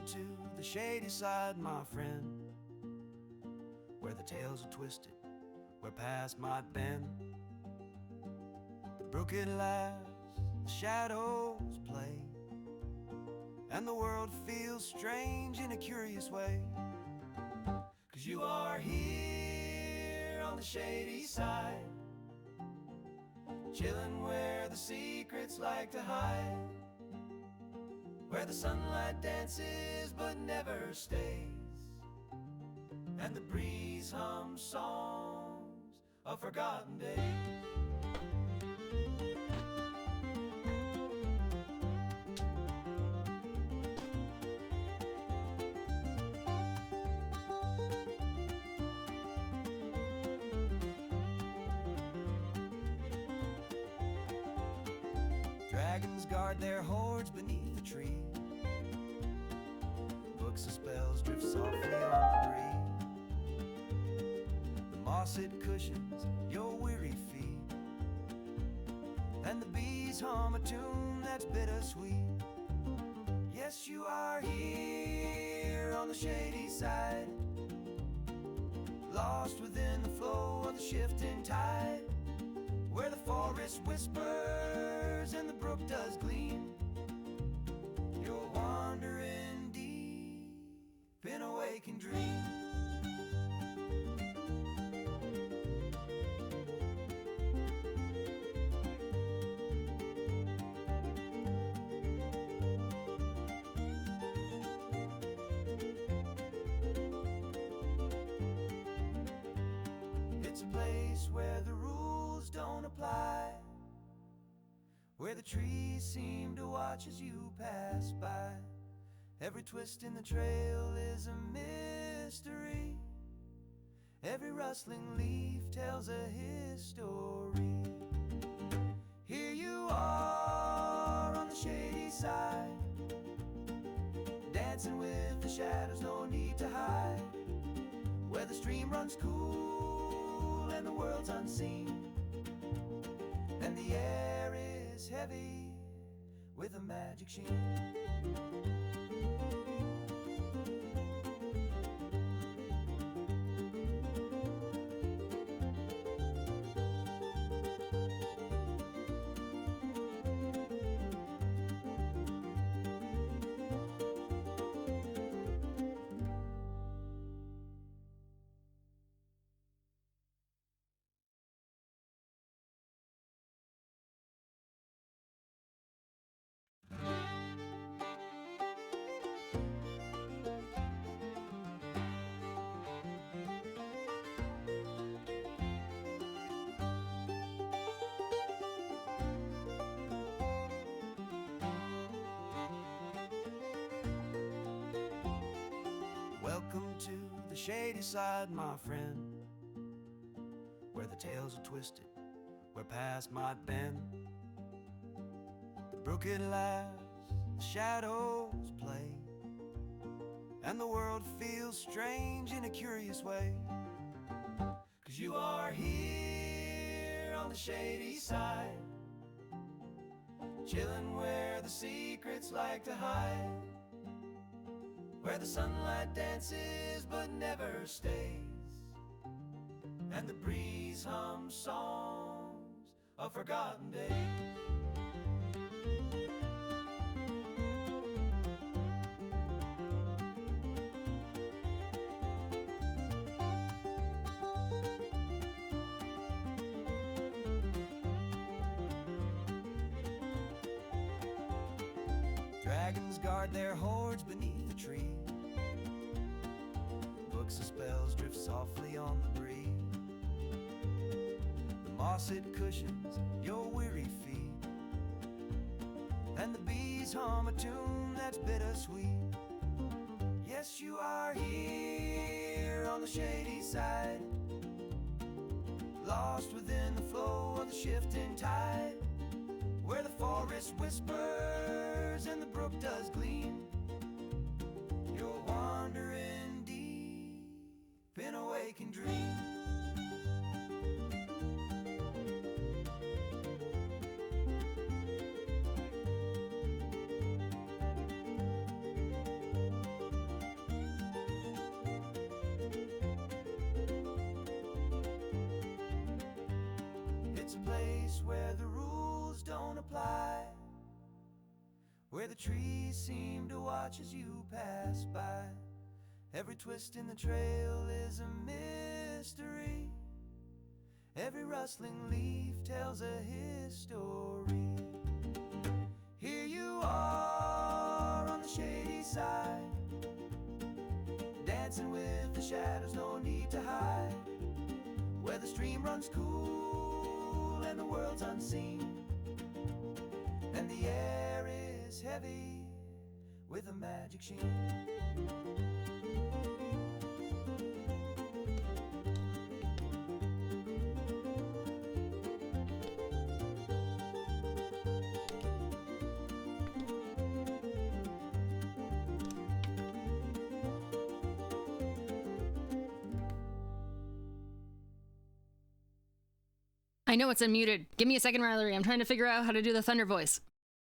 to the shady side, my friend, where the tales are twisted, where past might bend. The brook it laughs, the shadows play, and the world feels strange in a curious way. 'Cause you are here on the shady side, chillin' where the secrets like to hide, where the sunlight dances but never stays, and the breeze hums songs of forgotten days. Dragons guard their hordes beneath the tree. Books of spells drift softly on the breeze. The moss-it cushions your weary feet, and the bees hum a tune that's bittersweet. Yes, you are here on the shady side, lost within the flow of the shifting tide, where the forest whispers and the brook does gleam. You're wandering deep in a waking dream. It's a place where the rules don't apply, where the trees seem to watch as you pass by. Every twist in the trail is a mystery. Every rustling leaf tells a history. Here you are on the shady side, dancing with the shadows, no need to hide, where the stream runs cool and the world's unseen, and the air is heavy with a magic sheen. Welcome to the shady side, my friend, where the tales are twisted, where past might bend. The brook it laughs, the shadows play, and the world feels strange in a curious way. 'Cause you are here on the shady side, chillin' where the secrets like to hide, where the sunlight dances but never stays, and the breeze hums songs of forgotten days. Dragons guard their hordes beneath the tree. Books of spells drift softly on the breeze. The moss-it cushions your weary feet, and the bees hum a tune that's bittersweet. Yes, you are here on the shady side, lost within the flow of the shifting tide, where the forest whispers and the brook does gleam. You're wandering deep in a waking dream. apply, where the trees seem to watch as you pass by. Every twist in the trail is a mystery. Every rustling leaf tells a history. Here you are on the shady side, dancing with the shadows, no need to hide. Where the stream runs cool and the world's unseen, and the air is heavy with a magic sheen. I know it's unmuted. Give me a second, Riley. I'm trying to figure out how to do the thunder voice.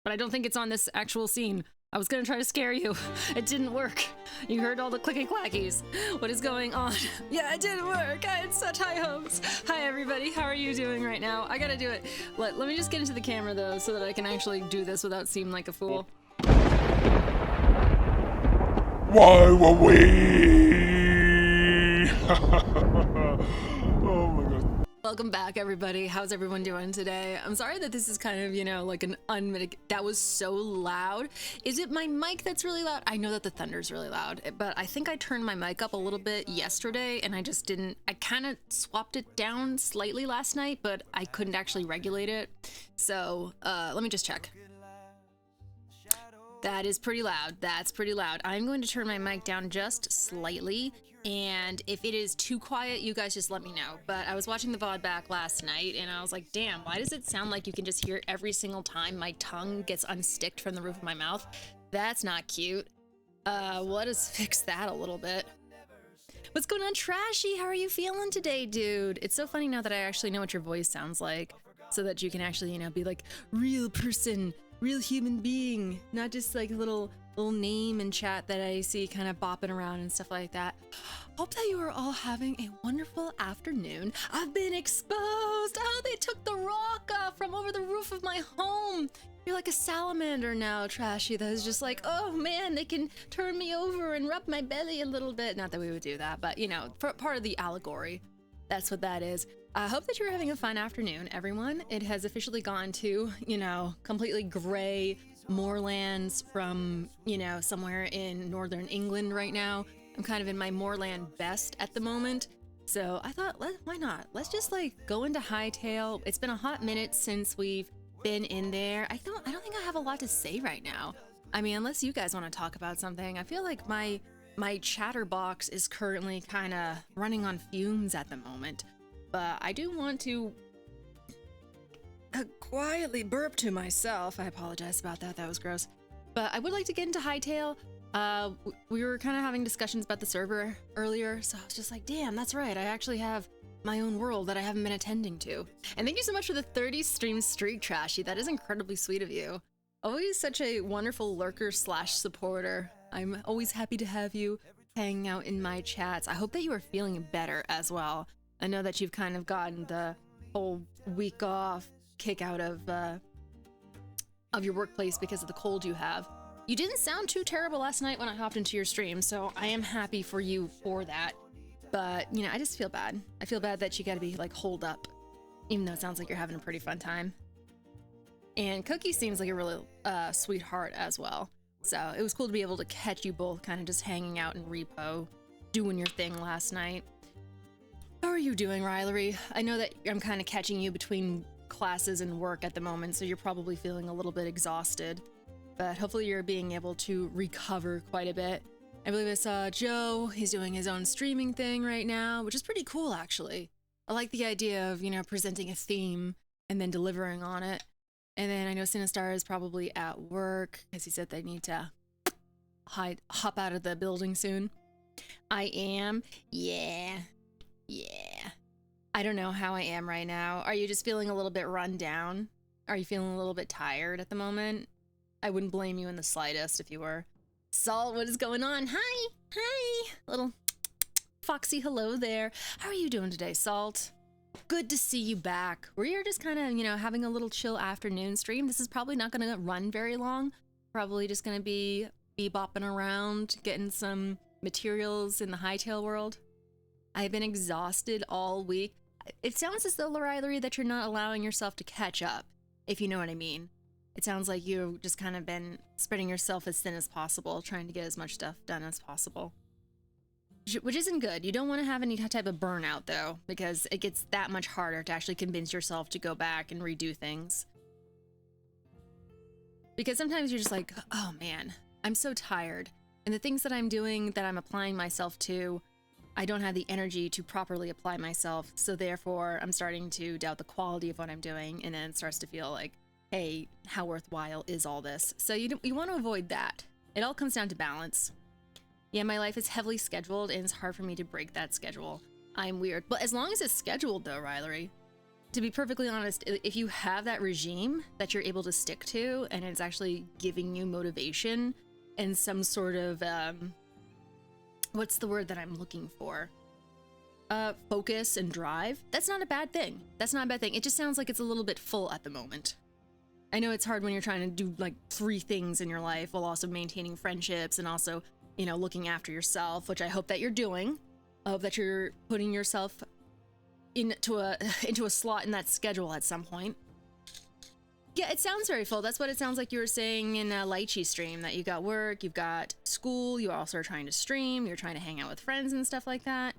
But I don't think it's on this actual scene. I was gonna try to scare you. It didn't work. You heard all the clicky clackies. What is going on? Yeah, it didn't work. I had such high hopes. Hi, everybody. How are you doing right now? I gotta do it. Let me just get into the camera, though, so that I can actually do this without seeming like a fool. Why were we? Oh my god. Welcome back, everybody. How's everyone doing today? I'm sorry that this is kind of, you know, like an unmitigated... That was so loud. Is it my mic that's really loud? I know that the thunder's really loud, but I think I turned my mic up a little bit yesterday, and I just didn't... I kind of swapped it down slightly last night, but I couldn't actually regulate it. So, let me just check. That is pretty loud. That's pretty loud. I'm going to turn my mic down just slightly, and if it is too quiet, you guys just let me know. But I was watching the VOD back last night, and I was like, damn, why does it sound like you can just hear it every single time my tongue gets unsticked from the roof of my mouth? That's not cute. Let us fix that a little bit. What's going on, Trashy? How are you feeling today, dude? It's so funny now that I actually know what your voice sounds like, so that you can actually, you know, be like, real person, real human being, not just like a little name and chat that I see kind of bopping around and stuff like that. Hope that you are all having a wonderful afternoon. I've been exposed. Oh, they took the rock off from over the roof of my home. You're like a salamander now, Trashy, that is just like, oh man, they can turn me over and rub my belly a little bit. Not that we would do that, but you know, for part of the allegory. That's what that is. I hope that you're having a fun afternoon, everyone. It has officially gone to, you know, completely gray moorlands from, you know, somewhere in northern England right now. I'm kind of in my moorland best at the moment. So I thought, why not? Let's just like go into Hytale. It's been a hot minute since we've been in there. I don't think I have a lot to say right now. I mean, unless you guys want to talk about something. I feel like my chatterbox is currently kind of running on fumes at the moment. But I do want to quietly burp to myself. I apologize about that. That was gross. But I would like to get into Hytale. We were kind of having discussions about the server earlier, so I was just like, damn, that's right. I actually have my own world that I haven't been attending to. And thank you so much for the 30 stream streak, Trashy. That is incredibly sweet of you. Always such a wonderful lurker / supporter. I'm always happy to have you hanging out in my chats. I hope that you are feeling better as well. I know that you've kind of gotten the whole week off kick out of your workplace because of the cold you have. You didn't sound too terrible last night when I hopped into your stream, so I am happy for you for that. But, you know, I just feel bad. I feel bad that you gotta be, like, holed up, even though it sounds like you're having a pretty fun time. And Cookie seems like a really sweetheart as well. So it was cool to be able to catch you both kind of just hanging out in repo, doing your thing last night. How are you doing, Riley? I know that I'm kind of catching you between classes and work at the moment, so you're probably feeling a little bit exhausted. But hopefully you're being able to recover quite a bit. I believe I saw Joe. He's doing his own streaming thing right now, which is pretty cool, actually. I like the idea of, you know, presenting a theme and then delivering on it. And then I know Sinistar is probably at work because he said they need to hop out of the building soon. I am. Yeah. I don't know how I am right now. Are you just feeling a little bit run down? Are you feeling a little bit tired at the moment? I wouldn't blame you in the slightest if you were. Salt, what is going on? Hi. Little foxy hello there. How are you doing today, Salt? good to see you back. We are just kind of, having a little chill afternoon stream. This is probably not going to run very long. Probably just going to be bopping around, getting some materials in the Hytale world. I've been exhausted all week. It sounds as though, Riley, that you're not allowing yourself to catch up, if you know what I mean. It sounds like you've just kind of been spreading yourself as thin as possible, trying to get as much stuff done as possible. Which isn't good. You don't want to have any type of burnout, though, because it gets that much harder to actually convince yourself to go back and redo things. Because sometimes you're just like, oh man, I'm so tired. And the things that I'm doing, that I'm applying myself to, I don't have the energy to properly apply myself. So therefore, I'm starting to doubt the quality of what I'm doing. And then it starts to feel like, hey, how worthwhile is all this? So you want to avoid that. It all comes down to balance. Yeah, my life is heavily scheduled, and it's hard for me to break that schedule. I'm weird. But as long as it's scheduled, though, Riley, to be perfectly honest, if you have that regime that you're able to stick to, and it's actually giving you motivation and some sort of, what's the word that I'm looking for? Focus and drive, that's not a bad thing. That's not a bad thing. It just sounds like it's a little bit full at the moment. I know it's hard when you're trying to do like 3 things in your life while also maintaining friendships and also, looking after yourself, which I hope that you're doing. I hope that you're putting yourself into a slot in that schedule at some point. Yeah, it sounds very full. That's what it sounds like you were saying in a Lychee stream, that you got work, you've got school, you also are trying to stream, you're trying to hang out with friends and stuff like that.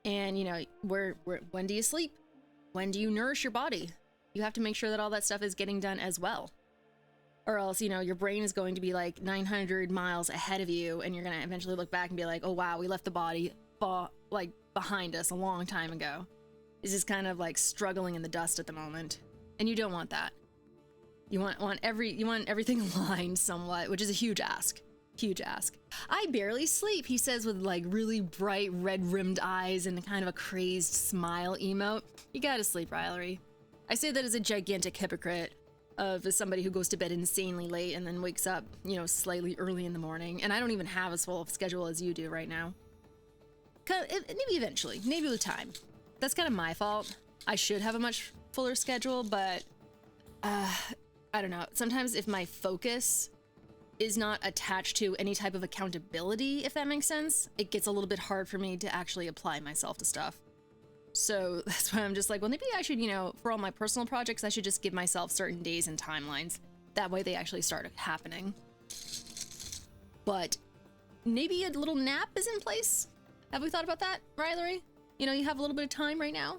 And, when do you sleep? When do you nourish your body? You have to make sure that all that stuff is getting done as well. Or else, your brain is going to be like 900 miles ahead of you, and you're going to eventually look back and be like, oh wow, we left the body behind us a long time ago. It's just kind of like struggling in the dust at the moment. And you don't want that. You want everything aligned somewhat, which is a huge ask. Huge ask. I barely sleep, he says with like really bright red rimmed eyes and kind of a crazed smile emote. You gotta sleep, Riley. I say that as a gigantic hypocrite of somebody who goes to bed insanely late and then wakes up, slightly early in the morning. And I don't even have as full of schedule as you do right now. Maybe eventually, maybe with time. That's kind of my fault. I should have a much fuller schedule, but I don't know. Sometimes if my focus is not attached to any type of accountability, if that makes sense, it gets a little bit hard for me to actually apply myself to stuff. So that's why I'm just like, well, maybe I should, for all my personal projects, I should just give myself certain days and timelines. That way they actually start happening. But maybe a little nap is in place? Have we thought about that, Riley? You have a little bit of time right now.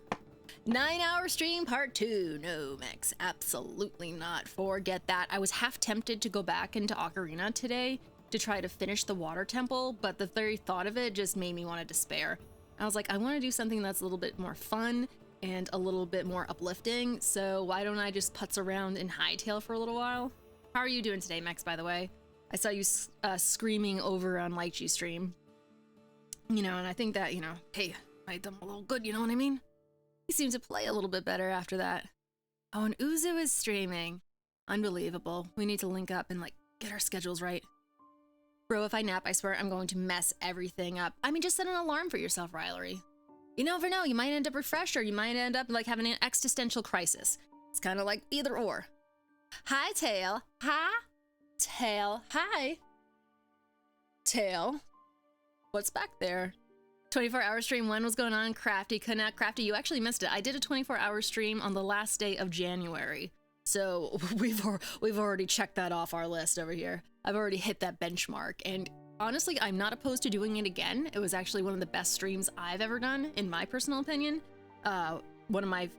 9-hour stream part 2. No, Max, absolutely not. Forget that. I was half tempted to go back into Ocarina today to try to finish the water temple, but the very thought of it just made me want to despair. I was like, I want to do something that's a little bit more fun and a little bit more uplifting, so why don't I just putz around in Hytale for a little while? How are you doing today, Max, by the way? I saw you screaming over on Lychee stream. And I think that, hey, made them a little good, you know what I mean? He seemed to play a little bit better after that. Oh, and Uzu is streaming. Unbelievable. We need to link up and, get our schedules right. Bro, if I nap, I swear I'm going to mess everything up. I mean, just set an alarm for yourself, Riley. You never know. You might end up refreshed, or you might end up, having an existential crisis. It's kind of like either or. Hi, Tail. Hi. Tail. Hi. Tail. What's back there? 24-hour stream 1 was going on. Crafty connect. Crafty, you actually missed it. I did a 24-hour stream on the last day of January. So we've already checked that off our list over here. I've already hit that benchmark, and honestly, I'm not opposed to doing it again. It was actually one of the best streams I've ever done, in my personal opinion. One of my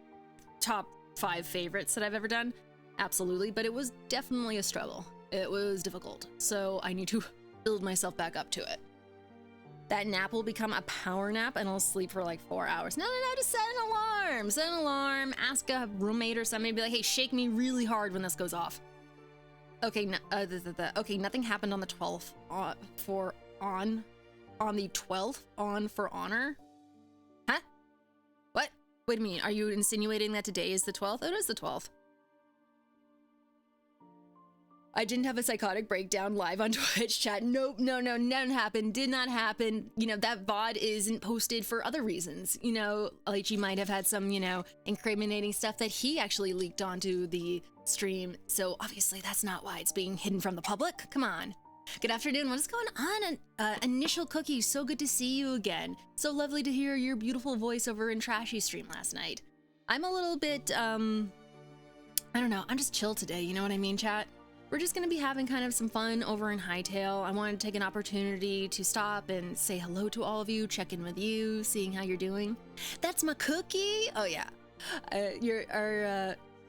top 5 favorites that I've ever done. Absolutely, but it was definitely a struggle. It was difficult, so I need to build myself back up to it. That nap will become a power nap, and I'll sleep for 4 hours. No, just set an alarm. Set an alarm, ask a roommate or somebody, be like, hey, shake me really hard when this goes off. Okay, okay, nothing happened on the 12th on the 12th on for honor? Huh? What? Wait a minute, are you insinuating that today is the 12th? It is the 12th. I didn't have a psychotic breakdown live on Twitch chat. Nope, no, none happened. Did not happen. You know, that VOD isn't posted for other reasons. You know, like you might have had some, you know, incriminating stuff that he actually leaked onto the stream. So obviously that's not why it's being hidden from the public. Come on. Good afternoon. What is going on? Initial Cookie, so good to see you again. So lovely to hear your beautiful voiceover in Trashy stream last night. I'm a little bit, I don't know. I'm just chill today. You know what I mean, chat? We're just gonna be having kind of some fun over in Hytale. I wanted to take an opportunity to stop and say hello to all of you, check in with you, seeing how you're doing. That's my cookie. Oh yeah,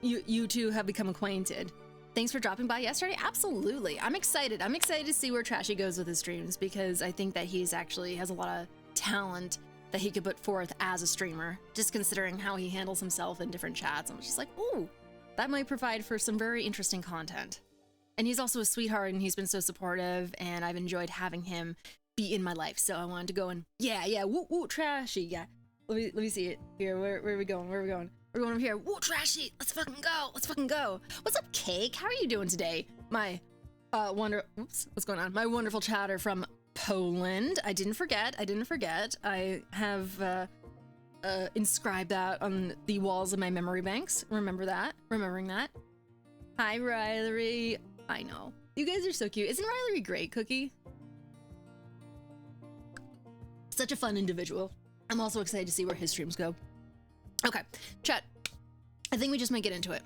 you two have become acquainted. Thanks for dropping by yesterday. Absolutely, I'm excited. I'm excited to see where Trashy goes with his streams because I think that he's actually has a lot of talent that he could put forth as a streamer. Just considering how he handles himself in different chats, I'm just like, ooh, that might provide for some very interesting content. And he's also a sweetheart and he's been so supportive and I've enjoyed having him be in my life. So I wanted to go and yeah, woo, Trashy, yeah. Let me see it here. Where are we going? We're going over here. Woo, Trashy, let's fucking go. What's up, Cake? How are you doing today? My, oops, what's going on? My wonderful chatter from Poland. I didn't forget. I have, inscribed that on the walls of my memory banks. Remembering that. Hi, Riley. I know. You guys are so cute. Isn't Riley great, Cookie? Such a fun individual. I'm also excited to see where his streams go. Okay, chat. I think we just might get into it.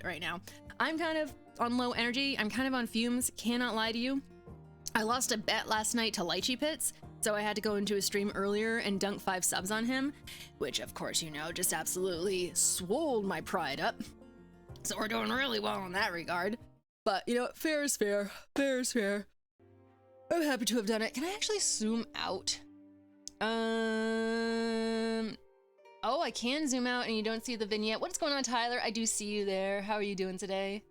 Right now. I'm kind of on low energy. I'm kind of on fumes. Cannot lie to you. I lost a bet last night to Lychee Pits, so I had to go into a stream earlier and dunk 5 subs on him, which of course, you know, just absolutely swole my pride up. So we're doing really well in that regard. But, you know, fair is fair. I'm happy to have done it. Can I actually zoom out? Oh, I can zoom out and you don't see the vignette. What's going on, Tyler? I do see you there. How are you doing today?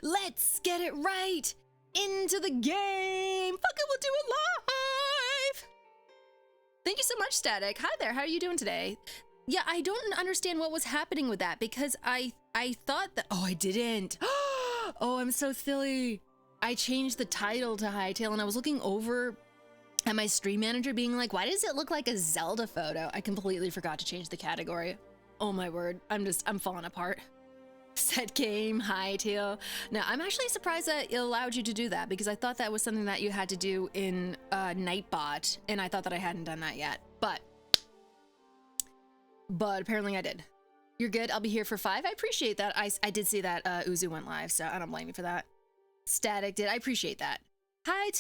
Let's get it right into the game. Fuck it, we'll do it live. Thank you so much, Static. Hi there, how are you doing today? Yeah, I don't understand what was happening with that because I thought that, oh, I didn't. Oh, I'm so silly. I changed the title to Hytale and I was looking over at my stream manager being like, why does it look like a Zelda photo? I completely forgot to change the category. Oh my word, I'm falling apart. Set game, Hytale. Now, I'm actually surprised that it allowed you to do that because I thought that was something that you had to do in Nightbot and I thought that I hadn't done that yet, but apparently I did. You're good. I'll be here for 5. I appreciate that. I did see that Uzu went live, so I don't blame you for that. Static did. I appreciate that. Hi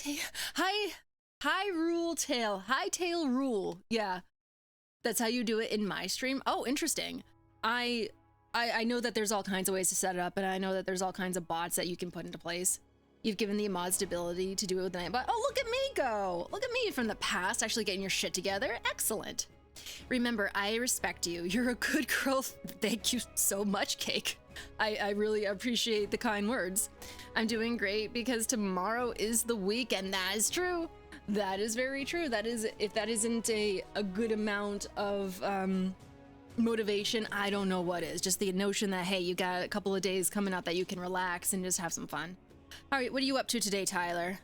rule tail. Hytale rule. Yeah. That's how you do it in my stream. Oh, interesting. I know that there's all kinds of ways to set it up, and I know that there's all kinds of bots that you can put into place. You've given the mods the ability to do it with the Nightbot. Oh, look at me go. Look at me from the past actually getting your shit together. Excellent. Remember, I respect you. You're a good girl. Thank you so much, Cake. I really appreciate the kind words. I'm doing great because tomorrow is the weekend. That is true. That is very true. That is, if that isn't a good amount of motivation, I don't know what is. Just the notion that, hey, you got a couple of days coming up that you can relax and just have some fun. All right, what are you up to today, Tyler?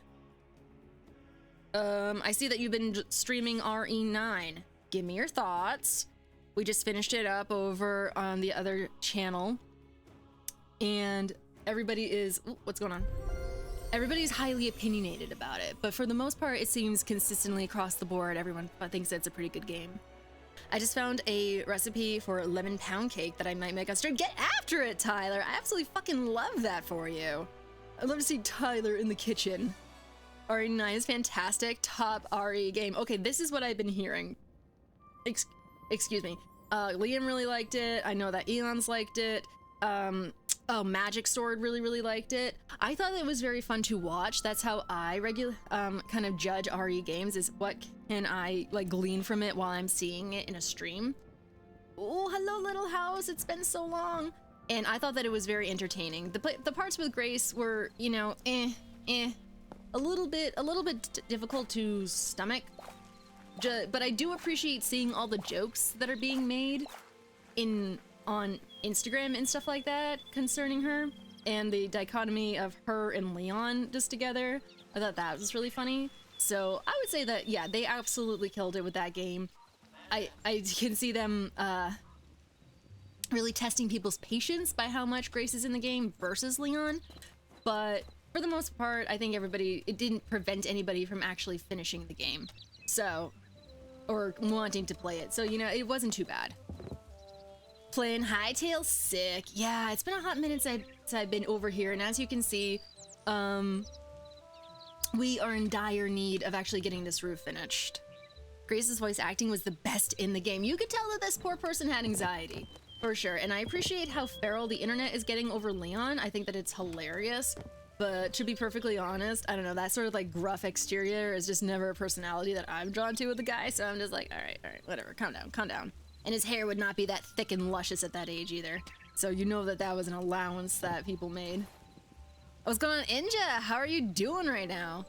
I see that you've been streaming RE9. Give me your thoughts. We just finished it up over on the other channel. And everybody is... Ooh, what's going on? Everybody's highly opinionated about it, but for the most part, it seems consistently across the board, everyone thinks it's a pretty good game. I just found a recipe for lemon pound cake that I might make on stream. Get after it, Tyler! I absolutely fucking love that for you. I'd love to see Tyler in the kitchen. RE9 is fantastic. Top RE game. Okay, this is what I've been hearing. Excuse me. Liam really liked it. I know that Elon's liked it. Oh, Magic Sword really liked it. I thought it was very fun to watch. That's how I kind of judge RE games, is what can I like glean from it while I'm seeing it in a stream. Oh, hello little house. It's been so long. And I thought that it was very entertaining. The parts with Grace were, you know, a little bit difficult to stomach. But I do appreciate seeing all the jokes that are being made on Instagram and stuff like that concerning her. and the dichotomy of her and Leon just together. I thought that was really funny. So I would say that, yeah, they absolutely killed it with that game. I can see them really testing people's patience by how much Grace is in the game versus Leon. But for the most part, I think it didn't prevent anybody from actually finishing the game. So, or wanting to play it. So, you know, it wasn't too bad. Playing Hytale, sick. Yeah, it's been a hot minute since I've been over here. And as you can see, we are in dire need of actually getting this roof finished. Grace's voice acting was the best in the game. You could tell that this poor person had anxiety, for sure. And I appreciate how feral the internet is getting over Leon. I think that it's hilarious. But to be perfectly honest, I don't know, that sort of like gruff exterior is just never a personality that I'm drawn to with the guy. So I'm just like, all right, whatever, calm down, calm down. And his hair would not be that thick and luscious at that age either. So you know that that was an allowance that people made. What's going on, Inja? How are you doing right now?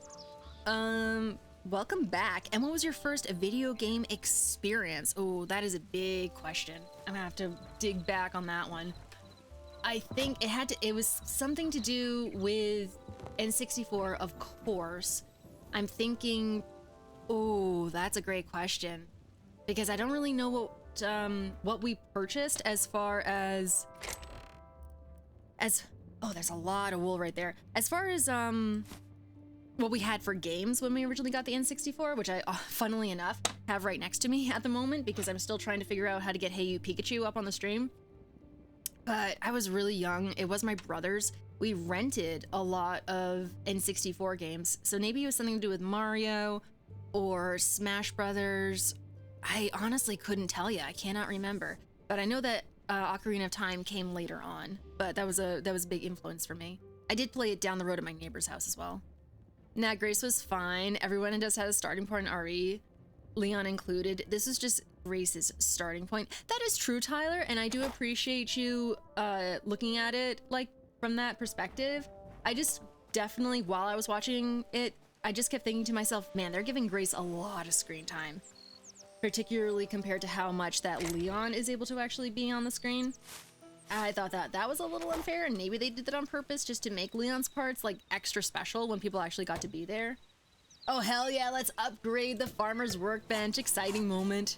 Welcome back. And what was your first video game experience? Oh, that is a big question. I'm gonna have to dig back on that one. I think it was something to do with N64, of course. I'm thinking, oh, that's a great question. Because I don't really know what we purchased as far as oh, there's a lot of wool right there. As far as what we had for games when we originally got the N64, which I, funnily enough, have right next to me at the moment because I'm still trying to figure out how to get Hey You Pikachu up on the stream. But I was really young. It was my brother's. We rented a lot of N64 games. So maybe it was something to do with Mario or Smash Brothers. I honestly couldn't tell you. I cannot remember. But I know that Ocarina of Time came later on. But that was a big influence for me. I did play it down the road at my neighbor's house as well. Nah, Grace was fine. Everyone does have a starting point in RE, Leon included. This is just Grace's starting point. That is true, Tyler, and I do appreciate you looking at it like from that perspective. I just definitely, while I was watching it, I just kept thinking to myself, man, they're giving Grace a lot of screen time, particularly compared to how much that Leon is able to actually be on the screen. I thought that was a little unfair, and maybe they did that on purpose just to make Leon's parts like extra special when people actually got to be there. Oh hell yeah, let's upgrade the farmer's workbench. Exciting moment.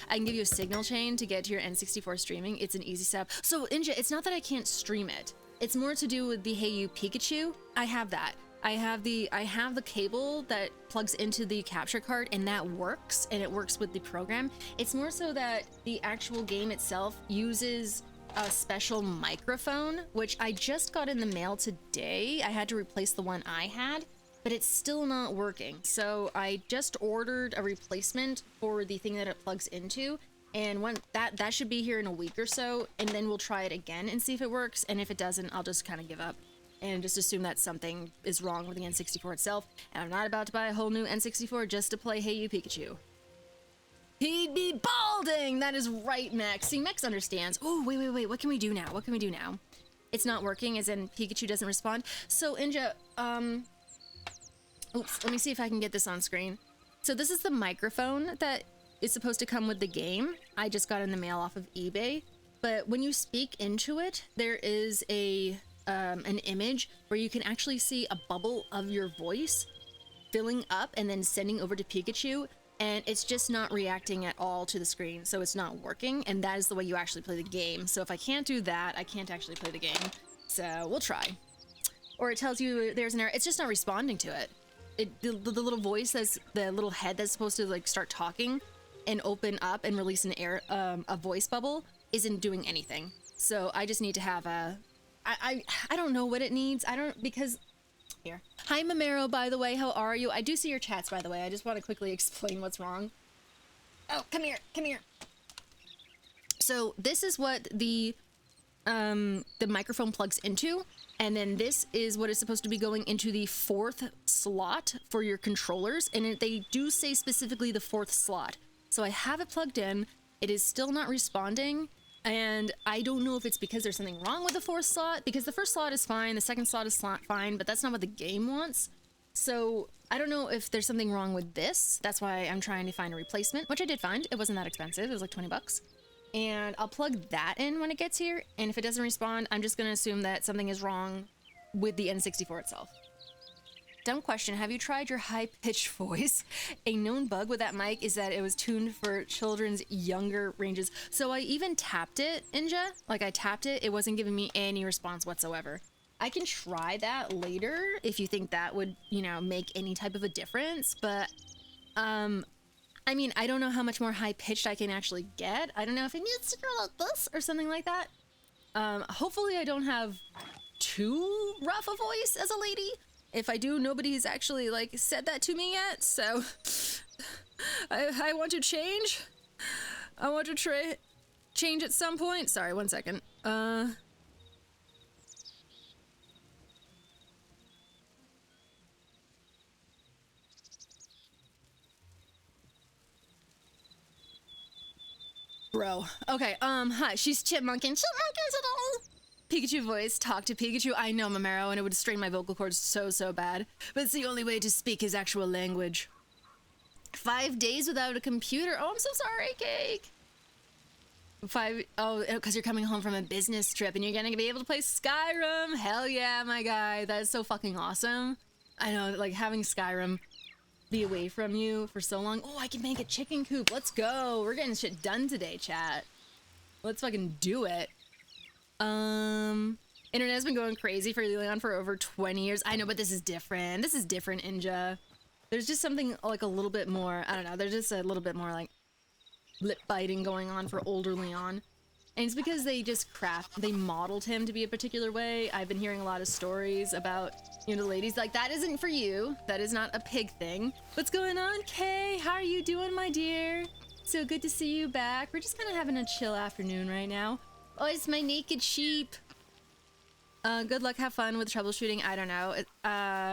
I can give you a signal chain to get to your N64 streaming. It's an easy step. So Inja, it's not that I can't stream it. It's more to do with the Hey You Pikachu. I have that. I have the cable that plugs into the capture card, and that works, and it works with the program. It's more so that the actual game itself uses a special microphone, which I just got in the mail today. I had to replace the one I had, but it's still not working. So I just ordered a replacement for the thing that it plugs into, and that should be here in a week or so, and then we'll try it again and see if it works. And if it doesn't, I'll just kind of give up and just assume that something is wrong with the N64 itself. And I'm not about to buy a whole new N64 just to play Hey You Pikachu. He'd be balding! That is right, Max. See, Max understands. Oh, wait. What can we do now? What can we do now? It's not working, as in Pikachu doesn't respond. So, Inja, oops, let me see if I can get this on screen. So this is the microphone that is supposed to come with the game. I just got in the mail off of eBay. But when you speak into it, there is an image where you can actually see a bubble of your voice filling up and then sending over to Pikachu. And it's just not reacting at all to the screen, so it's not working, and that is the way you actually play the game. So if I can't do that, I can't actually play the game. So we'll try. Or it tells you there's an error. It's just not responding to it. The little voice, the little head that's supposed to like start talking and open up and release a voice bubble isn't doing anything. So I just need to have I don't know what it needs. Because here. Hi, Mamero, by the way. How are you? I do see your chats, by the way. I just want to quickly explain what's wrong. Oh, come here. So this is what the microphone plugs into, and then this is what is supposed to be going into the 4th slot for your controllers, and they do say specifically the 4th slot. So I have it plugged in. It is still not responding. And I don't know if it's because there's something wrong with the 4th slot, because the 1st slot is fine, the 2nd slot is fine, but that's not what the game wants. So I don't know if there's something wrong with this. That's why I'm trying to find a replacement, which I did find. It wasn't that expensive. It was like 20 bucks. and I'll plug that in when it gets here. And if it doesn't respond, I'm just gonna assume that something is wrong with the N64 itself. Dumb question, have you tried your high-pitched voice? A known bug with that mic is that it was tuned for children's younger ranges. So I even tapped it, Inja. Like, I tapped it, it wasn't giving me any response whatsoever. I can try that later if you think that would, you know, make any type of a difference, but, I mean, I don't know how much more high-pitched I can actually get. I don't know if it needs to go like this or something like that. Hopefully I don't have too rough a voice as a lady. If I do, nobody's actually, like, said that to me yet, so I want to change. I want to change at some point. Sorry, one second. Bro. Okay, hi, she's chipmunking. Chipmunking at all. Pikachu voice, talk to Pikachu. I know, Mamero, and it would strain my vocal cords so bad. But it's the only way to speak his actual language. 5 days without a computer. Oh, I'm so sorry, Cake. Oh, because you're coming home from a business trip and you're gonna be able to play Skyrim. Hell yeah, my guy. That is so fucking awesome. I know, like, having Skyrim be away from you for so long. Oh, I can make a chicken coop. Let's go. We're getting shit done today, chat. Let's fucking do it. Internet's been going crazy for Leon for over 20 years. I know, but this is different. This is different, Inja. There's just something, like, a little bit more, I don't know, there's just a little bit more, like, lip biting going on for older Leon. And it's because they modeled him to be a particular way. I've been hearing a lot of stories about, you know, the ladies like, that isn't for you. That is not a pig thing. What's going on, Kay? How are you doing, my dear? So good to see you back. We're just kind of having a chill afternoon right now. Oh, it's my naked sheep. Good luck, have fun with troubleshooting. I don't know.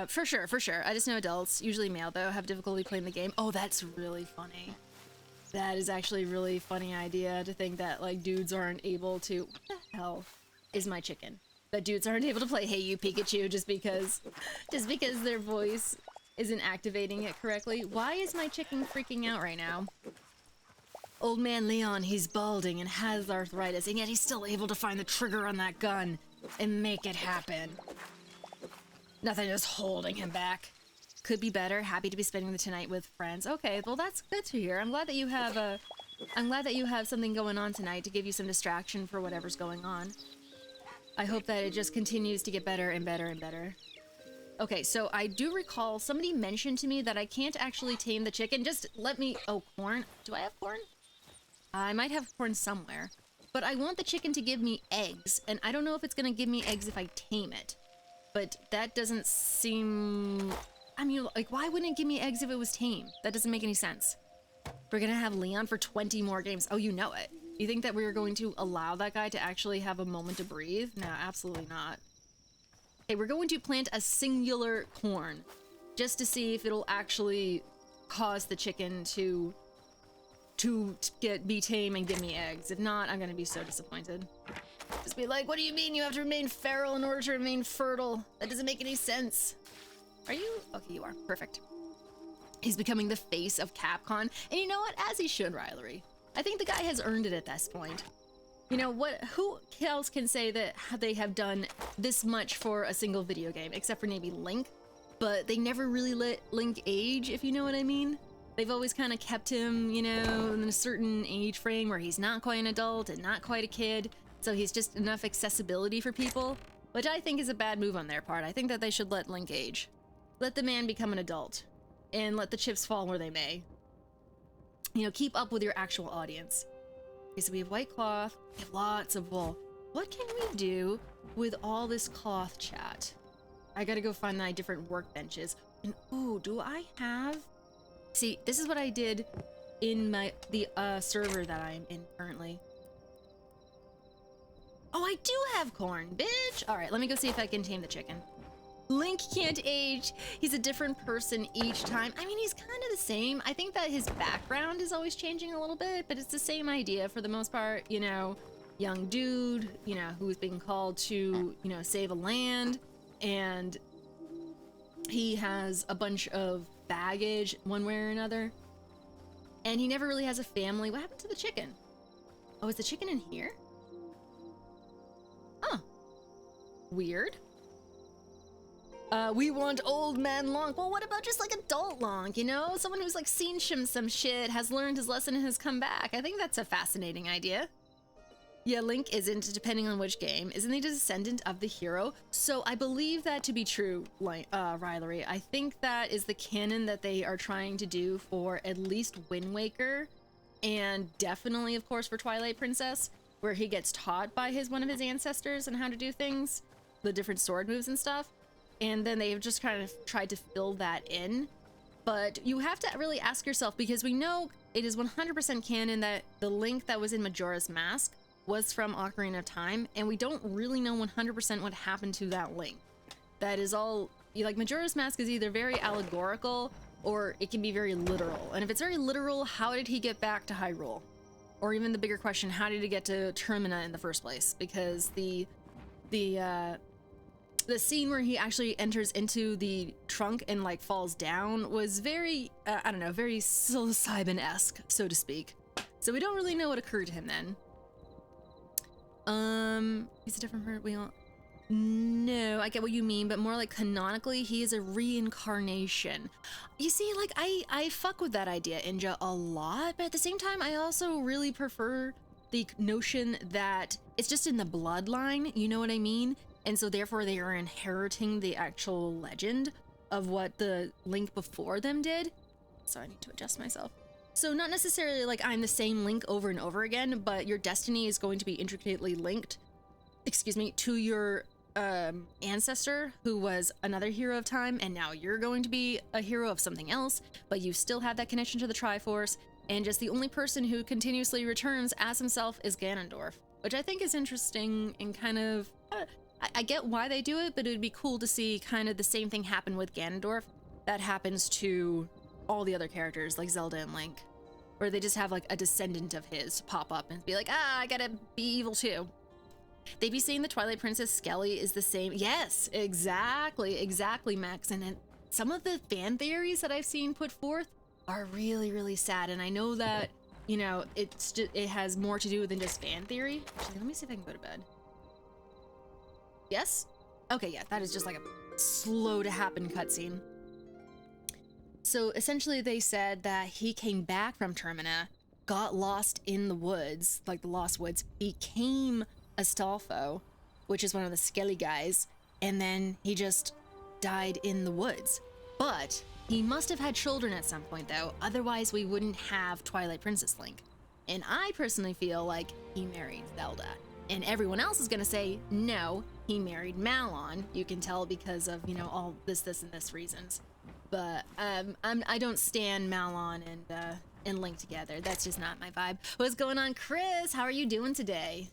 For sure. I just know adults, usually male though, have difficulty playing the game. Oh, that's really funny. That is actually a really funny idea to think that, like, dudes aren't able to... What the hell is my chicken? That dudes aren't able to play Hey You Pikachu just because their voice isn't activating it correctly. Why is my chicken freaking out right now? Old man Leon, he's balding and has arthritis, and yet he's still able to find the trigger on that gun and make it happen. Nothing is holding him back. Could be better. Happy to be spending the tonight with friends. Okay, well, that's good to hear. I'm glad that you have something going on tonight to give you some distraction for whatever's going on. I hope that it just continues to get better and better and better. Okay, so I do recall somebody mentioned to me that I can't actually tame the chicken. Just let me... Oh, corn. Do I have corn? I might have corn somewhere. But I want the chicken to give me eggs, and I don't know if it's gonna give me eggs if I tame it. But that doesn't seem... I mean, like, why wouldn't it give me eggs if it was tame? That doesn't make any sense. We're gonna have Leon for 20 more games. Oh, you know it. You think that we're going to allow that guy to actually have a moment to breathe? No, absolutely not. Okay, we're going to plant a singular corn just to see if it'll actually cause the chicken to be tame and give me eggs. If not, I'm gonna be so disappointed. Just be like, what do you mean you have to remain feral in order to remain fertile? That doesn't make any sense. Are you? Okay, you are. Perfect. He's becoming the face of Capcom. And you know what? As he should, Rylery. I think the guy has earned it at this point. You know, who else can say that they have done this much for a single video game? Except for maybe Link. But they never really let Link age, if you know what I mean. They've always kind of kept him, you know, in a certain age frame where he's not quite an adult and not quite a kid. So he's just enough accessibility for people. Which I think is a bad move on their part. I think that they should let Link age. Let the man become an adult, and let the chips fall where they may. You know, keep up with your actual audience. Okay, so we have white cloth, we have lots of wool. What can we do with all this cloth, chat? I gotta go find my different workbenches. And ooh, do I have... See, this is what I did in the server that I'm in currently. Oh, I do have corn, bitch! Alright, let me go see if I can tame the chicken. Link can't age. He's a different person each time. I mean, he's kind of the same. I think that his background is always changing a little bit, but it's the same idea for the most part. You know, young dude, you know, who's being called to, you know, save a land, and he has a bunch of baggage one way or another, and he never really has a family. What happened to the chicken? Oh, is the chicken in here? Huh. Weird. We want old man Lonk. Well, what about just like adult Lonk, you know? Someone who's like seen some shit, has learned his lesson and has come back. I think that's a fascinating idea. Yeah, Link isn't, depending on which game, isn't he a descendant of the hero? So I believe that to be true, Rylery. I think that is the canon that they are trying to do for at least Wind Waker, and definitely, of course, for Twilight Princess, where he gets taught by one of his ancestors and how to do things, the different sword moves and stuff, and then they've just kind of tried to fill that in. But you have to really ask yourself, because we know it is 100% canon that the Link that was in Majora's Mask was from Ocarina of Time, and we don't really know 100% what happened to that Link. That is all, like, Majora's Mask is either very allegorical or it can be very literal. And if it's very literal, how did he get back to Hyrule? Or even the bigger question, how did he get to Termina in the first place? Because the scene where he actually enters into the trunk and like falls down was very, I don't know, very psilocybin-esque, so to speak. So we don't really know what occurred to him then. He's a different person. No, I get what you mean, but more like canonically, he is a reincarnation. You see, like, I fuck with that idea, Inja, a lot, but at the same time, I also really prefer the notion that it's just in the bloodline, you know what I mean? And so therefore they are inheriting the actual legend of what the Link before them did. So I need to adjust myself. So not necessarily like I'm the same Link over and over again, but your destiny is going to be intricately linked, to your ancestor who was another hero of time, and now you're going to be a hero of something else, but you still have that connection to the Triforce, and just the only person who continuously returns as himself is Ganondorf, which I think is interesting and kind of, I get why they do it, but it would be cool to see kind of the same thing happen with Ganondorf that happens to all the other characters like Zelda and Link, where they just have like a descendant of his pop up and be like, I gotta be evil too. They be saying the Twilight Princess Skelly is the same. Yes, exactly, Max. And some of the fan theories that I've seen put forth are really, really sad. And I know that, you know, it has more to do than just fan theory. Actually, let me see if I can go to bed. Yes? Okay, yeah, that is just like a slow to happen cutscene. So essentially they said that he came back from Termina, got lost in the woods, like the Lost Woods, became Astolfo, which is one of the Skelly guys, and then he just died in the woods. But he must have had children at some point though, otherwise we wouldn't have Twilight Princess Link. And I personally feel like he married Zelda. And everyone else is gonna say, no, he married Malon. You can tell because of, you know, all this and this reasons. But I don't stand Malon and Link together. That's just not my vibe. What's going on, Chris? How are you doing today?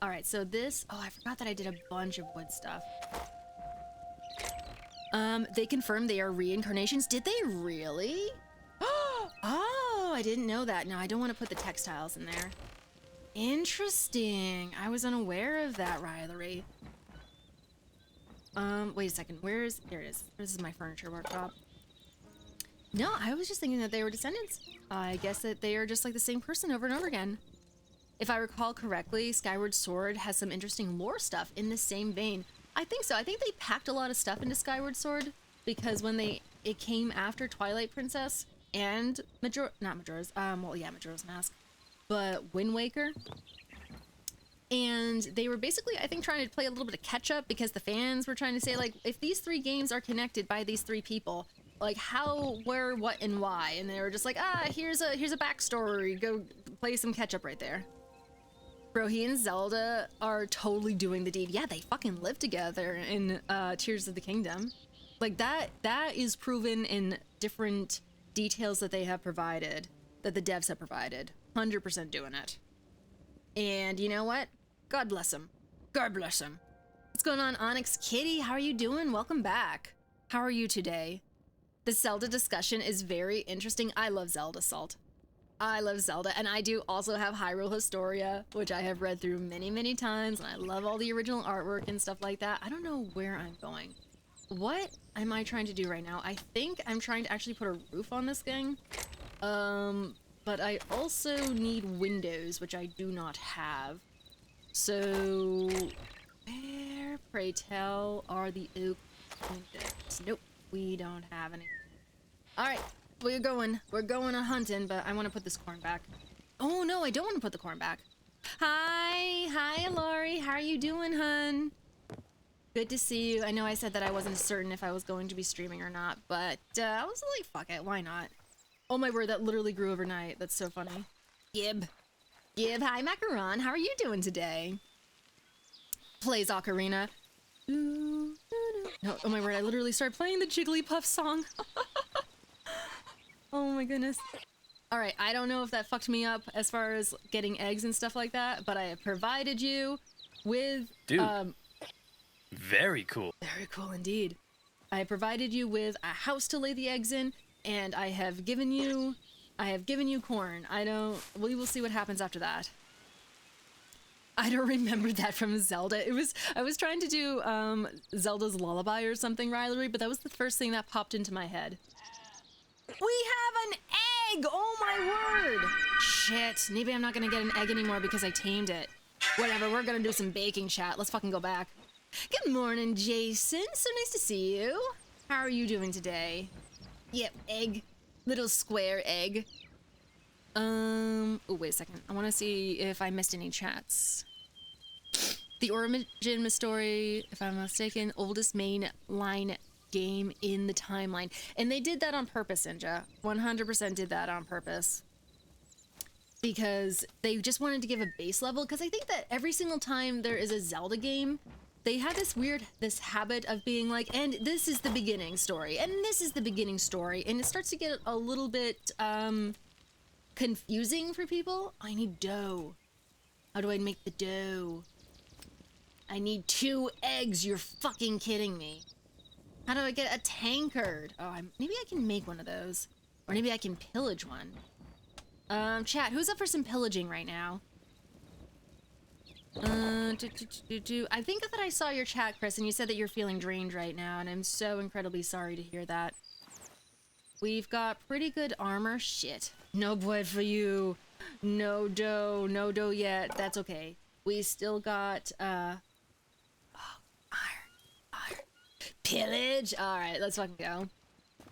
All right, so this, oh, I forgot that I did a bunch of wood stuff. They confirmed they are reincarnations. Did they really? Oh, I didn't know that. No, I don't want to put the textiles in there. Interesting. I was unaware of that, Rylery. Wait a second. Here it is. This is my furniture workshop. No, I was just thinking that they were descendants. I guess that they are just like the same person over and over again. If I recall correctly, Skyward Sword has some interesting lore stuff in the same vein. I think so. I think they packed a lot of stuff into Skyward Sword because when it came after Twilight Princess and Majora's Mask, but Wind Waker. And they were basically, I think, trying to play a little bit of catch up because the fans were trying to say, like, if these three games are connected by these three people, like how, where, what, and why? And they were just like, here's a backstory. Go play some catch up right there. Bro, he and Zelda are totally doing the deed. Yeah, they fucking live together in Tears of the Kingdom. Like that is proven in different details that they have provided, that the devs have provided. 100% doing it. And you know what? God bless him. God bless him. What's going on, Onyx Kitty? How are you doing? Welcome back. How are you today? The Zelda discussion is very interesting. I love Zelda, Salt. I love Zelda, and I do also have Hyrule Historia, which I have read through many, many times, and I love all the original artwork and stuff like that. I don't know where I'm going. What am I trying to do right now? I think I'm trying to actually put a roof on this thing. But but I also need windows, which I do not have. So, where, pray tell, are the oak windows? Nope, we don't have any. Alright, we're going a hunting, but I want to put this corn back. Oh no, I don't want to put the corn back. Hi, Lori, how are you doing, hun? Good to see you. I know I said that I wasn't certain if I was going to be streaming or not, but I was like, fuck it, why not? Oh my word, that literally grew overnight. That's so funny. Gib, hi Macaron, how are you doing today? Plays Ocarina. No, oh my word, I literally started playing the Jigglypuff song. Oh my goodness. Alright, I don't know if that fucked me up as far as getting eggs and stuff like that, but I have provided you with... Dude, very cool. Very cool indeed. I have provided you with a house to lay the eggs in, and I have given you corn. We will see what happens after that. I don't remember that from Zelda. I was trying to do Zelda's Lullaby or something, Riley, but that was the first thing that popped into my head. We have an egg! Oh my word! Shit, maybe I'm not gonna get an egg anymore because I tamed it. Whatever, we're gonna do some baking chat. Let's fucking go back. Good morning, Jason. So nice to see you. How are you doing today? Yep, egg. Little square egg. Oh, wait a second. I want to see if I missed any chats. The origin story, if I'm not mistaken, oldest mainline game in the timeline. And they did that on purpose, Ninja. 100% did that on purpose. Because they just wanted to give a base level. Because I think that every single time there is a Zelda game, they have this habit of being like, and this is the beginning story, and this is the beginning story, and it starts to get a little bit confusing for people. I need dough. How do I make the dough? I need 2 eggs. You're fucking kidding me. How do I get a tankard? Oh, maybe I can make one of those, or maybe I can pillage one. Chat, who's up for some pillaging right now? I think that I saw your chat, Chris, and you said that you're feeling drained right now, and I'm so incredibly sorry to hear that. We've got pretty good armor. Shit. No bread for you. No dough yet. That's okay. We still got, iron. Pillage! Alright, let's fucking go.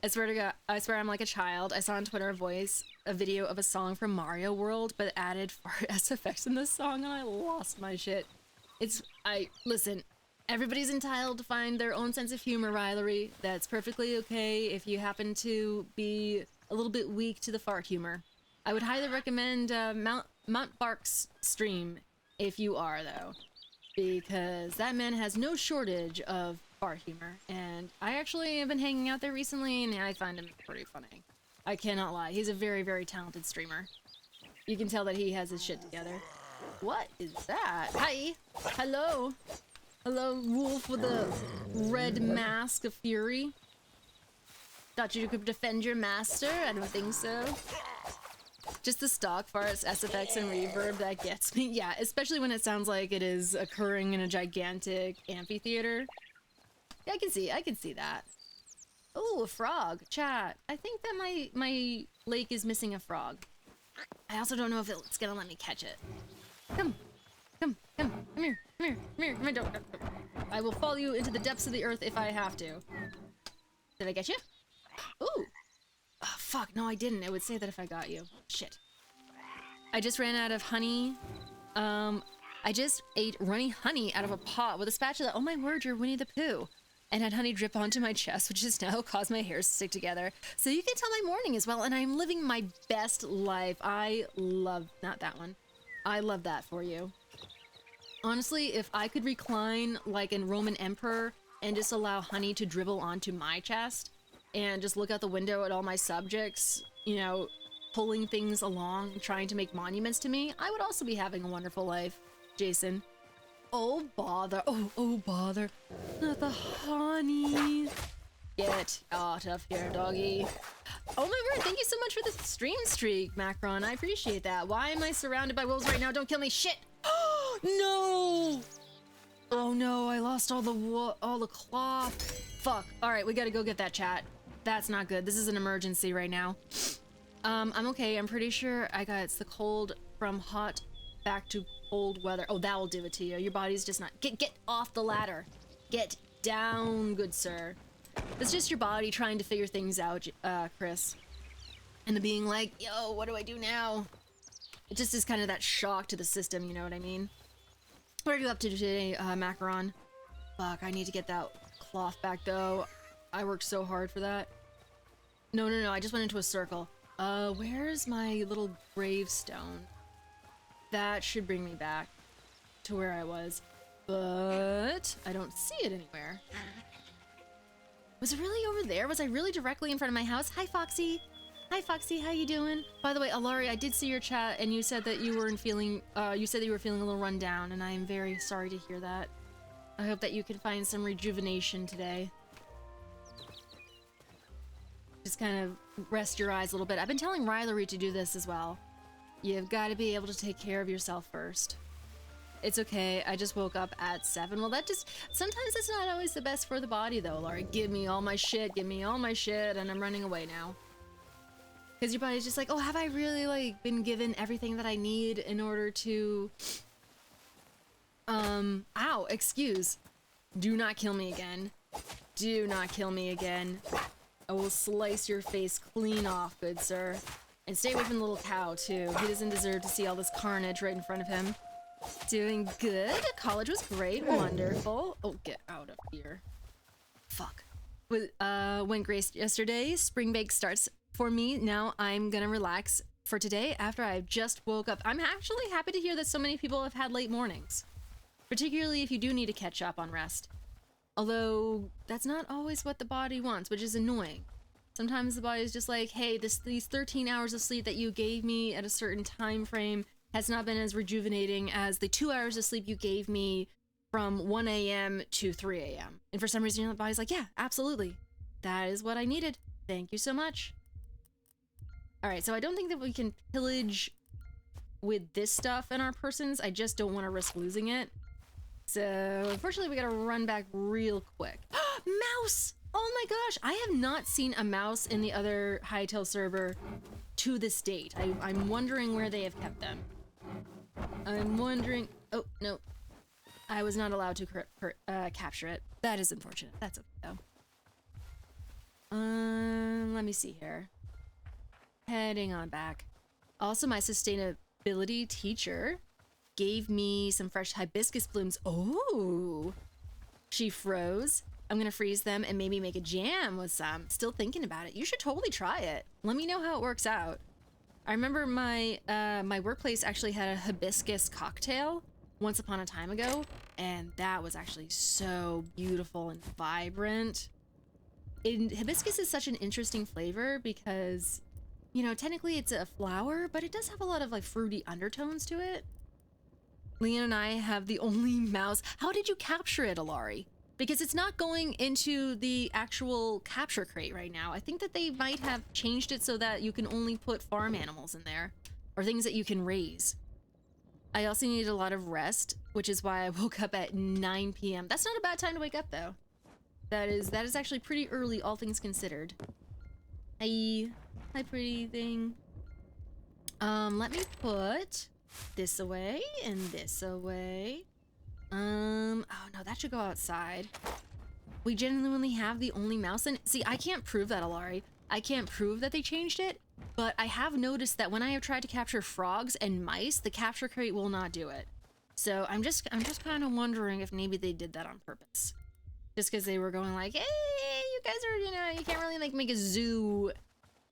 I swear to God, I swear I'm like a child. I saw on Twitter a video of a song from Mario World, but added fart SFX in the song, and I lost my shit. Listen, everybody's entitled to find their own sense of humor, Riley. That's perfectly okay if you happen to be a little bit weak to the fart humor. I would highly recommend Mount Bark's stream if you are, though, because that man has no shortage of fart humor, and I actually have been hanging out there recently, and I find him pretty funny. I cannot lie. He's a very, very talented streamer. You can tell that he has his shit together. What is that? Hi! Hello! Hello, wolf with a red mask of fury. Thought you could defend your master? I don't think so. Just the stock farts, SFX, and reverb that gets me. Yeah, especially when it sounds like it is occurring in a gigantic amphitheater. Yeah, I can see that. Oh, a frog. Chat. I think that my lake is missing a frog. I also don't know if it's gonna let me catch it. Come here. Don't. I will follow you into the depths of the earth if I have to. Did I get you? Ooh. Oh, fuck. No, I didn't. It would say that if I got you. Shit. I just ran out of honey. I just ate runny honey out of a pot with a spatula. Oh my word, you're Winnie the Pooh. And had honey drip onto my chest, which has now caused my hairs to stick together. So you can tell my morning as well, and I'm living my best life. I love, not that one. I love that for you. Honestly, if I could recline like a Roman emperor and just allow honey to dribble onto my chest and just look out the window at all my subjects, you know, pulling things along, trying to make monuments to me, I would also be having a wonderful life, Jason. Oh, bother. Oh, bother. Not the honey. Get out of here, doggy. Oh my word, thank you so much for the stream streak, Macron. I appreciate that. Why am I surrounded by wolves right now? Don't kill me. Shit. No. Oh no, I lost all the cloth. Fuck. All right, we gotta go get that, chat. That's not good. This is an emergency right now. I'm okay. I'm pretty sure it's the cold from hot back to cold weather. Oh, that will do it to you. Your body's just not... Get off the ladder. Get down, good sir. It's just your body trying to figure things out, Chris. And being like, yo, what do I do now? It just is kind of that shock to the system, you know what I mean? What are you up to today, Macaron? Fuck, I need to get that cloth back, though. I worked so hard for that. No, I just went into a circle. Where's my little gravestone? That should bring me back to where I was. But I don't see it anywhere. Was it really over there? Was I really directly in front of my house? Hi, Foxy. Hi, Foxy. How you doing? By the way, Alari, I did see your chat, and you said that you were feeling a little run down, and I am very sorry to hear that. I hope that you can find some rejuvenation today. Just kind of rest your eyes a little bit. I've been telling Rylery to do this as well. You've got to be able to take care of yourself first. It's okay, I just woke up at 7. Well, sometimes that's not always the best for the body, though, Laurie. Give me all my shit, and I'm running away now. Because your body's just like, oh, have I really, like, been given everything that I need in order to... Ow, excuse. Do not kill me again. Do not kill me again. I will slice your face clean off, good sir. And stay away from the little cow, too. He doesn't deserve to see all this carnage right in front of him. Doing good. College was great. Wonderful. Oh, get out of here. Fuck. Went great yesterday. Spring break starts for me. Now I'm gonna relax for today after I've just woke up. I'm actually happy to hear that so many people have had late mornings. Particularly if you do need to catch up on rest. Although, that's not always what the body wants, which is annoying. Sometimes the body is just like, hey, these 13 hours of sleep that you gave me at a certain time frame has not been as rejuvenating as the 2 hours of sleep you gave me from 1 a.m. to 3 a.m. And for some reason, your body's like, yeah, absolutely. That is what I needed. Thank you so much. All right, so I don't think that we can pillage with this stuff in our persons. I just don't want to risk losing it. So, unfortunately, we gotta run back real quick. Mouse! Oh my gosh, I have not seen a mouse in the other Hytale server to this date. I'm wondering where they have kept them. I'm wondering... Oh, no. I was not allowed to capture it. That is unfortunate. That's okay, though. Let me see here. Heading on back. Also, my sustainability teacher gave me some fresh hibiscus blooms. Oh! She froze. I'm gonna freeze them and maybe make a jam with some. Still thinking about it. You should totally try it. Let me know how it works out. I remember my my workplace actually had a hibiscus cocktail once upon a time ago, and that was actually so beautiful and vibrant. Hibiscus is such an interesting flavor because, you know, technically it's a flower, but it does have a lot of like fruity undertones to it. Leon and I have the only mouse. How did you capture it, Alari? Because it's not going into the actual capture crate right now. I think that they might have changed it so that you can only put farm animals in there, or things that you can raise. I also needed a lot of rest, which is why I woke up at 9 p.m. That's not a bad time to wake up, though. That is actually pretty early, all things considered. Hi, pretty thing. Let me put this away and this away. Oh no, that should go outside. We genuinely have the only mouse, and see, I can't prove that, Alari. I can't prove that they changed it, but I have noticed that when I have tried to capture frogs and mice, the capture crate will not do it. So I'm just kind of wondering if maybe they did that on purpose. Just because they were going like, hey, you guys are, you know, you can't really like make a zoo,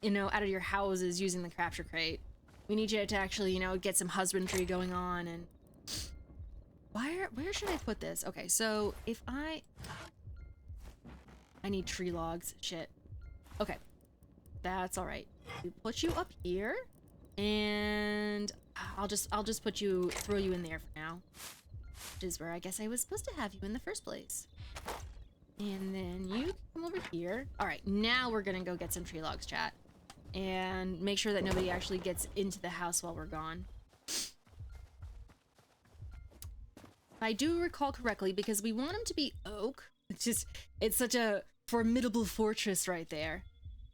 you know, out of your houses using the capture crate. We need you to actually, you know, get some husbandry going on. And where should I put this? Okay, so if I need tree logs. Shit. Okay, that's all right. We put you up here, and I'll just throw you in there for now, which is where I guess I was supposed to have you in the first place. And then you come over here. All right, now we're gonna go get some tree logs, chat, and make sure that nobody actually gets into the house while we're gone. If I do recall correctly, because we want them to be oak. It's such a formidable fortress right there.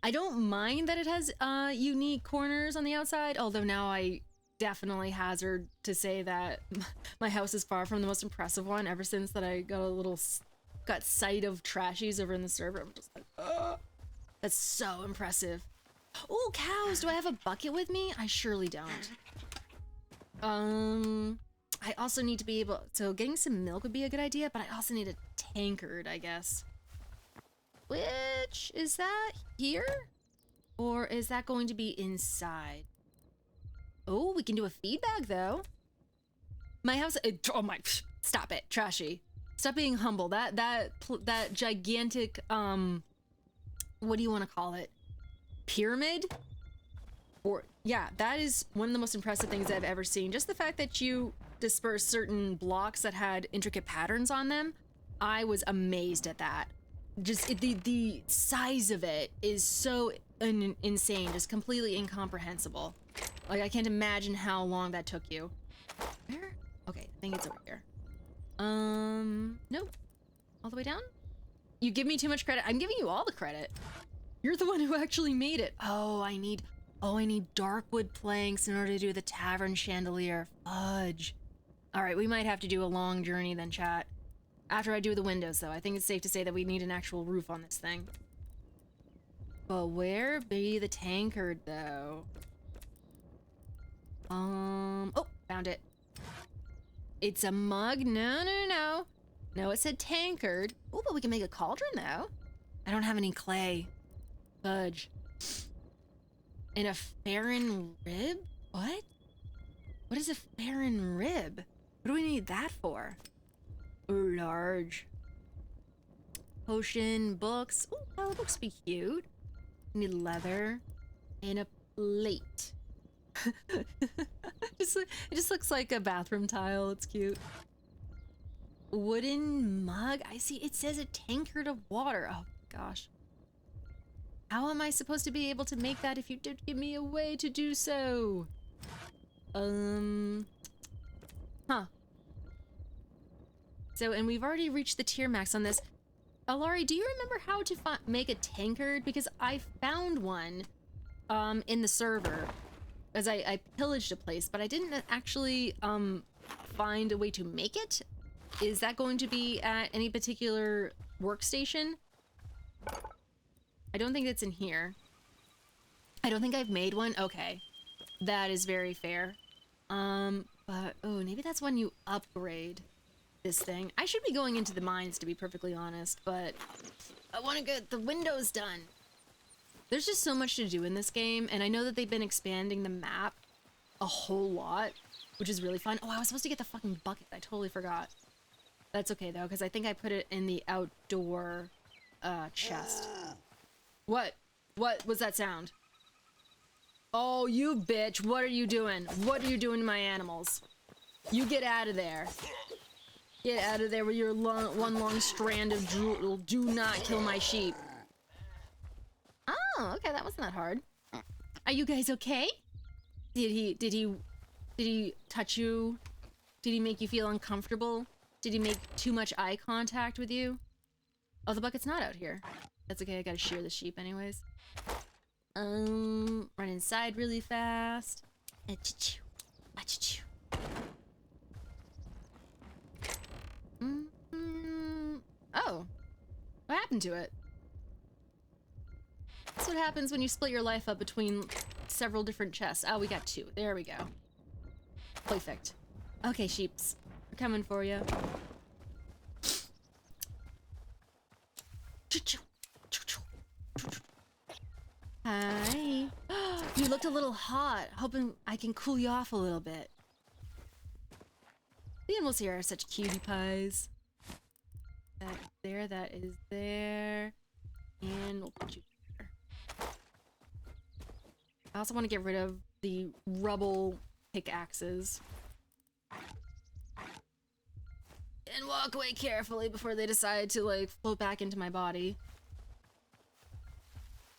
I don't mind that it has unique corners on the outside, although now I definitely hazard to say that my house is far from the most impressive one ever since that I got sight of trashies over in the server. I'm just like, that's so impressive. Oh, cows! Do I have a bucket with me? I surely don't. I also need to be able, so getting some milk would be a good idea, but I also need a tankard, I guess. Which, is that here? Or is that going to be inside? Oh, we can do a feed bag though. My house, oh my, stop it, trashy. Stop being humble. That gigantic, what do you want to call it? Pyramid? Or, yeah, that is one of the most impressive things I've ever seen. Just the fact that you dispersed certain blocks that had intricate patterns on them, I was amazed at that. Just the size of it is so insane, just completely incomprehensible. Like, I can't imagine how long that took you. Where? Okay, I think it's over here. Nope. All the way down? You give me too much credit. I'm giving you all the credit. You're the one who actually made it. Oh, I need dark wood planks in order to do the tavern chandelier. Fudge. All right, we might have to do a long journey then, chat. After I do the windows, though, I think it's safe to say that we need an actual roof on this thing. But where be the tankard, though? Oh, found it. It's a mug. No, no, no. No, it said tankard. Oh, but we can make a cauldron, though. I don't have any clay. Fudge. And a farron rib? What? What is a farron rib? What do we need that for? Large. Potion, books. Oh, that looks be cute. We need leather. And a plate. It just looks like a bathroom tile. It's cute. Wooden mug. I see it says a tankard of water. Oh gosh. How am I supposed to be able to make that if you did give me a way to do so? Huh. So, and we've already reached the tier max on this. Alari, do you remember how to make a tankard? Because I found one in the server as I pillaged a place, but I didn't actually find a way to make it. Is that going to be at any particular workstation? I don't think it's in here. I don't think I've made one. Okay. That is very fair. But, oh, maybe that's when you upgrade this thing. I should be going into the mines, to be perfectly honest, but I want to get the windows done. There's just so much to do in this game, and I know that they've been expanding the map a whole lot, which is really fun. Oh, I was supposed to get the fucking bucket. I totally forgot. That's okay, though, because I think I put it in the outdoor chest. What? What was that sound? Oh, you bitch. What are you doing? What are you doing to my animals? You get out of there. Get out of there with your one long strand of drool. Do not kill my sheep. Oh, okay. That wasn't that hard. Are you guys okay? Did he touch you? Did he make you feel uncomfortable? Did he make too much eye contact with you? Oh, the bucket's not out here. That's okay, I gotta shear the sheep anyways. Run inside really fast. Oh. What happened to it? That's what happens when you split your life up between several different chests. Oh, we got two. There we go. Perfect. Okay, sheeps. We're coming for you. Hi. You looked a little hot. Hoping I can cool you off a little bit. The animals here are such cutie pies. That there, that is there. And we'll put you there. I also want to get rid of the rubble pickaxes. And walk away carefully before they decide to, like, float back into my body.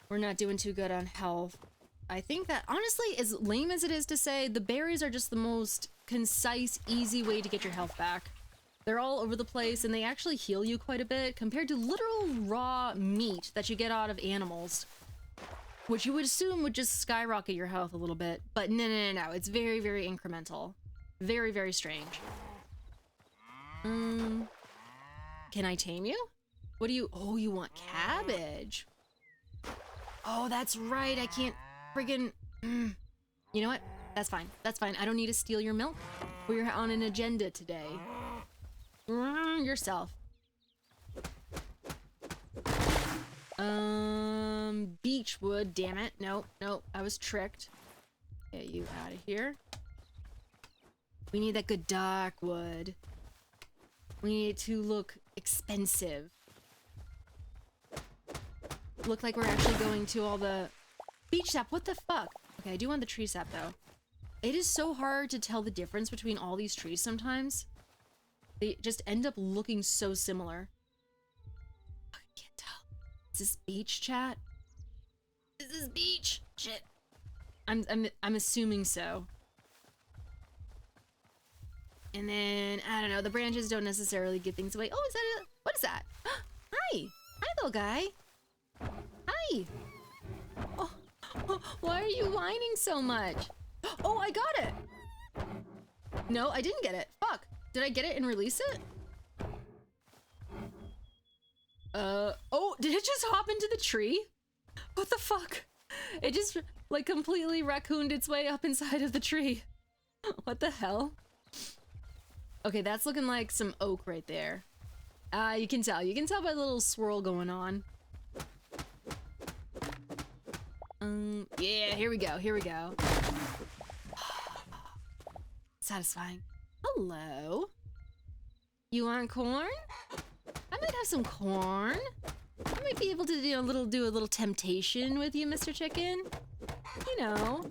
We're not doing too good on health. I think that, honestly, as lame as it is to say, the berries are just the most concise, easy way to get your health back. They're all over the place, and they actually heal you quite a bit compared to literal raw meat that you get out of animals. which you would assume would just skyrocket your health a little bit, but no. It's very, very incremental. Very, very strange. Can I tame you? What do you... Oh, you want cabbage. Oh, that's right. I can't friggin... You know what? That's fine. That's fine. I don't need to steal your milk. We're on an agenda today. Yourself. Beechwood, damn it. Nope. I was tricked. Get you out of here. We need that good dark wood. We need it to look expensive. Look like we're actually going to all the... Beech sap, what the fuck? Okay, I do want the tree sap, though. It is so hard to tell the difference between all these trees sometimes. They just end up looking so similar. I can't tell. Is this beech, chat? Is this beech? Shit. I'm assuming so. And then, I don't know, the branches don't necessarily give things away. Oh, is that a... What is that? Hi! Hi, little guy! Hi! Oh, why are you whining so much? Oh, I got it! No, I didn't get it. Fuck! Did I get it and release it? Oh, did it just hop into the tree? What the fuck? It just, like, completely raccooned its way up inside of the tree. What the hell? Okay, that's looking like some oak right there. You can tell. You can tell by the little swirl going on. Yeah, here we go. Satisfying. Hello. You want corn? I might have some corn. I might be able to do a little temptation with you, Mr. Chicken. You know.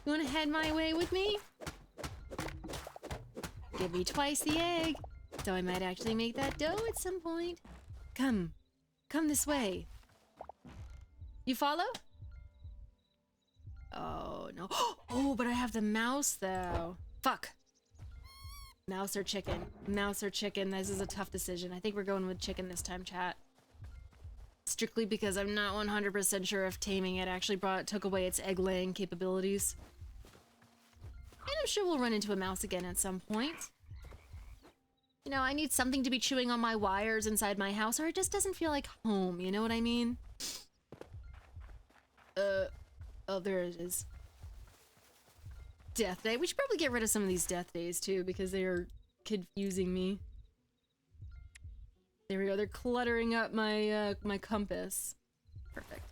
You want to head my way with me? Give me twice the egg, so I might actually make that dough at some point. Come this way. You follow? Oh, no. Oh, but I have the mouse, though. Fuck. Mouse or chicken? Mouse or chicken? This is a tough decision. I think we're going with chicken this time, chat. Strictly because I'm not 100% sure if taming it actually took away its egg-laying capabilities. And I'm sure we'll run into a mouse again at some point. You know, I need something to be chewing on my wires inside my house, or it just doesn't feel like home, you know what I mean? Oh, there it is. Death Day. We should probably get rid of some of these death days, too, because they are confusing me. There we go. They're cluttering up my, my compass. Perfect.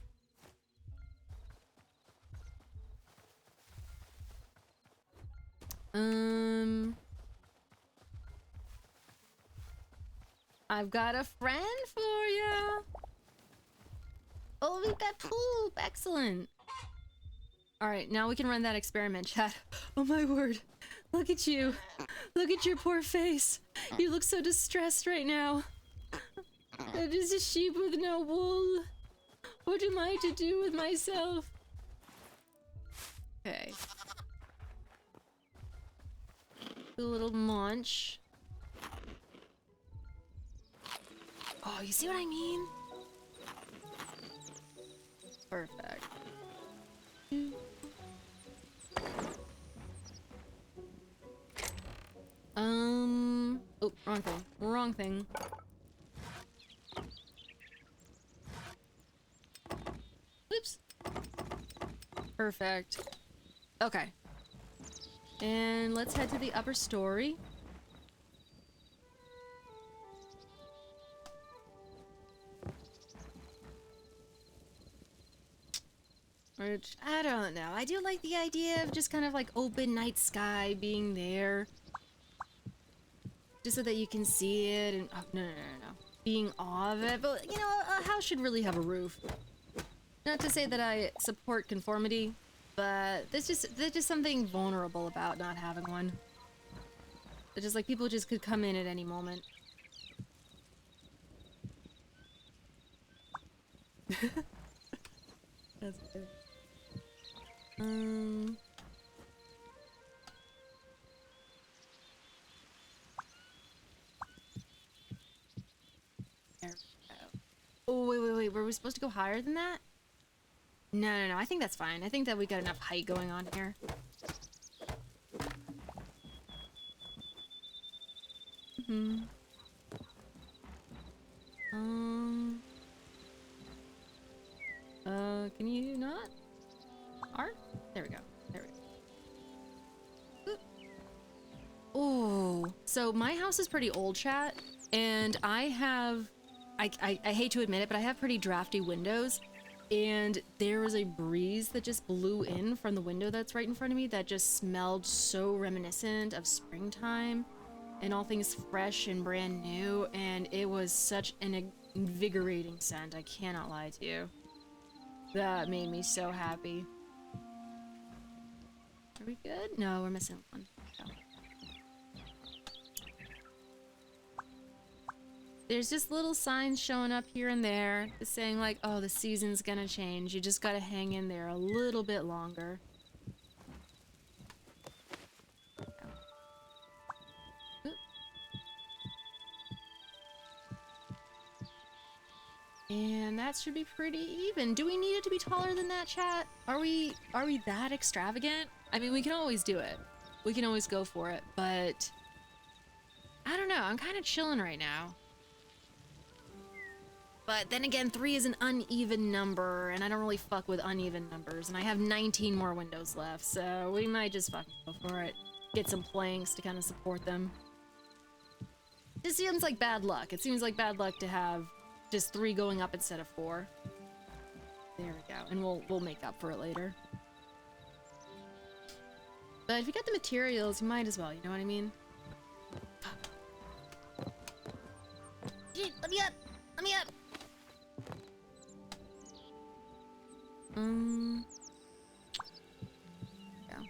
I've got a friend for you. Oh, we've got poop. Excellent. All right, now we can run that experiment, chat. Oh my word. Look at you. Look at your poor face. You look so distressed right now. It is a sheep with no wool. What am I to do with myself? Okay. Do a little munch. Oh, you see what I mean? Perfect. Oh, wrong thing. Wrong thing. Oops. Perfect. Okay. And let's head to the upper story. Which, I don't know. I do like the idea of just kind of like open night sky being there. Just so that you can see it and... Oh, no. Being awe of it. But, you know, a house should really have a roof. Not to say that I support conformity, but there's just something vulnerable about not having one. It's just like people just could come in at any moment. That's good. There we go. Oh, wait. Were we supposed to go higher than that? No. I think that's fine. I think that we got enough height going on here. Hmm. Can you not? Art? There we go. There we go. Oh, so my house is pretty old, chat, and I hate to admit it, but I have pretty drafty windows, and there was a breeze that just blew in from the window that's right in front of me that just smelled so reminiscent of springtime and all things fresh and brand new, and it was such an invigorating scent, I cannot lie to you. That made me so happy. Are we good? No, we're missing one. Oh. There's just little signs showing up here and there saying like, oh, the season's gonna change. You just gotta hang in there a little bit longer. And that should be pretty even. Do we need it to be taller than that, chat? Are we that extravagant? I mean, we can always do it. We can always go for it, but I don't know. I'm kind of chilling right now. But then again, 3 is an uneven number, and I don't really fuck with uneven numbers, and I have 19 more windows left, so we might just fucking go for it. Get some planks to kind of support them. This seems like bad luck. It seems like bad luck to have just 3 going up instead of 4. There we go, and we'll make up for it later. But if you got the materials, you might as well, you know what I mean? Shit, let me up! Let me up! Yeah.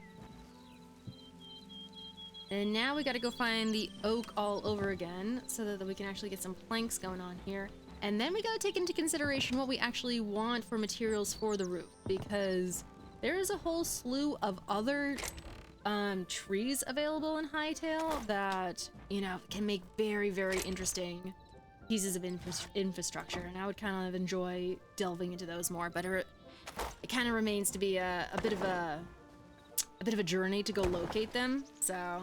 And now we gotta go find the oak all over again so that we can actually get some planks going on here. And then we gotta take into consideration what we actually want for materials for the roof, because there is a whole slew of other trees available in Hytale that, you know, can make very, very interesting pieces of infrastructure, and I would kind of enjoy delving into those more, but it kind of remains to be a bit of a journey to go locate them, so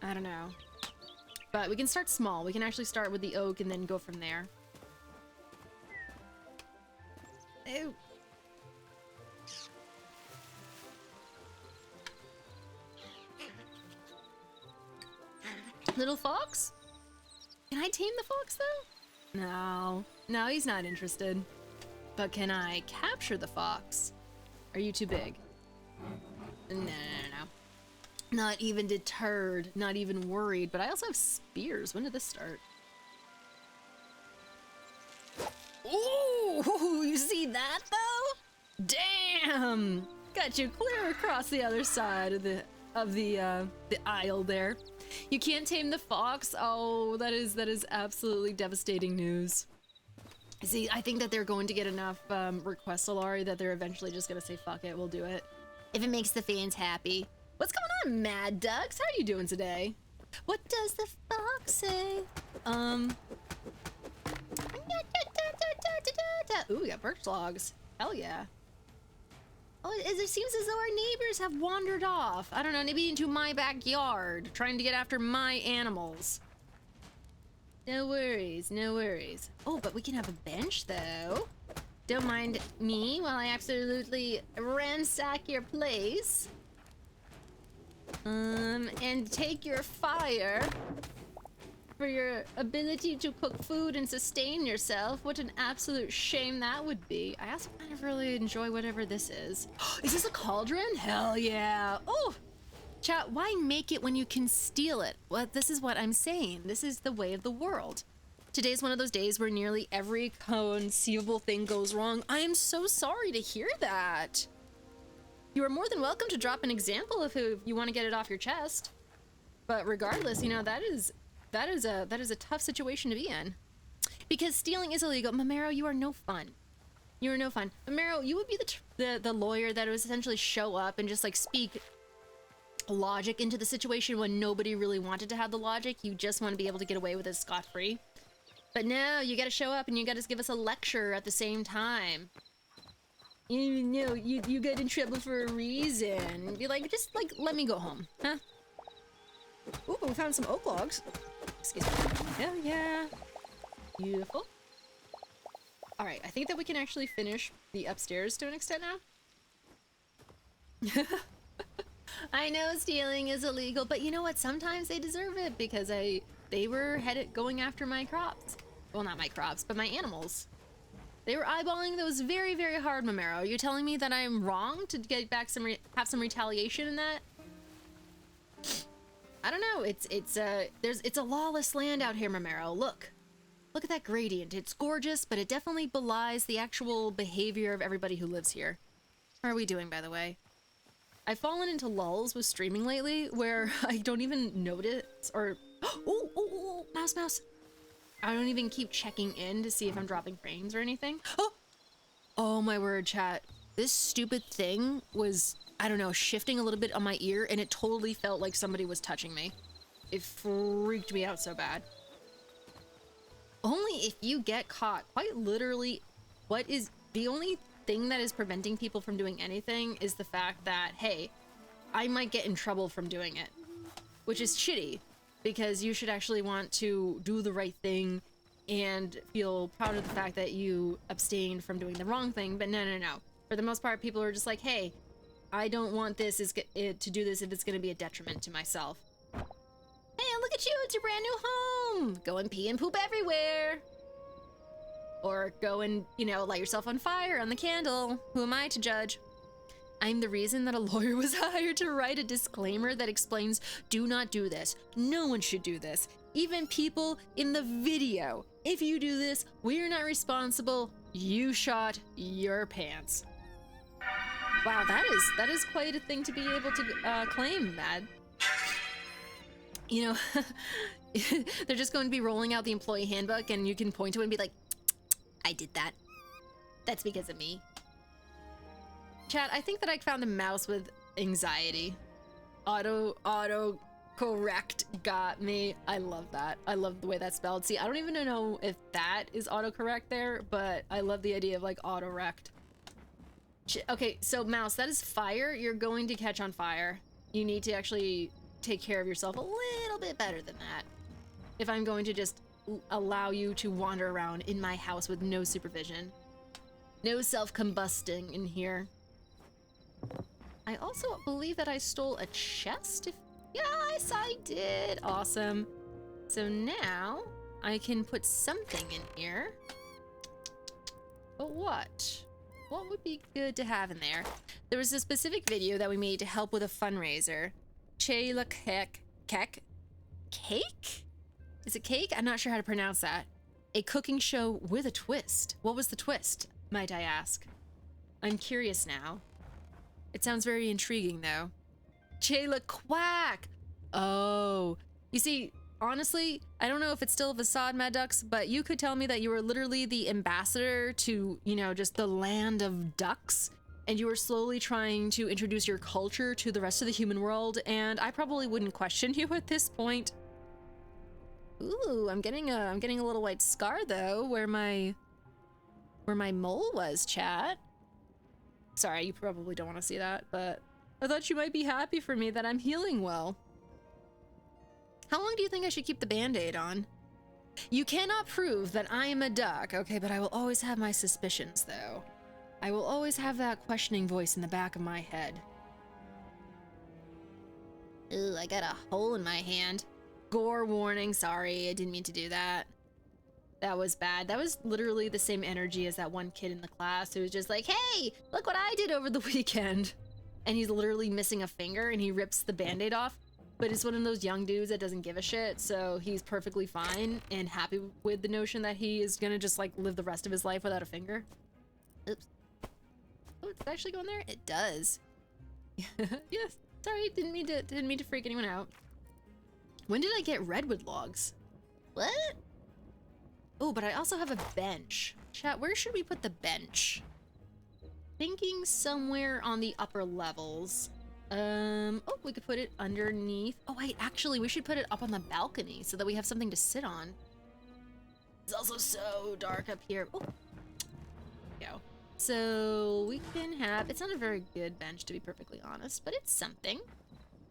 I don't know. But we can start small. We can actually start with the oak and then go from there. Ew. Little fox? Can I tame the fox though? No, he's not interested. But can I capture the fox? Are you too big? No. Not even deterred, not even worried, but I also have spears. When did this start? Ooh, you see that though? Damn! Got you clear across the other side of the aisle there. You can't tame the fox? Oh, that is absolutely devastating news. See, I think that they're going to get enough requests, Alari, that they're eventually just gonna say, fuck it, we'll do it. If it makes the fans happy. What's going on, Mad Ducks? How are you doing today? What does the fox say? Ooh, we got birch logs. Hell yeah. Oh, it seems as though our neighbors have wandered off. I don't know, maybe into my backyard, trying to get after my animals. No worries, no worries. Oh, but we can have a bench, though. Don't mind me while I absolutely ransack your place. And take your fire for your ability to cook food and sustain yourself. What an absolute shame that would be. I also kind of really enjoy whatever this is. Is this a cauldron? Hell yeah. Oh, chat, why make it when you can steal it? Well, this is what I'm saying. This is the way of the world. Today's one of those days where nearly every conceivable thing goes wrong. I am so sorry to hear that. You are more than welcome to drop an example if you want to get it off your chest. But regardless, you know, that is a tough situation to be in. Because stealing is illegal. Mamero, you are no fun. You are no fun. Mamero, you would be the lawyer that would essentially show up and just like speak logic into the situation when nobody really wanted to have the logic. You just want to be able to get away with it scot-free. But no, you gotta show up and you gotta give us a lecture at the same time. No, you got in trouble for a reason. Be like, just like, let me go home, huh? Ooh, we found some oak logs. Excuse me. Hell yeah. Beautiful. All right, I think that we can actually finish the upstairs to an extent now. I know stealing is illegal, but you know what? Sometimes they deserve it because they were going after my crops. Well, not my crops, but my animals. They were eyeballing those very, very hard, Momero. You're telling me that I'm wrong to get back have some retaliation in that? I don't know. It's a lawless land out here, Momero. Look at that gradient. It's gorgeous, but it definitely belies the actual behavior of everybody who lives here. How are we doing, by the way? I've fallen into lulls with streaming lately where I don't even notice or oh, mouse. I don't even keep checking in to see if I'm dropping frames or anything. Oh my word, chat. This stupid thing was, I don't know, shifting a little bit on my ear and it totally felt like somebody was touching me. It freaked me out so bad. Only if you get caught. Quite literally, what is the only thing that is preventing people from doing anything is the fact that, hey, I might get in trouble from doing it, which is shitty because you should actually want to do the right thing and feel proud of the fact that you abstained from doing the wrong thing. But no. For the most part, people are just like, hey, I don't want this to do this if it's going to be a detriment to myself. Hey, look at you, it's your brand new home. Go and pee and poop everywhere. Or go and, light yourself on fire on the candle. Who am I to judge? I'm the reason that a lawyer was hired to write a disclaimer that explains, do not do this. No one should do this. Even people in the video. If you do this, we're not responsible. You shot your pants. Wow, that is quite a thing to be able to claim, Mad. They're just going to be rolling out the employee handbook and you can point to it and be like, I did that. That's because of me. Chat, I think that I found a mouse with anxiety. Auto correct got me. I love that. I love the way that's spelled. See, I don't even know if that is autocorrect there, but I love the idea of like auto-rect. Okay, so mouse, that is fire. You're going to catch on fire. You need to actually take care of yourself a little bit better than that. If I'm going to just allow you to wander around in my house with no supervision. No self-combusting in here. I also believe that I stole a chest. Yes, I did. Awesome. So now I can put something in here. But what? What would be good to have in there? There was a specific video that we made to help with a fundraiser. Che la cake? Cake? Is it cake? I'm not sure how to pronounce that. A cooking show with a twist. What was the twist, might I ask? I'm curious now. It sounds very intriguing, though. Che la quack! Oh. You see, honestly, I don't know if it's still a facade, Mad Ducks, but you could tell me that you were literally the ambassador to, just the land of ducks, and you were slowly trying to introduce your culture to the rest of the human world, and I probably wouldn't question you at this point. Ooh, I'm getting a little white scar though, where my mole was, chat. Sorry, you probably don't want to see that, but I thought you might be happy for me that I'm healing well. How long do you think I should keep the band-aid on? You cannot prove that I am a duck, okay, but I will always have my suspicions, though. I will always have that questioning voice in the back of my head. Ooh, I got a hole in my hand. Gore warning, sorry, I didn't mean to do that. That was bad. That was literally the same energy as that one kid in the class who was just like, hey, look what I did over the weekend. And he's literally missing a finger and he rips the band-aid off. But it's one of those young dudes that doesn't give a shit, so he's perfectly fine and happy with the notion that he is gonna just like live the rest of his life without a finger. Oops. Oh, did it actually go in there? It does. Yes. Sorry, didn't mean to freak anyone out. When did I get redwood logs? What? Oh, but I also have a bench. Chat, where should we put the bench? Thinking somewhere on the upper levels. Oh, we could put it underneath. Oh, wait, actually, we should put it up on the balcony so that we have something to sit on. It's also so dark up here. Oh, there we go. So we can have, it's not a very good bench to be perfectly honest, but it's something.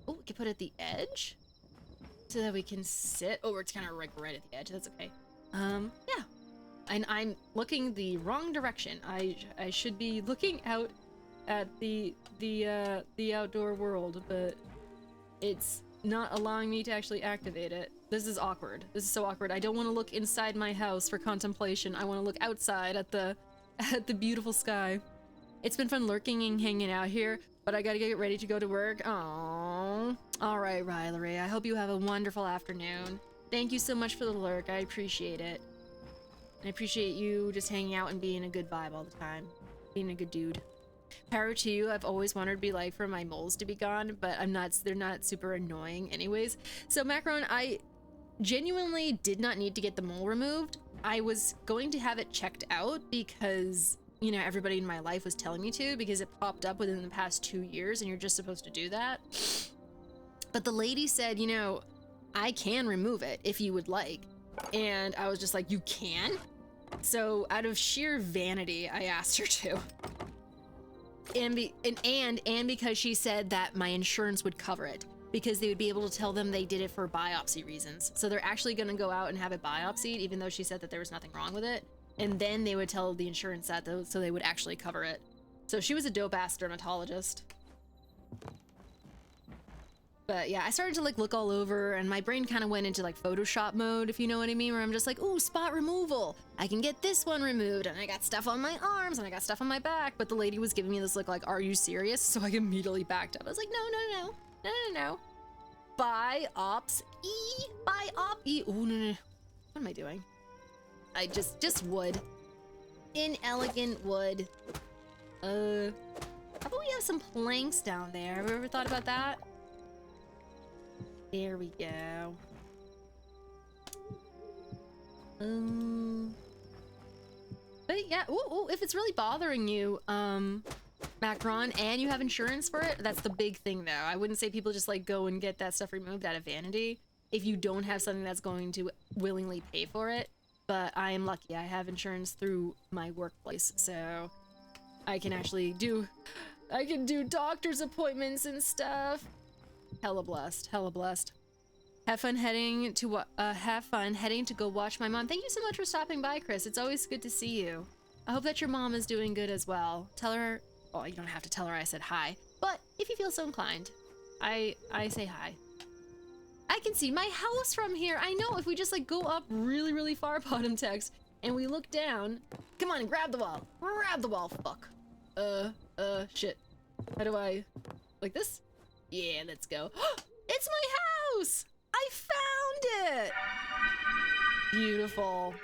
Oh, we can put it at the edge so that we can sit. Oh, it's kind of like right at the edge. That's okay. Yeah. And I'm looking the wrong direction. I should be looking out at the outdoor world, but it's not allowing me to actually activate it. This is awkward. This is so awkward. I don't want to look inside my house for contemplation. I want to look outside at the beautiful sky. It's been fun lurking and hanging out here, but I gotta get ready to go to work. Aww. All right, Riley. I hope you have a wonderful afternoon. Thank you so much for the lurk. I appreciate it. I appreciate you just hanging out and being a good vibe all the time. Being a good dude. Power to you. I've always wanted to be like for my moles to be gone, but they're not super annoying anyways. So Macaron, I genuinely did not need to get the mole removed. I was going to have it checked out because, you know, everybody in my life was telling me to, because it popped up within the past 2 years and you're just supposed to do that. But the lady said, you know, I can remove it if you would like. And I was just like, you can? So out of sheer vanity, I asked her to. And because she said that my insurance would cover it, because they would be able to tell them they did it for biopsy reasons. So they're actually going to go out and have it biopsied, even though she said that there was nothing wrong with it. And then they would tell the insurance that, so they would actually cover it. So she was a dope-ass dermatologist. But yeah, I started to like look all over, and my brain kind of went into like Photoshop mode, if you know what I mean, where I'm just like, ooh, spot removal. I can get this one removed, and I got stuff on my arms, and I got stuff on my back. But the lady was giving me this look like, are you serious? So I immediately backed up. I was like, no. Biopsy. Ooh, no. What am I doing? I just wood. Inelegant wood. How about we have some planks down there? Have you ever thought about that? There we go. But yeah, ooh, if it's really bothering you, Macron, and you have insurance for it, that's the big thing though. I wouldn't say people just like go and get that stuff removed out of vanity if you don't have something that's going to willingly pay for it. But I am lucky. I have insurance through my workplace, so I can actually do doctor's appointments and stuff. Hella blessed. Have fun heading to go watch my mom. Thank you so much for stopping by, Chris. It's always good to see you. I hope that your mom is doing good as well. Tell her, oh, you don't have to tell her I said hi, but if you feel so inclined, I say hi. I can see my house from here. I know, if we just like go up really, really far, bottom text, and we look down. Come on, grab the wall. Grab the wall, fuck. Shit. How do I, like this? Yeah, let's go. It's my house! I found it! Beautiful.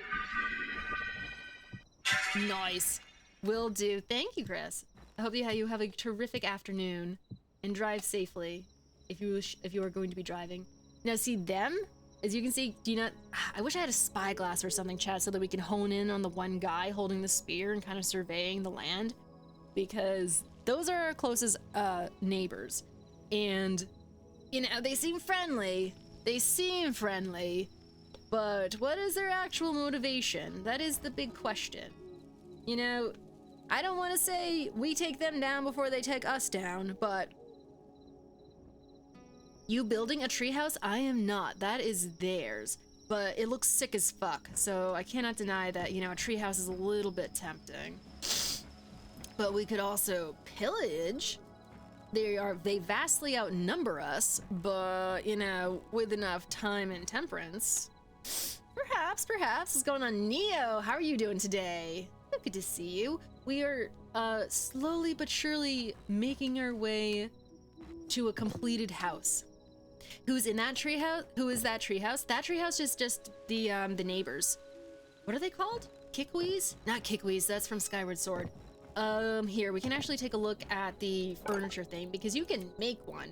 Nice. Will do. Thank you, Chris. I hope you have a terrific afternoon and drive safely if you are going to be driving. Now see them, as you can see, do you not, I wish I had a spyglass or something, chat, so that we can hone in on the one guy holding the spear and kind of surveying the land, because those are our closest neighbors. And, you know, they seem friendly, but what is their actual motivation? That is the big question. You know, I don't want to say we take them down before they take us down, but you building a treehouse? I am not. That is theirs, but it looks sick as fuck, so I cannot deny that, you know, a treehouse is a little bit tempting. But we could also pillage. They vastly outnumber us, but, you know, with enough time and temperance. Perhaps. What's going on, Neo? How are you doing today? So good to see you. We are slowly but surely making our way to a completed house. Who's in that treehouse? Who is that treehouse? That treehouse is just the neighbors. What are they called? Kikwees? Not Kikwees, that's from Skyward Sword. Here, we can actually take a look at the furniture thing, because you can make one.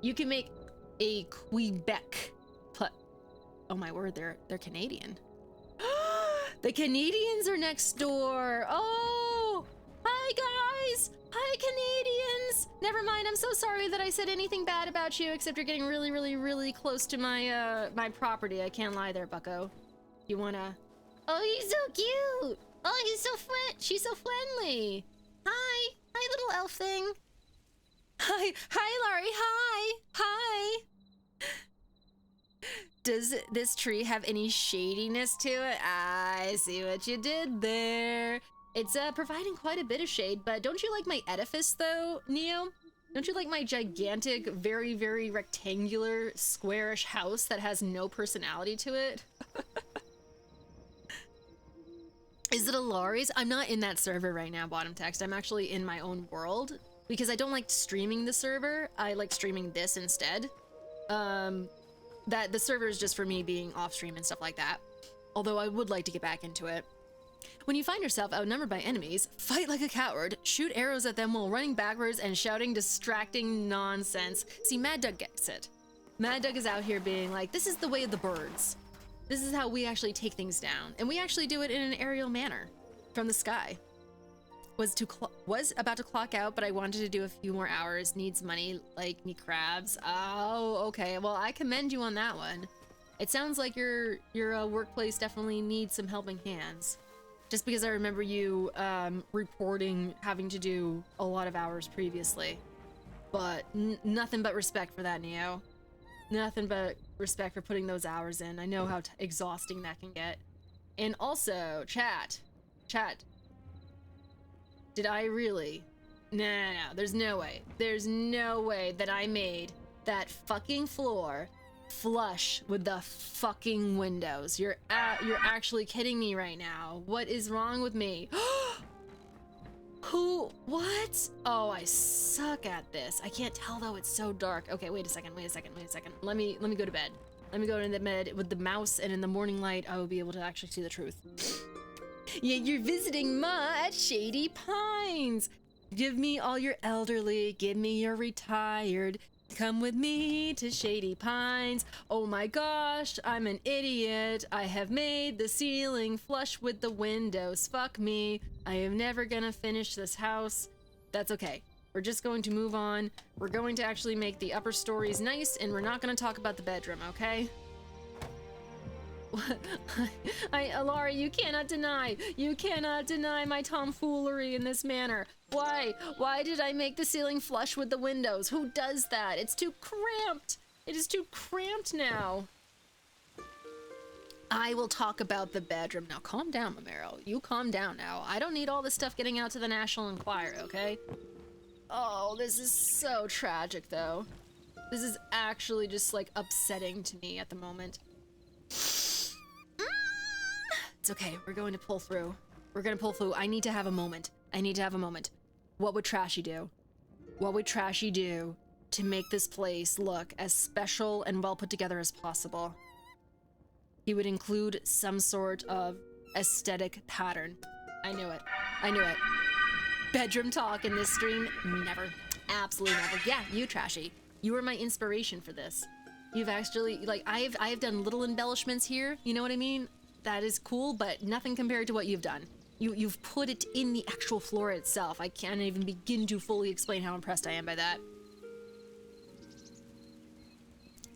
You can make a Quebec. Oh my word, they're Canadian. The Canadians are next door. Oh, hi guys. Hi Canadians. Never mind, I'm so sorry that I said anything bad about you, except you're getting really, really, really close to my my property. I can't lie there, bucko. You wanna? Oh, he's so cute. Oh, she's so friendly. Hi, little elf thing. Hi, Laurie. Hi. Does this tree have any shadiness to it? I see what you did there. It's providing quite a bit of shade, but don't you like my edifice though, Neo? Don't you like my gigantic, very, very rectangular, squarish house that has no personality to it? Is it a Laurie's? I'm not in that server right now, bottom text. I'm actually in my own world because I don't like streaming the server. I like streaming this instead. That the server is just for me being off stream and stuff like that. Although I would like to get back into it. When you find yourself outnumbered by enemies, fight like a coward, shoot arrows at them while running backwards and shouting distracting nonsense. See, Mad Doug gets it. Mad Doug is out here being like, this is the way of the birds. This is how we actually take things down. And we actually do it in an aerial manner from the sky. Was about to clock out, but I wanted to do a few more hours. Needs money like me crabs. Oh, okay. Well, I commend you on that one. It sounds like your workplace definitely needs some helping hands. Just because I remember you reporting having to do a lot of hours previously. But nothing but respect for that, Neo. Nothing but respect for putting those hours in. I know how exhausting that can get. And also, chat. Did I really? No, there's no way. There's no way that I made that fucking floor flush with the fucking windows. You're actually kidding me right now. What is wrong with me? What? Oh, I suck at this. I can't tell though, it's so dark. Okay, wait a second. Let me go to bed. Let me go into bed with the mouse, and in the morning light, I will be able to actually see the truth. Yeah, you're visiting Ma at Shady Pines. Give me all your elderly, give me your retired. Come with me to Shady Pines. Oh my gosh, I'm an idiot. I have made the ceiling flush with the windows. Fuck me. I am never gonna finish this house. That's okay. We're just going to move on. We're going to actually make the upper stories nice, and we're not gonna talk about the bedroom, okay? Laurie, you cannot deny my tomfoolery in this manner. Why did I make the ceiling flush with the windows? Who does that? It's too cramped. It is too cramped now. I will talk about the bedroom. Now calm down, Mamero. You calm down now. I don't need all this stuff getting out to the National Enquirer, okay? Oh, this is so tragic though. This is actually just like upsetting to me at the moment. It's okay, we're going to pull through. I need to have a moment. What would Trashy do? What would Trashy do to make this place look as special and well put together as possible? He would include some sort of aesthetic pattern. I knew it. Bedroom talk in this stream? Never. Absolutely never. Yeah, you, Trashy. You were my inspiration for this. You've actually, like, I've done little embellishments here, you know what I mean? That is cool, but nothing compared to what you've done. You've put it in the actual floor itself. I can't even begin to fully explain how impressed I am by that.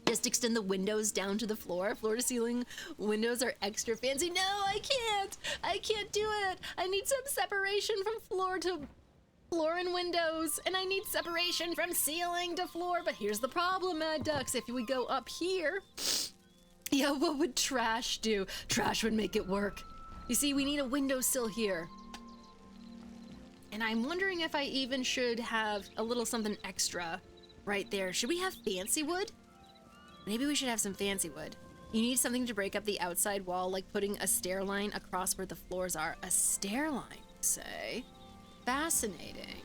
Just extend the windows down to the floor. Floor to ceiling windows are extra fancy. No, I can't do it. I need some separation from floor to floor and windows, and I need separation from ceiling to floor. But here's the problem, Mad Ducks. If we go up here, yeah, what would Trash do? Trash would make it work. You see, we need a windowsill here. And I'm wondering if I even should have a little something extra right there. Should we have fancy wood? Maybe we should have some fancy wood. You need something to break up the outside wall, like putting a stair line across where the floors are. A stair line, say? Fascinating.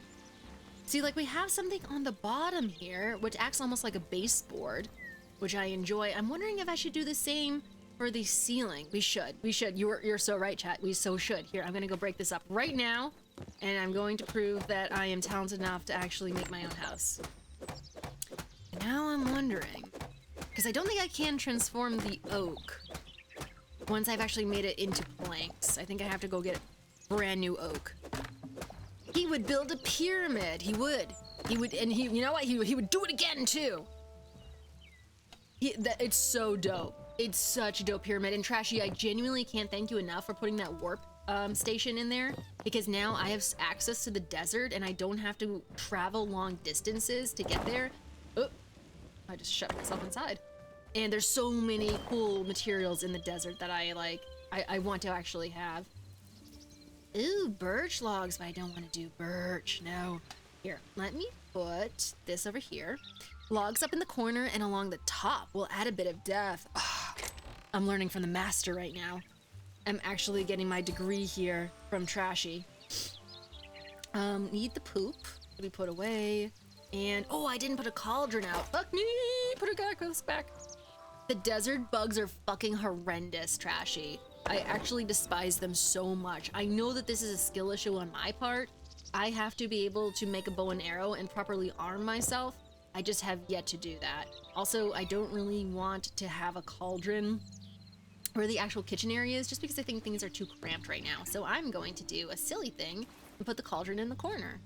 See, like we have something on the bottom here, which acts almost like a baseboard, which I enjoy. I'm wondering if I should do the same for the ceiling. We should. You're so right, chat. We so should. Here, I'm gonna go break this up right now, and I'm going to prove that I am talented enough to actually make my own house. Now I'm wondering, because I don't think I can transform the oak once I've actually made it into planks. I think I have to go get brand new oak. He would build a pyramid. He would, and you know what? He would do it again too. It's so dope. It's such a dope pyramid. And Trashy, I genuinely can't thank you enough for putting that warp station in there, because now I have access to the desert and I don't have to travel long distances to get there. Oh, I just shut myself inside. And there's so many cool materials in the desert that I want to actually have. Ooh, birch logs, but I don't want to do birch, no. Here, let me put this over here. Logs up in the corner and along the top will add a bit of depth. Oh, I'm learning from the master right now. I'm actually getting my degree here from Trashy. Need the poop to be put away. And, oh, I didn't put a cauldron out. Fuck me, put it back. The desert bugs are fucking horrendous, Trashy. I actually despise them so much. I know that this is a skill issue on my part. I have to be able to make a bow and arrow and properly arm myself. I just have yet to do that. Also, I don't really want to have a cauldron where the actual kitchen area is, just because I think things are too cramped right now. So I'm going to do a silly thing and put the cauldron in the corner.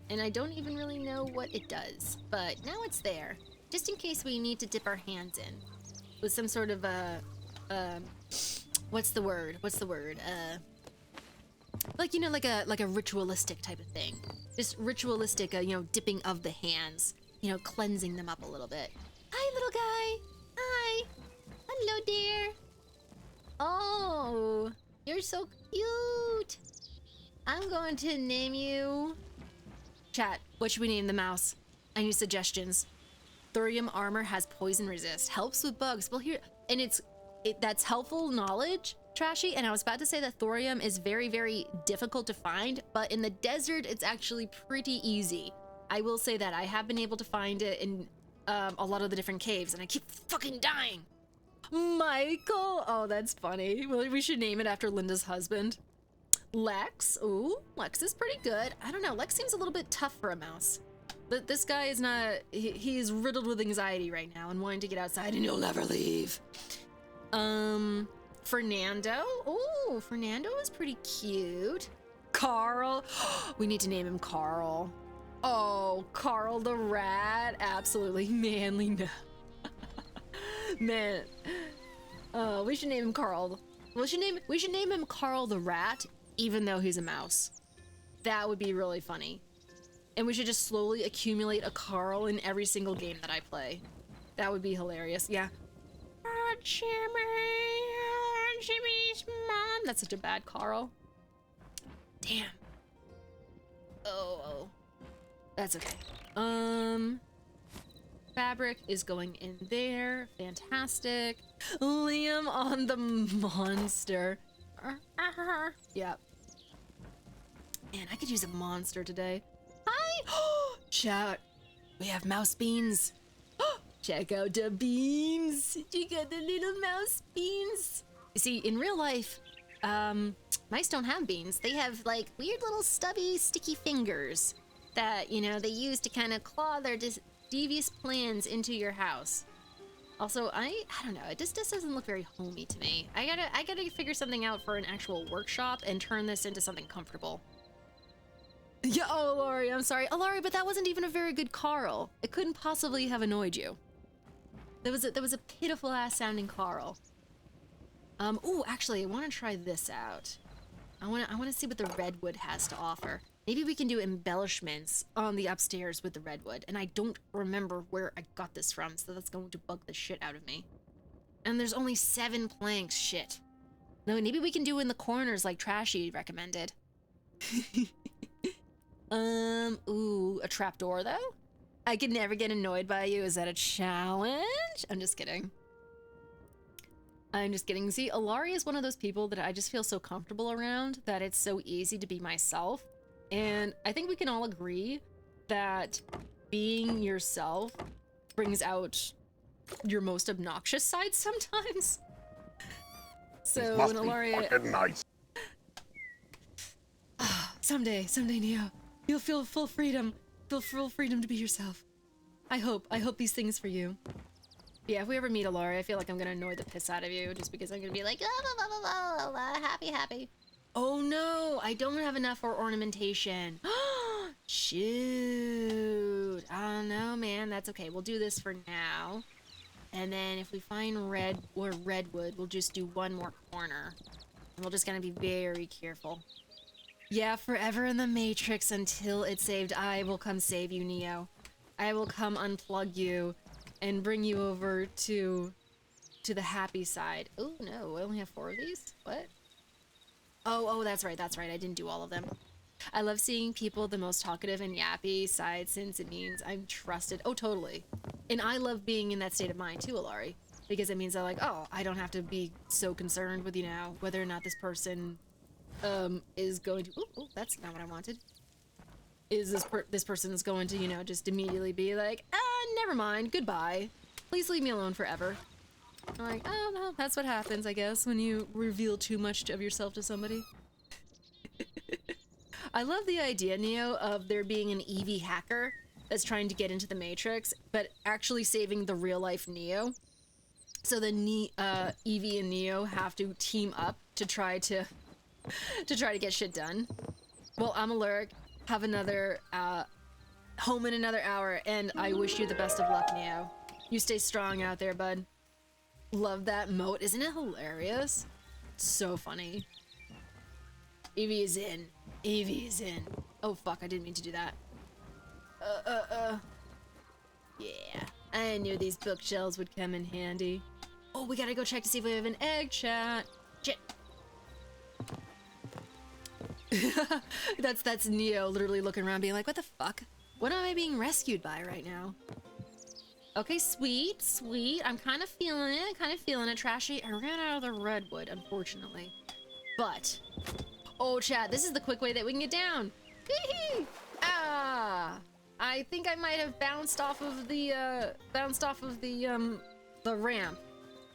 And I don't even really know what it does, but now it's there, just in case we need to dip our hands in with some sort of what's the word? Like, you know, like a ritualistic type of thing. Just ritualistic, you know, dipping of the hands, you know, cleansing them up a little bit. Hi, little guy. Hi. Hello, dear. Oh, you're so cute. I'm going to name you... Chat, what should we name the mouse? I need suggestions. Thorium armor has poison resist, helps with bugs. Well, here, and that's helpful knowledge, Trashy. And I was about to say that thorium is very, very difficult to find, but in the desert, it's actually pretty easy. I will say that I have been able to find it in a lot of the different caves, and I keep fucking dying. Michael, oh, that's funny. Well, we should name it after Linda's husband. Lex, ooh, Lex is pretty good. I don't know, Lex seems a little bit tough for a mouse. But this guy is not, he's riddled with anxiety right now and wanting to get outside, and he'll never leave. Fernando, ooh, Fernando is pretty cute. Carl, we need to name him Carl. Oh, Carl the rat, absolutely manly, no. Man, we should name him Carl. We should name him Carl the rat, even though he's a mouse. That would be really funny. And we should just slowly accumulate a Carl in every single game that I play. That would be hilarious. Yeah. Jimmy's mom. That's such a bad Carl. Damn. Oh. That's okay. Fabric is going in there. Fantastic. Liam on the monster. Yep. Man, I could use a monster today. Hi! Chat. We have mouse beans. Check out the beans. Check out the little mouse beans. You see, in real life, mice don't have beans. They have, like, weird little stubby, sticky fingers that, you know, they use to kind of claw their devious plans into your house. Also, I don't know, it just doesn't look very homey to me. I gotta figure something out for an actual workshop and turn this into something comfortable. Yeah, oh, Laurie, I'm sorry. Oh, Laurie, but that wasn't even a very good Carl. It couldn't possibly have annoyed you. There was a pitiful ass sounding Carl. Ooh, actually, I want to try this out. I want to see what the redwood has to offer. Maybe we can do embellishments on the upstairs with the redwood, and I don't remember where I got this from, so that's going to bug the shit out of me. And there's only 7 planks, shit. No, maybe we can do in the corners like Trashy recommended. Ooh, a trapdoor though? I could never get annoyed by you. Is that a challenge? I'm just kidding. I'm just kidding. See, Alari is one of those people that I just feel so comfortable around that it's so easy to be myself. And I think we can all agree that being yourself brings out your most obnoxious side sometimes. So when Alari... Nice. Someday, Neo, you'll feel full freedom. Feel full freedom to be yourself. I hope these things for you. Yeah, if we ever meet Alari, I feel like I'm gonna annoy the piss out of you just because I'm gonna be like, happy. Oh no, I don't have enough for ornamentation. Shoot. I don't know, man. That's okay. We'll do this for now. And then if we find redwood, we'll just do one more corner. And we're just gonna be very careful. Yeah, forever in the Matrix until it's saved. I will come save you, Neo. I will come unplug you and bring you over to the happy side. Oh no, I only have 4 of these? What? Oh, that's right, I didn't do all of them. I love seeing people the most talkative and yappy side since it means I'm trusted. Oh, totally. And I love being in that state of mind too, Alari. Because it means that like, oh, I don't have to be so concerned with, you know, whether or not this person is going to, ooh, that's not what I wanted. Is this person is going to, you know, just immediately be like, never mind, goodbye. Please leave me alone forever. I'm like, oh no, that's what happens, I guess, when you reveal too much of yourself to somebody. I love the idea, Neo, of there being an EV hacker that's trying to get into the Matrix, but actually saving the real life Neo. So the Evie and Neo have to team up to try to get shit done. Well, I'm Alaric. Have another home in another hour, and I wish you the best of luck, Neo. You stay strong out there, bud. Love that moat. Isn't it hilarious? So funny. Evie is in. Evie is in. Oh fuck, I didn't mean to do that. Yeah. I knew these bookshelves would come in handy. Oh, we gotta go check to see if we have an egg, chat. Shit. That's Neo literally looking around being like, what the fuck? What am I being rescued by right now? Okay, sweet. I'm kind of feeling it, Trashy. I ran out of the redwood, unfortunately. But, oh, chat, this is the quick way that we can get down. Hee-hee! Ah! I think I might have bounced off of the ramp.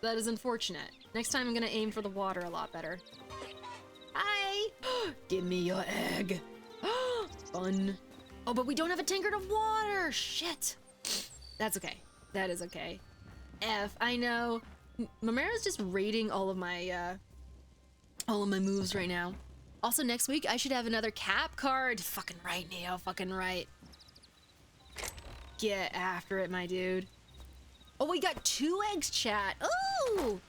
That is unfortunate. Next time I'm gonna aim for the water a lot better. Hi! Give me your egg. Fun. Oh, but we don't have a tankard of water. Shit. That's okay. That is okay. I know. Mamera's just rating all of my moves right now. Also, next week I should have another cap card. Fucking right, Neo. Fucking right. Get after it, my dude. Oh, we got 2 eggs, chat. Ooh!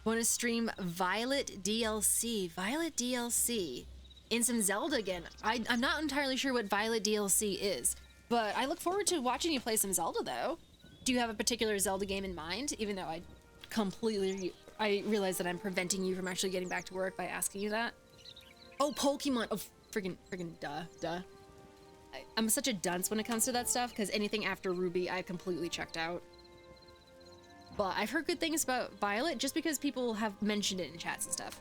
Want to stream Violet DLC. Violet DLC. In some Zelda again. I'm not entirely sure what Violet DLC is, but I look forward to watching you play some Zelda, though. Do you have a particular Zelda game in mind? Even though I realize that I'm preventing you from actually getting back to work by asking you that. Oh, Pokemon. Oh, friggin' duh. I'm such a dunce when it comes to that stuff, because anything after Ruby, I've completely checked out. But I've heard good things about Violet just because people have mentioned it in chats and stuff.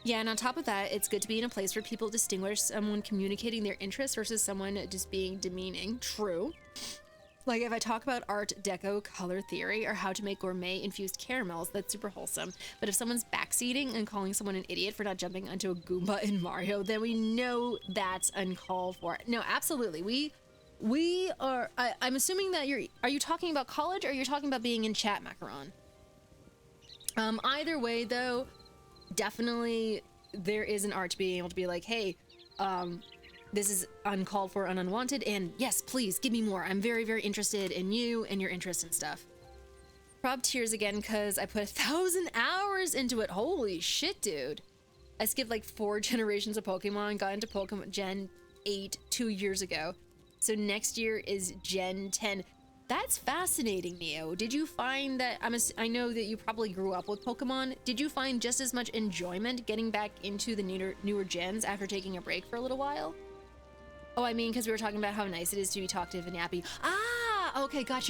Yeah, and on top of that, it's good to be in a place where people distinguish someone communicating their interests versus someone just being demeaning. True. Like if I talk about Art Deco color theory or how to make gourmet infused caramels, that's super wholesome. But if someone's backseating and calling someone an idiot for not jumping onto a Goomba in Mario, then we know that's uncalled for. No, absolutely. We are, I'm assuming that are you talking about college or you're talking about being in chat, Macaron? Either way though, definitely there is an art to being able to be like, hey, this is uncalled for and unwanted, and yes, please give me more. I'm very, very interested in you and your interests and stuff. Prob tears again because I put 1,000 hours into it. Holy shit, dude. I skipped like 4 generations of Pokemon, got into Pokemon Gen 8 2 years ago. So next year is Gen 10. That's fascinating, Neo. Did you find that, I know that you probably grew up with Pokemon. Did you find just as much enjoyment getting back into the newer gens after taking a break for a little while? Oh, I mean, because we were talking about how nice it is to be talkative and yappy. Ah, okay, got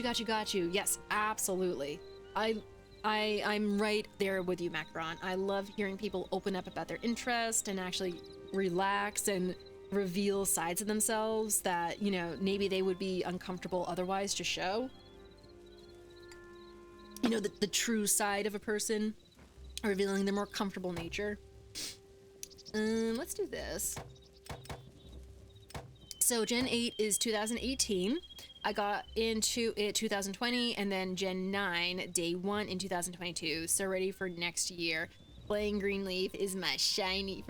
you. Yes, absolutely. I'm right there with you, Macaron. I love hearing people open up about their interest and actually relax and reveal sides of themselves that, you know, maybe they would be uncomfortable otherwise to show. You know, the true side of a person, revealing their more comfortable nature. Let's do this. So Gen 8 is 2018. I got into it 2020, and then Gen 9 day 1 in 2022. So ready for next year. Playing Greenleaf is my shiny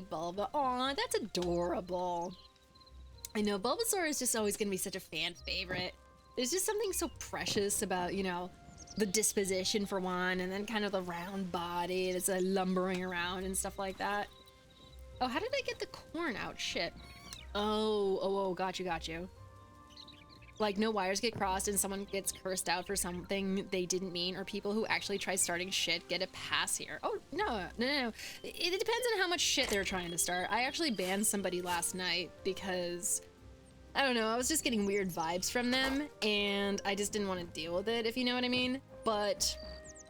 Bulba. Aw, that's adorable. I know Bulbasaur is just always gonna be such a fan favorite. There's just something so precious about, you know, the disposition for one, and then kind of the round body that's lumbering around and stuff like that. Oh, how did I get the corn out? Shit. Oh, got you. Like, no wires get crossed and someone gets cursed out for something they didn't mean, or people who actually try starting shit get a pass here. Oh, no. It depends on how much shit they're trying to start. I actually banned somebody last night because, I don't know, I was just getting weird vibes from them, and I just didn't want to deal with it, if you know what I mean. But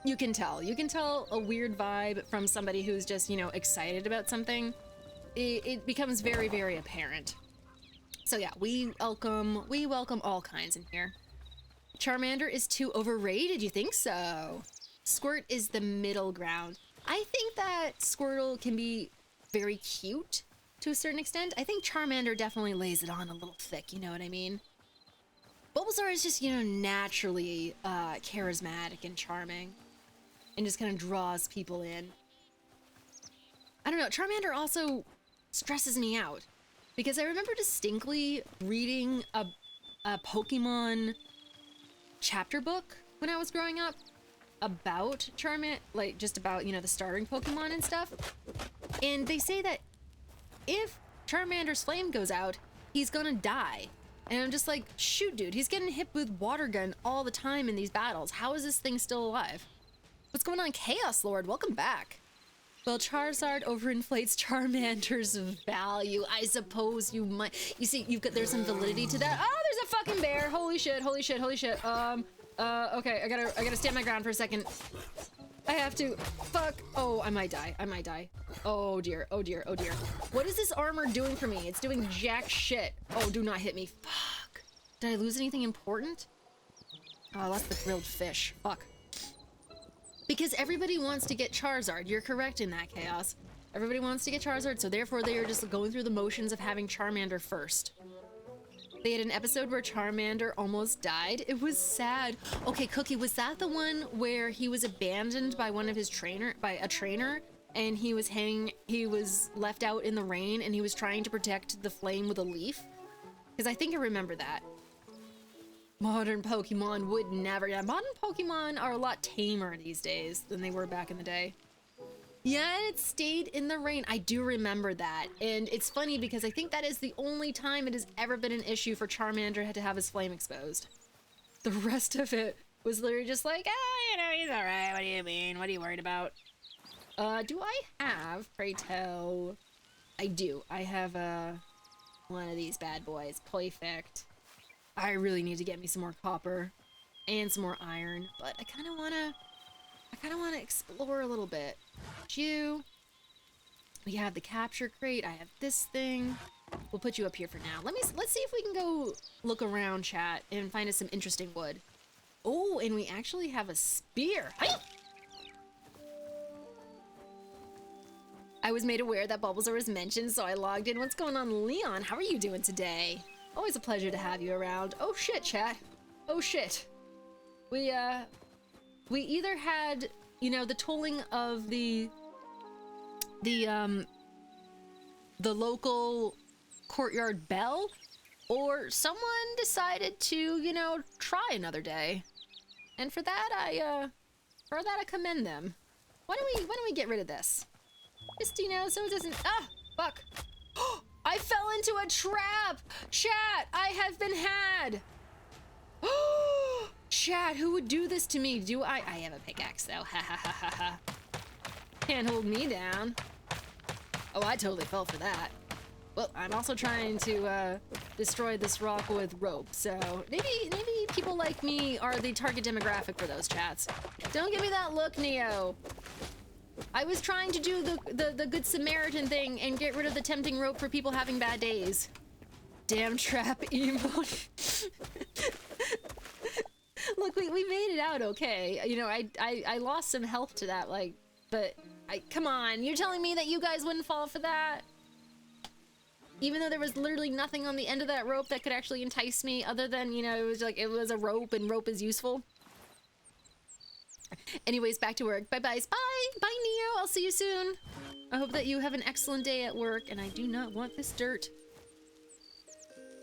you can tell. You can tell a weird vibe from somebody who's just, you know, excited about something. It becomes very, very apparent. So yeah, we welcome all kinds in here. Charmander is too overrated, you think so? Squirt is the middle ground. I think that Squirtle can be very cute to a certain extent. I think Charmander definitely lays it on a little thick, you know what I mean? Bulbasaur is just, you know, naturally charismatic and charming and just kind of draws people in. I don't know, Charmander also stresses me out. Because I remember distinctly reading a Pokemon chapter book when I was growing up about Charmander, like just about, you know, the starting Pokemon and stuff. And they say that if Charmander's flame goes out, he's gonna die. And I'm just like, shoot, dude, he's getting hit with water gun all the time in these battles. How is this thing still alive? What's going on, Chaos Lord? Welcome back. Well, Charizard overinflates Charmander's value. I suppose you might. You see, there's some validity to that. Oh, there's a fucking bear! Holy shit! Okay, I gotta stand my ground for a second. I have to. Fuck. Oh, I might die. Oh dear. What is this armor doing for me? It's doing jack shit. Oh, do not hit me. Fuck. Did I lose anything important? Oh, that's the grilled fish. Fuck. Because everybody wants to get Charizard. You're correct in that, Chaos. Everybody wants to get Charizard, so therefore they are just going through the motions of having Charmander first. They had an episode where Charmander almost died. It was sad. Okay, Cookie, was that the one where he was abandoned by one of his by a trainer, and he was left out in the rain, and he was trying to protect the flame with a leaf? Because I think I remember that. Modern Pokemon would never. Yeah, modern Pokemon are a lot tamer these days than they were back in the day. Yeah, it stayed in the rain. I do remember that. And it's funny because I think that is the only time it has ever been an issue for Charmander to have his flame exposed. The rest of it was literally just like, you know, he's alright. What do you mean? What are you worried about? Do I have, pray tell? I do. I have, one of these bad boys. Perfect. I really need to get me some more copper and some more iron, but I kind of want to explore a little bit. We have the capture crate. I have this thing. We'll put you up here for now. Let's see if we can go look around, chat, and find us some interesting wood. Oh, and we actually have a spear. Hi! I was made aware that Bulbasaur was mentioned, so I logged in. What's going on, Leon? How are you doing today? Always a pleasure to have you around. Oh shit, chat. Oh shit. We either had, you know, the tolling of the local courtyard bell, or someone decided to, you know, try another day. And for that I commend them. Why don't we get rid of this? Just, you know, so it doesn't. Ah, fuck. I fell into a trap! Chat, I have been had! Chat, who would do this to me? I have a pickaxe though, ha ha ha ha ha. Can't hold me down. Oh, I totally fell for that. Well, I'm also trying to destroy this rock with rope, so maybe people like me are the target demographic for those chats. Don't give me that look, Neo. I was trying to do the Good Samaritan thing and get rid of the tempting rope for people having bad days. Damn trap emote. Look, we made it out okay. You know, I lost some health to that, like, but come on, you're telling me that you guys wouldn't fall for that? Even though there was literally nothing on the end of that rope that could actually entice me other than, you know, it was a rope and rope is useful. Anyways, back to work. Bye. Bye, Neo. I'll see you soon. I hope that you have an excellent day at work, and I do not want this dirt.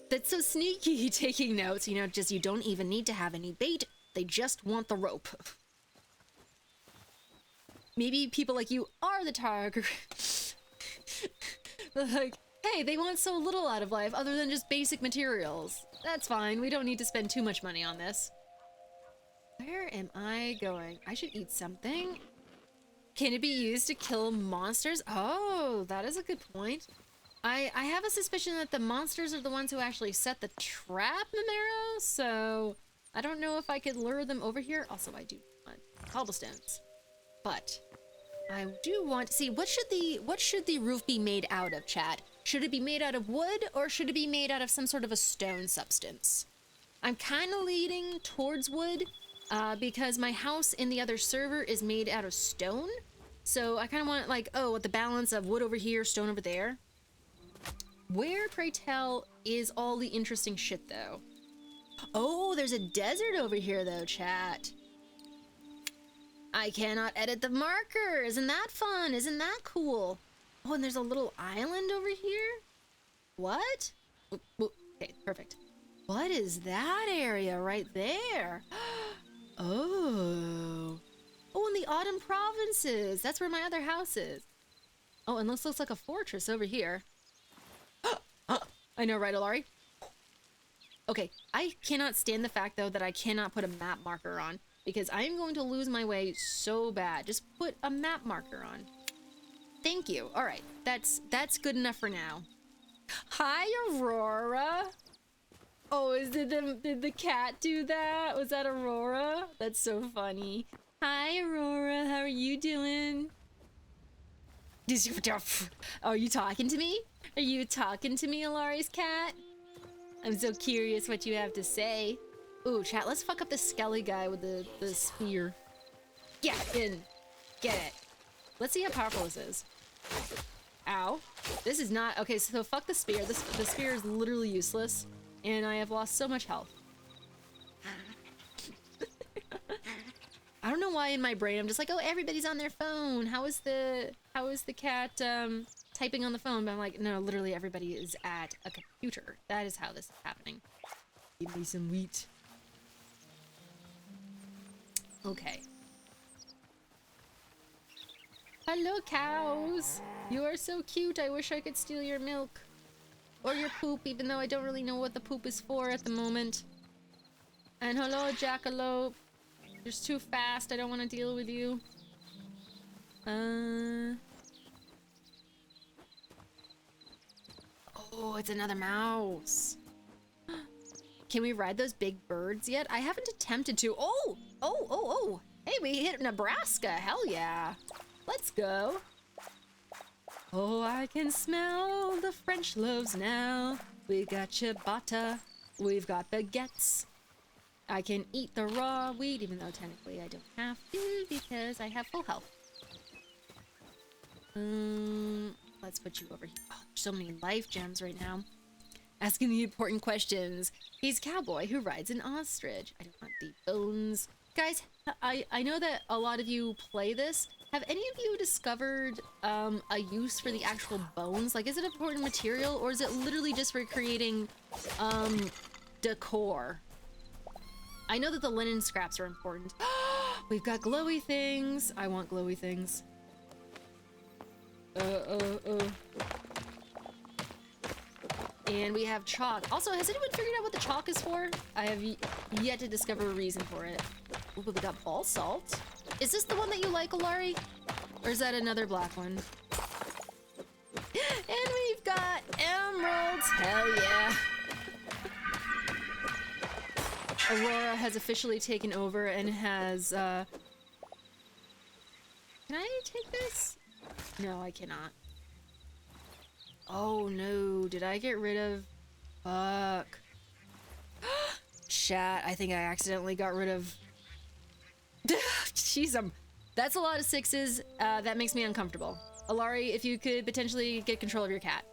That's so sneaky, taking notes. You know, just you don't even need to have any bait They just want the rope. Maybe people like you are the target. Like, hey, they want so little out of life other than just basic materials. That's fine. We don't need to spend too much money on this. Where am I going? I should eat something. Can it be used to kill monsters? Oh, that is a good point. I have a suspicion that the monsters are the ones who actually set the trap, Mamero, so I don't know if I could lure them over here. Also, I do want cobblestones. But I do want to see what should the roof be made out of, chat? Should it be made out of wood or should it be made out of some sort of a stone substance? I'm kind of leaning towards wood because my house in the other server is made out of stone. So I kind of want like, oh, the balance of wood over here, stone over there. Where, pray tell, is all the interesting shit though? Oh, there's a desert over here though, chat. I cannot edit the marker. Isn't that fun? Isn't that cool? Oh, and there's a little island over here? What? Okay, perfect. What is that area right there? Oh. Oh, in the Autumn Provinces. That's where my other house is. Oh, and this looks like a fortress over here. I know, right, Alari? Okay, I cannot stand the fact, though, that I cannot put a map marker on. Because I am going to lose my way so bad. Just put a map marker on. Thank you. All right, that's good enough for now. Hi, Aurora. Oh, did the cat do that? Was that Aurora? That's so funny. Hi, Aurora. How are you doing? Are you talking to me? Are you talking to me, Alari's cat? I'm so curious what you have to say. Ooh, chat, let's fuck up this skelly guy with the spear. Get in. Get it. Let's see how powerful this is. Ow. This is not... Okay, so fuck the spear. The spear is literally useless. And I have lost so much health. I don't know why in my brain I'm just like, oh, everybody's on their phone. How is the cat typing on the phone? But I'm like, no, literally everybody is at a computer. That is how this is happening. Give me some wheat. Okay. Hello, cows. You are so cute. I wish I could steal your milk. Or your poop, even though I don't really know what the poop is for at the moment. And hello, jackalope. You're just too fast. I don't want to deal with you. Oh, it's another mouse. Can we ride those big birds yet? I haven't attempted to. Oh. Hey, we hit Nebraska. Hell yeah. Let's go. Oh, I can smell the French loaves now. We got ciabatta. We've got baguettes. I can eat the raw wheat, even though technically I don't have to because I have full health. Let's put you over here. Oh, so many life gems right now. Asking the important questions. He's a cowboy who rides an ostrich. I don't want the bones. Guys, I know that a lot of you play this. Have any of you discovered a use for the actual bones? Like, is it important material or is it literally just for creating decor? I know that the linen scraps are important. We've got glowy things. I want glowy things. And we have chalk. Also, has anyone figured out what the chalk is for? I have yet to discover a reason for it. Ooh, we got ball salt. Is this the one that you like, Alari? Or is that another black one? And we've got emeralds. Hell yeah. Aurora has officially taken over and has, Can I take this? No, I cannot. Oh no, did I get rid of... Fuck. Chat, I think I accidentally got rid of... Jeez, that's a lot of sixes. That makes me uncomfortable. Alari, if you could potentially get control of your cat.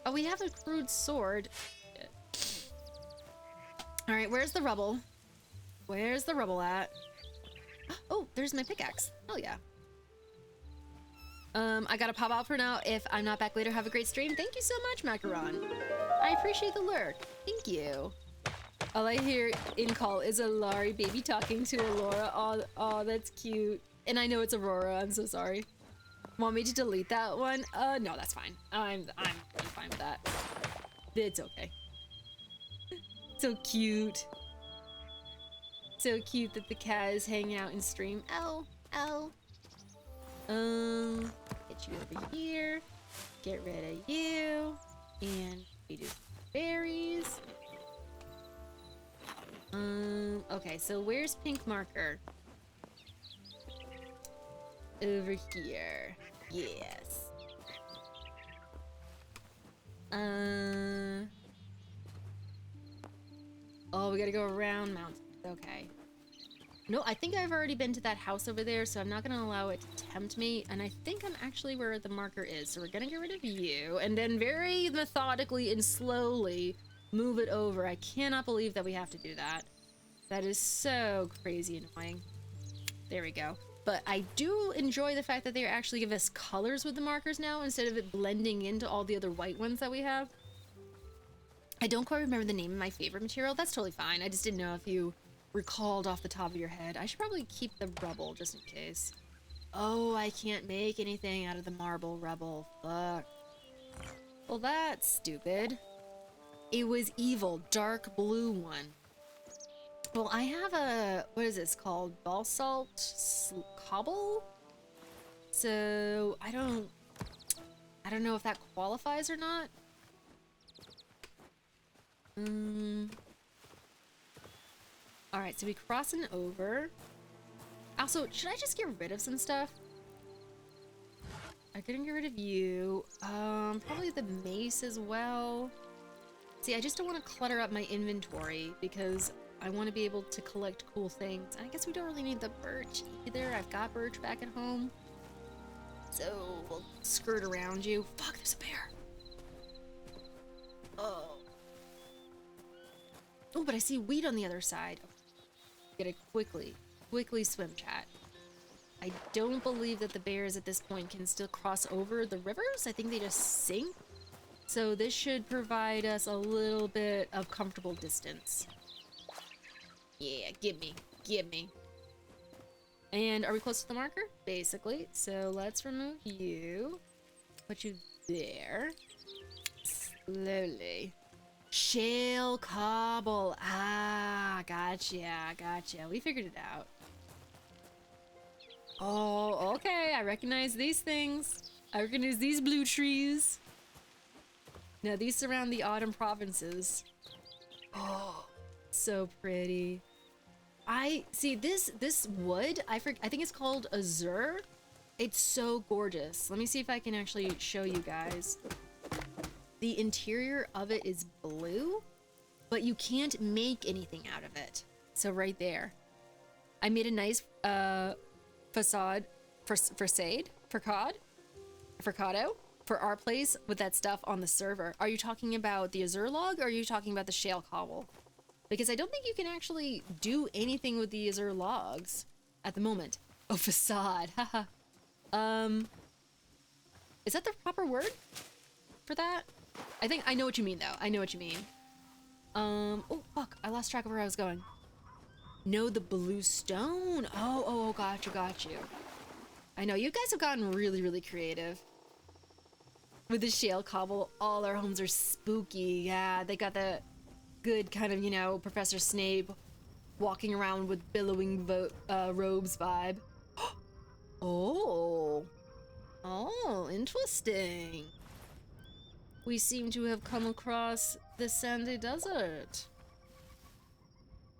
Oh, we have a crude sword. Alright, where's the rubble? Where's the rubble at? Oh, there's my pickaxe. Hell yeah. I gotta pop out for now. If I'm not back later, have a great stream. Thank you so much, Macaron. I appreciate the lurk. Thank you. All I hear in call is a Laurie baby talking to Aurora. Oh, that's cute. And I know it's Aurora. I'm so sorry. Want me to delete that one? No, that's fine. I'm fine with that. It's okay. So cute. So cute that the cat is hanging out in stream. Oh. Get you over here. Get rid of you. And we do berries. Okay, so where's pink marker? Over here. Yes. Oh, we gotta go around mountains. Okay. No, I think I've already been to that house over there, so I'm not gonna allow it to tempt me. And I think I'm actually where the marker is. So we're gonna get rid of you, and then very methodically and slowly move it over. I cannot believe that we have to do that. That is so crazy annoying. There we go. But I do enjoy the fact that they actually give us colors with the markers now instead of it blending into all the other white ones that we have. I don't quite remember the name of my favorite material. That's totally fine. I just didn't know if you recalled off the top of your head. I should probably keep the rubble just in case. Oh, I can't make anything out of the marble rubble. Fuck. Well, that's stupid. It was evil, dark blue one. Well, I have a, what is this called? Basalt cobble? So, I don't know if that qualifies or not. Alright, so we crossing over. Also, should I just get rid of some stuff? I couldn't get rid of you. Probably the mace as well. See, I just don't want to clutter up my inventory because I want to be able to collect cool things. I guess we don't really need the birch either. I've got birch back at home. So we'll skirt around you. Fuck, there's a bear. Oh. Oh, but I see wheat on the other side. Gotta quickly swim, chat. I don't believe that the bears at this point can still cross over the rivers. I think they just sink. So this should provide us a little bit of comfortable distance. Yeah, give me. And are we close to the marker? Basically. So let's remove you. Put you there. Slowly. Shale cobble. Ah, gotcha. We figured it out. Oh, okay. I recognize these things. I recognize these blue trees. Now, these surround the autumn provinces. Oh, so pretty. I see this wood. I think it's called azure. It's so gorgeous. Let me see if I can actually show you guys. The interior of it is blue, but you can't make anything out of it. So right there, I made a nice facade for our place with that stuff on the server. Are you talking about the azure log, or are you talking about the shale cobble? Because I don't think you can actually do anything with the azure logs at the moment. Oh, facade. Haha. Is that the proper word for that? I think I know what you mean, though. I know what you mean. Oh, fuck. I lost track of where I was going. No, the blue stone. Oh, got you. I know. You guys have gotten really, really creative. With the shale cobble, all our homes are spooky. Yeah, they got the good kind of, you know, Professor Snape walking around with billowing robes vibe. Oh, interesting. We seem to have come across the sandy desert.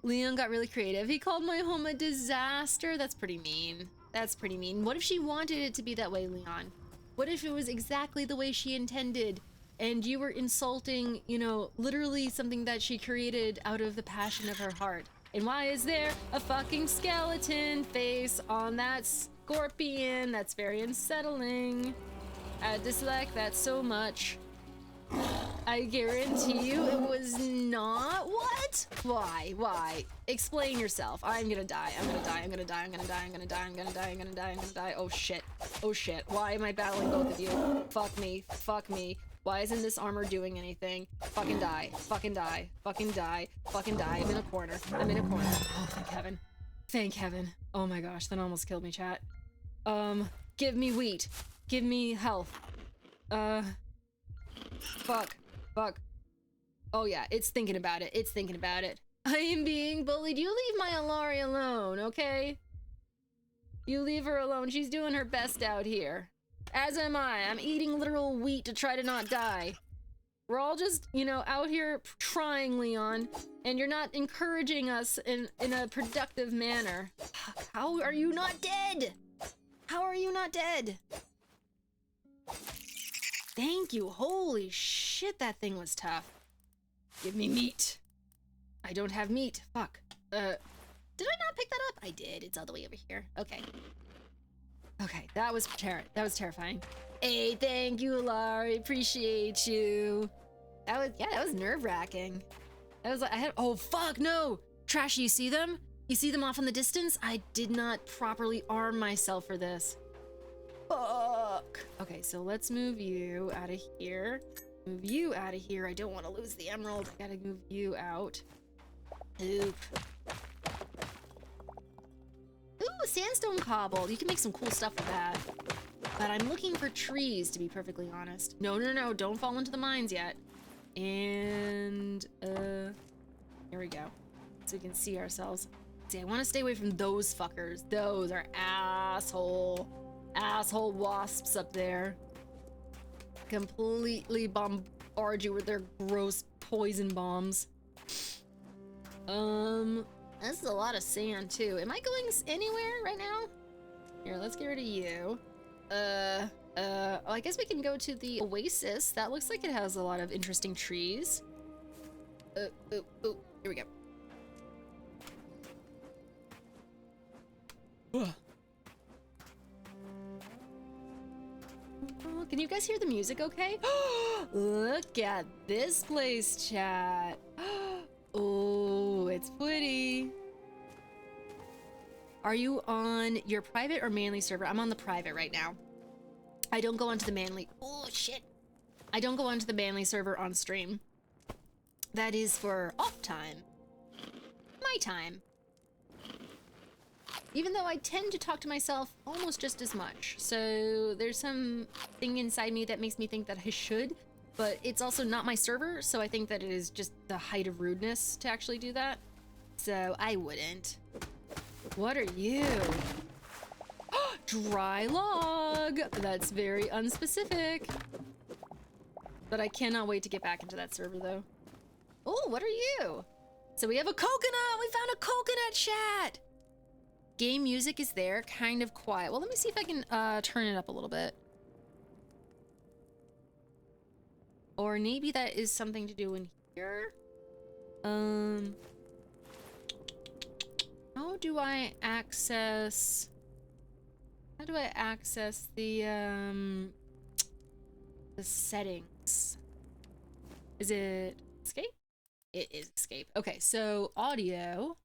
Leon got really creative. He called my home a disaster. That's pretty mean. What if she wanted it to be that way, Leon? What if it was exactly the way she intended and you were insulting, you know, literally something that she created out of the passion of her heart? And why is there a fucking skeleton face on that scorpion? That's very unsettling. I dislike that so much. I guarantee you it was not. What? Why? Explain yourself. I'm gonna die. Oh shit. Why am I battling both of you? Fuck me. Why isn't this armor doing anything? Fucking die. Fucking die. Fucking die. Fucking die. I'm in a corner. I'm in a corner. Oh, thank heaven. Thank heaven. Oh my gosh, that almost killed me, chat. Give me wheat. Give me health. Fuck. Fuck. Oh yeah, it's thinking about it. It's thinking about it. I am being bullied. You leave my Alari alone, okay? You leave her alone. She's doing her best out here. As am I. I'm eating literal wheat to try to not die. We're all just, you know, out here trying, Leon, and you're not encouraging us in a productive manner. How are you not dead? How are you not dead? Thank you. Holy shit, that thing was tough. Give me meat. I don't have meat. Fuck. Did I not pick that up? I did. It's all the way over here. Okay. Okay, that was terrifying. Hey, thank you, Laurie. Appreciate you. That was nerve-wracking. That was like, oh, fuck, no! Trashy, you see them? You see them off in the distance? I did not properly arm myself for this. Fuck. Okay, so let's move you out of here. Move you out of here. I don't want to lose the emerald. I gotta move you out. Oop. Ooh, sandstone cobble. You can make some cool stuff with that. But I'm looking for trees, to be perfectly honest. No, no, no, don't fall into the mines yet. And, here we go. So we can see ourselves. See, I want to stay away from those fuckers. Those are asshole wasps up there. Completely bombard you with their gross poison bombs. This is a lot of sand too. Am I going anywhere right now? Here, let's get rid of you. Oh, I guess we can go to the oasis. That looks like it has a lot of interesting trees. Here we go. Oh, can you guys hear the music okay? Look at this place, chat. Oh, it's pretty. Are you on your private or manly server? I'm on the private right now. I don't go onto the manly. Oh, shit. I don't go onto the manly server on stream. That is for off time. My time. Even though I tend to talk to myself almost just as much. So there's some thing inside me that makes me think that I should, but it's also not my server, so I think that it is just the height of rudeness to actually do that. So I wouldn't. What are you? Dry log! That's very unspecific. But I cannot wait to get back into that server though. Oh, what are you? So we have a coconut! We found a coconut, chat! Game music is there, kind of quiet. Well, let me see if I can turn it up a little bit. Or maybe that is something to do in here. How do I access the settings? Is it escape? It is escape. Okay, so audio.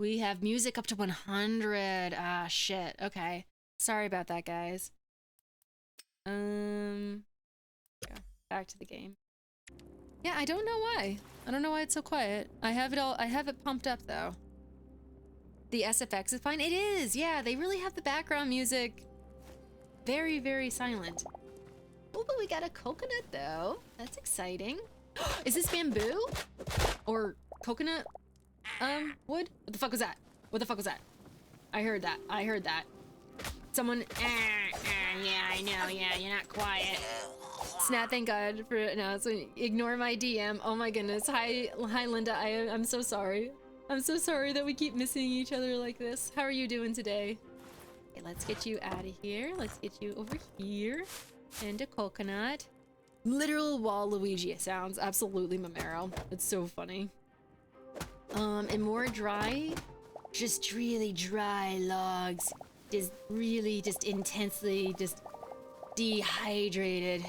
We have music up to 100. Ah, shit. Okay. Sorry about that, guys. Yeah, back to the game. Yeah, I don't know why. I don't know why it's so quiet. I have it pumped up though. The SFX is fine. It is. Yeah, they really have the background music very, very silent. Oh, but we got a coconut though. That's exciting. Is this bamboo or coconut? Wood? What the fuck was that? What the fuck was that? I heard that. I heard that. Someone, yeah, I know, yeah, you're not quiet. Snap, thank God for it now, so ignore my DM. Oh my goodness. Hi, Linda, I'm so sorry. I'm so sorry that we keep missing each other like this. How are you doing today? Okay, let's get you out of here. Let's get you over here. And a coconut. Literal Waluigi sounds. Absolutely Mamero. It's so funny. And more dry, just really dry logs, just really, just intensely, just dehydrated.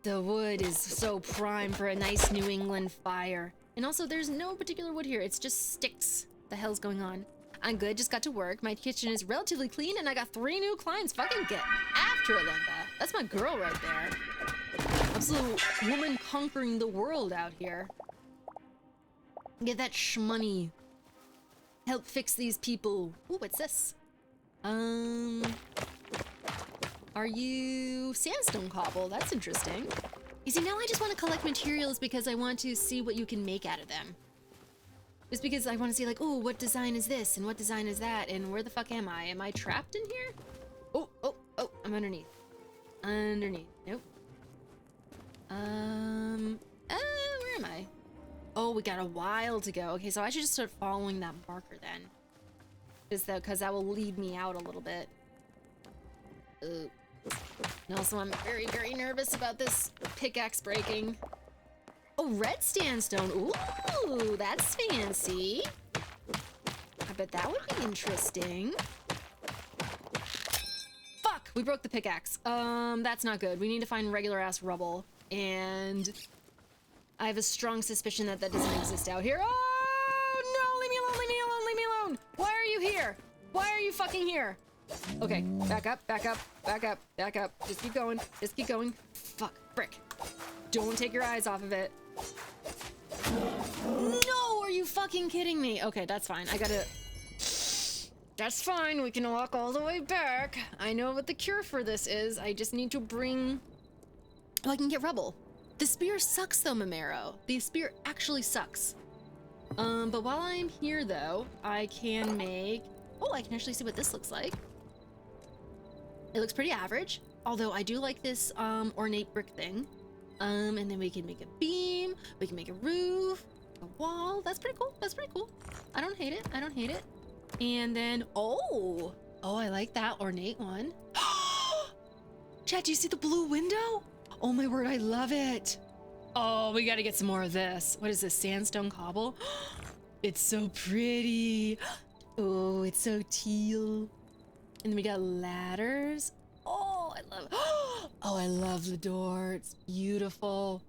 The wood is so prime for a nice New England fire. And also, there's no particular wood here, it's just sticks. The hell's going on? I'm good, just got to work. My kitchen is relatively clean, and I got 3 new clients. Fucking get after it, Linda. That's my girl right there. loves a woman conquering the world out here. Get that shmoney. Help fix these people. Ooh, what's this? Are you sandstone cobble? That's interesting. You see, now I just want to collect materials because I want to see what you can make out of them. Just because I want to see like, oh, what design is this and what design is that and where the fuck am I? Am I trapped in here? Oh, I'm underneath. Underneath. Nope. Where am I? Oh, we got a while to go. Okay, so I should just start following that marker then. Just because that will lead me out a little bit. And also, I'm very, very nervous about this pickaxe breaking. Oh, red sandstone. Ooh, that's fancy. I bet that would be interesting. Fuck, we broke the pickaxe. That's not good. We need to find regular ass rubble. And I have a strong suspicion that that doesn't exist out here. Oh, no, leave me alone, leave me alone, leave me alone. Why are you here? Why are you fucking here? Okay, back up, back up, back up, back up. Just keep going, just keep going. Fuck, frick. Don't take your eyes off of it. No, are you fucking kidding me? Okay, that's fine. I gotta... That's fine, we can walk all the way back. I know what the cure for this is. I just need to bring... Oh, I can get rubble. The spear sucks though, Mamero. The spear actually sucks. But while I'm here though, I can make... Oh, I can actually see what this looks like. It looks pretty average, although I do like this ornate brick thing. And then we can make a beam, we can make a roof, a wall. That's pretty cool, that's pretty cool. I don't hate it, I don't hate it. And then, oh, I like that ornate one. Chad, do you see the blue window? Oh my word, I love it. Oh, we gotta get some more of this. What is this, sandstone cobble? It's so pretty. Oh, it's so teal. And then we got ladders. Oh, I love, oh, I love the door. It's beautiful.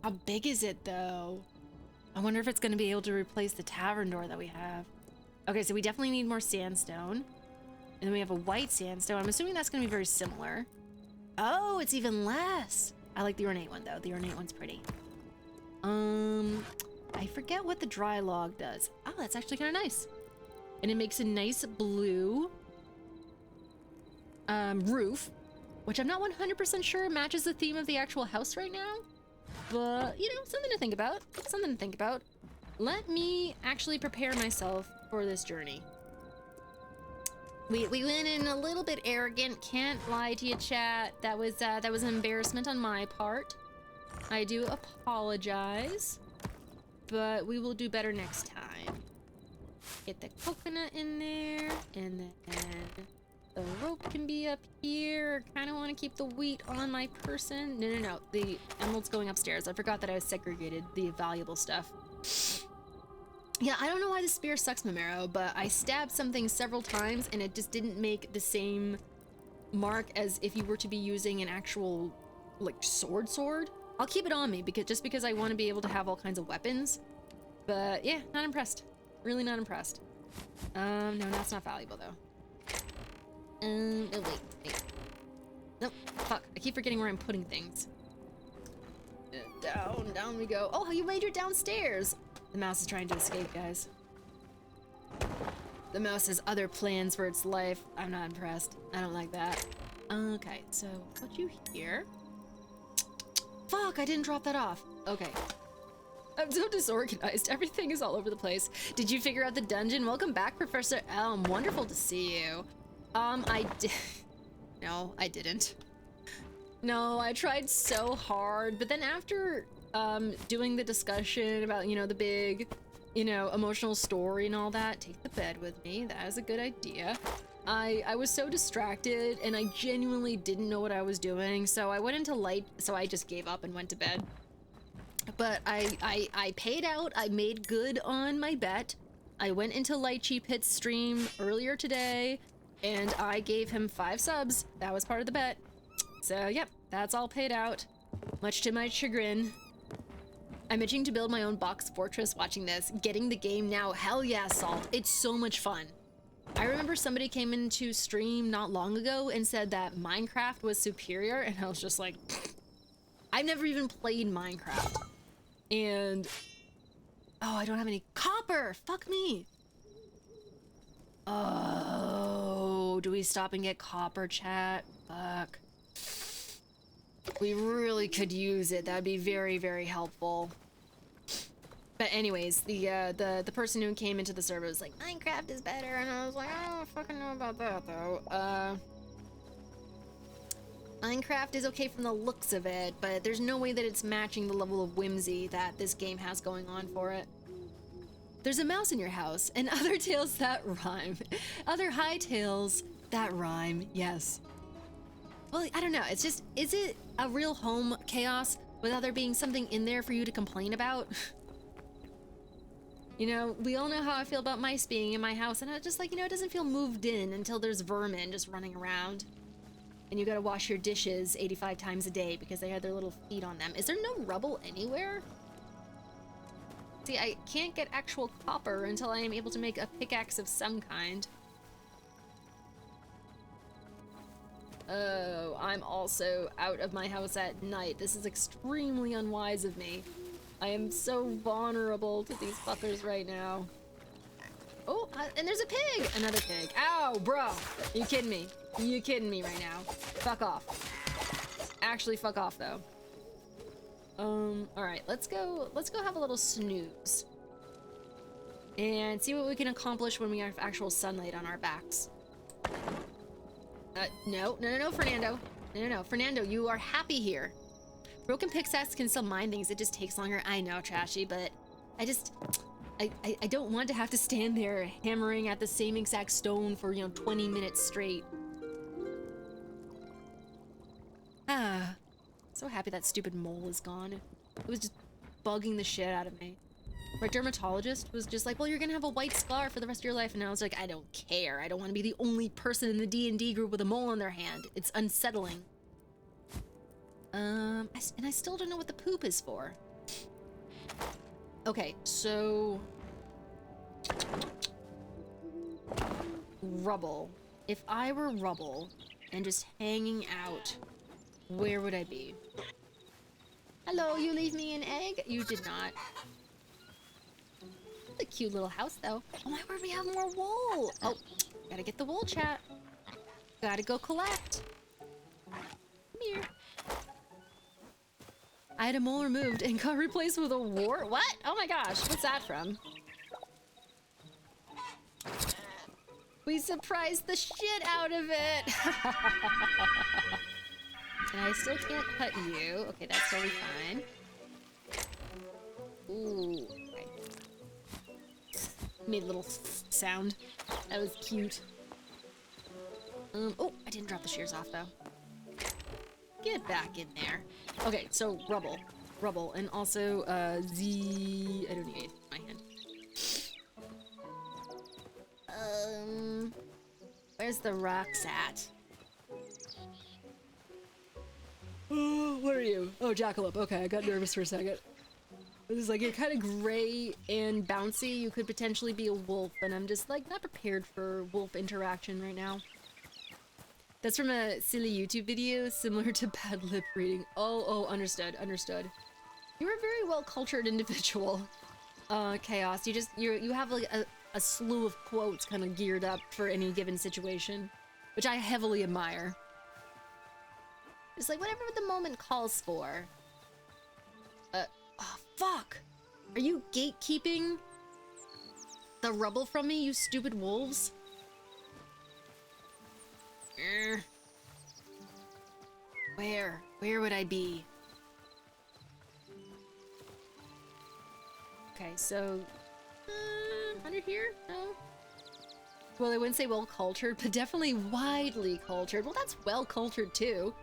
How big is it though? I wonder if it's gonna be able to replace the tavern door that we have. Okay, so we definitely need more sandstone. And then we have a white sandstone. I'm assuming that's gonna be very similar. Oh, it's even less. I like the ornate one though. The ornate one's pretty. I forget what the dry log does. Oh, that's actually kind of nice. And it makes a nice blue roof, which I'm not 100% sure matches the theme of the actual house right now. But, you know, something to think about. Something to think about. Let me actually prepare myself for this journey. We went in a little bit arrogant. Can't lie to you, chat. That was an embarrassment on my part. I do apologize, but we will do better next time. Get the coconut in there, and then the rope can be up here. Kind of want to keep the wheat on my person. No. The emerald's going upstairs. I forgot that I segregated the valuable stuff. Yeah, I don't know why the spear sucks, Mamero, but I stabbed something several times and it just didn't make the same mark as if you were to be using an actual, like, sword. I'll keep it on me because I want to be able to have all kinds of weapons. But yeah, not impressed. Really not impressed. No, that's not valuable though. Oh, wait. Nope, fuck. I keep forgetting where I'm putting things. Down we go. Oh, you made it downstairs. The mouse is trying to escape, guys. The mouse has other plans for its life. I'm not impressed. I don't like that. Okay, so put you here. Fuck, I didn't drop that off. Okay. I'm so disorganized. Everything is all over the place. Did you figure out the dungeon? Welcome back, Professor Elm. Wonderful to see you. I did. No, I didn't. No, I tried so hard, but then after doing the discussion about, you know, the big, you know, emotional story and all that, take the bed with me. That is a good idea. I was so distracted and I genuinely didn't know what I was doing, so I went into light, so I just gave up and went to bed. But I paid out. I made good on my bet. I went into Lychee Pit's stream earlier today and I gave him 5 subs. That was part of the bet. So yep, that's all paid out, much to my chagrin. I'm itching to build my own box fortress watching this. Getting the game now, hell yeah, Salt. It's so much fun. I remember somebody came into stream not long ago and said that Minecraft was superior, and I was just like, I've never even played Minecraft. And oh, I don't have any copper. Fuck me. Oh, do we stop and get copper, chat? Fuck. We really could use it. That'd be very, very helpful. But anyways, the person who came into the server was like, Minecraft is better, and I was like, I don't fucking know about that though. Minecraft is okay from the looks of it, but there's no way that it's matching the level of whimsy that this game has going on for it. There's a mouse in your house, and other tales that rhyme. Other Hytales that rhyme, yes. Well, I don't know, it's just, is it a real home, Chaos, without there being something in there for you to complain about? You know, we all know how I feel about mice being in my house, and I just like, you know, it doesn't feel moved in until there's vermin just running around. And you gotta wash your dishes 85 times a day because they have their little feet on them. Is there no rubble anywhere? See, I can't get actual copper until I am able to make a pickaxe of some kind. Oh, I'm also out of my house at night. This is extremely unwise of me. I am so vulnerable to these fuckers right now. Oh, and there's a pig! Another pig. Ow, bro! You kidding me? You kidding me right now? Fuck off. Actually, fuck off, though. Alright, let's go have a little snooze. And see what we can accomplish when we have actual sunlight on our backs. No, Fernando. No, Fernando, you are happy here. Broken pickaxe can still mine things, it just takes longer. I know, Trashy, but I don't want to have to stand there hammering at the same exact stone for, you know, 20 minutes straight. Ah, so happy that stupid mole is gone. It was just bugging the shit out of me. My dermatologist was just like, well, you're gonna have a white scar for the rest of your life. And I was like, I don't care. I don't want to be the only person in the D&D group with a mole on their hand. It's unsettling. And I still don't know what the poop is for. Okay, so... Rubble. If I were rubble and just hanging out, where would I be? Hello, you leave me an egg? You did not. A cute little house, though. Oh my word, we have more wool! Oh, gotta get the wool, chat. Gotta go collect. Come here. I had a mole removed and got replaced with a wart? What? Oh my gosh, what's that from? We surprised the shit out of it! And I still can't cut you. Okay, that's totally fine. Ooh, okay. Made a little sound. That was cute. Oh, I didn't drop the shears off though. Get back in there. Okay, so rubble. Rubble, and also, I don't need anything in my hand. Where's the rocks at? Oh, what are you? Oh, jackalope. Okay, I got nervous for a second. It was like, you're kind of gray and bouncy. You could potentially be a wolf, and I'm just, like, not prepared for wolf interaction right now. That's from a silly YouTube video, similar to bad lip reading. Oh, understood, understood. You're a very well-cultured individual, Chaos. You have, like, a slew of quotes kind of geared up for any given situation, which I heavily admire. It's like, whatever the moment calls for. Oh, fuck! Are you gatekeeping the rubble from me, you stupid wolves? Where would I be? Okay, so... under here? No? Well, I wouldn't say well-cultured, but definitely widely cultured. Well, that's well-cultured, too.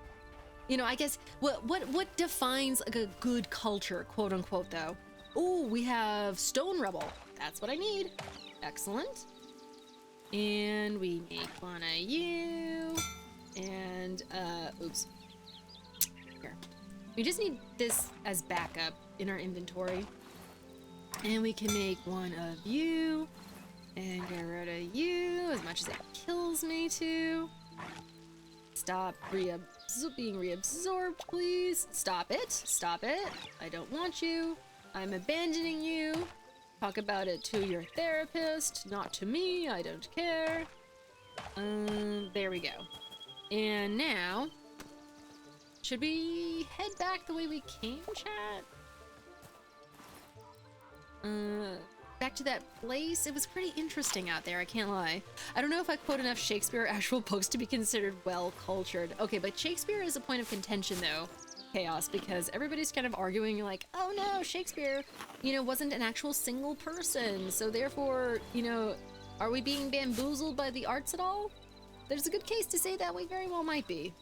You know, I guess, what defines like a good culture, quote-unquote, though? Oh, we have stone rubble. That's what I need. Excellent. And we make one of you. And, oops. Here. We just need this as backup in our inventory. And we can make one of you. And get rid of you, as much as it kills me to. Stop being reabsorbed, please. Stop it. Stop it. I don't want you. I'm abandoning you. Talk about it to your therapist, not to me. I don't care. There we go. And now, should we head back the way we came, chat? Back to that place. It was pretty interesting out there, I can't lie. I don't know if I quote enough Shakespeare or actual books to be considered well-cultured. Okay, but Shakespeare is a point of contention, though, Chaos, because everybody's kind of arguing like, oh no, Shakespeare, you know, wasn't an actual single person, so therefore, you know, are we being bamboozled by the arts at all? There's a good case to say that we very well might be.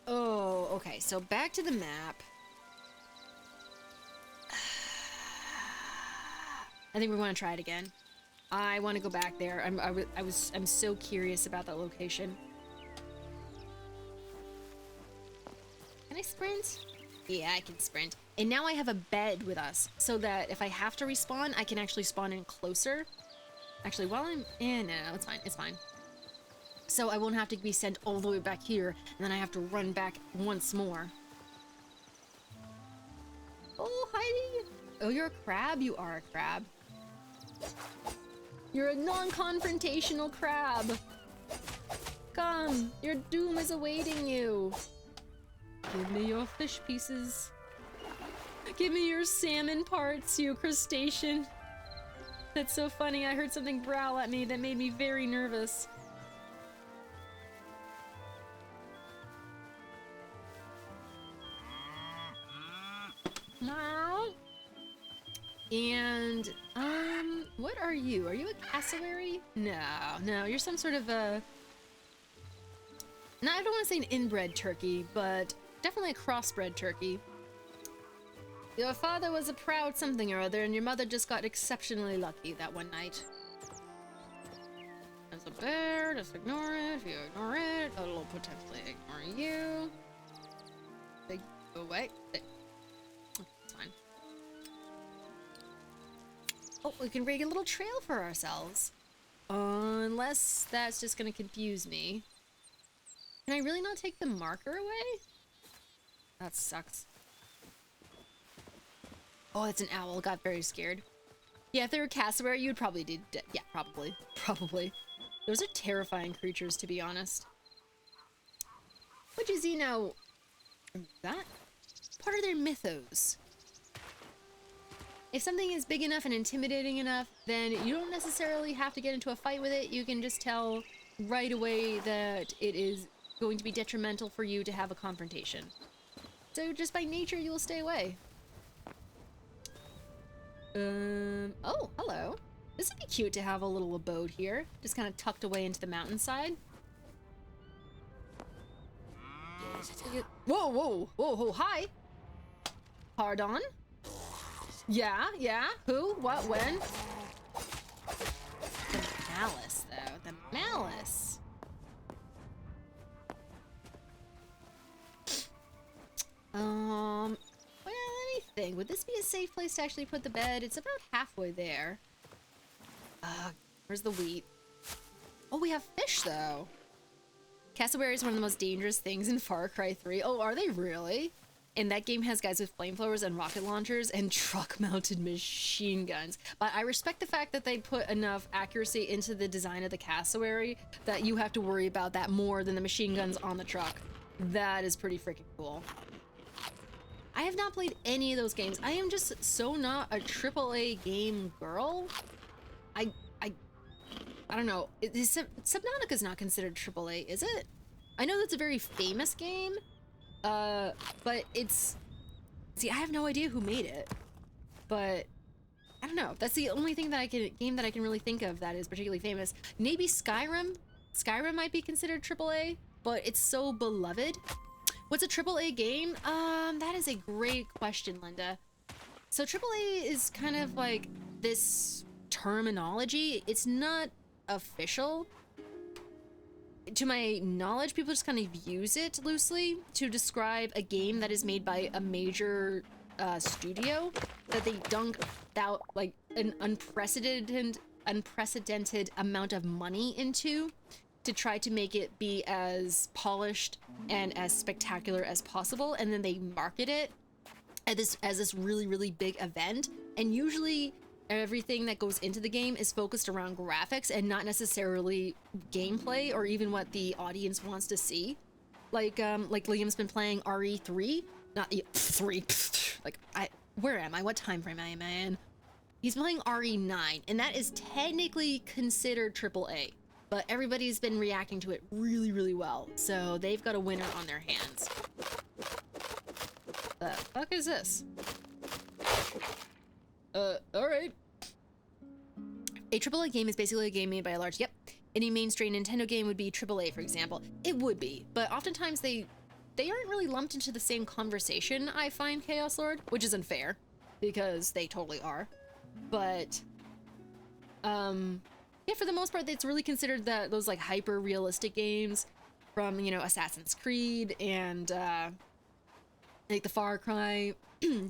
Oh, okay, so back to the map. I think we want to try it again. I want to go back there. I'm so curious about that location. Can I sprint? Yeah, I can sprint. And now I have a bed with us, so that if I have to respawn, I can actually spawn in closer. Actually, while I'm in, no, it's fine, it's fine. So I won't have to be sent all the way back here, and then I have to run back once more. Oh, Heidi! Oh, you're a crab? You are a crab. You're a non-confrontational crab. Come, your doom is awaiting you. Give me your fish pieces. Give me your salmon parts, you crustacean. That's so funny. I heard something growl at me that made me very nervous. And, what are you? Are you a cassowary? No, you're some sort of a... No, I don't want to say an inbred turkey, but definitely a crossbred turkey. Your father was a proud something or other, and your mother just got exceptionally lucky that one night. As a bear, just ignore it. If you ignore it, it'll potentially ignore you. They go away. It's fine. Oh, we can rig a little trail for ourselves. Unless that's just gonna confuse me. Can I really not take the marker away? That sucks. Oh, it's an owl. Got very scared. Yeah, if they were cassowary, you'd probably do. Yeah, probably. Probably. Those are terrifying creatures, to be honest. Which is, you know, that part of their mythos. If something is big enough and intimidating enough, then you don't necessarily have to get into a fight with it. You can just tell right away that it is going to be detrimental for you to have a confrontation. So just by nature, you will stay away. Oh, hello. This would be cute to have a little abode here, just kind of tucked away into the mountainside. Whoa, whoa, whoa, whoa, hi. Pardon? Yeah, who, what, when? The malice, though, the malice. Well, let me think. Would this be a safe place to actually put the bed? It's about halfway there. Where's the wheat? Oh, we have fish, though. Cassowary is one of the most dangerous things in Far Cry 3. Oh, are they really? And that game has guys with flamethrowers and rocket launchers and truck-mounted machine guns. But I respect the fact that they put enough accuracy into the design of the cassowary that you have to worry about that more than the machine guns on the truck. That is pretty freaking cool. I have not played any of those games. I am just so not a AAA game girl. I don't know. Subnautica's not considered AAA, is it? I know that's a very famous game, but it's... See, I have no idea who made it, but I don't know. That's the only thing that game that I can really think of that is particularly famous. Maybe Skyrim? Skyrim might be considered AAA, but it's so beloved. What's a AAA game? That is a great question, Linda. So AAA is kind of like this terminology. It's not official. To my knowledge, people just kind of use it loosely to describe a game that is made by a major studio that they dunk out like an unprecedented amount of money into. to try to make it be as polished and as spectacular as possible, and then they market it as this really, really big event. And usually everything that goes into the game is focused around graphics and not necessarily gameplay or even what the audience wants to see. Like Liam's been playing RE3, not 3. Where am I? What time frame am I in? He's playing RE9, and that is technically considered AAA, but everybody's been reacting to it really, really well, so they've got a winner on their hands. The fuck is this? Alright. A AAA game is basically a game made by a large... Yep. Any mainstream Nintendo game would be AAA, for example. It would be, but oftentimes they aren't really lumped into the same conversation, I find, Chaos Lord, which is unfair, because they totally are. But, yeah, for the most part, it's really considered that those, like, hyper-realistic games from, you know, Assassin's Creed and, like, the Far Cry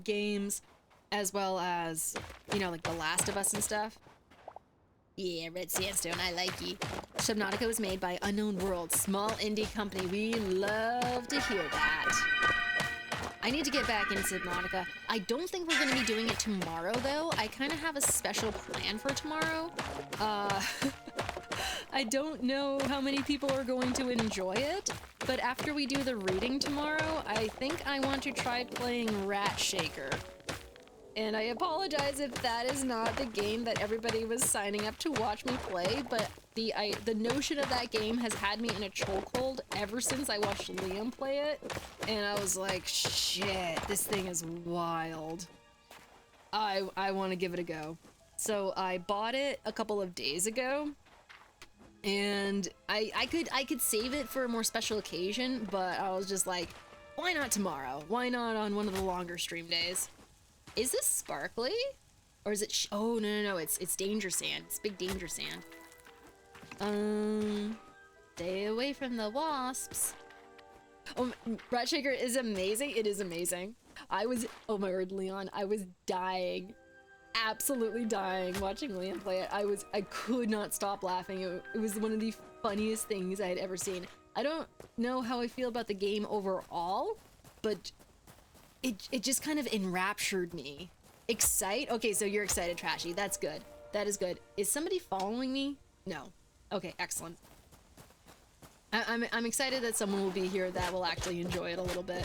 games, as well as, you know, like, The Last of Us and stuff. Yeah, Red Sandstone, I like ye. Subnautica was made by Unknown Worlds, small indie company. We love to hear that. I need to get back into Subnautica. I don't think we're going to be doing it tomorrow, though. I kind of have a special plan for tomorrow. I don't know how many people are going to enjoy it, but after we do the reading tomorrow, I think I want to try playing Rat Shaker. And I apologize if that is not the game that everybody was signing up to watch me play, but the notion of that game has had me in a chokehold ever since I watched Liam play it, and I was like, shit, this thing is wild. I want to give it a go. So I bought it a couple of days ago, and I could save it for a more special occasion, but I was just like, why not tomorrow? Why not on one of the longer stream days? Is this sparkly? Or is it oh, no, it's danger sand. It's big danger sand. Stay away from the wasps. Oh, Rat Shaker is amazing. It is amazing. Oh my word, Leon, I was dying. Absolutely dying watching Liam play it. I could not stop laughing. It was one of the funniest things I had ever seen. I don't know how I feel about the game overall, but it just kind of enraptured me. Okay, so you're excited, Trashy. That's good. That is good. Is somebody following me? No. Okay, excellent. I'm excited that someone will be here that will actually enjoy it a little bit.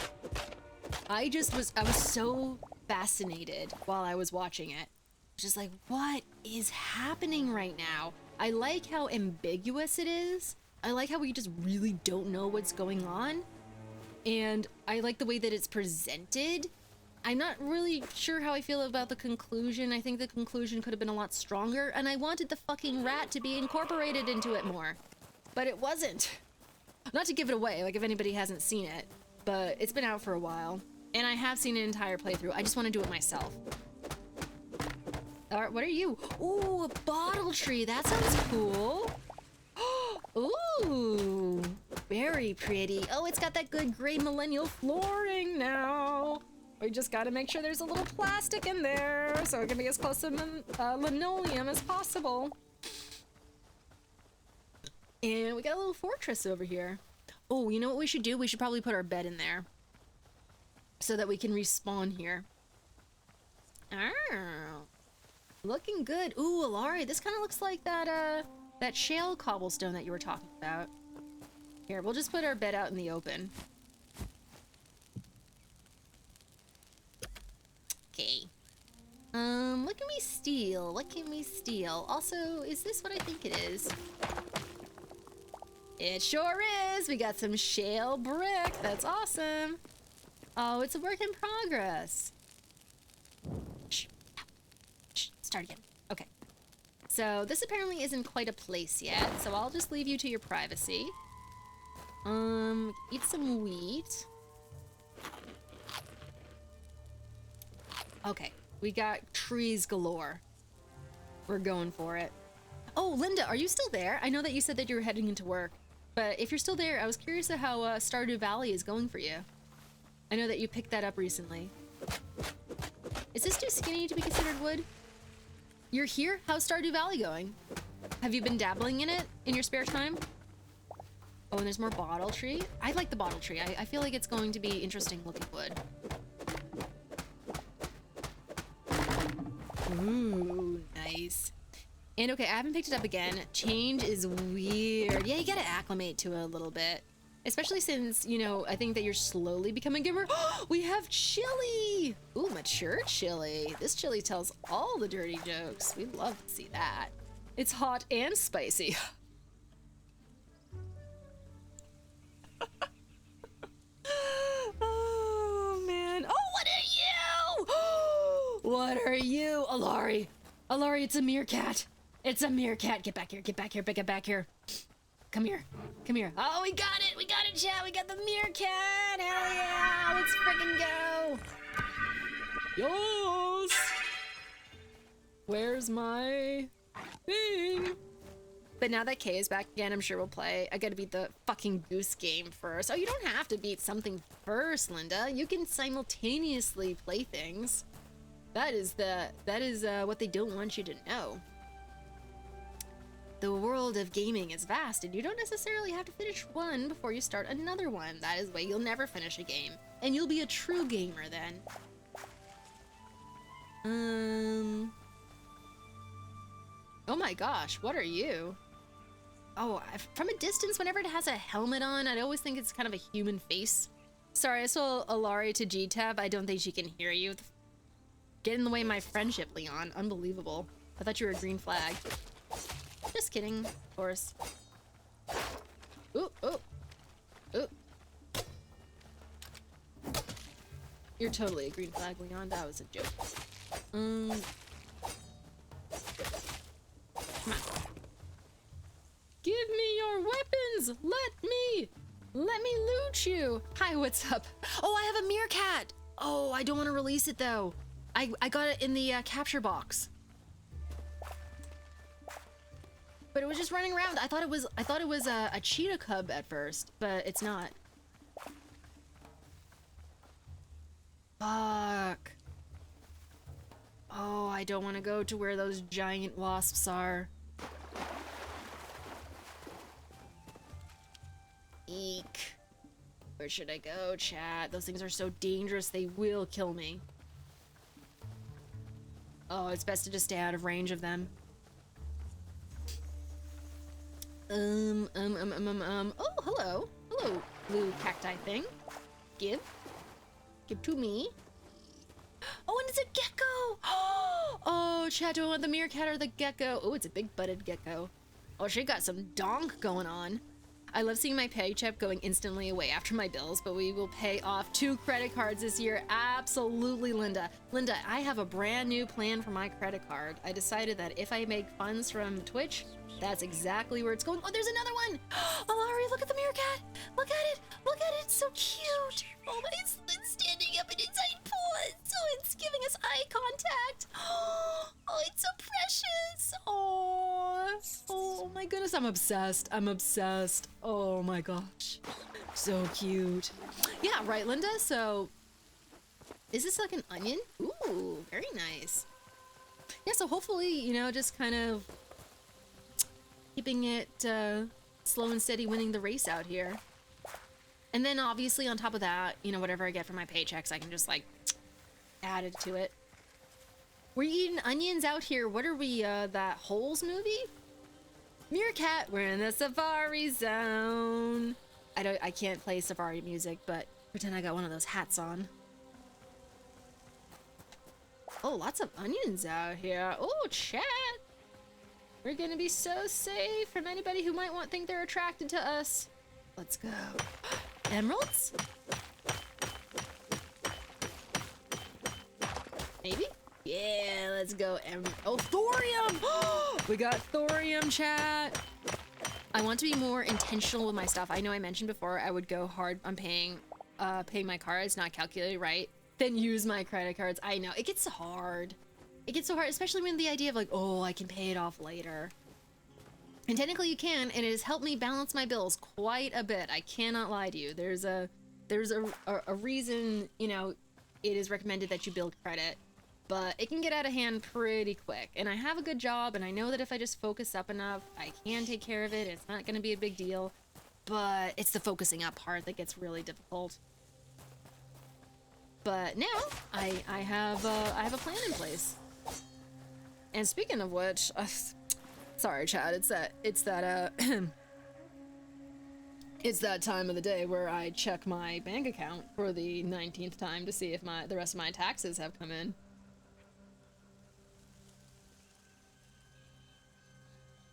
I was so fascinated while I was watching it. Just like, what is happening right now? I like how ambiguous it is. I like how we just really don't know what's going on. And I like the way that it's presented. I'm not really sure how I feel about the conclusion. I think the conclusion could have been a lot stronger, and I wanted the fucking rat to be incorporated into it more. But it wasn't. Not to give it away, like if anybody hasn't seen it, but it's been out for a while. And I have seen an entire playthrough. I just want to do it myself. Alright, what are you? Ooh, a bottle tree. That sounds cool. Ooh, very pretty. Oh, it's got that good gray millennial flooring now. We just gotta make sure there's a little plastic in there so it can be as close to linoleum as possible. And we got a little fortress over here. Oh, you know what we should do? We should probably put our bed in there so that we can respawn here. Oh, looking good. Ooh, Alari, this kind of looks like that shale cobblestone that you were talking about. Here, we'll just put our bed out in the open. Okay. What can we steal? What can we steal? Also, is this what I think it is? It sure is! We got some shale brick. That's awesome. Oh, it's a work in progress. Shh. Shh. Start again. Okay. So this apparently isn't quite a place yet, so I'll just leave you to your privacy. Eat some wheat. Okay, we got trees galore. We're going for it. Oh, Linda, are you still there? I know that you said that you were heading into work, but if you're still there, I was curious of how Stardew Valley is going for you. I know that you picked that up recently. Is this too skinny to be considered wood? You're here? How's Stardew Valley going? Have you been dabbling in it in your spare time? Oh, and there's more bottle tree. I like the bottle tree. I feel like it's going to be interesting looking wood. Ooh, nice. And okay, I haven't picked it up again. Change is weird. Yeah, you gotta acclimate to it a little bit. Especially since, you know, I think that you're slowly becoming gamer. We have chili! Ooh, mature chili. This chili tells all the dirty jokes. We'd love to see that. It's hot and spicy. Oh, man. Oh, what are you? What are you? Alari. Alari, it's a meerkat. It's a meerkat. Get back here. Get back here. Get back here. Come here. Come here. Oh, we got it. We got it, chat. We got the meerkat. Hell yeah. Let's freaking go. Yes. Where's my thing? But now that Kay is back again, I'm sure we'll play. I gotta beat the fucking goose game first. Oh, you don't have to beat something first, Linda. You can simultaneously play things. That is what they don't want you to know. The world of gaming is vast, and you don't necessarily have to finish one before you start another one. That is why you'll never finish a game. And you'll be a true gamer then. Oh my gosh, what are you? Oh, from a distance, whenever it has a helmet on, I always think it's kind of a human face. Sorry, I saw Alari to G-Tab. I don't think she can hear you. Get in the way of my friendship, Leon. Unbelievable. I thought you were a green flag. Just kidding, of course. Ooh, ooh, ooh. You're totally a green flag, Leon. That was a joke. Come on. Give me your weapons! Let me loot you! Hi, what's up? Oh, I have a meerkat! Oh, I don't want to release it though. I got it in the capture box. But it was just running around. I thought it was a cheetah cub at first, but it's not. Fuck. Oh, I don't want to go to where those giant wasps are. Eek. Where should I go, chat? Those things are so dangerous, they will kill me. Oh, it's best to just stay out of range of them. Oh, hello. Hello, blue cacti thing. Give to me. Oh, and it's a gecko! Oh, chat, do I want the meerkat or the gecko? Oh, it's a big-butted gecko. Oh, she got some donk going on. I love seeing my paycheck going instantly away after my bills, but we will pay off 2 credit cards this year. Absolutely, Linda. Linda, I have a brand new plan for my credit card. I decided that if I make funds from Twitch, that's exactly where it's going. Oh, there's another one! Alari, look at the meerkat! Look at it! Look at it! It's so cute! Oh, it's standing up in its hind paws! Oh, it's giving us eye contact! Oh, it's so precious! Oh my goodness, I'm obsessed. I'm obsessed. Oh my gosh. So cute. Yeah, right, Linda? So, is this like an onion? Ooh, very nice. Yeah, so hopefully, you know, just kind of keeping it slow and steady, winning the race out here. And then obviously on top of that, you know, whatever I get from my paychecks, I can just like add it to it. We're eating onions out here. What are we, that Holes movie? Meerkat, we're in the safari zone. I can't play safari music, but pretend I got one of those hats on. Oh, lots of onions out here. Oh, chat. We're gonna be so safe from anybody who might think they're attracted to us. Let's go. Emeralds? Maybe? Yeah, let's go. Oh, thorium! We got thorium, chat. I want to be more intentional with my stuff. I know I mentioned before I would go hard on paying my cards, not calculated right, then use my credit cards. I know, it gets hard. It gets so hard, especially when the idea of like, oh, I can pay it off later. And technically you can, and it has helped me balance my bills quite a bit. I cannot lie to you. There's a reason, you know, it is recommended that you build credit, but it can get out of hand pretty quick. And I have a good job, and I know that if I just focus up enough, I can take care of it. It's not going to be a big deal. but it's the focusing up part that gets really difficult. But now I have a plan in place. And speaking of which, sorry, Chad, it's that it's that time of the day where I check my bank account for the 19th time to see if the rest of my taxes have come in.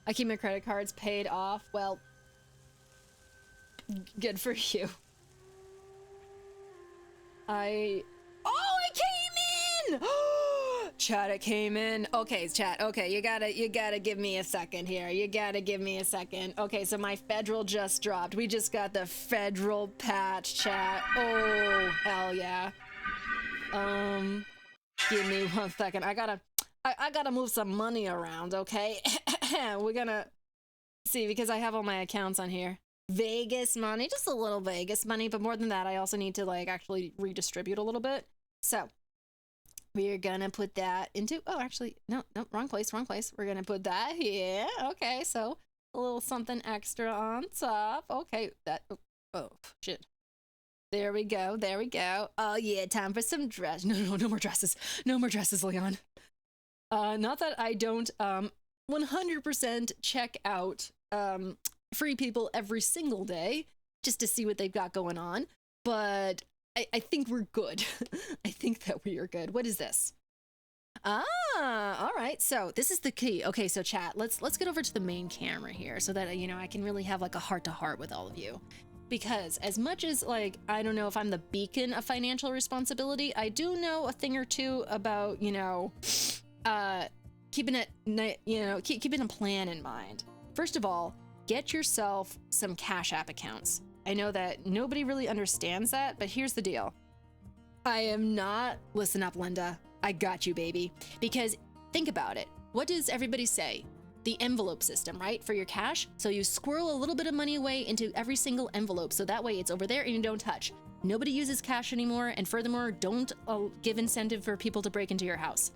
I keep my credit cards paid off. Well, good for you. Oh, it came in! Chat, it came in. Okay, chat. Okay, you gotta give me a second here. You gotta give me a second. Okay, so my federal just dropped. We just got the federal patch, chat. Oh, hell yeah. Give me 1 second. I gotta move some money around, okay? We're gonna see, because I have all my accounts on here. Vegas money, just a little Vegas money, but more than that, I also need to like actually redistribute a little bit. So we're gonna put that into, oh, actually, no, wrong place. We're gonna put that here. Okay, so a little something extra on top. Okay, oh, shit. There we go. Oh yeah, time for some dress. No more dresses. No more dresses, Leon. Not that I don't 100% check out Free People every single day just to see what they've got going on, but I think we're good. I think that we are good. What is this? All right. So this is the key. Okay, so chat, let's get over to the main camera here so that, you know, I can really have like a heart-to-heart with all of you. Because as much as like, I don't know if I'm the beacon of financial responsibility, I do know a thing or two about, you know, keeping a plan in mind. First of all, get yourself some Cash App accounts. I know that nobody really understands that, but here's the deal. I am not, listen up, Linda. I got you, baby. Because think about it. What does everybody say? The envelope system, right? For your cash. So you squirrel a little bit of money away into every single envelope. So that way it's over there and you don't touch. Nobody uses cash anymore. And furthermore, don't give incentive for people to break into your house.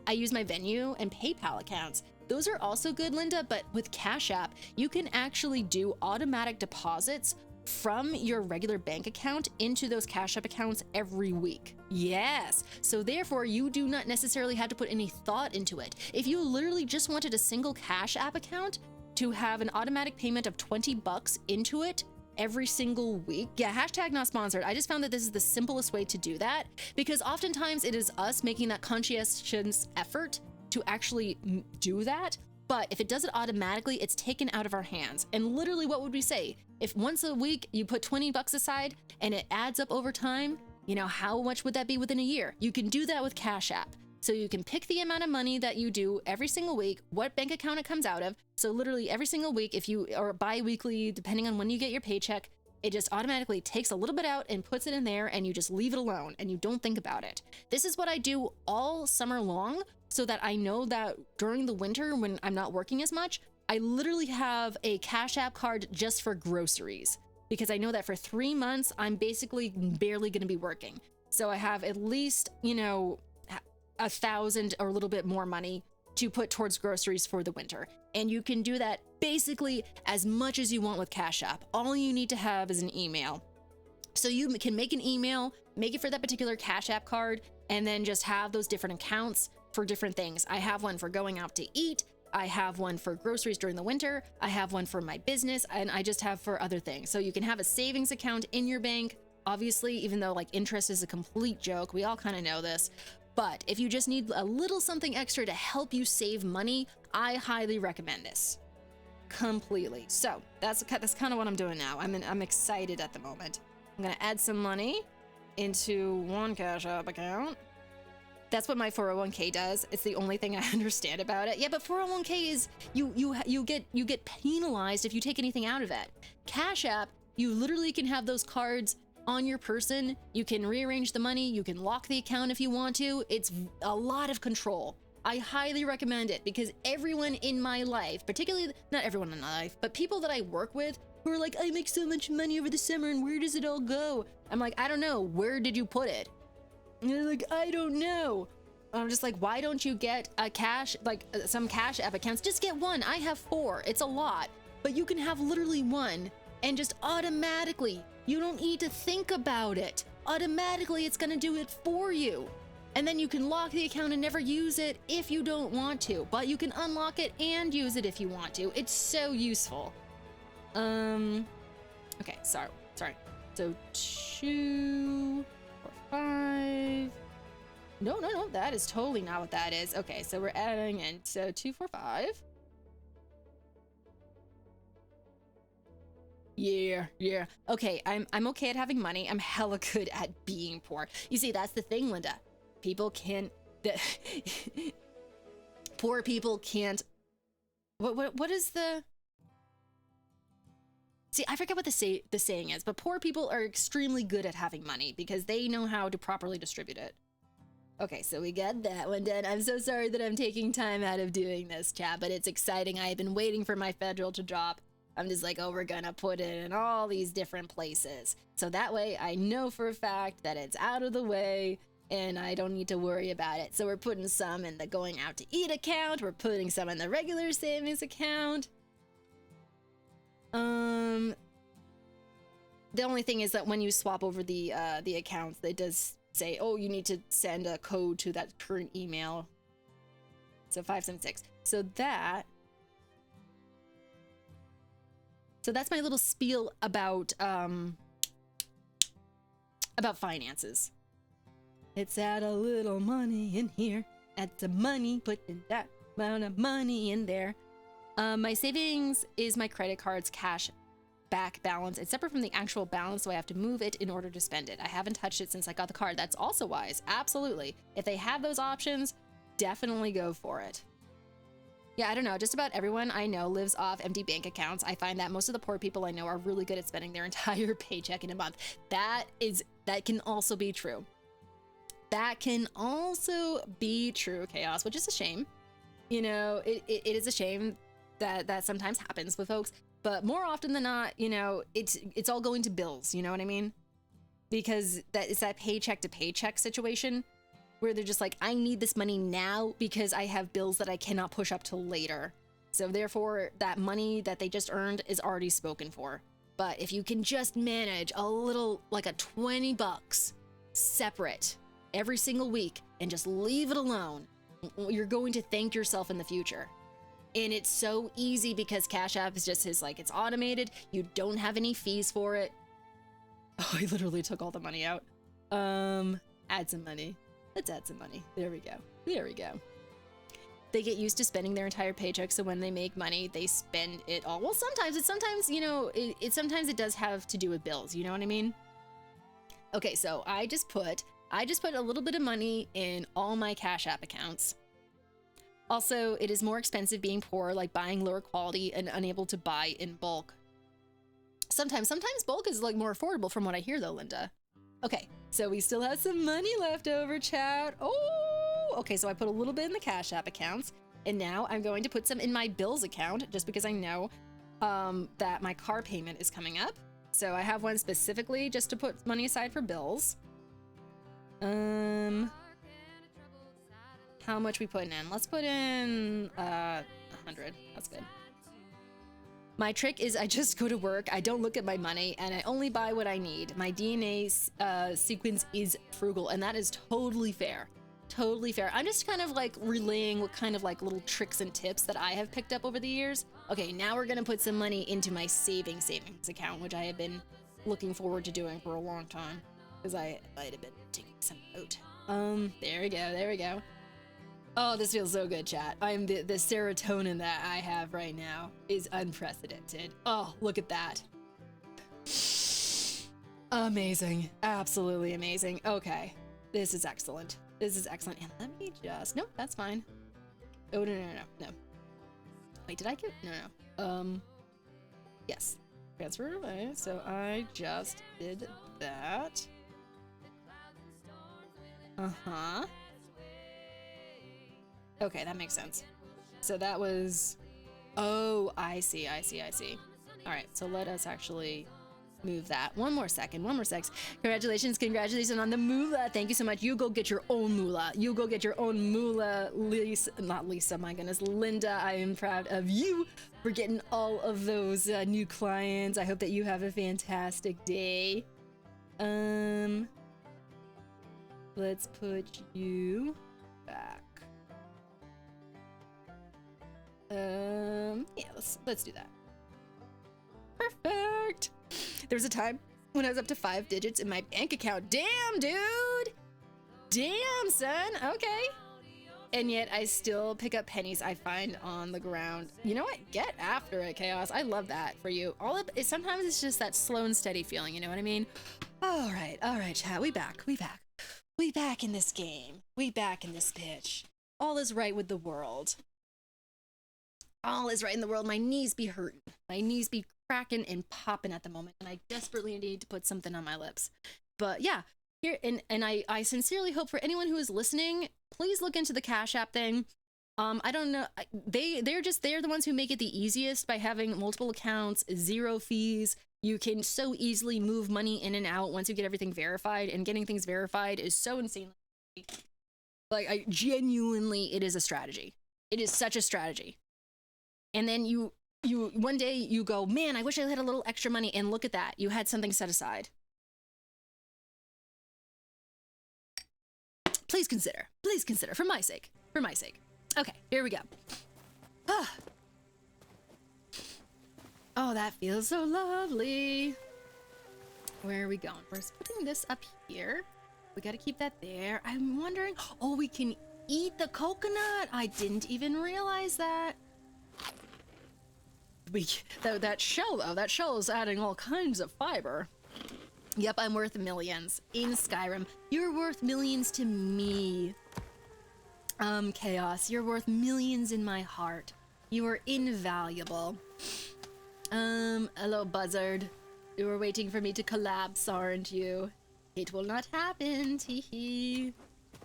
I use my Venmo and PayPal accounts. Those are also good, Linda, but with Cash App, you can actually do automatic deposits from your regular bank account into those Cash App accounts every week. Yes. So therefore, you do not necessarily have to put any thought into it. If you literally just wanted a single Cash App account to have an automatic payment of $20 into it every single week. Yeah, hashtag not sponsored. I just found that this is the simplest way to do that, because oftentimes it is us making that conscientious effort to actually do that. But if it does it automatically, it's taken out of our hands. And literally, what would we say? If once a week you put $20 aside and it adds up over time, you know, how much would that be within a year? You can do that with Cash App. So you can pick the amount of money that you do every single week, what bank account it comes out of. So literally every single week, if you, or bi-weekly, depending on when you get your paycheck, it just automatically takes a little bit out and puts it in there, and you just leave it alone and you don't think about it. This is what I do all summer long, so that I know that during the winter when I'm not working as much, I literally have a Cash App card just for groceries, because I know that for 3 months, I'm basically barely gonna be working. So I have at least, you know, 1,000 or a little bit more money to put towards groceries for the winter. And you can do that basically as much as you want with Cash App. All you need to have is an email. So you can make an email, make it for that particular Cash App card, and then just have those different accounts for different things. I have one for going out to eat. I have one for groceries during the winter. I have one for my business, and I just have for other things. So you can have a savings account in your bank. Obviously, even though like interest is a complete joke, we all kind of know this. But if you just need a little something extra to help you save money, I highly recommend this. Completely. So that's kind of what I'm doing now. I'm excited at the moment. I'm gonna add some money into one Cash App account. That's what my 401k does. It's the only thing I understand about it. Yeah, but 401k is you get penalized if you take anything out of it. Cash App, you literally can have those cards on your person. You can rearrange the money. You can lock the account if you want to. It's a lot of control. I highly recommend it, because everyone in my life, particularly, not everyone in my life, but people that I work with who are like, I make so much money over the summer and where does it all go? I'm like, I don't know. Where did you put it? And they're like, I don't know. I'm just like, why don't you get a some Cash App accounts? Just get one. I have 4. It's a lot, but you can have literally one and just automatically, you don't need to think about it. Automatically, it's gonna do it for you. And then you can lock the account and never use it if you don't want to, but you can unlock it and use it if you want to. It's so useful. Okay, sorry. So 2, 4, 5. No, that is totally not what that is. Okay, so we're adding in, so 2, 4, 5. Yeah. Okay, I'm okay at having money. I'm hella good at being poor. You see, that's the thing, Linda. People can't. Poor people can't. What is the? See, I forget what the saying is, but poor people are extremely good at having money because they know how to properly distribute it. Okay, so we got that one done. I'm so sorry that I'm taking time out of doing this, chat, but it's exciting. I've been waiting for my federal to drop. I'm just like, oh, we're gonna put it in all these different places. So that way I know for a fact that it's out of the way and I don't need to worry about it. So we're putting some in the going out to eat account. We're putting some in the regular savings account. The only thing is that when you swap over the accounts, it does say, oh, you need to send a code to that current email. So 576. So that's my little spiel about finances. Let's add a little money in here. Add some money, put in that amount of money in there. My savings is my credit card's cash back balance. It's separate from the actual balance, so I have to move it in order to spend it. I haven't touched it since I got the card. That's also wise. Absolutely. If they have those options, definitely go for it. Yeah, I don't know. Just about everyone I know lives off empty bank accounts. I find that most of the poor people I know are really good at spending their entire paycheck in a month. That can also be true. That can also be true, Chaos, which is a shame. You know, it is a shame that sometimes happens with folks, but more often than not, you know, it's all going to bills, you know what I mean? Because it's that paycheck to paycheck situation where they're just like, I need this money now because I have bills that I cannot push up till later. So therefore, that money that they just earned is already spoken for. But if you can just manage a little, like a 20 bucks separate every single week and just leave it alone, you're going to thank yourself in the future. And it's so easy because Cash App is just it's automated. You don't have any fees for it. Oh, I literally took all the money out. Add some money. Let's add some money. There we go. They get used to spending their entire paycheck, so when they make money, they spend it all. Well, sometimes you know, sometimes it does have to do with bills, you know what I mean? Okay, so I just put a little bit of money in all my Cash App accounts. Also, it is more expensive being poor, like buying lower quality and unable to buy in bulk. Sometimes bulk is like more affordable from what I hear though, Linda. Okay, so we still have some money left over, chat. Oh, okay, so I put a little bit in the Cash App accounts, and now I'm going to put some in my bills account just because I know that my car payment is coming up. So I have one specifically just to put money aside for bills. How much we putting in? Let's put in 100. That's good. My trick is I just go to work, I don't look at my money, and I only buy what I need. My DNA sequence is frugal, and that is totally fair. Totally fair. I'm just kind of like relaying what kind of like little tricks and tips that I have picked up over the years. Okay, now we're gonna put some money into my savings account, which I have been looking forward to doing for a long time, because I might have been taking some note. There we go. Oh, this feels so good, chat. The serotonin that I have right now is unprecedented. Oh, look at that. Amazing. Absolutely amazing. Okay. This is excellent. And let me just... Nope, that's fine. Oh, no. Wait, did I get... No. Yes. Transfer away. So I just did that. Uh-huh. Okay, that makes sense. So that was... Oh, I see. All right, so let us actually move that. One more second. Congratulations on the moolah. Thank you so much. You go get your own moolah. Lisa, not Lisa, my goodness. Linda, I am proud of you for getting all of those new clients. I hope that you have a fantastic day. Let's put you back. Yeah, let's do that. Perfect. There was a time when I was up to 5 digits in my bank account. Damn, dude. Damn, son. Okay. And yet I still pick up pennies I find on the ground. You know what? Get after it, Chaos. I love that for you. Sometimes it's just that slow and steady feeling, you know what I mean? All right, chat. We back in this game. We back in this pitch. All is right with the world. All is right in the world. My knees be hurting. My knees be cracking and popping at the moment, and I desperately need to put something on my lips. But yeah, here and I sincerely hope for anyone who is listening, please look into the Cash App thing. I don't know. They're the ones who make it the easiest by having multiple accounts, 0 fees. You can so easily move money in and out once you get everything verified, and getting things verified is so insanely. Like, I genuinely, it is a strategy. It is such a strategy. And then you one day you go, man, I wish I had a little extra money, and look at that. You had something set aside. Please consider, for my sake. Okay, here we go. Oh, that feels so lovely. Where are we going? We're putting this up here. We gotta keep that there. I'm wondering, oh, we can eat the coconut. I didn't even realize that. That shell is adding all kinds of fiber. Yep, I'm worth millions in Skyrim. You're worth millions to me. Chaos, you're worth millions in my heart. You are invaluable. Hello, Buzzard. You were waiting for me to collapse, aren't you? It will not happen, teehee.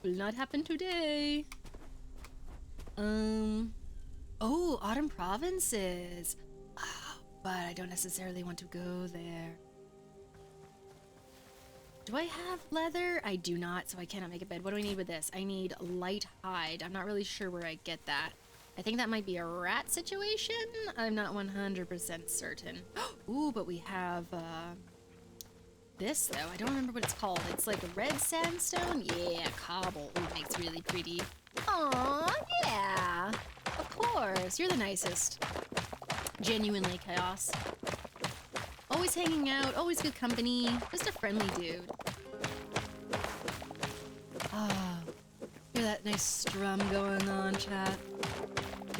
Will not happen today. Oh, Autumn Provinces. But I don't necessarily want to go there. Do I have leather? I do not, so I cannot make a bed. What do I need with this? I need light hide. I'm not really sure where I get that. I think that might be a rat situation. I'm not 100% certain. Ooh, but we have this though. I don't remember what it's called. It's like a red sandstone. Yeah, cobble. Ooh, it makes really pretty. Aw, yeah. Of course. You're the nicest. Genuinely, Chaos. Always hanging out, always good company. Just a friendly dude. Ah, hear that nice strum going on, chat.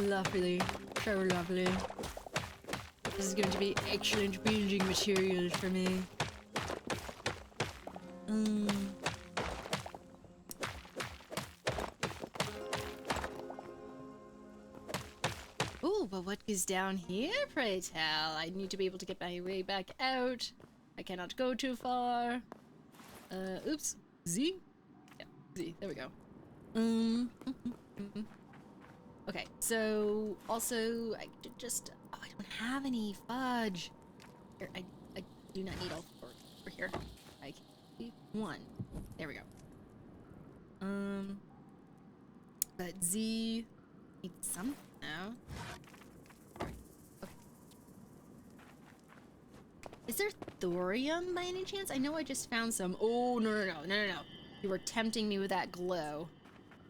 Lovely, so lovely. This is going to be excellent building material for me. Ooh, but what is down here, pray tell? I need to be able to get my way back out. I cannot go too far. Oops. Z? Yeah, Z. There we go. Okay, so also I could just. Oh, I don't have any fudge. Here, I do not need all four over here. I can keep one. There we go. But Z needs some now. Okay. Is there thorium by any chance? I know I just found some. Oh, no. You were tempting me with that glow.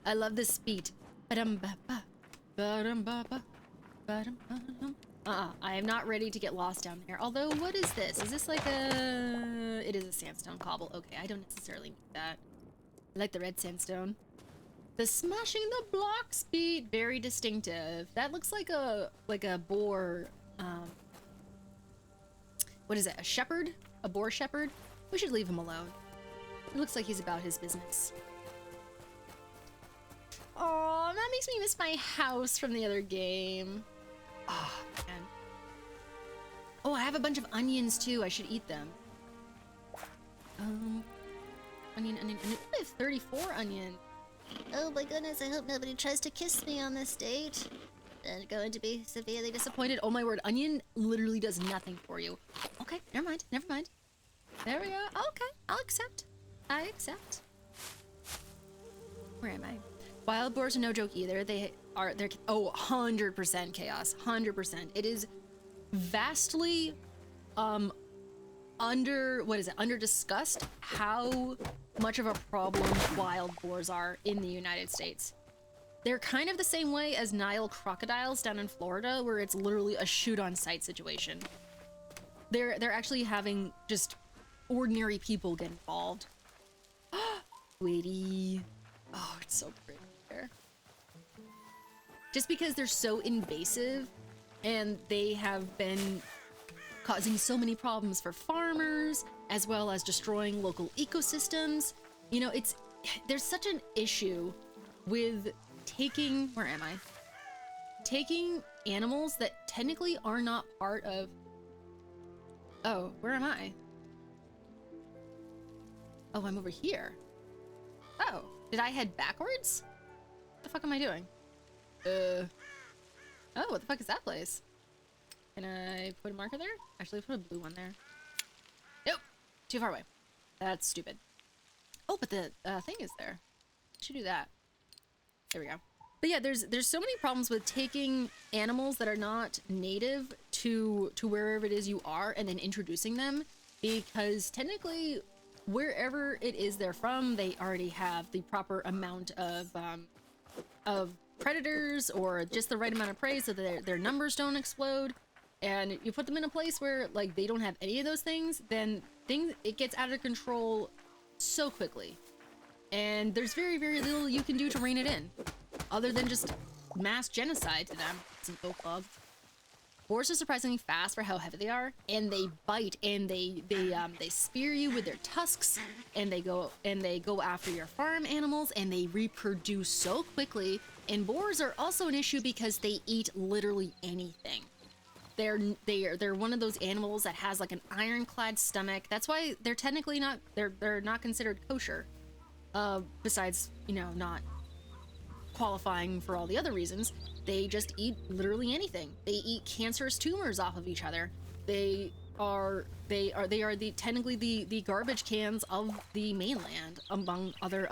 I love this beat. I am not ready to get lost down there. Although, what is this? Is this like a... It is a sandstone cobble. Okay, I don't necessarily need that. I like the red sandstone. The smashing the blocks beat, very distinctive. That looks like a boar, what is it, a shepherd? A boar shepherd? We should leave him alone. It looks like he's about his business. Oh, that makes me miss my house from the other game. Oh, man. Oh, I have a bunch of onions too. I should eat them. Onion. I have 34 onions. Oh my goodness, I hope nobody tries to kiss me on this date. I'm going to be severely disappointed. Oh my word, onion literally does nothing for you. Okay, never mind. There we go. Okay, I'll accept. I accept. Where am I? Wild boars are no joke either. They're 100% chaos. 100%. It is vastly under discussed how much of a problem wild boars are in the United States. They're kind of the same way as Nile crocodiles down in Florida, where it's literally a shoot on sight situation. They're actually having just ordinary people get involved. Sweetie. Oh, it's so pretty there. Just because they're so invasive and they have been causing so many problems for farmers, as well as destroying local ecosystems. You know, there's such an issue with taking, where am I? Taking animals that technically are not part of, oh, where am I? Oh, I'm over here. Oh, did I head backwards? What the fuck am I doing? Oh, what the fuck is that place? Can I put a marker there? Actually, put a blue one there. Nope, too far away. That's stupid. Oh, but the thing is there. I should do that. There we go. But yeah, there's so many problems with taking animals that are not native to wherever it is you are and then introducing them, because technically wherever it is they're from, they already have the proper amount of predators or just the right amount of prey so that their numbers don't explode. And you put them in a place where like they don't have any of those things, then it gets out of control so quickly. And there's very, very little you can do to rein it in, other than just mass genocide to them. It's an oak log. Boars are surprisingly fast for how heavy they are, and they bite and they spear you with their tusks, and they go after your farm animals, and they reproduce so quickly. And boars are also an issue because they eat literally anything. They're one of those animals that has like an ironclad stomach. That's why they're technically not they're not considered kosher. Besides, you know, not qualifying for all the other reasons, they just eat literally anything. They eat cancerous tumors off of each other. They are technically the garbage cans of the mainland among other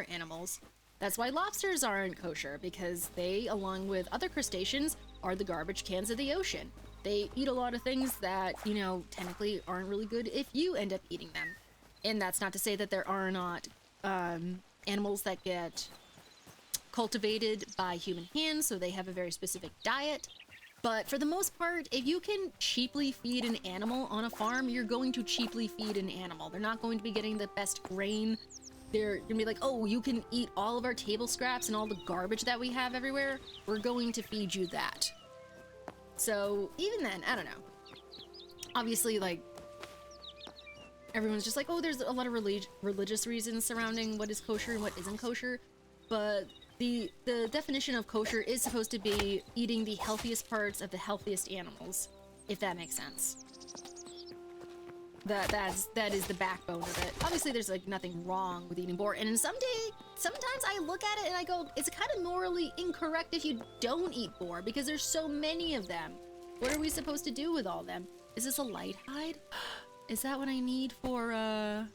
animals. That's why lobsters aren't kosher, because they, along with other crustaceans, are the garbage cans of the ocean. They eat a lot of things that, you know, technically aren't really good if you end up eating them. And that's not to say that there are not animals that get cultivated by human hands, so they have a very specific diet. But for the most part, if you can cheaply feed an animal on a farm, you're going to cheaply feed an animal. They're not going to be getting the best grain. They're gonna be like, oh, you can eat all of our table scraps and all the garbage that we have everywhere. We're going to feed you that. So even then, I don't know. Obviously, like, everyone's just like, oh, there's a lot of religious reasons surrounding what is kosher and what isn't kosher. But the definition of kosher is supposed to be eating the healthiest parts of the healthiest animals, if that makes sense. That is the backbone of it. Obviously, there's like nothing wrong with eating boar, and sometimes I look at it and I go, it's kind of morally incorrect if you don't eat boar because there's so many of them. What are we supposed to do with all of them? Is this a light hide? Is that what I need for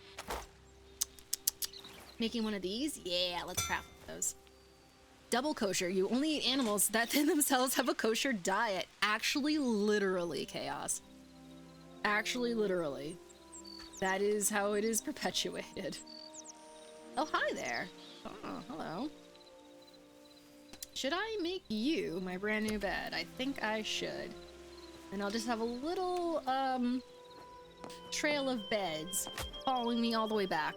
making one of these? Yeah, let's craft those. Double kosher. You only eat animals that in themselves have a kosher diet. Actually, literally, chaos. Actually, literally. That is how it is perpetuated. Oh, hi there. Oh, hello. Should I make you my brand new bed? I think I should. And I'll just have a little, trail of beds following me all the way back.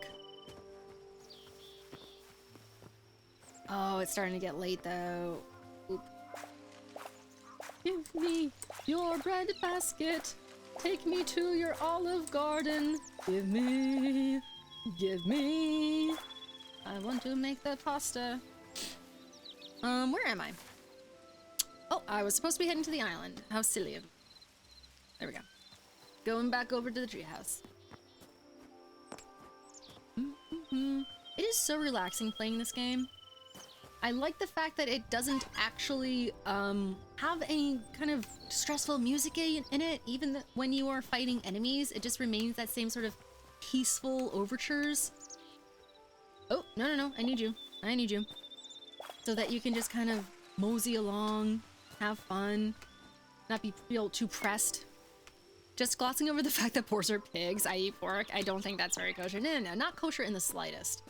Oh, it's starting to get late, though. Oop. Give me your bread basket. Take me to your olive garden. Give me. I want to make the pasta. Where am I? Oh, I was supposed to be heading to the island. How silly of me. There we go. Going back over to the treehouse. It is so relaxing playing this game. I like the fact that it doesn't actually have any kind of stressful music in it, even when you are fighting enemies. It just remains that same sort of peaceful overtures. Oh, no, I need you. I need you. So that you can just kind of mosey along, have fun, not feel too pressed. Just glossing over the fact that porks are pigs. I eat pork. I don't think that's very kosher. No, not kosher in the slightest.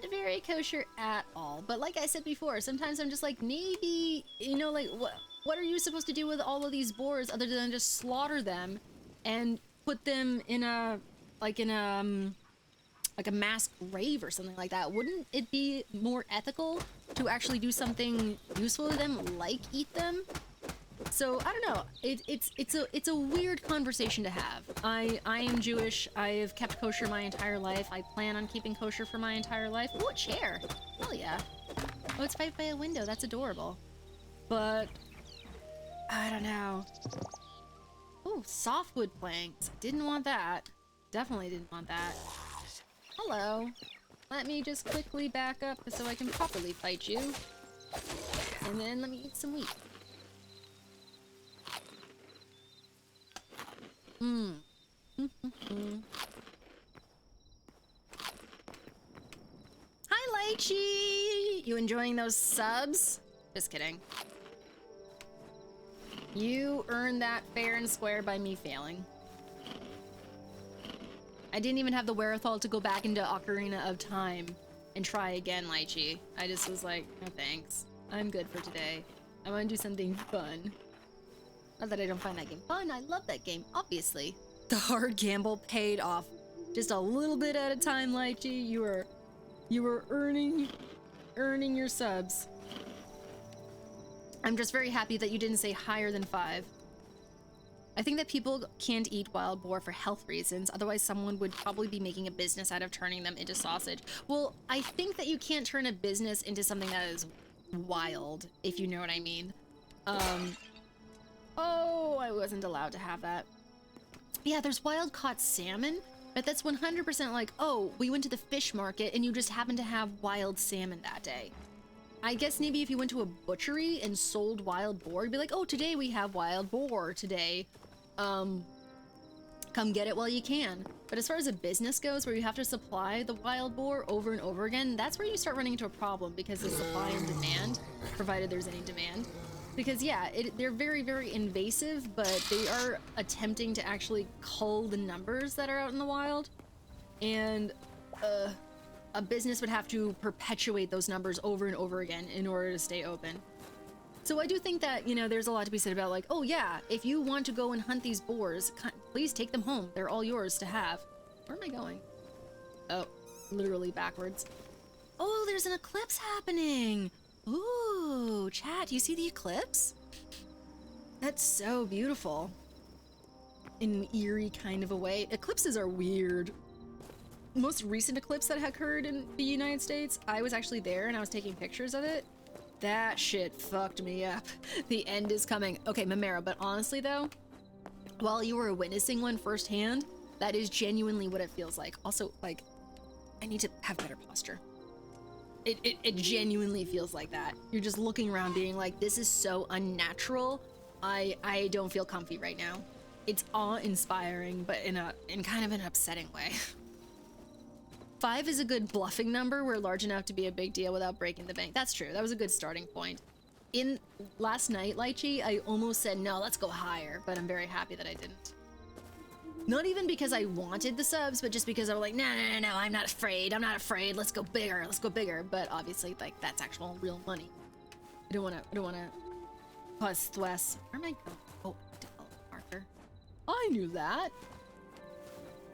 Not very kosher at all. But like I said before, sometimes I'm just like, maybe, you know, like, what are you supposed to do with all of these boars other than just slaughter them and put them in a, like a mass grave or something like that? Wouldn't it be more ethical to actually do something useful to them, like eat them? So I don't know. It's a weird conversation to have. I am Jewish. I have kept kosher my entire life. I plan on keeping kosher for my entire life. Ooh, a chair. Hell yeah. Oh, it's right by a window. That's adorable. But I don't know. Ooh, softwood planks. Didn't want that. Definitely didn't want that. Hello. Let me just quickly back up so I can properly fight you. And then let me eat some wheat. Hi, Lychee! You enjoying those subs? Just kidding. You earned that fair and square by me failing. I didn't even have the wherewithal to go back into Ocarina of Time and try again, Lychee. I just was like, no thanks. I'm good for today. I want to do something fun. Not that I don't find that game fun. I love that game, obviously. The hard gamble paid off. Just a little bit at a time, Lychee. You were earning your subs. I'm just very happy that you didn't say higher than 5. I think that people can't eat wild boar for health reasons. Otherwise, someone would probably be making a business out of turning them into sausage. Well, I think that you can't turn a business into something that is wild, if you know what I mean. Oh, I wasn't allowed to have that. Yeah, there's wild caught salmon, but that's 100% like, oh, we went to the fish market and you just happened to have wild salmon that day. I guess maybe if you went to a butchery and sold wild boar, you'd be like, oh, today we have wild boar today. Come get it while you can. But as far as a business goes, where you have to supply the wild boar over and over again, that's where you start running into a problem because of supply and demand, provided there's any demand. Because yeah, they're very, very invasive, but they are attempting to actually cull the numbers that are out in the wild. And a business would have to perpetuate those numbers over and over again in order to stay open. So I do think that, you know, there's a lot to be said about like, oh yeah, if you want to go and hunt these boars, please take them home. They're all yours to have. Where am I going? Oh, literally backwards. Oh, there's an eclipse happening. Ooh, chat, you see the eclipse? That's so beautiful. In an eerie kind of a way. Eclipses are weird. Most recent eclipse that occurred in the United States, I was actually there and I was taking pictures of it. That shit fucked me up. The end is coming. Okay, Mamera, but honestly though, while you were witnessing one firsthand, that is genuinely what it feels like. Also, like, I need to have better posture. It genuinely feels like that. You're just looking around being like, this is so unnatural. I don't feel comfy right now. It's awe-inspiring, but in kind of an upsetting way. 5 is a good bluffing number. We're large enough to be a big deal without breaking the bank. That's true. That was a good starting point. In last night, Lychee, I almost said, no, let's go higher, but I'm very happy that I didn't. Not even because I wanted the subs, but just because I was like, no, I'm not afraid. I'm not afraid. Let's go bigger. Let's go bigger. But obviously, like, that's actual real money. I don't want to cause stress. Where am I going? Oh, develop marker. I knew that.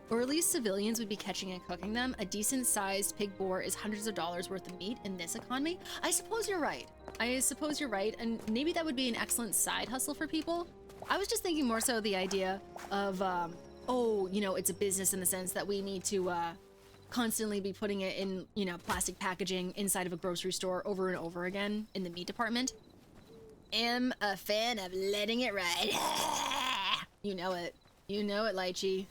Or at least civilians would be catching and cooking them. A decent-sized pig boar is hundreds of dollars worth of meat in this economy. I suppose you're right. And maybe that would be an excellent side hustle for people. I was just thinking more so the idea of, oh, you know, it's a business in the sense that we need to constantly be putting it in, you know, plastic packaging inside of a grocery store over and over again in the meat department. Am a fan of letting it ride. You know it. You know it, Lychee.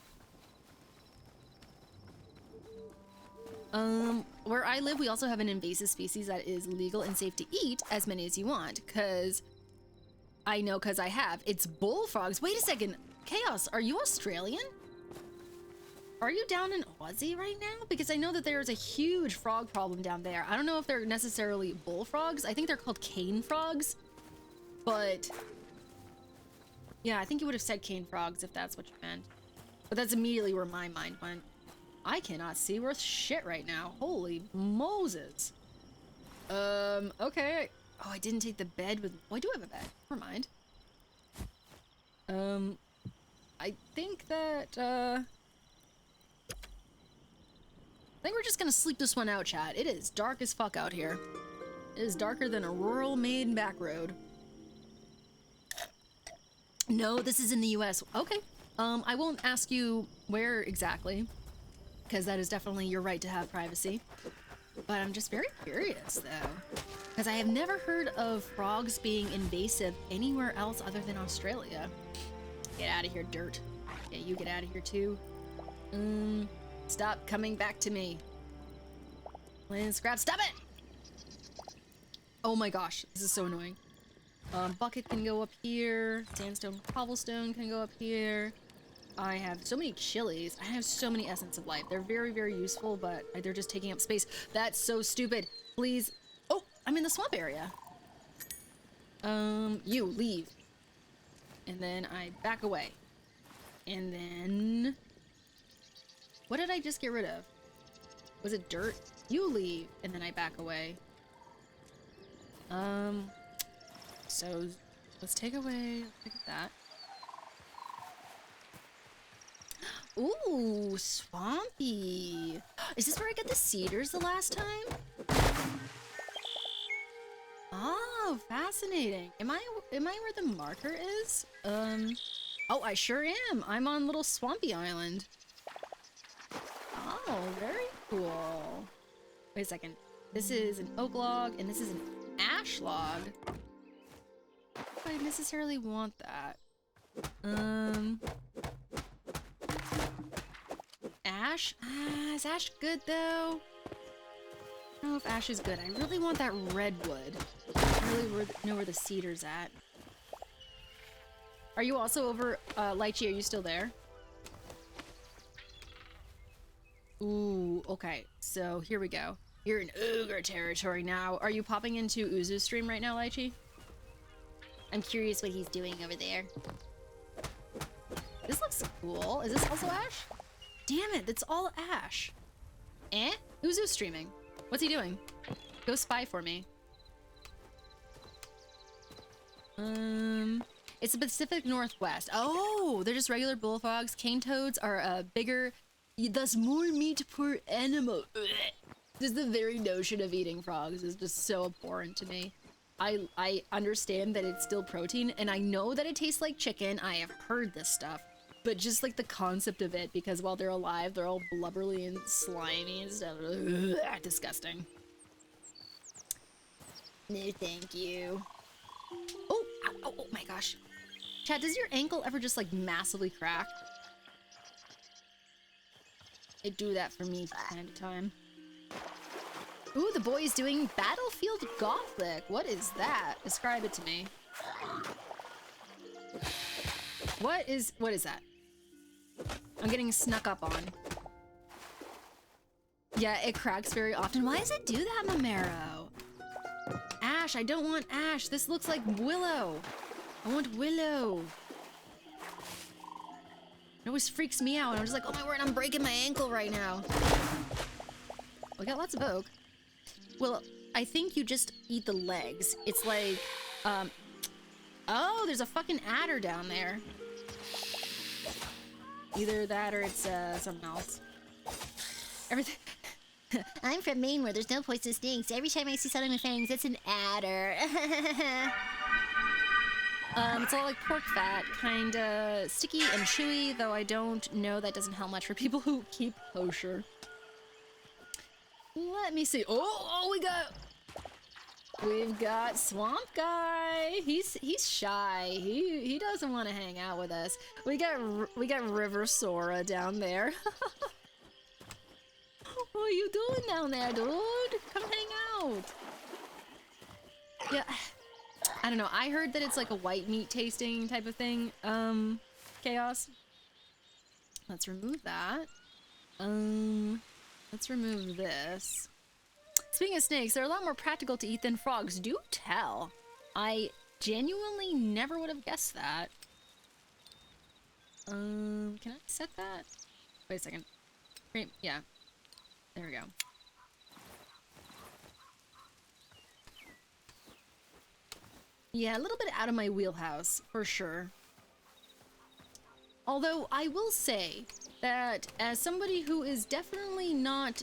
Where I live, we also have an invasive species that is legal and safe to eat as many as you want, because I know because I have. It's bullfrogs. Wait a second. Chaos, are you Australian? Are you down in Aussie right now? Because I know that there's a huge frog problem down there. I don't know if they're necessarily bullfrogs. I think they're called cane frogs. But yeah, I think you would have said cane frogs if that's what you meant. But that's immediately where my mind went. I cannot see worth shit right now. Holy Moses. Okay. Oh, I didn't take the bed with... Oh, I do have a bed. Never mind. I think that, I think we're just gonna sleep this one out, chat. It is dark as fuck out here. It is darker than a rural Maine back road. No, this is in the US. Okay. I won't ask you where exactly, because that is definitely your right to have privacy. But I'm just very curious, though, because I have never heard of frogs being invasive anywhere else other than Australia. Get out of here, dirt. Yeah, you get out of here, too. Stop coming back to me. Land scrap, stop it! Oh my gosh, this is so annoying. Bucket can go up here. Sandstone cobblestone can go up here. I have so many chilies. I have so many essence of life. They're very, very useful, but they're just taking up space. That's so stupid. Please. Oh, I'm in the swamp area. You leave. And then I back away. And then... What did I just get rid of? Was it dirt? You leave. And then I back away. So let's take away, look at that. Ooh, swampy. Is this where I got the cedars the last time? Oh, fascinating. Am I where the marker is? Oh, I sure am. I'm on little swampy island. Oh, very cool. Wait a second. This is an oak log and this is an ash log. I don't necessarily want that. Ash? Is ash good though? I don't know if ash is good. I really want that redwood. I really know where the cedar's at. Are you also over, Lychee, are you still there? Ooh, okay. So here we go. You're in ogre territory now. Are you popping into Uzu's stream right now, Lychee? I'm curious what he's doing over there. This looks cool. Is this also ash? Damn it, that's all ash. Eh? Uzu's streaming. What's he doing? Go spy for me. It's the Pacific Northwest. Oh, they're just regular bullfrogs. Cane toads are bigger, thus more meat per animal. Ugh. Just the very notion of eating frogs is just so abhorrent to me. I understand that it's still protein, and I know that it tastes like chicken. I have heard this stuff. But just like the concept of it, because while they're alive, they're all blubbery and slimy and stuff. Ugh, disgusting. No, thank you. Oh, oh my gosh. Chad, does your ankle ever just like massively crack? It do that for me from time to time. Ooh, the boy is doing Battlefield Gothic. What is that? Describe it to me. What is that? I'm getting snuck up on. Yeah, it cracks very often. Why does it do that, Mamero? Ash, I don't want ash. This looks like willow. I want willow. It always freaks me out. I'm just like, oh my word, I'm breaking my ankle right now. We got lots of oak. Well, I think you just eat the legs. It's like, oh, there's a fucking adder down there. Either that or it's, something else. Everything. I'm from Maine where there's no poisonous snakes. Every time I see something with fangs, it's an adder. It's all like pork fat, kinda sticky and chewy, though I don't know that doesn't help much for people who keep kosher. Let me see. Oh, we've got Swamp Guy. He's shy. He doesn't want to hang out with us. We got River Sora down there. What are you doing down there, dude? Come hang out. Yeah, I don't know. I heard that it's like a white meat tasting type of thing. Chaos. Let's remove that. Let's remove this. Speaking of snakes, they're a lot more practical to eat than frogs. Do tell. I genuinely never would have guessed that. Can I set that? Wait a second. Yeah. There we go. Yeah, a little bit out of my wheelhouse, for sure. Although, I will say that as somebody who is definitely not,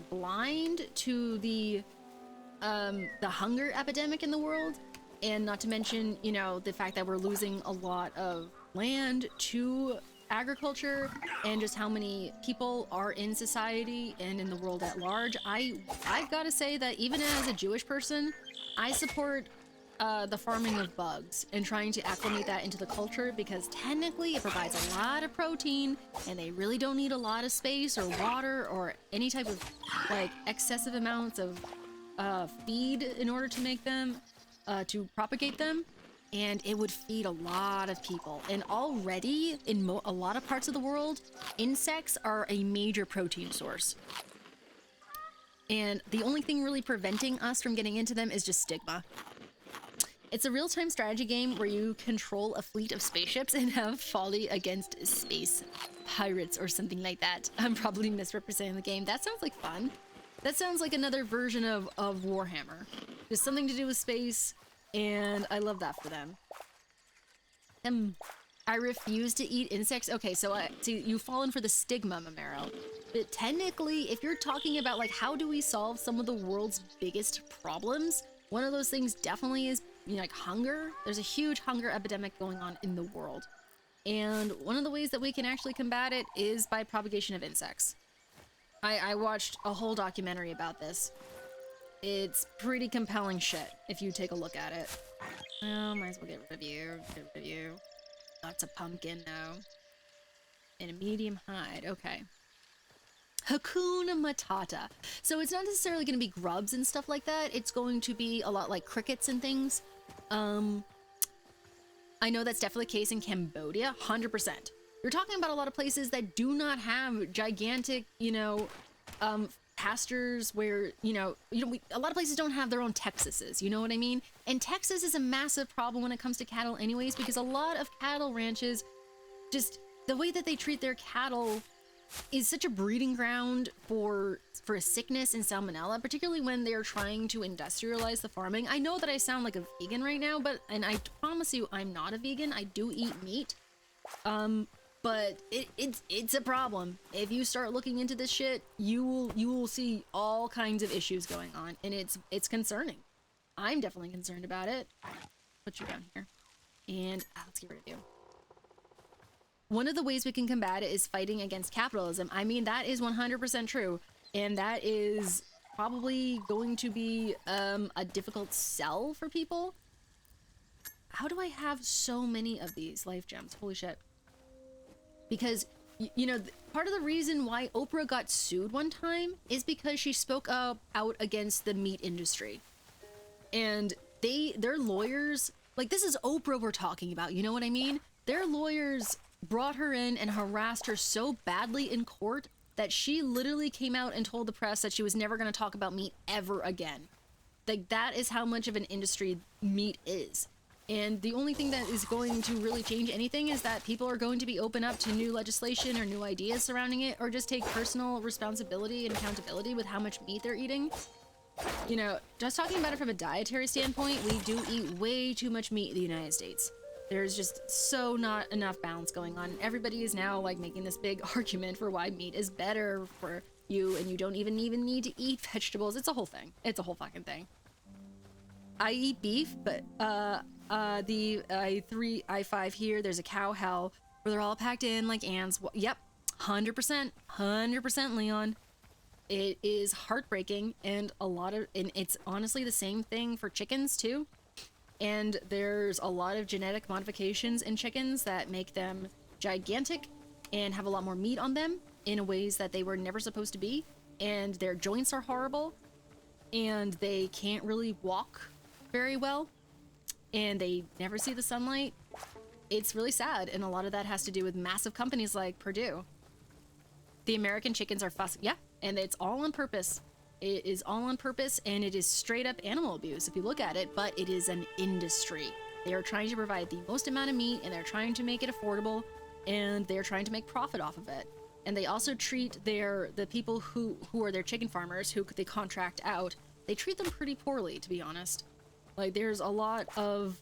blind to the hunger epidemic in the world, and not to mention, you know, the fact that we're losing a lot of land to agriculture, and just how many people are in society and in the world at large, I've got to say that even as a Jewish person, I support the farming of bugs and trying to acclimate that into the culture, because technically it provides a lot of protein and they really don't need a lot of space or water or any type of like excessive amounts of feed in order to make them to propagate them, and it would feed a lot of people. And already in a lot of parts of the world, insects are a major protein source, and the only thing really preventing us from getting into them is just stigma. It's a real-time strategy game where you control a fleet of spaceships and have folly against space pirates or something like that. I'm probably misrepresenting the game. That sounds like fun. That sounds like another version of Warhammer. There's something to do with space, and I love that for them. I refuse to eat insects. Okay, so you've fallen for the stigma, Mamero. But technically, if you're talking about like how do we solve some of the world's biggest problems, one of those things definitely is, you know, like hunger. There's a huge hunger epidemic going on in the world. And one of the ways that we can actually combat it is by propagation of insects. I watched a whole documentary about this. It's pretty compelling shit if you take a look at it. Oh, might as well get rid of you. Get rid of you. That's a pumpkin though. And a medium hide. Okay. Hakuna Matata. So it's not necessarily going to be grubs and stuff like that. It's going to be a lot like crickets and things. I know that's definitely the case in Cambodia, 100%. You're talking about a lot of places that do not have gigantic, you know, pastures where, a lot of places don't have their own Texases, you know what I mean? And Texas is a massive problem when it comes to cattle anyways, because a lot of cattle ranches, just the way that they treat their cattle is such a breeding ground for sickness and salmonella, particularly when they're trying to industrialize the farming. I know that I sound like a vegan right now, and I promise you I'm not a vegan. I do eat meat. But it's a problem. If you start looking into this shit, you will see all kinds of issues going on, and it's concerning. I'm definitely concerned about it. Put you down here. And let's get rid of you. One of the ways we can combat it is fighting against capitalism. I mean, that is 100% true. And that is probably going to be a difficult sell for people. How do I have so many of these life gems? Holy shit. Because, part of the reason why Oprah got sued one time is because she spoke out against the meat industry. And their lawyers, like, this is Oprah we're talking about, you know what I mean? Their lawyers brought her in and harassed her so badly in court that she literally came out and told the press that she was never going to talk about meat ever again. Like, that is how much of an industry meat is. And the only thing that is going to really change anything is that people are going to be open up to new legislation or new ideas surrounding it, or just take personal responsibility and accountability with how much meat they're eating. Just talking about it from a dietary standpoint, we do eat way too much meat in the United States. There's just so not enough balance going on. Everybody is now like making this big argument for why meat is better for you, and you don't even need to eat vegetables. It's a whole thing. It's a whole fucking thing. I eat beef, but the I5 here, there's a cow hell where they're all packed in like ants. Yep, 100% Leon. It is heartbreaking, and it's honestly the same thing for chickens too. And there's a lot of genetic modifications in chickens that make them gigantic and have a lot more meat on them in ways that they were never supposed to be. and their joints are horrible, and they can't really walk very well, and they never see the sunlight. It's really sad, and a lot of that has to do with massive companies like Purdue. The American chickens are fussy, yeah, and it's all on purpose. It is all on purpose, and it is straight up animal abuse if you look at it, but it is an industry. They are trying to provide the most amount of meat, and they're trying to make it affordable, and they're trying to make profit off of it. And they also treat the people who are their chicken farmers, who they contract out, they treat them pretty poorly, to be honest. Like, there's a lot of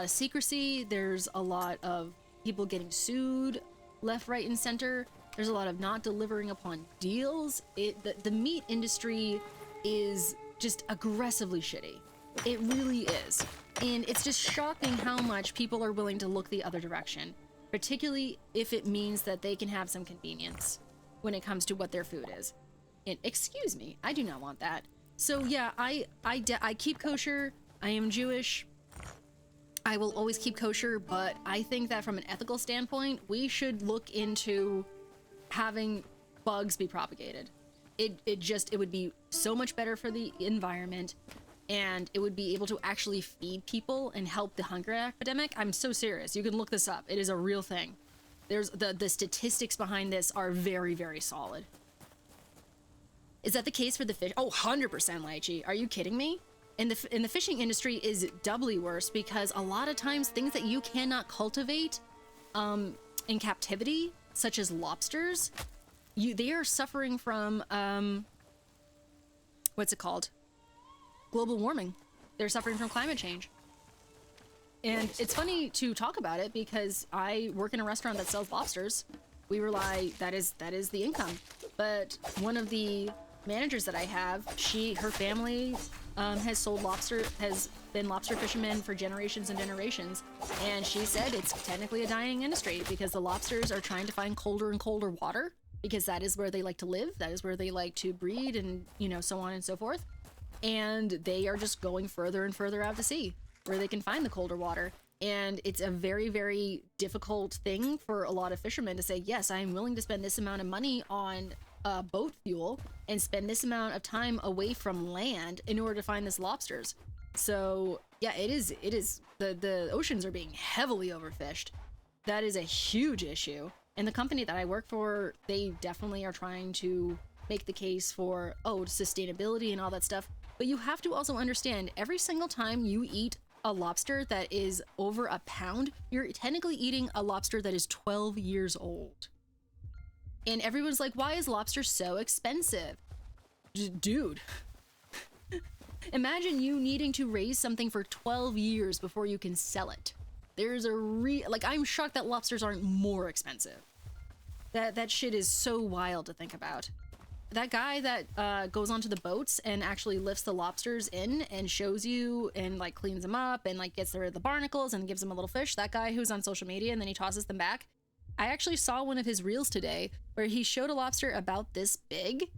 secrecy, there's a lot of people getting sued left, right, and center. There's a lot of not delivering upon deals. The meat industry is just aggressively shitty. It really is. And it's just shocking how much people are willing to look the other direction, particularly if it means that they can have some convenience when it comes to what their food is. And excuse me, I do not want that. So yeah, I keep kosher. I am Jewish. I will always keep kosher, but I think that from an ethical standpoint, we should look into having bugs be propagated. It would be so much better for the environment, and it would be able to actually feed people and help the hunger epidemic. I'm so serious. You can look this up. It is a real thing. There's the statistics behind this are very, very solid. Is that the case for the fish? Oh, 100% lychee. Are you kidding me? And the fishing industry is doubly worse because a lot of times things that you cannot cultivate in captivity, such as lobsters, they are suffering from what's it called? Global warming. They're suffering from climate change. And it's funny to talk about it because I work in a restaurant that sells lobsters. We rely, that is the income. But one of the managers that I have, her family has sold lobster, has been lobster fishermen for generations and generations, and she said it's technically a dying industry because the lobsters are trying to find colder and colder water because that is where they like to live, that is where they like to breed, and so on and so forth. And they are just going further and further out to sea where they can find the colder water. And it's a very, very difficult thing for a lot of fishermen to say, yes, I'm willing to spend this amount of money on boat fuel and spend this amount of time away from land in order to find this lobsters. So yeah, it is the oceans are being heavily overfished. That is a huge issue. And the company that I work for, they definitely are trying to make the case for sustainability and all that stuff. But you have to also understand, every single time you eat a lobster that is over a pound, you're technically eating a lobster that is 12 years old. And everyone's like, why is lobster so expensive? Dude, imagine you needing to raise something for 12 years before you can sell it. There's I'm shocked that lobsters aren't more expensive. That shit is so wild to think about. That guy that goes onto the boats and actually lifts the lobsters in and shows you and cleans them up and gets rid of the barnacles and gives them a little fish, that guy who's on social media and then he tosses them back. I actually saw one of his reels today where he showed a lobster about this big,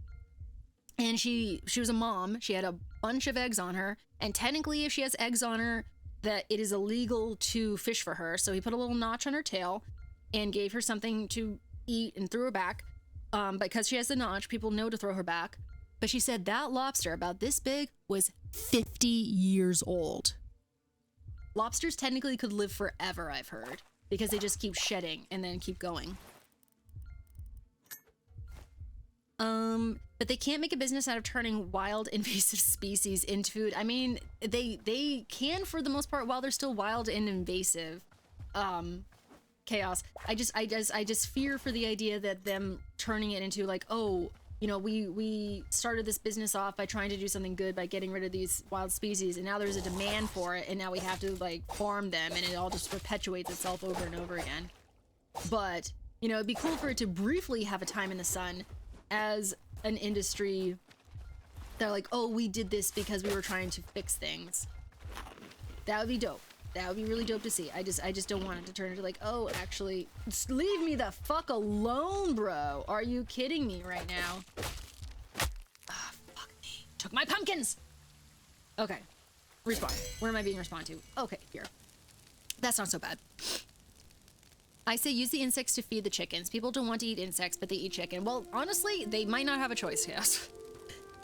and she was a mom. She had a bunch of eggs on her, and technically if she has eggs on her, that it is illegal to fish for her. So he put a little notch on her tail and gave her something to eat and threw her back. Because she has the notch, people know to throw her back. But she said that lobster about this big was 50 years old. Lobsters technically could live forever, I've heard, because they just keep shedding and then keep going. But they can't make a business out of turning wild invasive species into food. I mean, they can for the most part while they're still wild and invasive. Chaos. I just fear for the idea that them turning it into we started this business off by trying to do something good by getting rid of these wild species, and now there's a demand for it, and now we have to farm them, and it all just perpetuates itself over and over again. But it'd be cool for it to briefly have a time in the sun as an industry. They're like, oh, we did this because we were trying to fix things. That would be dope. That would be really dope to see. I just don't want it to turn into oh, actually, just leave me the fuck alone, bro. Are you kidding me right now? Ah, fuck me. Took my pumpkins! Okay. Respawn. Where am I being respawned to? Okay, here. That's not so bad. I say use the insects to feed the chickens. People don't want to eat insects, but they eat chicken. Well, honestly, they might not have a choice, yes.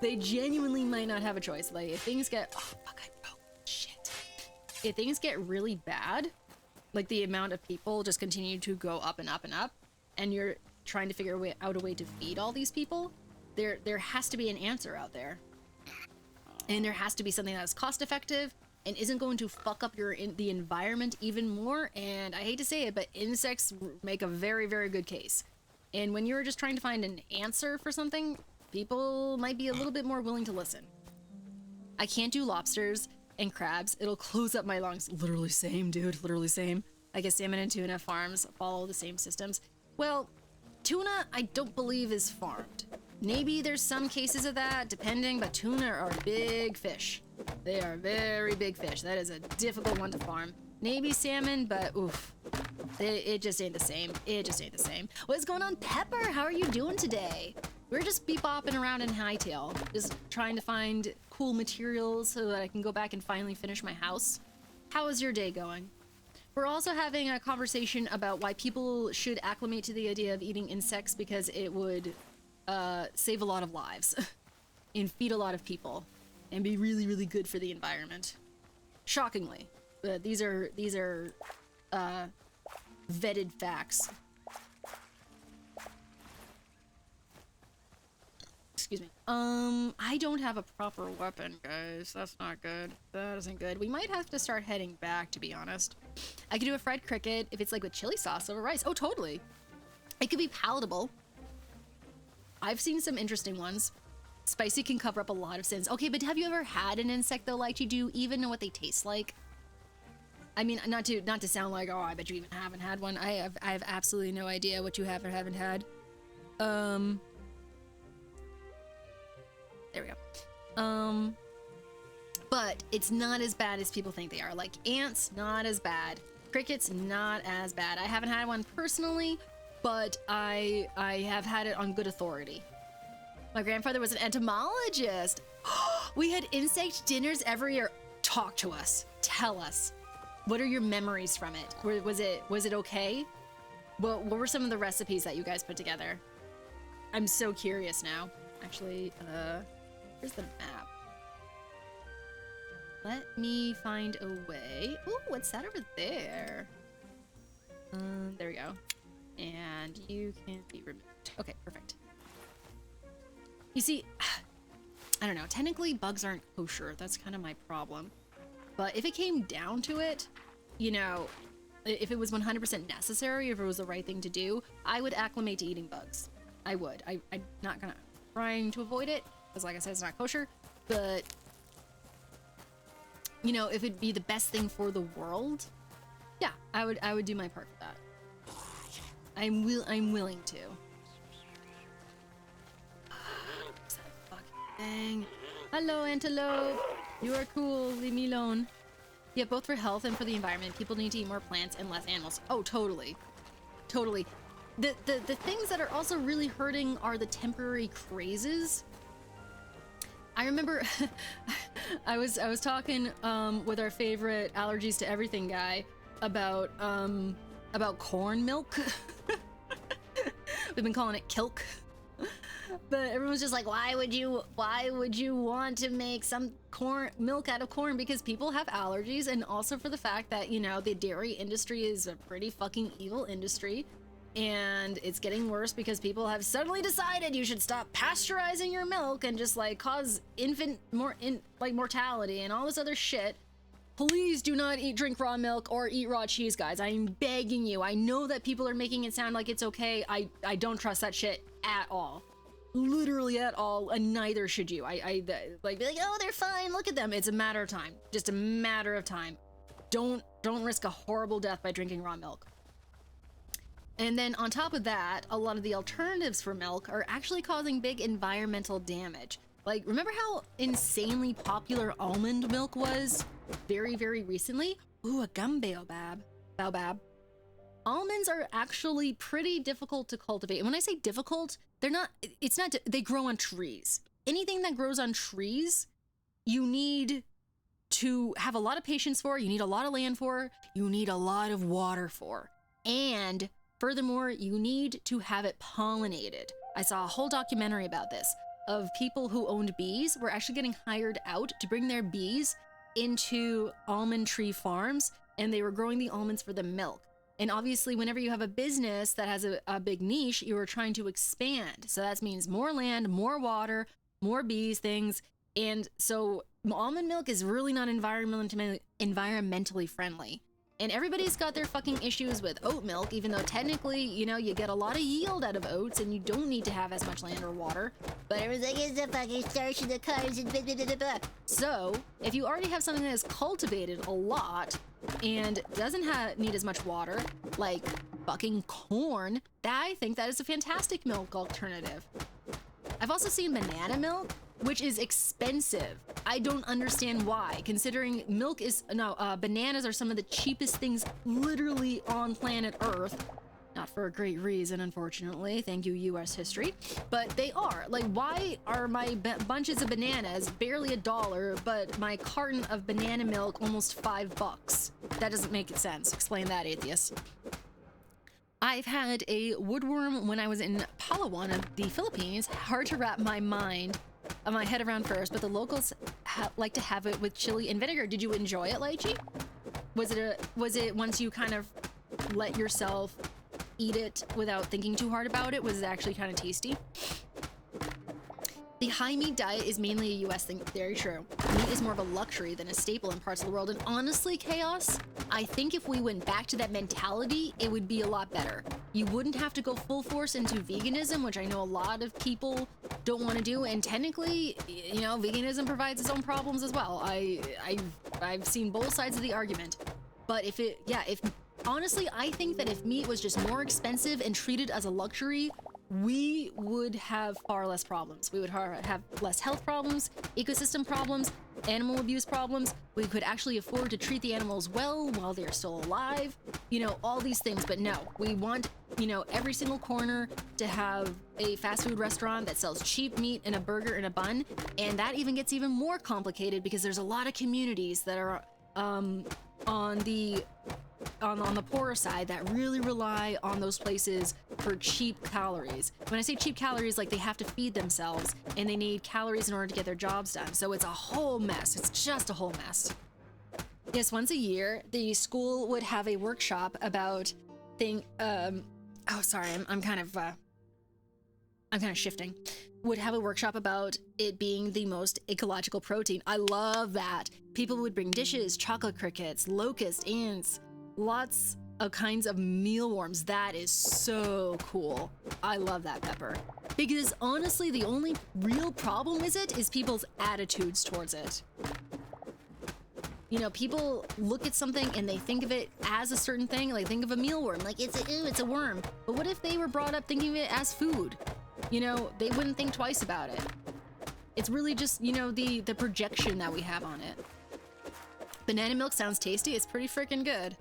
They genuinely might not have a choice. Like, if things get... Oh, fuck, I broke. Shit. If things get really bad, like the amount of people just continue to go up and up and up, and you're trying to figure out a way to feed all these people, there has to be an answer out there. And there has to be something that's cost effective and isn't going to fuck up the environment even more. And I hate to say it, but insects make a very, very good case. And when you're just trying to find an answer for something, people might be a little bit more willing to listen. I can't do lobsters and crabs. It'll close up my lungs. Literally same, dude. Literally same. I guess salmon and tuna farms follow the same systems. Well, tuna, I don't believe is farmed. Maybe there's some cases of that, depending, but tuna are big fish. They are very big fish. That is a difficult one to farm. Maybe salmon, but oof. It just ain't the same. It just ain't the same. What's going on, Pepper? How are you doing today? We're just bopping around in Hytale, just trying to find cool materials so that I can go back and finally finish my house. How is your day going? We're also having a conversation about why people should acclimate to the idea of eating insects because it would save a lot of lives and feed a lot of people and be really, really good for the environment. Shockingly, but these are vetted facts. Excuse me. I don't have a proper weapon, guys. That's not good. That isn't good. We might have to start heading back, to be honest. I could do a fried cricket if it's like with chili sauce over rice. Oh, totally. It could be palatable. I've seen some interesting ones. Spicy can cover up a lot of sins. Okay, but have you ever had an insect though? Like, do you even know what they taste like? I mean, not to sound like, oh, I bet you even haven't had one. I have absolutely no idea what you have or haven't had. There we go. But it's not as bad as people think they are. Like ants, not as bad. Crickets, not as bad. I haven't had one personally, but I have had it on good authority. My grandfather was an entomologist. We had insect dinners every year. Talk to us. Tell us. What are your memories from it? Was it okay? What were some of the recipes that you guys put together? I'm so curious now. Actually, here's the map. Let me find a way. Ooh, what's that over there? There we go. And you can be removed. Okay, perfect. You see, I don't know. Technically, bugs aren't kosher. That's kind of my problem. But if it came down to it, you know, if it was 100% necessary, if it was the right thing to do, I would acclimate to eating bugs. I would. I'm not gonna trying to avoid it, because like I said, it's not kosher. But you know, if it'd be the best thing for the world, yeah, I would do my part for that. I'm willing to. What's that fucking thing? Hello, antelope. You are cool. Leave me alone. Yeah, both for health and for the environment. People need to eat more plants and less animals. Oh, totally. Totally. The things that are also really hurting are the temporary crazes. I remember I was talking with our favorite allergies to everything guy about corn milk. We've been calling it kilk. But everyone's just like, why would you want to make some corn milk out of corn? Because people have allergies, and also for the fact that, you know, the dairy industry is a pretty fucking evil industry. And it's getting worse because people have suddenly decided you should stop pasteurizing your milk and just like cause mortality and all this other shit. Please do not drink raw milk or eat raw cheese, guys. I'm begging you. I know that people are making it sound like it's okay. I don't trust that shit at all. Literally at all, and neither should you. Like be like, oh, they're fine. Look at them. It's a matter of time. Just a matter of time. Don't risk a horrible death by drinking raw milk. And then on top of that, a lot of the alternatives for milk are actually causing big environmental damage. Like, remember how insanely popular almond milk was very, very recently? Ooh, a gum baobab. Almonds are actually pretty difficult to cultivate. And when I say difficult, they grow on trees. Anything that grows on trees, you need to have a lot of patience for, you need a lot of land for, you need a lot of water for. And furthermore, you need to have it pollinated. I saw a whole documentary about this of people who owned bees were actually getting hired out to bring their bees into almond tree farms, and they were growing the almonds for the milk. And obviously, whenever you have a business that has a big niche, you are trying to expand. So that means more land, more water, more bees, things. And so almond milk is really not environmentally friendly. And everybody's got their fucking issues with oat milk, even though technically, you know, you get a lot of yield out of oats and you don't need to have as much land or water. But everyone's like, it's the fucking starch and the carbs and blah, blah, blah, blah. So if you already have something that is cultivated a lot and doesn't need as much water, like fucking corn, I think that is a fantastic milk alternative. I've also seen banana milk, which is expensive. I don't understand why, considering bananas are some of the cheapest things literally on planet Earth. Not for a great reason, unfortunately. Thank you, US history. But they are. Like, why are my bunches of bananas barely $1, but my carton of banana milk almost $5? That doesn't make sense. Explain that, atheist. I've had a woodworm when I was in Palawan, the Philippines. Hard to wrap my head around first, but the locals like to have it with chili and vinegar. Did you enjoy it, Lychee? Was it once you kind of let yourself eat it without thinking too hard about it, was it actually kind of tasty? The high meat diet is mainly a US thing. Very true. Meat is more of a luxury than a staple in parts of the world. And honestly, Chaos, I think if we went back to that mentality, it would be a lot better. You wouldn't have to go full force into veganism, which I know a lot of people don't want to do. And technically, you know, veganism provides its own problems as well. I've seen both sides of the argument. But honestly, I think that if meat was just more expensive and treated as a luxury, we would have far less problems. We would have less health problems, ecosystem problems, animal abuse problems. We could actually afford to treat the animals well while they're still alive. You know, all these things. But no, we want, you know, every single corner to have a fast food restaurant that sells cheap meat and a burger and a bun. And that even gets even more complicated because there's a lot of communities that are on the poorer side that really rely on those places for cheap calories. When I say cheap calories, like they have to feed themselves and they need calories in order to get their jobs done. So it's a whole mess. It's just a whole mess. Yes, once a year, the school would have a workshop about I'm kind of shifting. Would have a workshop about it being the most ecological protein. I love that. People would bring dishes, chocolate crickets, locust, ants, lots of kinds of mealworms. That is so cool. I love that, Pepper. Because honestly, the only real problem with it is people's attitudes towards it. You know, people look at something and they think of it as a certain thing. Like, think of a mealworm. Like, it's a worm. But what if they were brought up thinking of it as food? You know, they wouldn't think twice about it. It's really just, you know, the projection that we have on it. Banana milk sounds tasty. It's pretty freaking good.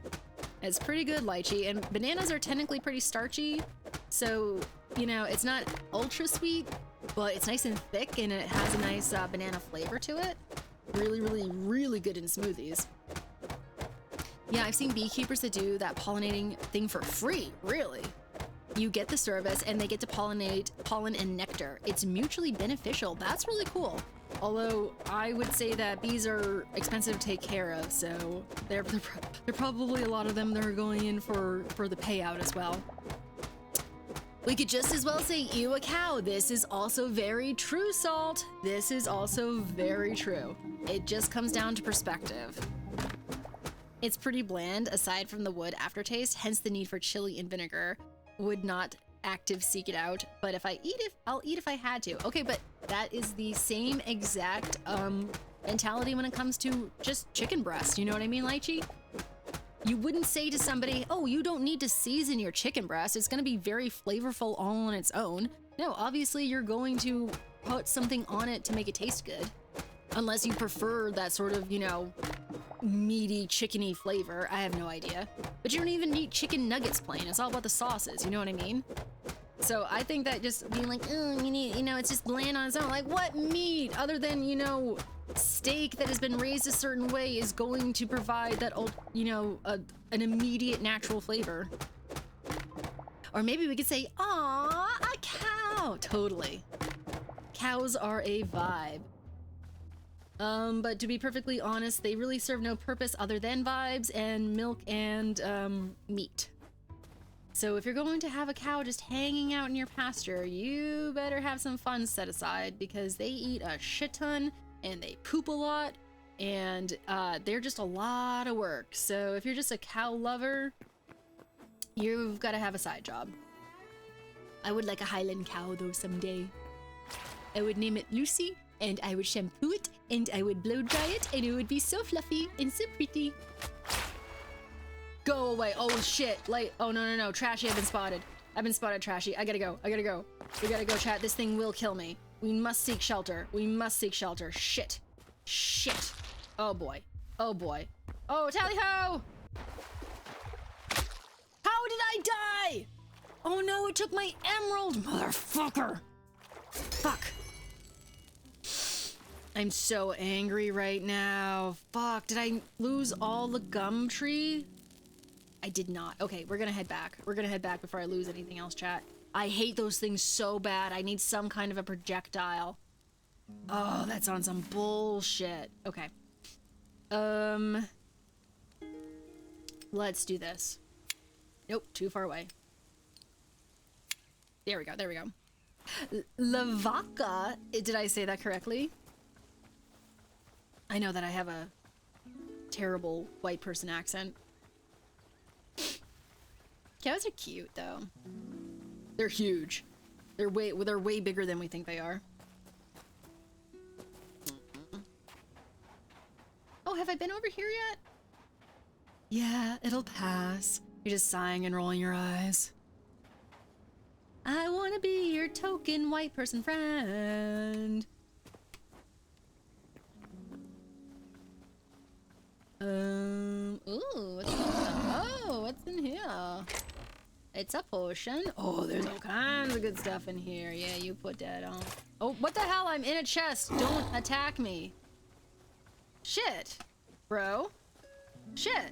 It's pretty good, Lychee. And bananas are technically pretty starchy. So, you know, it's not ultra sweet, but it's nice and thick and it has a nice banana flavor to it. Really, really, really good in smoothies. Yeah, I've seen beekeepers that do that pollinating thing for free, really. You get the service and they get to pollinate pollen and nectar. It's mutually beneficial. That's really cool. Although I would say that bees are expensive to take care of, so they're probably a lot of them that are going in for the payout as well. We could just as well say, ew, a cow. This is also very true, Salt. This is also very true. It just comes down to perspective. It's pretty bland aside from the wood aftertaste, hence the need for chili and vinegar. Would not active seek it out, but if I eat it, I'll eat if I had to. Okay, but that is the same exact mentality when it comes to just chicken breast. You know what I mean, Lychee? You wouldn't say to somebody, oh, you don't need to season your chicken breast. It's going to be very flavorful all on its own. No, obviously you're going to put something on it to make it taste good. Unless you prefer that sort of, you know, meaty, chickeny flavor. I have no idea. But you don't even need chicken nuggets plain. It's all about the sauces, you know what I mean? So I think that just being like, oh, you need, you know, it's just bland on its own. Like, what meat other than, you know, steak that has been raised a certain way is going to provide that, you know, an immediate natural flavor? Or maybe we could say, aw, a cow. Totally. Cows are a vibe. But to be perfectly honest, they really serve no purpose other than vibes and milk and, meat. So if you're going to have a cow just hanging out in your pasture, you better have some funds set aside because they eat a shit ton and they poop a lot and they're just a lot of work. So if you're just a cow lover, you've got to have a side job. I would like a Highland cow though someday. I would name it Lucy and I would shampoo it and I would blow dry it and it would be so fluffy and so pretty. Go away. Oh shit. Like, oh no. Trashy, I've been spotted. Trashy. I gotta go. We gotta go, chat. This thing will kill me. We must seek shelter. Shit. Oh boy. Oh, tally ho! How did I die? Oh no, it took my emerald, motherfucker. Fuck. I'm so angry right now. Fuck, did I lose all the gum tree? I did not. Okay, we're gonna head back. Before I lose anything else, chat. I hate those things so bad. I need some kind of a projectile. Oh, that's on some bullshit. Okay. Let's do this. Nope, too far away. There we go. Lavaca. Did I say that correctly? I know that I have a terrible white person accent. Cows are cute, though. They're huge. They're way bigger than we think they are. Oh, have I been over here yet? Yeah, it'll pass. You're just sighing and rolling your eyes. I wanna be your token white person friend. Ooh, what's in here? It's a potion. Oh, there's all kinds of good stuff in here. Yeah, you put that on. Oh, what the hell? I'm in a chest. Don't attack me. Shit, bro. Shit.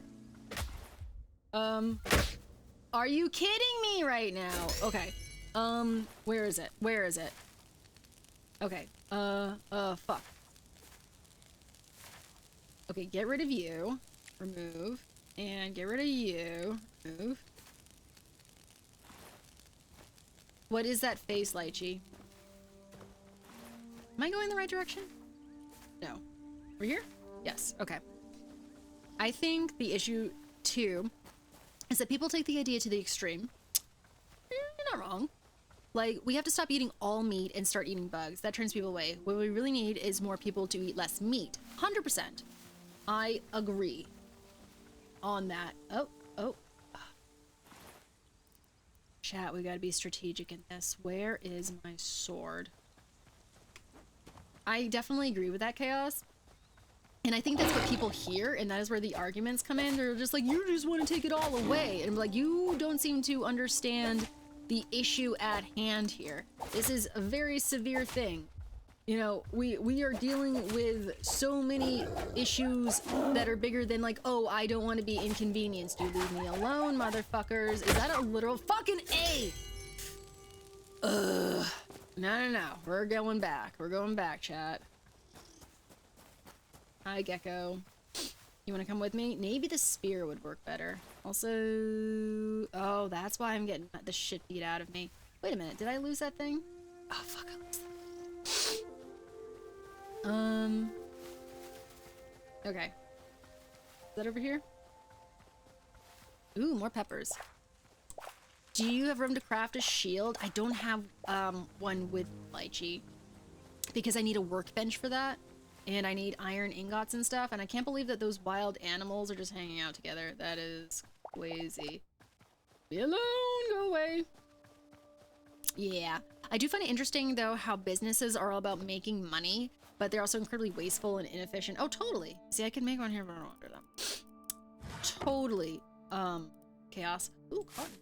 Are you kidding me right now? Okay. Where is it? Okay. Fuck. Okay, get rid of you. Remove. And get rid of you. Remove. What is that face, Lychee? Am I going the right direction? No. We're here? Yes. Okay. I think the issue, too, is that people take the idea to the extreme. You're not wrong. Like, we have to stop eating all meat and start eating bugs. That turns people away. What we really need is more people to eat less meat. 100%. I agree on that. Oh. Chat, we gotta be strategic in this. Where is my sword? I definitely agree with that, Chaos. And I think that's what people hear, and that is where the arguments come in. They're just like, you just want to take it all away. And I'm like, you don't seem to understand the issue at hand here. This is a very severe thing. You know, we are dealing with so many issues that are bigger than like, oh, I don't want to be inconvenienced. You leave me alone, motherfuckers. Is that a literal fucking A? Ugh. No. We're going back. Chat. Hi, Gecko. You want to come with me? Maybe the spear would work better. Also, oh, that's why I'm getting the shit beat out of me. Wait a minute, did I lose that thing? Oh, fuck, I lost that. Okay. Is that over here? Ooh, more peppers. Do you have room to craft a shield? I don't have, one with lychee. Because I need a workbench for that. And I need iron ingots and stuff. And I can't believe that those wild animals are just hanging out together. That is crazy. Be alone, go away. Yeah. I do find it interesting, though, how businesses are all about making money, but they're also incredibly wasteful and inefficient. Oh, totally. See, I can make one here, but I don't want to do that. Totally. Chaos. Ooh, cotton.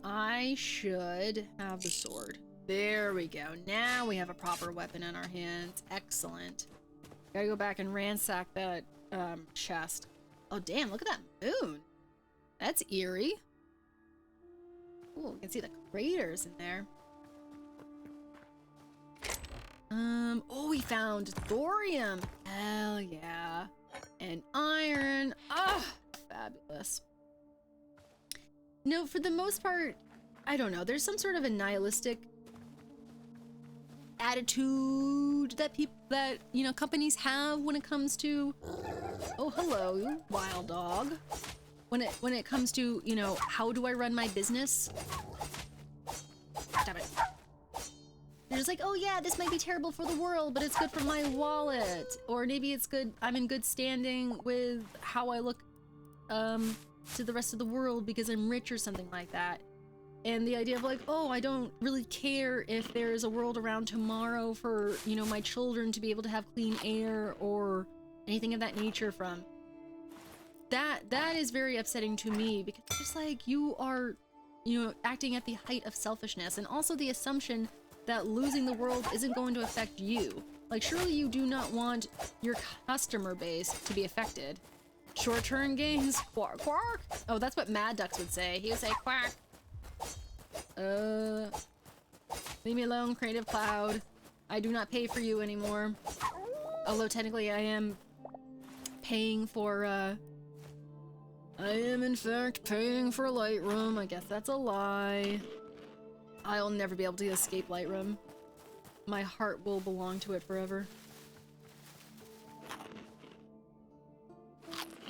I should have the sword. There we go. Now we have a proper weapon in our hands. Excellent. Gotta go back and ransack that, chest. Oh, damn, look at that moon. That's eerie. Ooh, you can see the craters in there. Oh, we found thorium. Hell yeah. And iron. Ah, fabulous. No, for the most part, I don't know. There's some sort of a nihilistic attitude that you know, companies have when it comes to, oh, hello, wild dog. When it comes to, you know, how do I run my business? Stop it. They're just like, oh yeah, this might be terrible for the world, but it's good for my wallet. Or maybe it's good, I'm in good standing with how I look to the rest of the world because I'm rich or something like that. And the idea of like, oh, I don't really care if there's a world around tomorrow for, you know, my children to be able to have clean air or anything of that nature from. That is very upsetting to me because it's just like you are, you know, acting at the height of selfishness, and also the assumption that losing the world isn't going to affect you. Like, surely you do not want your customer base to be affected. Short-term gains, quark, quark. Oh, that's what Mad Ducks would say. He would say quack. Leave me alone, Creative Cloud. I do not pay for you anymore. Although technically I am paying for, I am in fact paying for Lightroom. I guess that's a lie. I'll never be able to escape Lightroom. My heart will belong to it forever.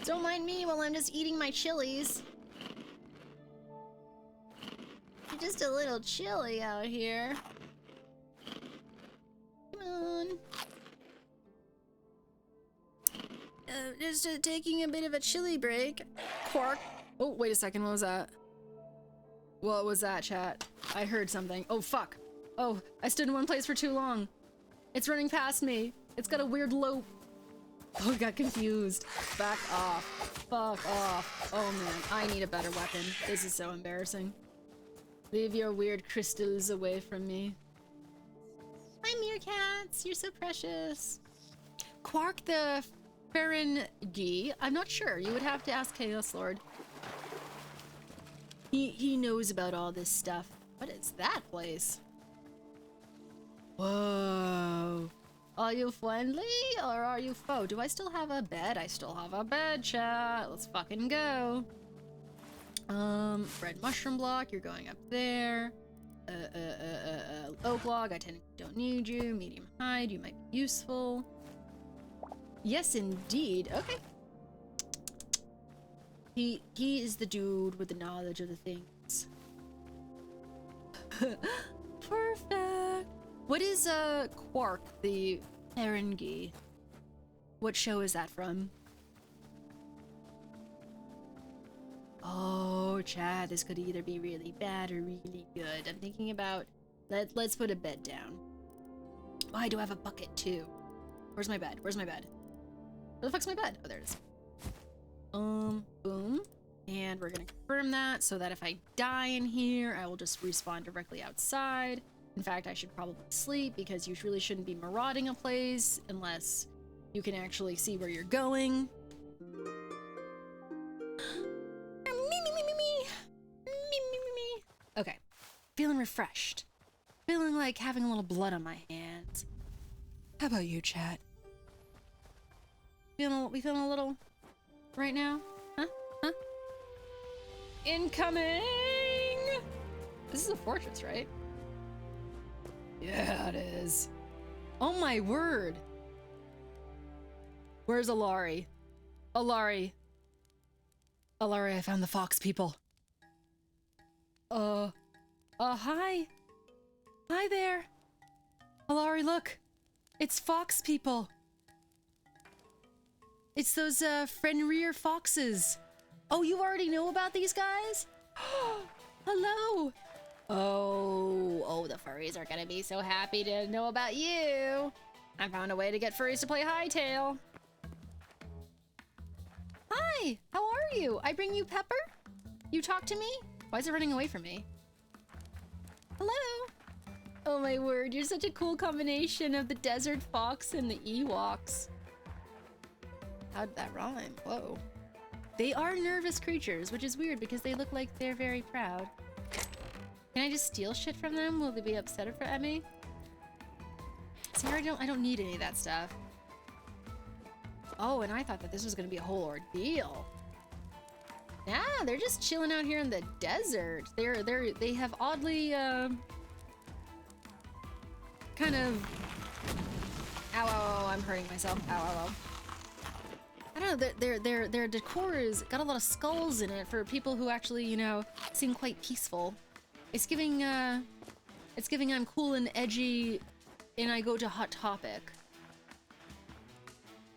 Don't mind me while I'm just eating my chilies. It's just a little chilly out here. Come on. Just taking a bit of a chili break. Quark. Oh, wait a second. What was that? What was that, chat? I heard something. Oh, fuck. Oh, I stood in one place for too long. It's running past me. It's got a weird lope. Oh, I got confused. Back off. Fuck off. Oh, man. I need a better weapon. This is so embarrassing. Leave your weird crystals away from me. Hi, meerkats. You're so precious. Quark the Ferengi? I'm not sure. You would have to ask Chaos Lord. He knows about all this stuff. What is that place? Whoa. Are you friendly or are you foe? Do I still have a bed? I still have a bed, chat. Let's fucking go. Red mushroom block, you're going up there. Oak log, I technically don't need you. Medium hide, you might be useful. Yes, indeed. Okay. He is the dude with the knowledge of the things. Perfect. What is Quark the Ferengi? What show is that from? Oh, Chad, this could either be really bad or really good. I'm thinking about let's put a bed down. Oh, I do have a bucket too. Where's my bed? Where's my bed? Where the fuck's my bed? Oh, there it is. Boom. And we're gonna confirm that so that if I die in here, I will just respawn directly outside. In fact, I should probably sleep because you really shouldn't be marauding a place unless you can actually see where you're going. Okay. Feeling refreshed. Feeling like having a little blood on my hands. How about you, chat? We feeling a little right now? Huh? Incoming! This is a fortress, right? Yeah, it is. Oh my word! Where's Alari? Alari, I found the fox people. Hi. Hi there. Alari, look. It's fox people. It's those, Fenrir foxes. Oh, you already know about these guys? Hello. Oh, the furries are gonna be so happy to know about you. I found a way to get furries to play Hytale. Hi, how are you? I bring you Pepper? You talk to me? Why is it running away from me? Hello. Oh my word, you're such a cool combination of the desert fox and the Ewoks. How'd that rhyme? Whoa. They are nervous creatures, which is weird because they look like they're very proud. Can I just steal shit from them? Will they be upset at me? See, I don't need any of that stuff. Oh, and I thought that this was gonna be a whole ordeal. Nah, they're just chilling out here in the desert. They have oddly kind of ow, I'm hurting myself. Ow. I don't know, their decor is got a lot of skulls in it for people who actually, you know, seem quite peaceful. It's giving I'm cool and edgy and I go to Hot Topic.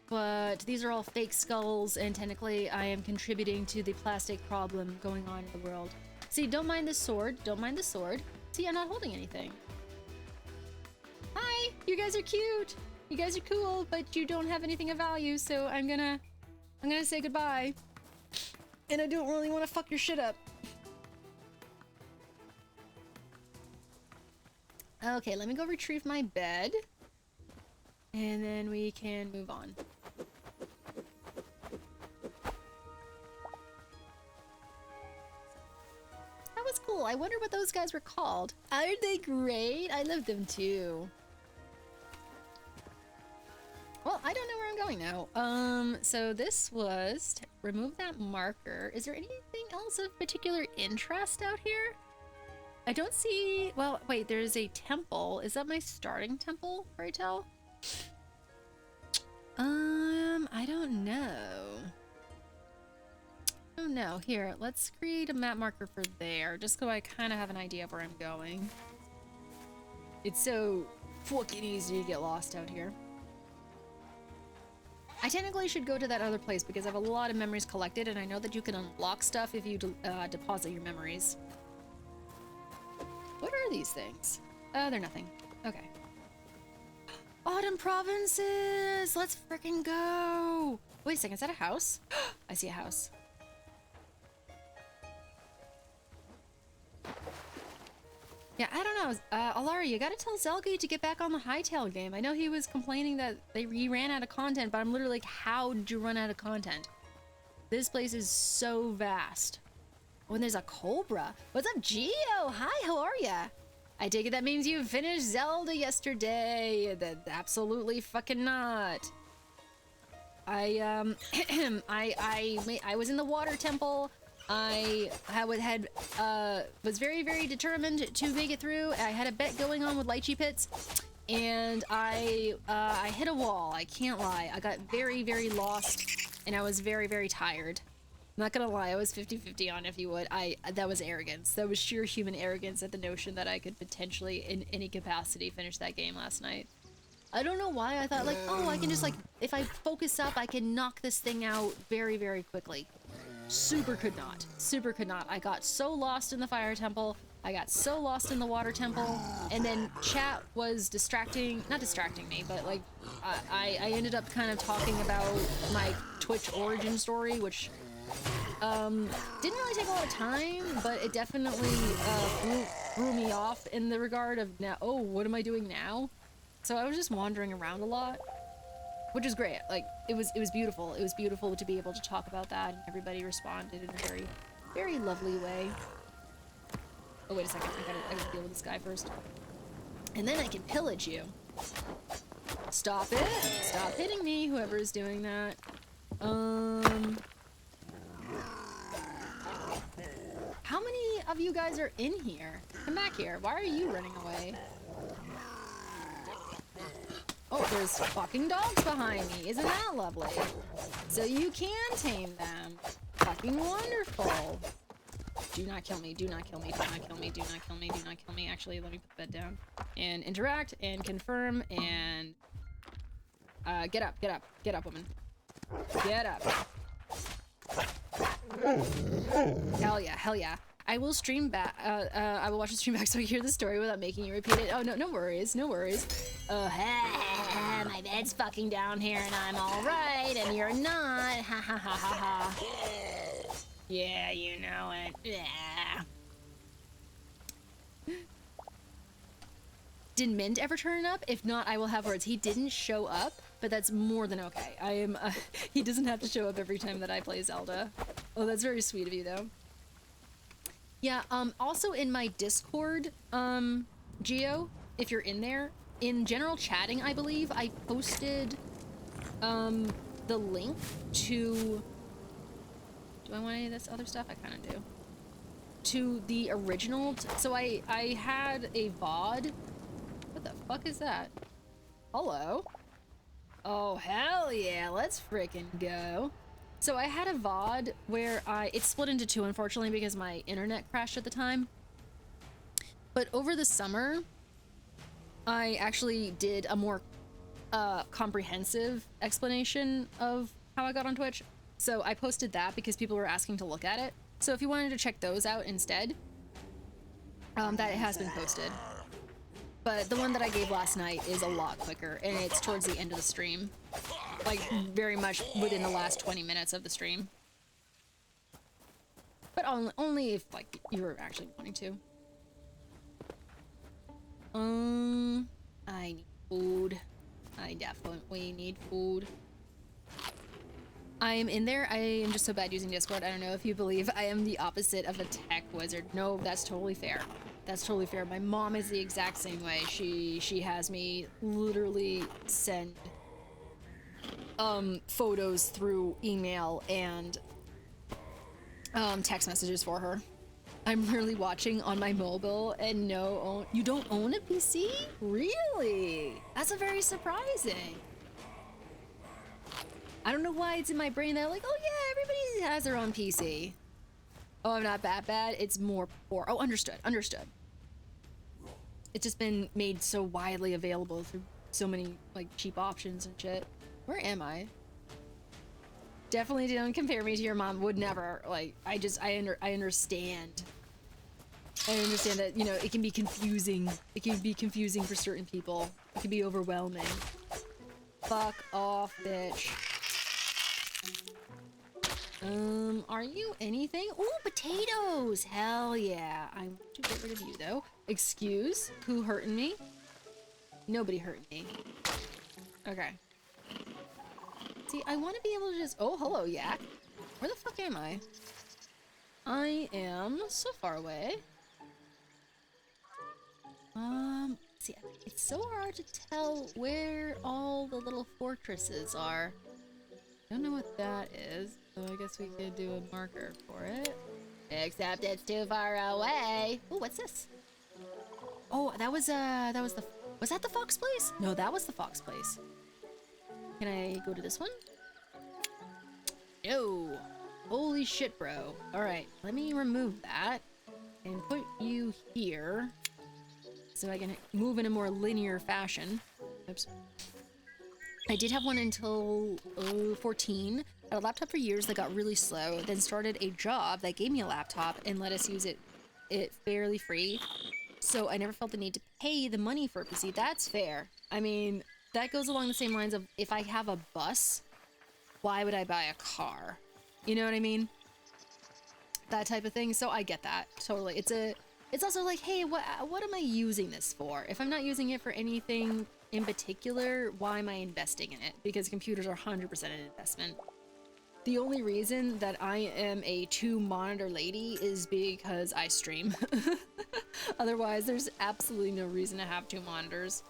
But these are all fake skulls, and technically I am contributing to the plastic problem going on in the world. See, don't mind the sword. Don't mind the sword. See, I'm not holding anything. Hi! You guys are cute! You guys are cool, but you don't have anything of value, so I'm gonna say goodbye. And I don't really want to fuck your shit up. Okay, let me go retrieve my bed. And then we can move on. That was cool. I wonder what those guys were called. Aren't they great? I love them too. Well, I don't know where I'm going now. So this was to remove that marker. Is there anything else of particular interest out here? I don't see, well, wait, there's a temple. Is that my starting temple, Hytale? I don't know. Oh no, here, let's create a map marker for there, just so I kind of have an idea of where I'm going. It's so fucking easy to get lost out here. I technically should go to that other place because I have a lot of memories collected, and I know that you can unlock stuff if you deposit your memories. What are these things? They're nothing. Okay. Autumn provinces! Let's freaking go! Wait a second, is that a house? I see a house. Yeah, I don't know. Alari, you gotta tell Zelgi to get back on the Hytale game. I know he was complaining that he ran out of content, but I'm literally like, how did you run out of content? This place is so vast. When there's a cobra. What's up, Geo? Hi, how are ya? I take it that means you finished Zelda yesterday. That absolutely fucking not. I was in the water temple. I was very, very determined to make it through. I had a bet going on with Lychee Pits, and I hit a wall. I can't lie. I got very, very lost, and I was very, very tired. I'm not gonna lie, I was 50-50 on if you would. That was arrogance. That was sheer human arrogance at the notion that I could potentially, in any capacity, finish that game last night. I don't know why. I thought like, oh, I can just like, if I focus up, I can knock this thing out very, very quickly. Super could not. Super could not. I got so lost in the fire temple. I got so lost in the water temple, and then chat was not distracting me, but like, I ended up kind of talking about my Twitch origin story, which didn't really take a lot of time, but it definitely threw me off in the regard of now, oh, what am I doing now? So I was just wandering around a lot, which is great. Like, it was beautiful. It was beautiful to be able to talk about that, and everybody responded in a very, very lovely way. Oh, wait a second. I gotta deal with this guy first. And then I can pillage you. Stop it. Stop hitting me, whoever is doing that. How many of you guys are in here? Come back here. Why are you running away? Oh, there's fucking dogs behind me. Isn't that lovely? So you can tame them. Fucking wonderful. Do not kill me. Do not kill me. Do not kill me. Do not kill me. Do not kill me. Actually, let me put the bed down. And interact and confirm and... get up. Get up. Get up, woman. Get up. Hell yeah. Hell yeah. I will stream back. I will watch the stream back so I hear the story without making you repeat it. Oh, no worries. No worries. My bed's fucking down here and I'm alright and you're not. Ha ha ha ha ha. Yeah, you know it. Yeah. Did Mint ever turn up? If not, I will have words. He didn't show up. but that's more than okay. I am, he doesn't have to show up every time that I play Zelda. Oh, that's very sweet of you, though. Yeah, also in my Discord, Geo, if you're in there, in general chatting, I believe, I posted, the link to... Do I want any of this other stuff? I kind of do. To the original... So I had a VOD. What the fuck is that? Hello? Oh, hell yeah. Let's frickin' go. So I had a VOD where it split into two, unfortunately, because my internet crashed at the time. But over the summer, I actually did a more comprehensive explanation of how I got on Twitch. So I posted that because people were asking to look at it. So if you wanted to check those out instead, that has been posted. But the one that I gave last night is a lot quicker, and it's towards the end of the stream. Like, very much within the last 20 minutes of the stream. But only if, like, you were actually wanting to. I need food. I definitely need food. I am in there. I am just so bad using Discord. I don't know if you believe I am the opposite of a tech wizard. No, that's totally fair. That's totally fair. My mom is the exact same way. She has me literally send photos through email and text messages for her. I'm really watching on my mobile, and no, you don't own a PC? Really? That's a very surprising. I don't know why it's in my brain that like, oh yeah, everybody has their own PC. Oh, I'm not that bad. It's more poor. Oh, understood. Understood. It's just been made so widely available through so many like cheap options and shit. Where am I? Definitely don't compare me to your mom. Would never. Like, I understand. I understand that, you know, it can be confusing. It can be confusing for certain people. It can be overwhelming. Fuck off, bitch. Are you anything? Ooh, potatoes! Hell yeah. I want to get rid of you, though. Excuse? Who hurting me? Nobody hurting me. Okay. See, I want to be able to just... Oh, hello, yak. Where the fuck am I? I am so far away. See, it's so hard to tell where all the little fortresses are. Don't know what that is, so I guess we could do a marker for it. Except it's too far away. Ooh, what's this? Oh, was that the fox place? No, that was the fox place. Can I go to this one? No. Holy shit, bro. All right, let me remove that and put you here so I can move in a more linear fashion. Oops. I did have one until 14. Had a laptop for years that got really slow, then started a job that gave me a laptop and let us use it fairly free. So I never felt the need to pay the money for a PC. That's fair. I mean, that goes along the same lines of if I have a bus, why would I buy a car? You know what I mean? That type of thing. So I get that. Totally. It's also like, hey, what am I using this for? If I'm not using it for anything in particular, why am I investing in it? Because computers are 100% an investment. The only reason that I am a 2-monitor lady is because I stream. Otherwise, there's absolutely no reason to have 2 monitors.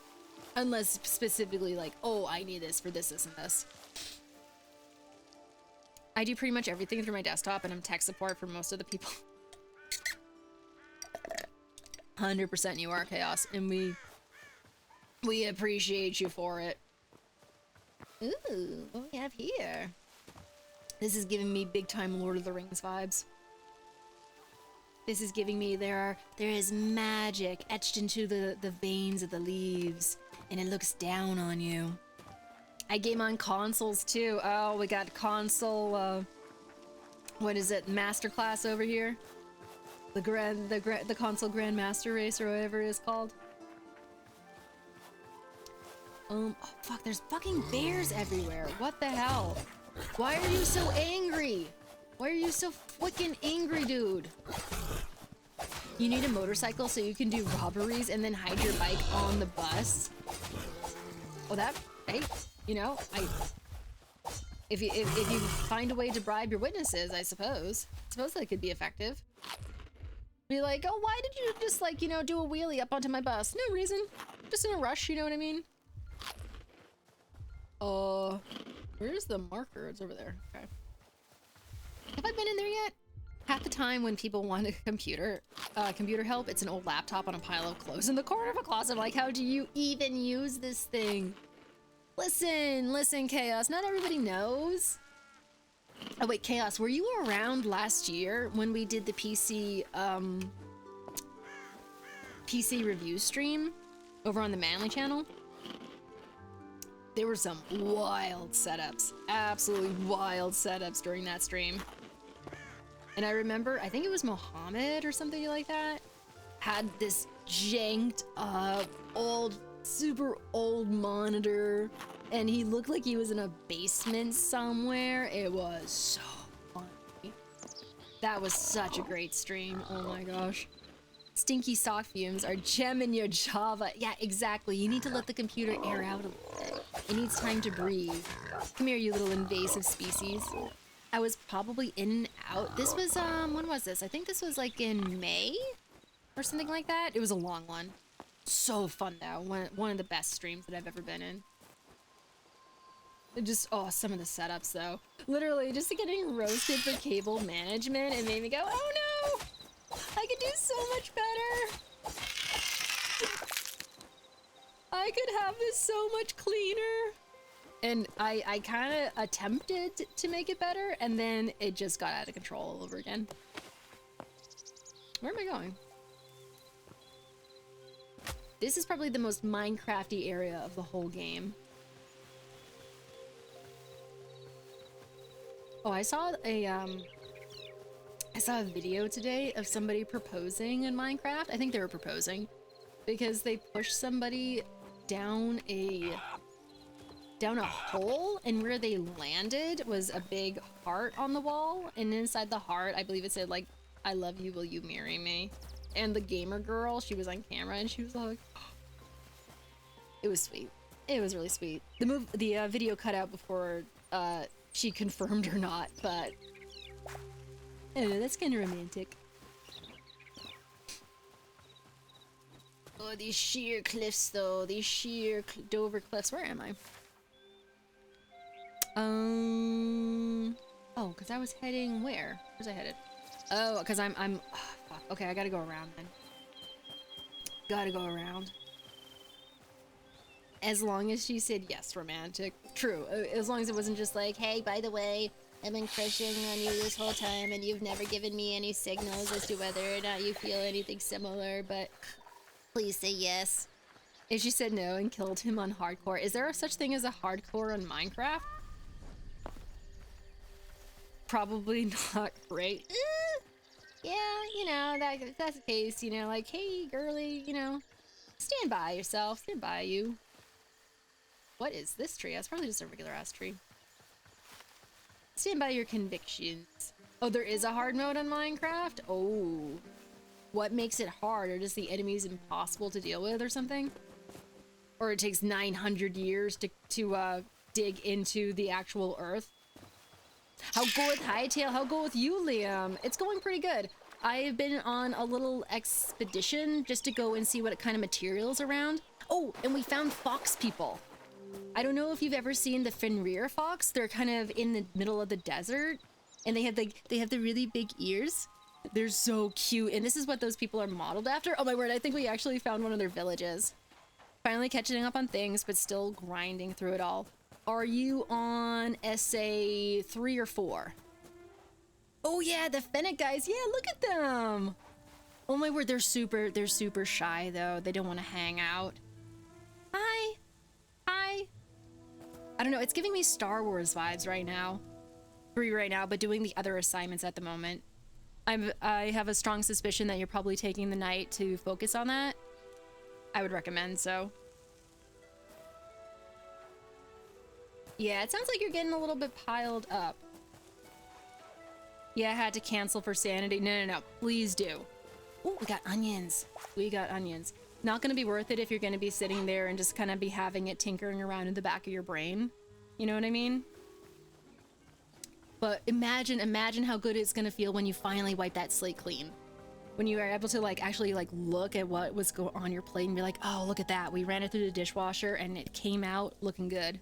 Unless specifically like, oh, I need this for this, this, and this. I do pretty much everything through my desktop, and I'm tech support for most of the people. 100% you are, Chaos, and we appreciate you for it. Ooh, what do we have here? This is giving me big time Lord of the Rings vibes. This is giving me there is magic etched into the veins of the leaves, and it looks down on you. I game on consoles too. Oh, we got console, what is it, masterclass over here? The console Grandmaster race or whatever it is called. Oh fuck, there's fucking bears everywhere. What the hell? Why are you so angry? Why are you so freaking angry, dude? You need a motorcycle so you can do robberies and then hide your bike on the bus? Oh, hey, You know, if you find a way to bribe your witnesses, I suppose that could be effective. Be like, oh, why did you just like, you know, do a wheelie up onto my bus? No reason. Just in a rush, you know what I mean? Where's the marker? It's over there. Okay. Have I been in there yet? Half the time when people want a computer help, it's an old laptop on a pile of clothes in the corner of a closet. I'm like, how do you even use this thing? Listen, Chaos. Not everybody knows. Oh wait, Chaos, were you around last year when we did the PC review stream over on the Manly channel? There were some wild setups, absolutely wild setups during that stream. And I remember, I think it was Mohammed or something like that, had this janked up, super old monitor, and he looked like he was in a basement somewhere. It was so funny. That was such a great stream, oh my gosh. Stinky sock fumes are gemming your Java. Yeah, exactly. You need to let the computer air out a little bit. It needs time to breathe. Come here, you little invasive species. I was probably in and out. This was, when was this? I think this was like in May or something like that. It was a long one. So fun though. One of the best streams that I've ever been in. It just, oh, some of the setups though. Literally, just getting roasted for cable management, it made me go, oh no! I could do so much better. I could have this so much cleaner. And I kind of attempted to make it better, and then it just got out of control all over again. Where am I going? This is probably the most Minecrafty area of the whole game. Oh, I saw a video today of somebody proposing in Minecraft. I think they were proposing because they pushed somebody down a hole, and where they landed was a big heart on the wall, and inside the heart, I believe it said like, I love you, will you marry me? And the gamer girl, she was on camera and she was like, it was sweet. It was really sweet. The video cut out before she confirmed or not, but I don't know, that's kind of romantic. Oh, these sheer cliffs though, these sheer Dover cliffs. Where am I? Oh, because I was heading where? Where's I headed? Oh, because I'm oh, fuck. Okay, I gotta go around then. Gotta go around. As long as she said yes, romantic. True, as long as it wasn't just like, hey, by the way, I've been crushing on you this whole time and you've never given me any signals as to whether or not you feel anything similar, but please say yes. If she said no and killed him on hardcore, is there a such thing as a hardcore on Minecraft? Probably not great. Yeah, you know, if that's the case, you know, like, hey, girly, you know, stand by yourself, stand by you. What is this tree? That's probably just a regular ass tree. Stand by your convictions. Oh, there is a hard mode on Minecraft? Oh. What makes it hard? Are just the enemies impossible to deal with or something? Or it takes 900 years to dig into the actual earth? How go with Hytale? How go with you, Liam? It's going pretty good. I've been on a little expedition just to go and see what kind of materials around. Oh, and we found fox people. I don't know if you've ever seen the Fenrir fox. They're kind of in the middle of the desert, and they have the really big ears. They're so cute, and this is what those people are modeled after. Oh my word, I think we actually found one of their villages. Finally catching up on things, but still grinding through it all. Are you on SA 3 or 4? Oh yeah, the Fennec guys. Yeah, look at them. Oh my word, they're super shy though. They don't want to hang out. Hi. Hi. I don't know, it's giving me Star Wars vibes right now. 3 right now, but doing the other assignments at the moment. I have a strong suspicion that you're probably taking the night to focus on that. I would recommend so. Yeah, it sounds like you're getting a little bit piled up. Yeah, I had to cancel for sanity. No, please do. Oh, we got onions. We got onions. Not gonna be worth it if you're gonna be sitting there and just kind of be having it tinkering around in the back of your brain. You know what I mean? But imagine how good it's gonna feel when you finally wipe that slate clean. When you are able to like actually like look at what was on your plate and be like, oh, look at that. We ran it through the dishwasher and it came out looking good.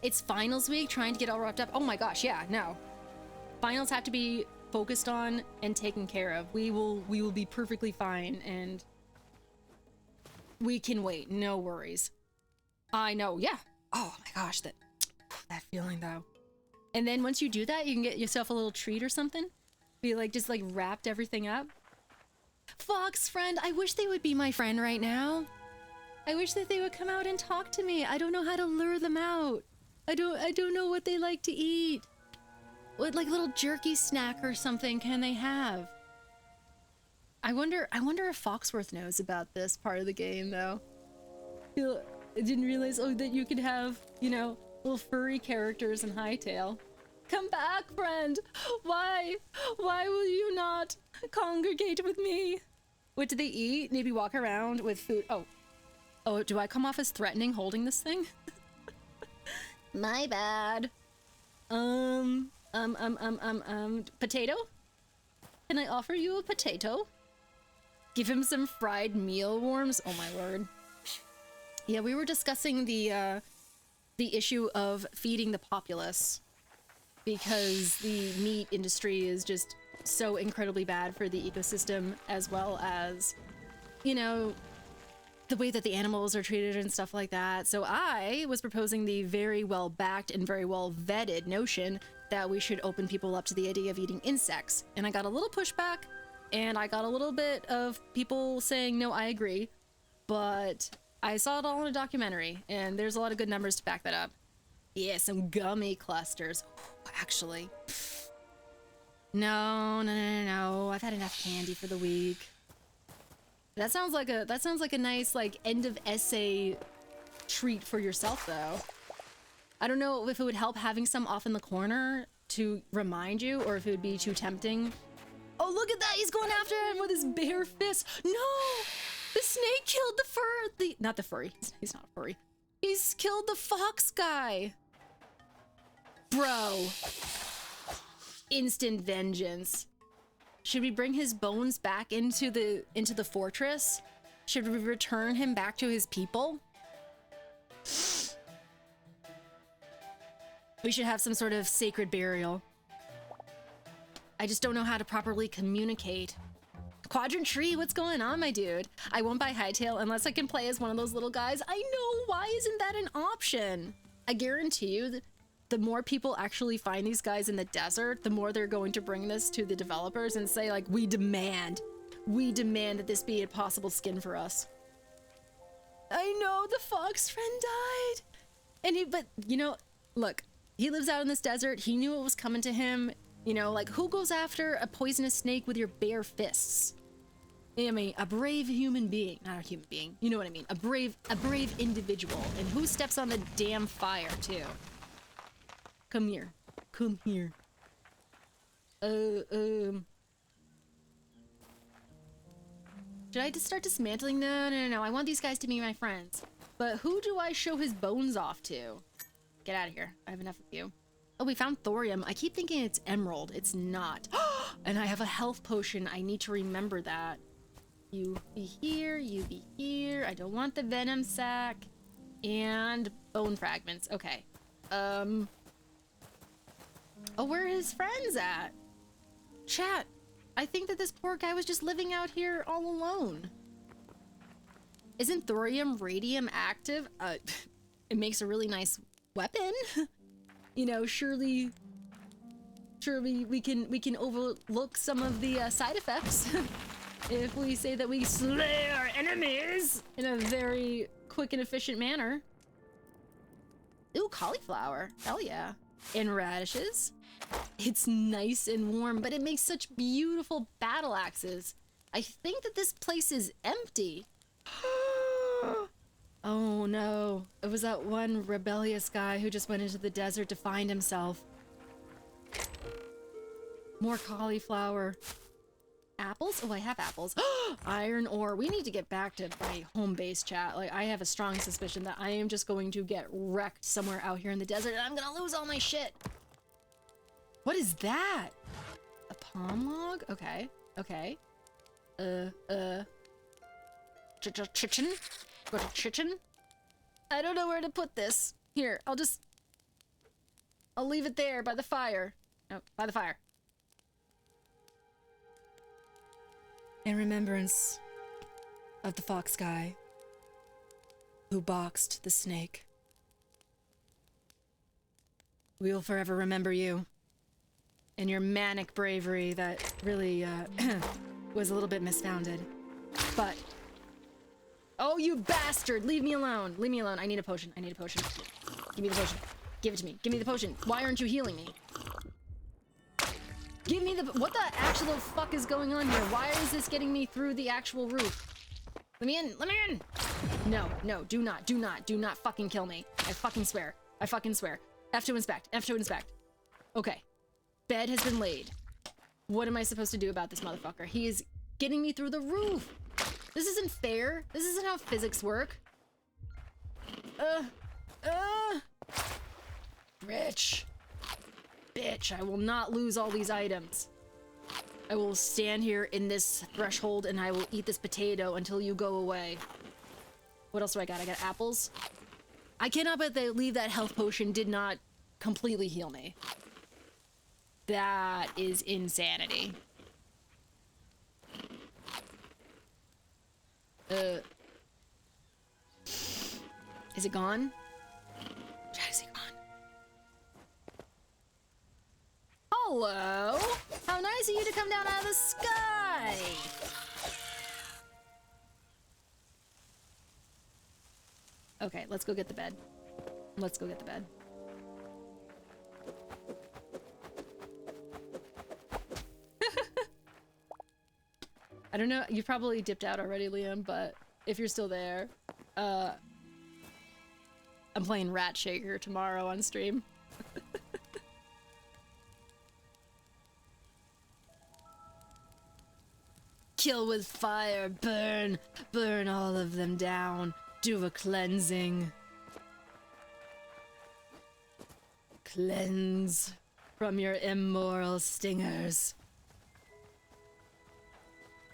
It's finals week, trying to get all wrapped up. Oh my gosh, yeah, no. Finals have to be focused on and taken care of. We will be perfectly fine and we can wait, no worries. I know, yeah. Oh my gosh, that feeling though. And then once you do that, you can get yourself a little treat or something. Be like, just like wrapped everything up. Fox friend, I wish they would be my friend right now. I wish that they would come out and talk to me. I don't know how to lure them out. I don't know what they like to eat. What like little jerky snack or something can they have? I wonder if Foxworth knows about this part of the game though. I didn't realize that you could have, you know, little furry characters in Hytale. Come back, friend! Why? Why will you not congregate with me? What do they eat? Maybe walk around with food. Oh, do I come off as threatening holding this thing? My bad. Potato? Can I offer you a potato? Give him some fried mealworms? Oh my word. Yeah, we were discussing the issue of feeding the populace because the meat industry is just so incredibly bad for the ecosystem, as well as, you know, the way that the animals are treated and stuff like that. So I was proposing the very well backed and very well vetted notion that we should open people up to the idea of eating insects. And I got a little pushback and I got a little bit of people saying, no, I agree. But I saw it all in a documentary and there's a lot of good numbers to back that up. Yeah, some gummy clusters. Ooh, actually. No. I've had enough candy for the week. That sounds like a nice like end of essay treat for yourself though. I don't know if it would help having some off in the corner to remind you, or if it would be too tempting. Oh, look at that! He's going after him with his bare fist. No! The snake killed not the furry. He's not a furry. He's killed the fox guy. Bro. Instant vengeance. Should we bring his bones back into the fortress? Should we return him back to his people? We should have some sort of sacred burial. I just don't know how to properly communicate. Quadrant Tree, what's going on, my dude? I won't buy Hytale unless I can play as one of those little guys. I know, why isn't that an option? I guarantee you that the more people actually find these guys in the desert, the more they're going to bring this to the developers and say like, we demand that this be a possible skin for us. I know, the fox friend died. But you know, look, he lives out in this desert. He knew it was coming to him. You know, like who goes after a poisonous snake with your bare fists? I mean, a brave human being, not a human being. You know what I mean? A brave individual. And who steps on the damn fire too? Come here. Come here. Should I just start dismantling? No. I want these guys to be my friends. But who do I show his bones off to? Get out of here. I have enough of you. Oh, we found thorium. I keep thinking it's emerald. It's not. And I have a health potion. I need to remember that. You be here. You be here. I don't want the venom sac. And bone fragments. Okay. Oh, where are his friends at? Chat. I think that this poor guy was just living out here all alone. Isn't thorium radium active? It makes a really nice weapon. You know, surely we can overlook some of the side effects if we say that we slay our enemies in a very quick and efficient manner. Ooh, cauliflower. Hell yeah. And radishes. It's nice and warm, but it makes such beautiful battle axes. I think that this place is empty. Oh no, it was that one rebellious guy who just went into the desert to find himself. More cauliflower. apples? Oh, I have apples. Iron ore. We need to get back to my home base, chat. Like, I have a strong suspicion that I am just going to get wrecked somewhere out here in the desert and I'm gonna lose all my shit. What is that? A palm log? Okay. Okay. Chichen? Go to Chichen? I don't know where to put this. Here, I'll leave it there by the fire. Oh, by the fire. In remembrance of the fox guy who boxed the snake. We will forever remember you and your manic bravery that really was a little bit misfounded. But oh, you bastard! Leave me alone. Leave me alone. I need a potion. I need a potion. Give me the potion. Give it to me. Give me the potion. Why aren't you healing me? Give me the... What the actual fuck is going on here? Why is this getting me through the actual roof? Let me in. Let me in. No, no, do not, do not, do not fucking kill me. I fucking swear. I fucking swear. F to inspect. F to inspect. Okay. Bed has been laid. What am I supposed to do about this motherfucker? He is getting me through the roof. This isn't fair. This isn't how physics work. Rich. Bitch, I will not lose all these items. I will stand here in this threshold and I will eat this potato until you go away. What else do I got? I got apples. I cannot believe that health potion did not completely heal me. That is insanity. Is it gone? Chat, is it gone? Hello? How nice of you to come down out of the sky! Okay, let's go get the bed. Let's go get the bed. I don't know, you probably dipped out already, Liam, but if you're still there, I'm playing Rat Shaker tomorrow on stream. Kill with fire, burn, burn all of them down, do a cleansing. Cleanse from your immoral stingers.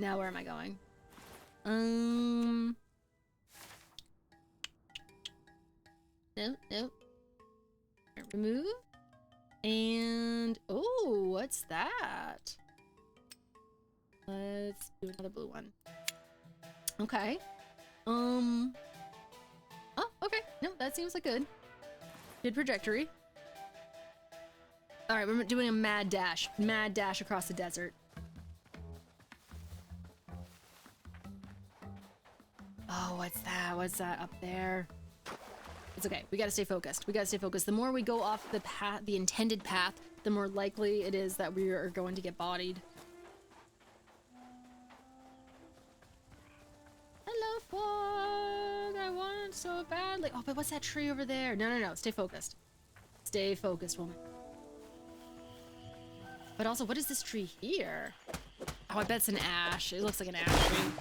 Now where am I going? Nope. Remove. And oh, what's that? Let's do another blue one. Okay. Oh, okay. No, that seems like good. Good trajectory. All right, we're doing a mad dash across the desert. Oh, what's that? What's that up there? It's okay. We gotta stay focused. We gotta stay focused. The more we go off the path, the intended path, the more likely it is that we are going to get bodied. Hello, Fog. I want so badly. Oh, but what's that tree over there? No. Stay focused. Stay focused, woman. But also, what is this tree here? Oh, I bet it's an ash. It looks like an ash tree.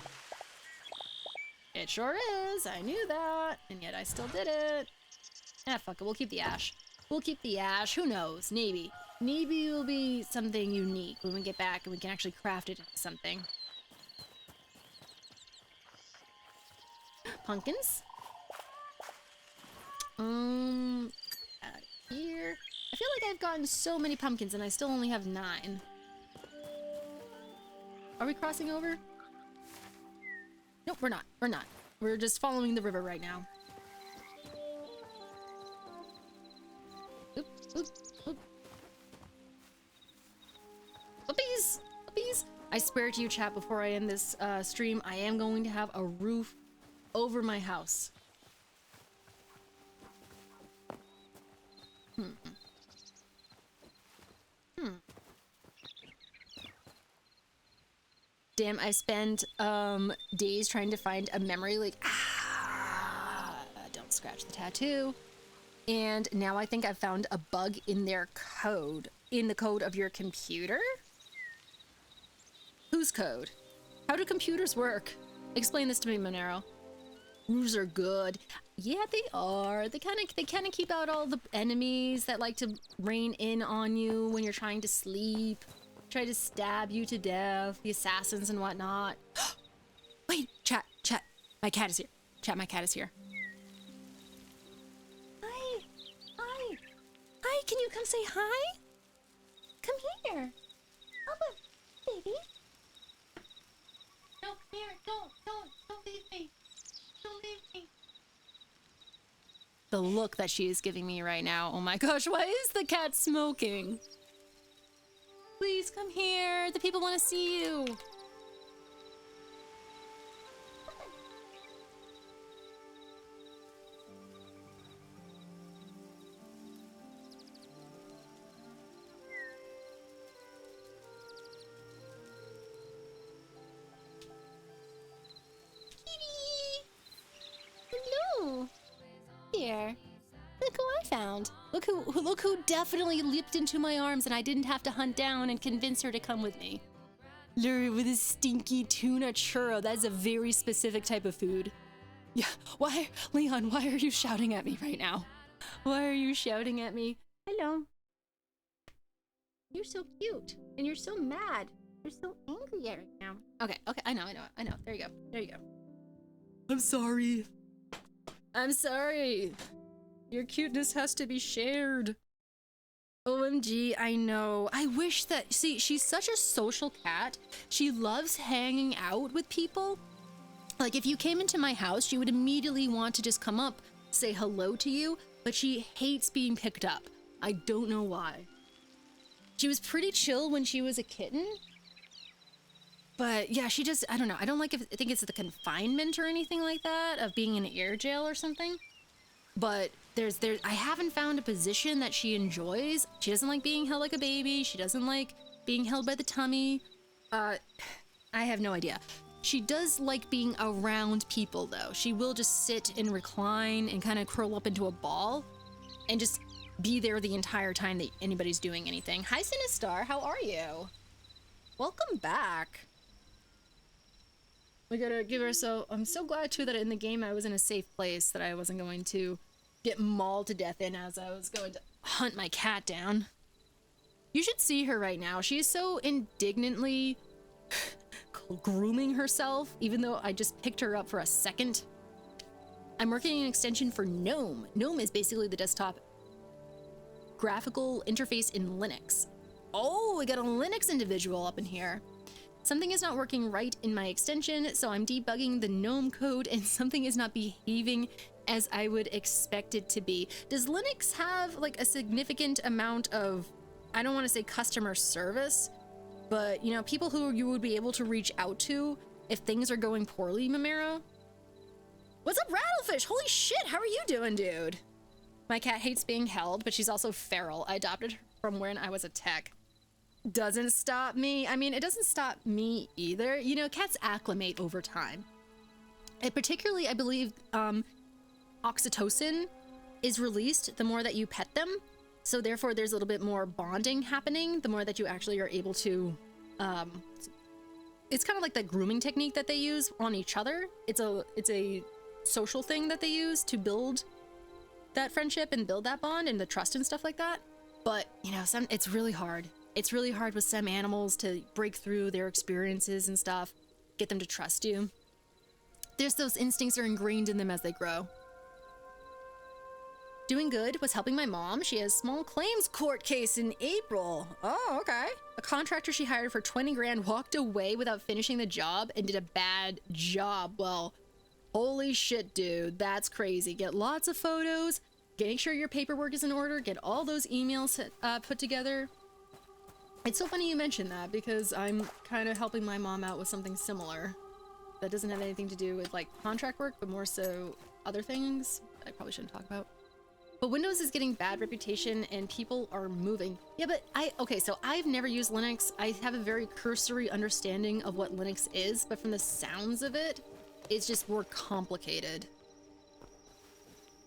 It sure is. I knew that. And yet I still did it. Ah, fuck it. We'll keep the ash. We'll keep the ash. Who knows? Maybe. Maybe it will be something unique when we get back and we can actually craft it into something. Pumpkins. Out here. I feel like I've gotten so many pumpkins and I still only have 9. Are we crossing over? Nope, we're not. We're not. We're just following the river right now. Oop. Puppies! Puppies! I swear to you, chat, before I end this stream, I am going to have a roof over my house. Damn, I spent days trying to find a memory like, don't scratch the tattoo. And now I think I've found a bug in their code, in the code of your computer. Whose code? How do computers work? Explain this to me, Monero. Whose are good. Yeah, they are. They kind of keep out all the enemies that like to rain in on you when you're trying to sleep, try to stab you to death, the assassins and whatnot. Wait, chat. My cat is here. Chat, my cat is here. Hi. Can you come say hi? Come here. Papa, baby. No, come here. Don't leave me. Don't leave me. The look that she is giving me right now. Oh my gosh, why is the cat smoking? Please come here. The people want to see you. Hello. Here. Look who I found. Look who definitely leaped into my arms and I didn't have to hunt down and convince her to come with me. Lure with a stinky tuna churro. That's a very specific type of food. Yeah, Leon, why are you shouting at me right now? Why are you shouting at me? Hello. You're so cute and you're so mad. You're so angry right now. Okay, I know. There you go. I'm sorry. Your cuteness has to be shared. OMG, I know. I wish that, see, she's such a social cat. She loves hanging out with people. Like, if you came into my house, she would immediately want to just come up, say hello to you, but she hates being picked up. I don't know why. She was pretty chill when she was a kitten. But yeah, she just, I don't know. I think it's the confinement or anything like that, of being in air jail or something. But I haven't found a position that she enjoys. She doesn't like being held like a baby. She doesn't like being held by the tummy. I have no idea. She does like being around people though. She will just sit and recline and kind of curl up into a ball and just be there the entire time that anybody's doing anything. Hi, Sinistar, how are you? Welcome back. We gotta give her I'm so glad too that in the game I was in a safe place, that I wasn't going to get mauled to death in as I was going to hunt my cat down. You should see her right now. She is so indignantly grooming herself, even though I just picked her up for a second. I'm working an extension for GNOME. GNOME is basically the desktop graphical interface in Linux. Oh, we got a Linux individual up in here. Something is not working right in my extension, so I'm debugging the GNOME code and something is not behaving as I would expect it to be. Does Linux have like a significant amount of, I don't want to say customer service, but you know, people who you would be able to reach out to if things are going poorly, Mamero? What's up, Rattlefish? Holy shit, how are you doing, dude? My cat hates being held, but she's also feral. I adopted her from when I was a tech. Doesn't stop me. I mean, it doesn't stop me either. You know, cats acclimate over time. And particularly, I believe, oxytocin is released the more that you pet them. So therefore, there's a little bit more bonding happening the more that you actually are able to, it's kind of like that grooming technique that they use on each other. It's a social thing that they use to build that friendship and build that bond and the trust and stuff like that. But, you know, it's really hard. It's really hard with some animals to break through their experiences and stuff, get them to trust you. There's those instincts are ingrained in them as they grow. Doing good was helping my mom. She has small claims court case in April. Oh, okay. A contractor she hired for 20 grand walked away without finishing the job and did a bad job. Well, holy shit, dude. That's crazy. Get lots of photos. Make sure your paperwork is in order. Get all those emails put together. It's so funny you mentioned that because I'm kind of helping my mom out with something similar that doesn't have anything to do with like contract work, but more so other things I probably shouldn't talk about. But Windows is getting bad reputation and people are moving. Yeah, but okay, so I've never used Linux. I have a very cursory understanding of what Linux is, but from the sounds of it, it's just more complicated.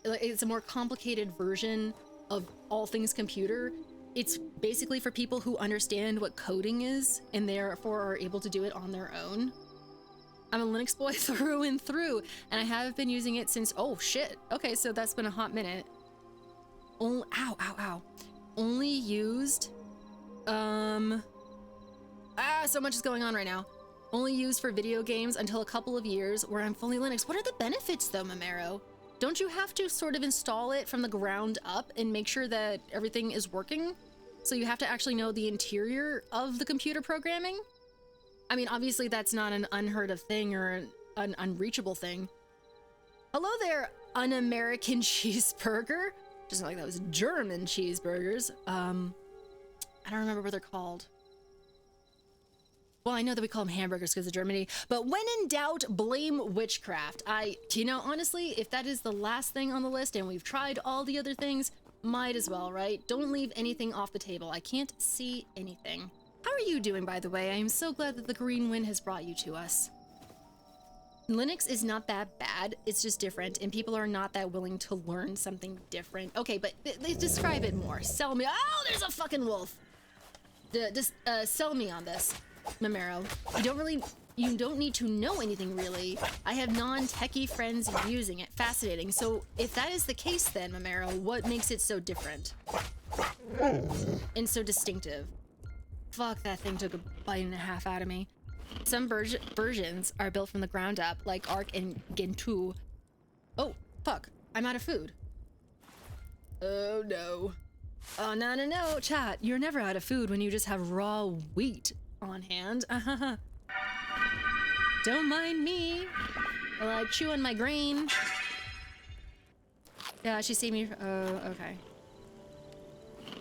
It's a more complicated version of all things computer. it's basically for people who understand what coding is and therefore are able to do it on their own. I'm a Linux boy through and through, and I have been using it since, oh shit. Okay, so that's been a hot minute. Ow, ow, ow. Only used, so much is going on right now. Only used for video games until a couple of years where I'm fully Linux. What are the benefits though, Mamero? Don't you have to sort of install it from the ground up and make sure that everything is working? So you have to actually know the interior of the computer programming? I mean, obviously that's not an unheard of thing or an unreachable thing. Hello there, un-American cheeseburger. Just like that was German cheeseburgers. I don't remember what they're called. Well, I know that we call them hamburgers because of Germany, but when in doubt, blame witchcraft. You know, honestly, if that is the last thing on the list and we've tried all the other things, might as well, right? Don't leave anything off the table. I can't see anything. How are you doing, by the way? I am so glad that the green wind has brought you to us. Linux is not that bad, it's just different, and people are not that willing to learn something different. Okay, but describe it more. Sell me. Oh, there's a fucking wolf! Just sell me on this, Mamero. You don't need to know anything, really. I have non-techie friends using it. Fascinating. So, if that is the case then, Mamero, what makes it so different? And so distinctive? Fuck, that thing took a bite and a half out of me. Some versions are built from the ground up, like Arc and Gentoo. Oh, fuck. I'm out of food. Oh, no. Oh, no, chat. You're never out of food when you just have raw wheat on hand. Don't mind me while I chew on my grain. Yeah, she saved me. Oh, okay.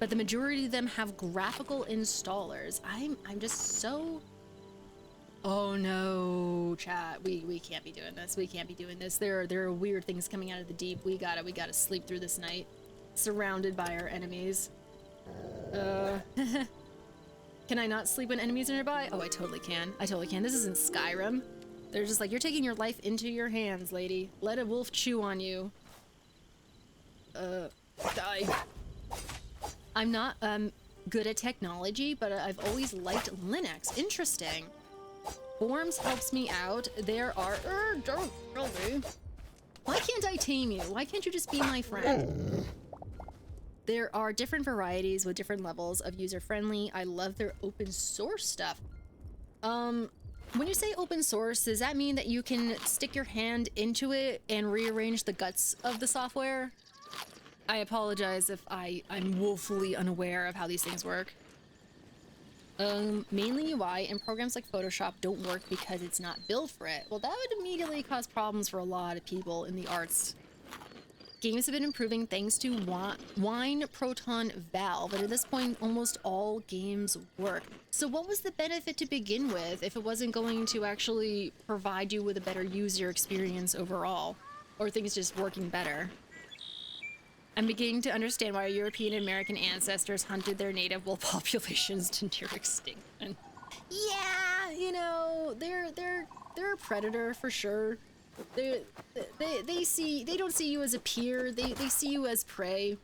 But the majority of them have graphical installers. I'm just so... Oh no, chat. We can't be doing this. We can't be doing this. There are weird things coming out of the deep. We gotta sleep through this night. Surrounded by our enemies. Can I not sleep when enemies are nearby? Oh, I totally can. I totally can. This isn't Skyrim. They're just like, you're taking your life into your hands, lady. Let a wolf chew on you. Die. I'm not, good at technology, but I've always liked Linux. Interesting. Forms helps me out. There are... don't kill me. Why can't I tame you? Why can't you just be my friend? There are different varieties with different levels of user-friendly. I love their open source stuff. When you say open source, does that mean that you can stick your hand into it and rearrange the guts of the software? I apologize if I'm woefully unaware of how these things work. Mainly UI and programs like Photoshop don't work because it's not built for it. Well, that would immediately cause problems for a lot of people in the arts. Games have been improving thanks to Wine, Proton, Valve, and at this point, almost all games work. So what was the benefit to begin with if it wasn't going to actually provide you with a better user experience overall? Or things just working better? I'm beginning to understand why European and American ancestors hunted their native wolf populations to near extinction. Yeah, you know, they're a predator for sure. They don't see you as a peer. They see you as prey.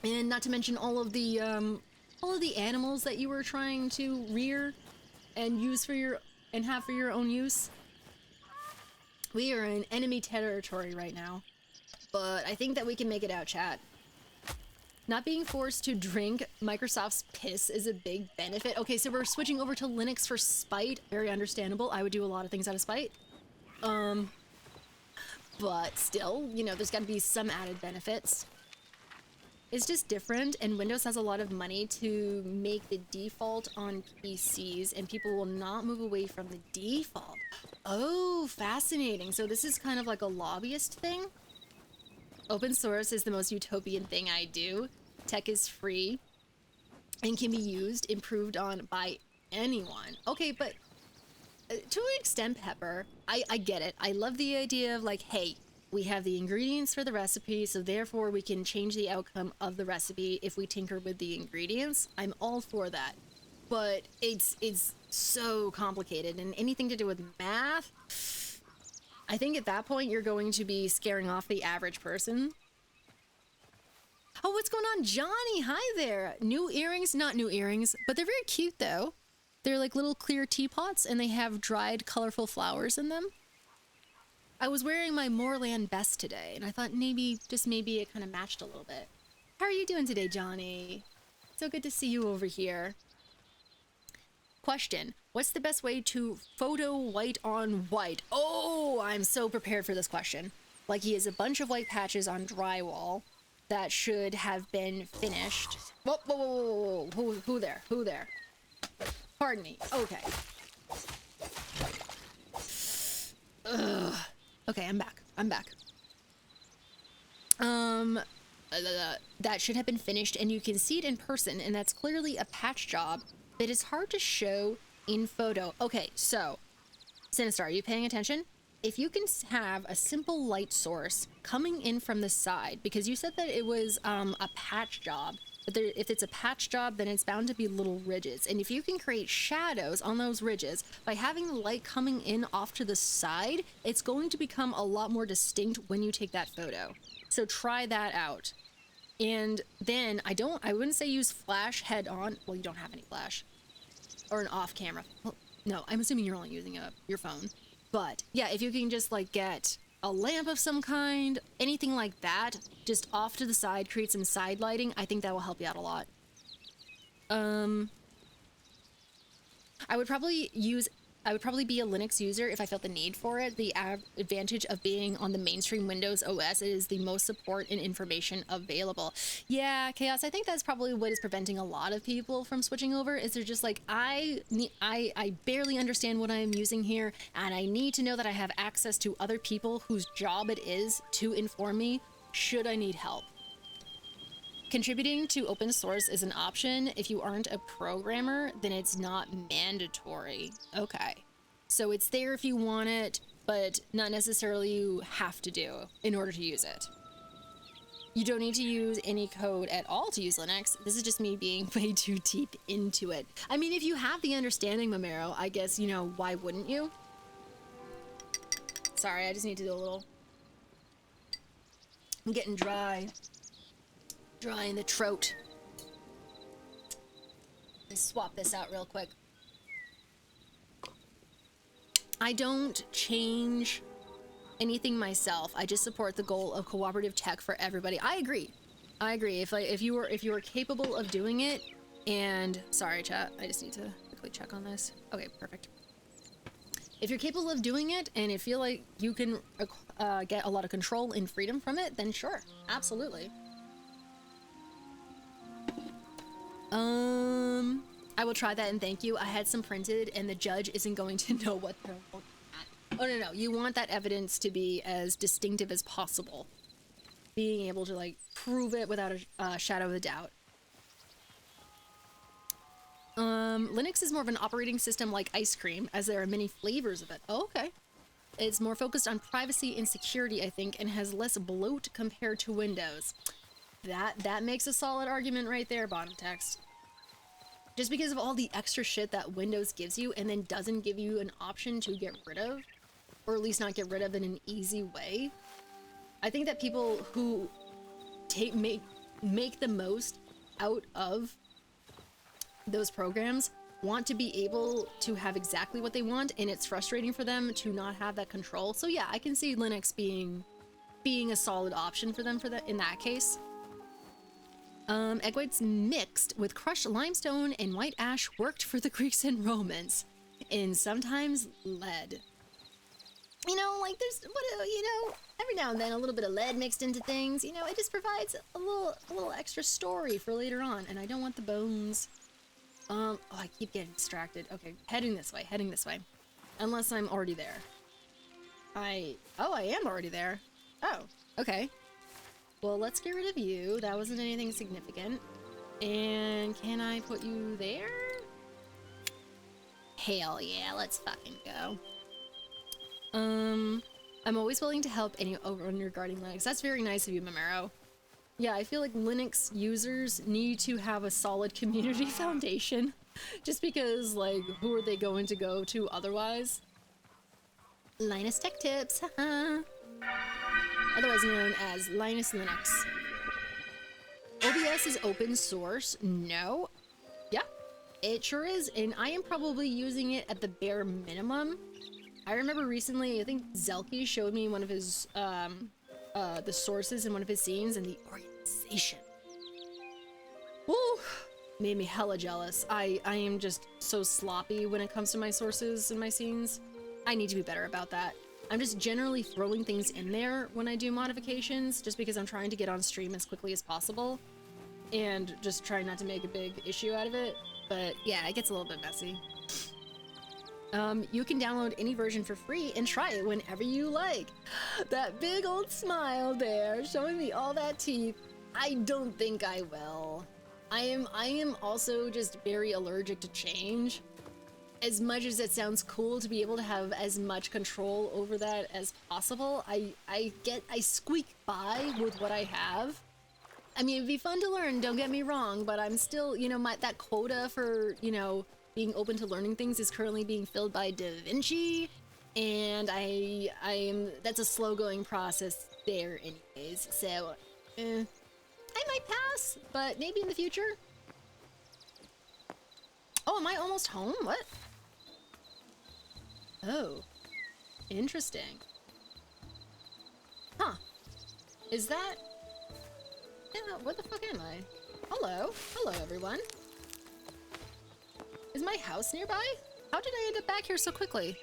And not to mention all of the animals that you were trying to rear and use for your own use. We are in enemy territory right now. But I think that we can make it out, chat. Not being forced to drink Microsoft's piss is a big benefit. Okay, so we're switching over to Linux for spite. Very understandable. I would do a lot of things out of spite. But still, you know, there's got to be some added benefits. It's just different, and Windows has a lot of money to make the default on PCs, and people will not move away from the default. Oh, fascinating. So this is kind of like a lobbyist thing? Open source is the most utopian thing I do. Tech is free and can be used, improved on by anyone. Okay, but to an extent, Pepper, I get it. I love the idea of like, hey, we have the ingredients for the recipe, so therefore we can change the outcome of the recipe if we tinker with the ingredients. I'm all for that. But it's so complicated, and anything to do with math, I think at that point you're going to be scaring off the average person. Oh, what's going on, Johnny? Hi there. New earrings? Not new earrings, but they're very cute though. They're like little clear teapots and they have dried colorful flowers in them. I was wearing my Moorland best today and I thought maybe, just maybe it kind of matched a little bit. How are you doing today, Johnny? So good to see you over here. Question, what's the best way to photo white on white? Oh, I'm so prepared for this question. Like he has a bunch of white patches on drywall that should have been finished. Whoa, whoa, whoa, whoa, whoa. Who there? Who there? Pardon me. Okay. Ugh. Okay, I'm back. I'm back. That should have been finished and you can see it in person and that's clearly a patch job that is hard to show in photo. Okay, so, Sinistar, are you paying attention? If you can have a simple light source coming in from the side, because you said that it was a patch job, but if it's a patch job, then it's bound to be little ridges. And if you can create shadows on those ridges by having the light coming in off to the side, it's going to become a lot more distinct when you take that photo. So try that out. And then I wouldn't say use flash head on. Well, you don't have any flash or an off camera. Well, no, I'm assuming you're only using your phone. But yeah, if you can just like get a lamp of some kind, anything like that, just off to the side, create some side lighting, I think that will help you out a lot. I would probably be a Linux user if I felt the need for it. The advantage of being on the mainstream Windows OS is the most support and information available. Yeah, Chaos, I think that's probably what is preventing a lot of people from switching over, is they're just like, I barely understand what I'm using here, and I need to know that I have access to other people whose job it is to inform me should I need help. Contributing to open source is an option. If you aren't a programmer, then it's not mandatory. Okay. So it's there if you want it, but not necessarily you have to do in order to use it. You don't need to use any code at all to use Linux. This is just me being way too deep into it. I mean, if you have the understanding, Mamero, I guess, you know, why wouldn't you? Sorry, I just need to do a little... I'm getting dry. Dry in the throat. Let's swap this out real quick. I don't change anything myself. I just support the goal of cooperative tech for everybody. I agree. I agree. If you were capable of doing it, and sorry, chat, I just need to quickly check on this. Okay, perfect. If you're capable of doing it and you feel like you can get a lot of control and freedom from it, then sure, absolutely. I will try that and thank you. I had some printed and the judge isn't going to know what they're looking at. Oh, no. You want that evidence to be as distinctive as possible. Being able to, like, prove it without a shadow of a doubt. Linux is more of an operating system like ice cream, as there are many flavors of it. Oh, okay. It's more focused on privacy and security, I think, and has less bloat compared to Windows. That makes a solid argument right there, bottom text. Just because of all the extra shit that Windows gives you and then doesn't give you an option to get rid of, or at least not get rid of in an easy way. I think that people who make the most out of those programs want to be able to have exactly what they want, and it's frustrating for them to not have that control. So yeah, I can see Linux being a solid option for them in that case. Egg whites mixed with crushed limestone and white ash worked for the Greeks and Romans, and sometimes lead. You know, like there's, every now and then a little bit of lead mixed into things. You know, it just provides a little extra story for later on. And I don't want the bones. Oh, I keep getting distracted. Okay, heading this way. Unless I'm already there. I am already there. Oh, okay. Well, let's get rid of you. That wasn't anything significant. And can I put you there? Hell yeah, let's fucking go. I'm always willing to help anyone regarding Linux. That's very nice of you, Mamero. Yeah, I feel like Linux users need to have a solid community foundation. Just because, like, who are they going to go to otherwise? Linus Tech Tips, haha. Otherwise known as Linus Linux. OBS is open source. No. Yeah, it sure is. And I am probably using it at the bare minimum. I remember recently, I think Zelky showed me one of his, the sources in one of his scenes, and the organization. Woo! Made me hella jealous. I am just so sloppy when it comes to my sources and my scenes. I need to be better about that. I'm just generally throwing things in there when I do modifications, just because I'm trying to get on stream as quickly as possible, and just trying not to make a big issue out of it. But yeah, it gets a little bit messy. You can download any version for free and try it whenever you like. That big old smile there, showing me all that teeth. I don't think I will. I am also just very allergic to change. As much as it sounds cool to be able to have as much control over that as possible, I squeak by with what I have. I mean, it'd be fun to learn, don't get me wrong, but I'm still, you know, that quota for, you know, being open to learning things is currently being filled by DaVinci, and that's a slow going process there anyways, so, I might pass, but maybe in the future. Oh, am I almost home? What? Oh, interesting. Huh. Is that... Yeah, what the fuck am I? Hello. Hello, everyone. Is my house nearby? How did I end up back here so quickly?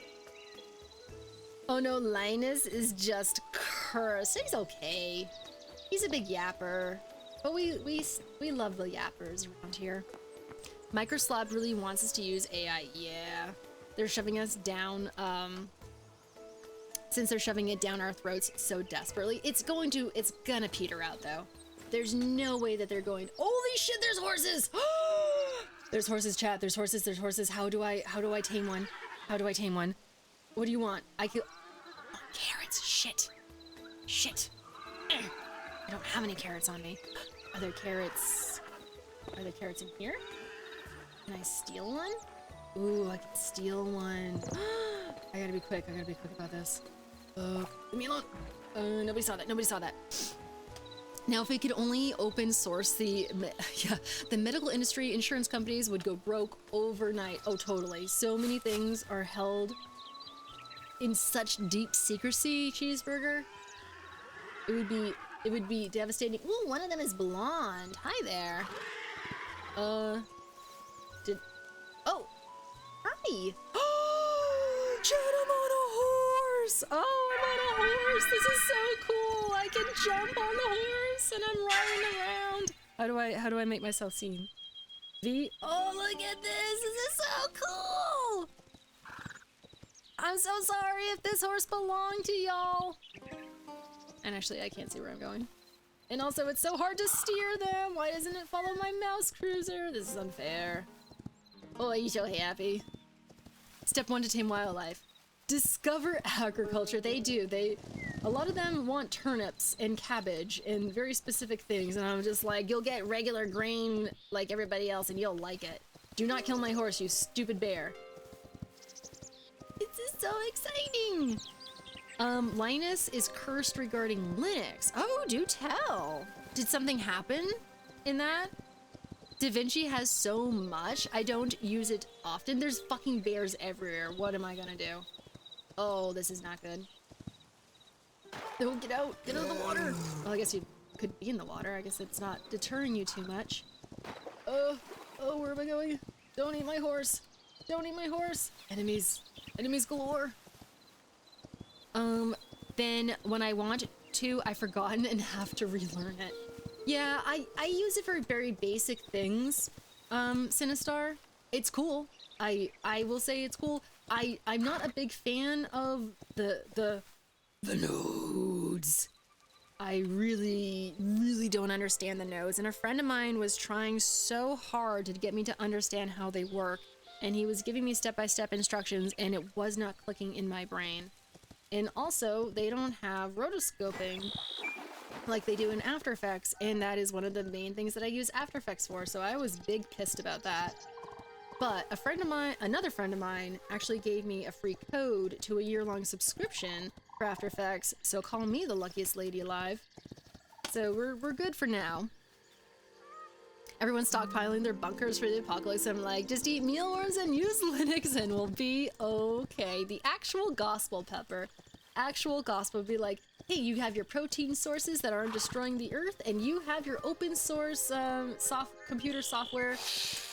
Oh no, Linus is just cursed. He's okay. He's a big yapper. But we love the yappers around here. Microslab really wants us to use AI. Yeah. They're shoving us down, since they're shoving it down our throats so desperately. It's gonna peter out though. There's no way that they're going, holy shit, there's horses! There's horses, chat, there's horses. How do I tame one? How do I tame one? What do you want? Oh, carrots, shit. I don't have any carrots on me. Are there carrots in here? Can I steal one? Ooh, I can steal one. I gotta be quick about this. Leave me alone. Nobody saw that. Now, if we could only open source the medical industry, insurance companies would go broke overnight. Oh, totally. So many things are held in such deep secrecy, Cheeseburger. It would be devastating. Ooh, one of them is blonde. Hi there. Oh. Hi. Oh, Chad, I'm on a horse. Oh, I'm on a horse. This is so cool. I can jump on the horse and I'm riding around. How do I make myself seen? Oh, look at this. This is so cool. I'm so sorry if this horse belonged to y'all. And actually, I can't see where I'm going. And also, it's so hard to steer them. Why doesn't it follow my mouse cruiser? This is unfair. Oh, are you so happy? Step 1 to tame wildlife. Discover agriculture. They do. A lot of them want turnips and cabbage and very specific things. And I'm just like, you'll get regular grain like everybody else and you'll like it. Do not kill my horse, you stupid bear. This is so exciting. Linus is cursed regarding Linux. Oh, do tell. Did something happen in that? DaVinci has so much. I don't use it often. There's fucking bears everywhere. What am I gonna do? Oh, this is not good. No, get out. Get out of the water. Well, I guess you could be in the water. I guess it's not deterring you too much. Oh, where am I going? Don't eat my horse. Don't eat my horse. Enemies galore. Then when I want to, I've forgotten and have to relearn it. Yeah, I use it for very basic things, Sinistar. It's cool. I will say it's cool. I'm not a big fan of the nodes. I really don't understand the nodes, and a friend of mine was trying so hard to get me to understand how they work, and he was giving me step-by-step instructions, and it was not clicking in my brain. And also, they don't have rotoscoping like they do in After Effects, and that is one of the main things that I use After Effects for, so I was big pissed about that. But another friend of mine actually gave me a free code to a year-long subscription for After Effects, so call me the luckiest lady alive. So we're good for now. Everyone's stockpiling their bunkers for the apocalypse. I'm like, just eat mealworms and use Linux and we'll be okay. The actual gospel, Pepper. Actual gospel would be like, hey, you have your protein sources that aren't destroying the earth, and you have your open source computer software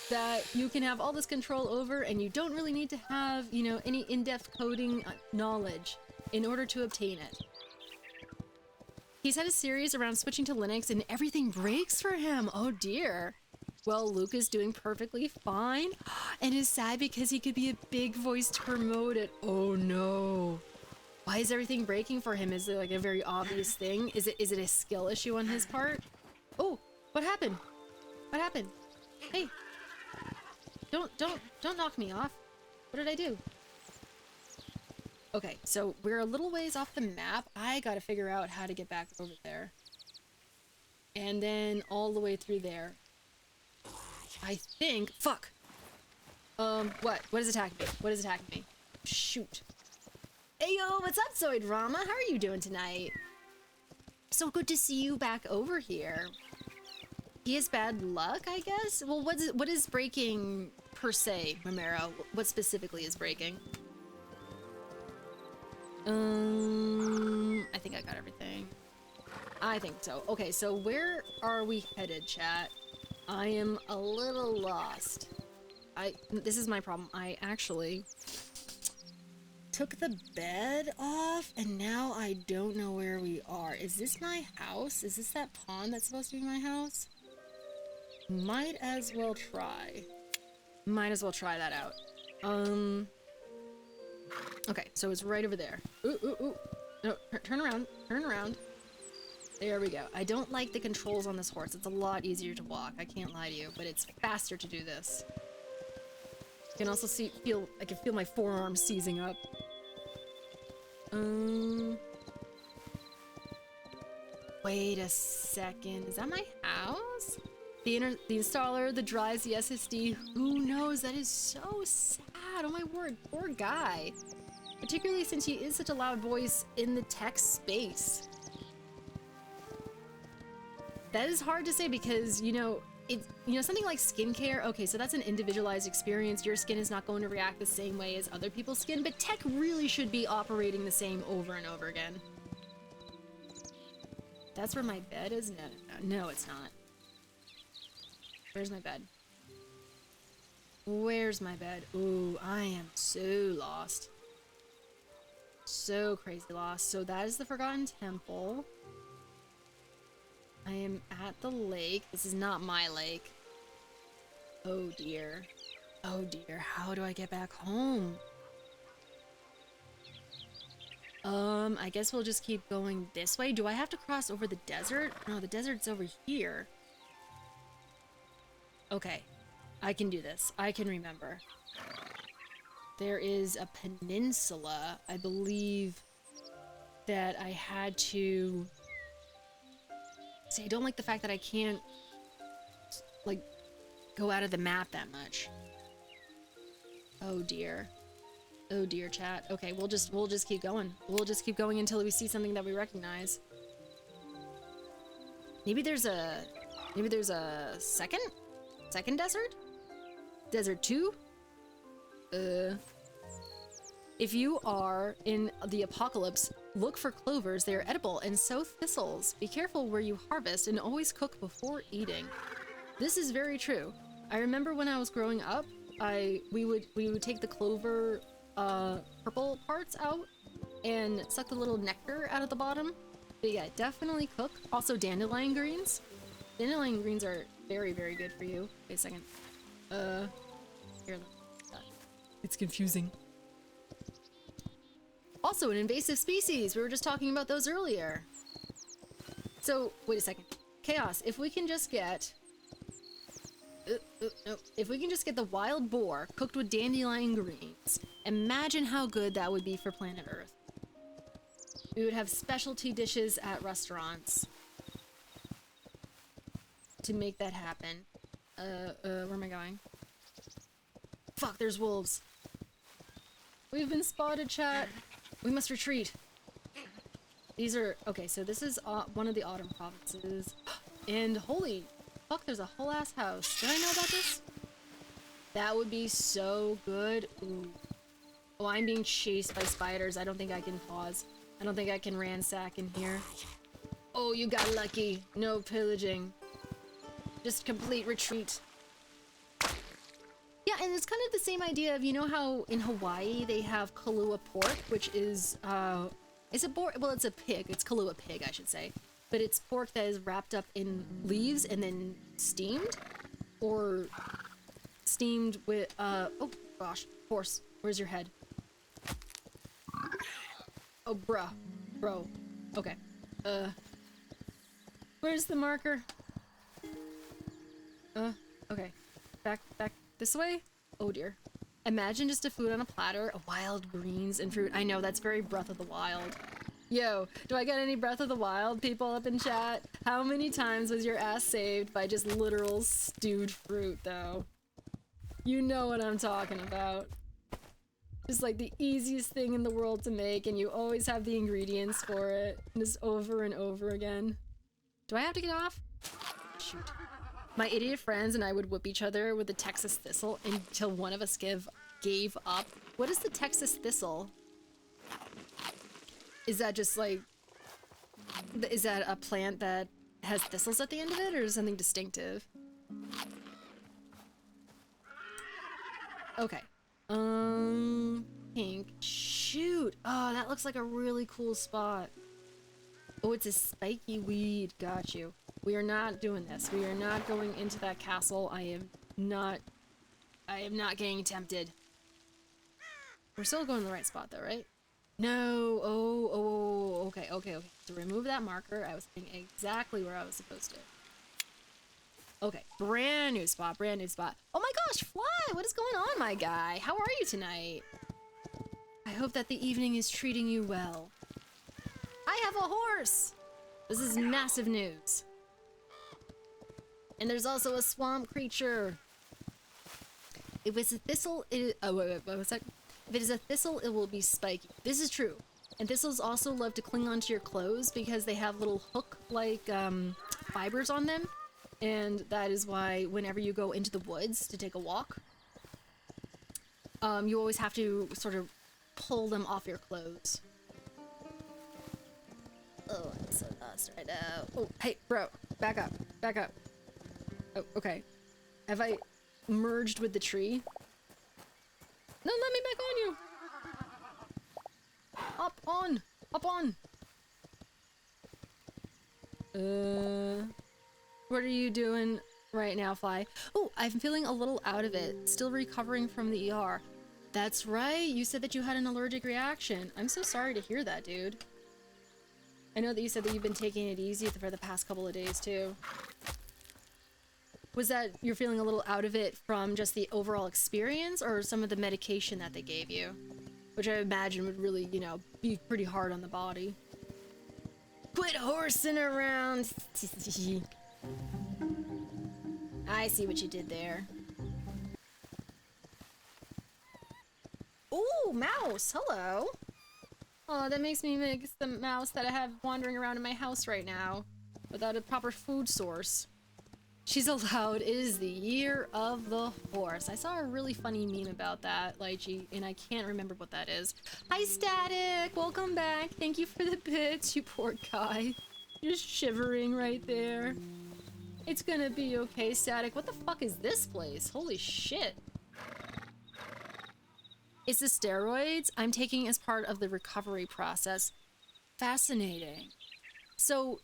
that you can have all this control over, and you don't really need to have, you know, any in-depth coding knowledge in order to obtain it. He's had a series around switching to Linux and everything breaks for him. Oh dear. Well, Luke is doing perfectly fine and is sad because he could be a big voice to promote it. Oh no. Why is everything breaking for him? Is it like a very obvious thing? Is it a skill issue on his part? Oh, what happened? What happened? Hey. Don't knock me off. What did I do? Okay, so we're a little ways off the map. I gotta figure out how to get back over there. And then all the way through there. I think... Fuck! What? What is attacking me? What is attacking me? Shoot. Ayo, what's up, Zoid Rama? How are you doing tonight? So good to see you back over here. He has bad luck, I guess? Well, what is breaking per se, Romero? What specifically is breaking? I think I got everything. I think so. Okay, so where are we headed, chat? I am a little lost. This is my problem. I actually took the bed off, and now I don't know where we are. Is this my house? Is this that pond that's supposed to be my house? Might as well try. Might as well try that out. Okay, so it's right over there. Ooh, ooh, ooh. No, turn around. Turn around. There we go. I don't like the controls on this horse. It's a lot easier to walk. I can't lie to you, but it's faster to do this. You can also I can feel my forearms seizing up. Wait a second. Is that my house? The installer, the drives, the SSD. Who knows? That is so sad. Oh my word. Poor guy. Particularly since he is such a loud voice in the tech space. That is hard to say because, you know, something like skincare, okay, so that's an individualized experience. Your skin is not going to react the same way as other people's skin, but tech really should be operating the same over and over again. That's where my bed is? No, it's not. Where's my bed? Where's my bed? Ooh, I am so lost. So crazy lost. So that is the Forgotten Temple. I am at the lake. This is not my lake. Oh dear. Oh dear. How do I get back home? I guess we'll just keep going this way. Do I have to cross over the desert? No, the desert's over here. Okay. I can do this. I can remember. There is a peninsula, I believe, that I had to... See, I don't like the fact that I can't, like, go out of the map that much. Oh dear. Oh dear, chat. Okay, we'll just keep going. We'll just keep going until we see something that we recognize. Maybe there's a second desert? Desert 2? If you are in the apocalypse, look for clovers. They are edible, and sow thistles. Be careful where you harvest, and always cook before eating. This is very true. I remember when I was growing up, we would take the clover purple parts out and suck the little nectar out of the bottom. But yeah, definitely cook. Also dandelion greens. Dandelion greens are very, very good for you. Wait a second. Here, it's confusing. Also an invasive species. We were just talking about those earlier. So, wait a second. Chaos, if we can just get... no. If we can just get the wild boar cooked with dandelion greens, imagine how good that would be for planet Earth. We would have specialty dishes at restaurants to make that happen. Where am I going? Fuck, there's wolves. We've been spotted, chat. We must retreat. These are... Okay, so this is one of the autumn provinces. And holy fuck? There's a whole ass house. Did I know about this? That would be so good. Ooh. Oh, I'm being chased by spiders. I don't think I can pause. I don't think I can ransack in here. Oh, you got lucky. No pillaging. Just complete retreat. Yeah, and it's kind of the same idea of, you know how in Hawaii they have Kahlua pork, which is, it's a well, it's a pig. It's Kahlua pig, I should say. But it's pork that is wrapped up in leaves and then steamed? Or steamed with, oh gosh, horse, where's your head? Oh, bruh. Bro. Okay. Where's the marker? Okay. Back this way? Oh dear. Imagine just a food on a platter of wild greens and fruit. I know, that's very Breath of the Wild. Yo, do I get any Breath of the Wild people up in chat? How many times was your ass saved by just literal stewed fruit, though? You know what I'm talking about. Just like the easiest thing in the world to make, and you always have the ingredients for it. Just over and over again. Do I have to get off? Shoot. My idiot friends and I would whip each other with the Texas thistle until one of us gave up. What is the Texas thistle? Is that just like... Is that a plant that has thistles at the end of it, or is it something distinctive? Okay. Pink. Shoot! Oh, that looks like a really cool spot. Oh, it's a spiky weed. Got you. We are not doing this. We are not going into that castle. I am not getting tempted. We're still going to the right spot though, right? No. Oh, okay. To remove that marker, I was thinking exactly where I was supposed to. Okay, brand new spot. Oh my gosh, Fly! What is going on, my guy? How are you tonight? I hope that the evening is treating you well. I have a horse! This is massive news. And there's also a swamp creature. If it's a thistle, what was that? If it is a thistle, it will be spiky. This is true. And thistles also love to cling onto your clothes because they have little hook-like fibers on them. And that is why whenever you go into the woods to take a walk, you always have to sort of pull them off your clothes. Oh, I'm so lost right now. Oh, hey, bro, back up. Oh, okay. Have I merged with the tree? No, let me back on you. Up on. What are you doing right now, Fly? Oh, I'm feeling a little out of it. Still recovering from the ER. That's right. You said that you had an allergic reaction. I'm so sorry to hear that, dude. I know that you said that you've been taking it easy for the past couple of days, too. Was that you're feeling a little out of it from just the overall experience or some of the medication that they gave you? Which I imagine would really, you know, be pretty hard on the body. Quit horsing around. I see what you did there. Ooh, mouse! Hello! Oh, that makes me mix the mouse that I have wandering around in my house right now without a proper food source. She's allowed. It is the year of the horse. I saw a really funny meme about that, Lychee, and I can't remember what that is. Hi, Static! Welcome back. Thank you for the bits, you poor guy. Just shivering right there. It's gonna be okay, Static. What the fuck is this place? Holy shit. It's the steroids I'm taking as part of the recovery process. Fascinating. So,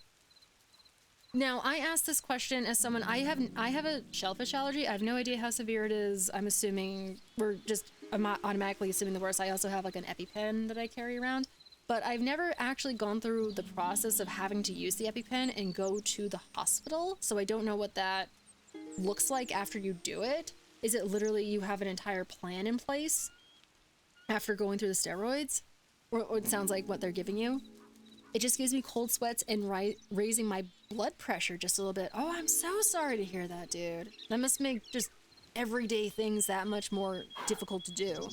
now I asked this question as someone, I have a shellfish allergy. I have no idea how severe it is. I'm assuming, I'm automatically assuming the worst. I also have like an EpiPen that I carry around. But I've never actually gone through the process of having to use the EpiPen and go to the hospital. So I don't know what that looks like after you do it. Is it literally you have an entire plan in place after going through the steroids? Or it sounds like what they're giving you. It just gives me cold sweats and raising my blood pressure just a little bit. Oh, I'm so sorry to hear that, dude. That must make just everyday things that much more difficult to do.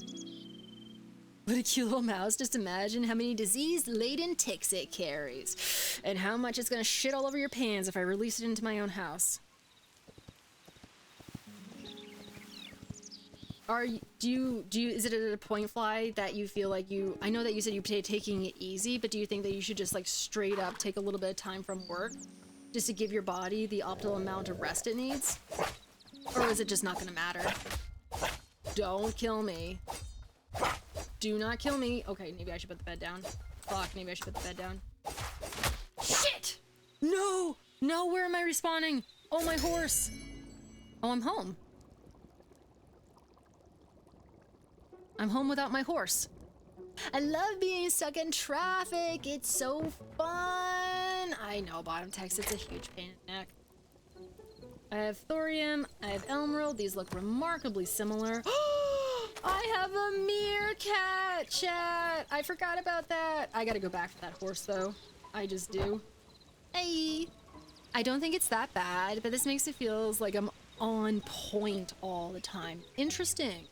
What a cute little mouse. Just imagine how many disease-laden ticks it carries. And how much it's gonna shit all over your pans if I release it into my own house. is it at a point, Fly, that you feel like I know that you said you taking it easy, but do you think that you should just like straight up take a little bit of time from work just to give your body the optimal amount of rest it needs? Or is it just not gonna matter? Don't kill me. Do not kill me. Okay, maybe I should put the bed down. Fuck, maybe I should put the bed down. Shit! No! No, where am I respawning? Oh, my horse. Oh, I'm home. I'm home without my horse. I love being stuck in traffic. It's so fun. I know, Bottom Text, it's a huge pain in the neck. I have thorium, I have emerald. These look remarkably similar. I have a meerkat, chat. I forgot about that. I gotta go back for that horse, though. I just do. Hey. I don't think it's that bad, but this makes it feel like I'm on point all the time. Interesting.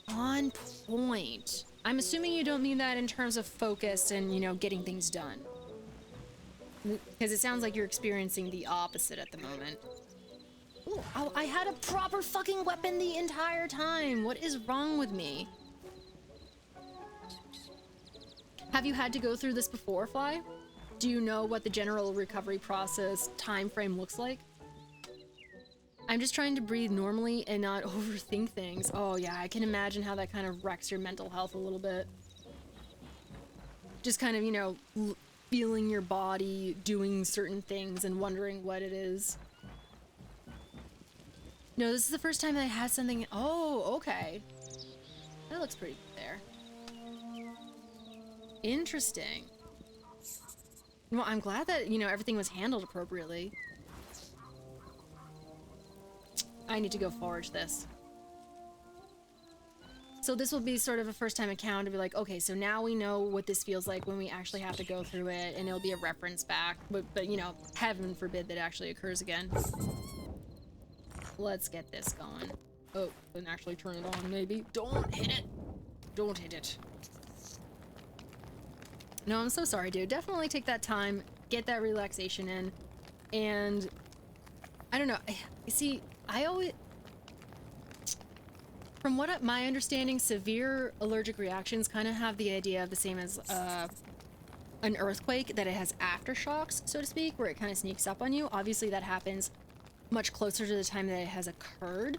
On point. I'm assuming you don't mean that in terms of focus and, you know, getting things done. Because it sounds like you're experiencing the opposite at the moment. Ooh, oh, I had a proper fucking weapon the entire time. What is wrong with me? Have you had to go through this before, Fly? Do you know what the general recovery process time frame looks like? I'm just trying to breathe normally and not overthink things. Oh yeah, I can imagine how that kind of wrecks your mental health a little bit. Just kind of, you know, feeling your body doing certain things and wondering what it is. No, this is the first time I had something. Oh, okay. That looks pretty good there. Interesting. Well, I'm glad that, you know, everything was handled appropriately. I need to go forage this. So this will be sort of a first-time account to be like, okay, so now we know what this feels like when we actually have to go through it, and it'll be a reference back. But you know, heaven forbid that actually occurs again. Let's get this going. Oh, and actually turn it on, maybe. Don't hit it. Don't hit it. No, I'm so sorry, dude. Definitely take that time, get that relaxation in, and I don't know. See, I always, from what my understanding, severe allergic reactions kind of have the idea of the same as an earthquake, that it has aftershocks, so to speak, where it kind of sneaks up on you. Obviously, that happens much closer to the time that it has occurred.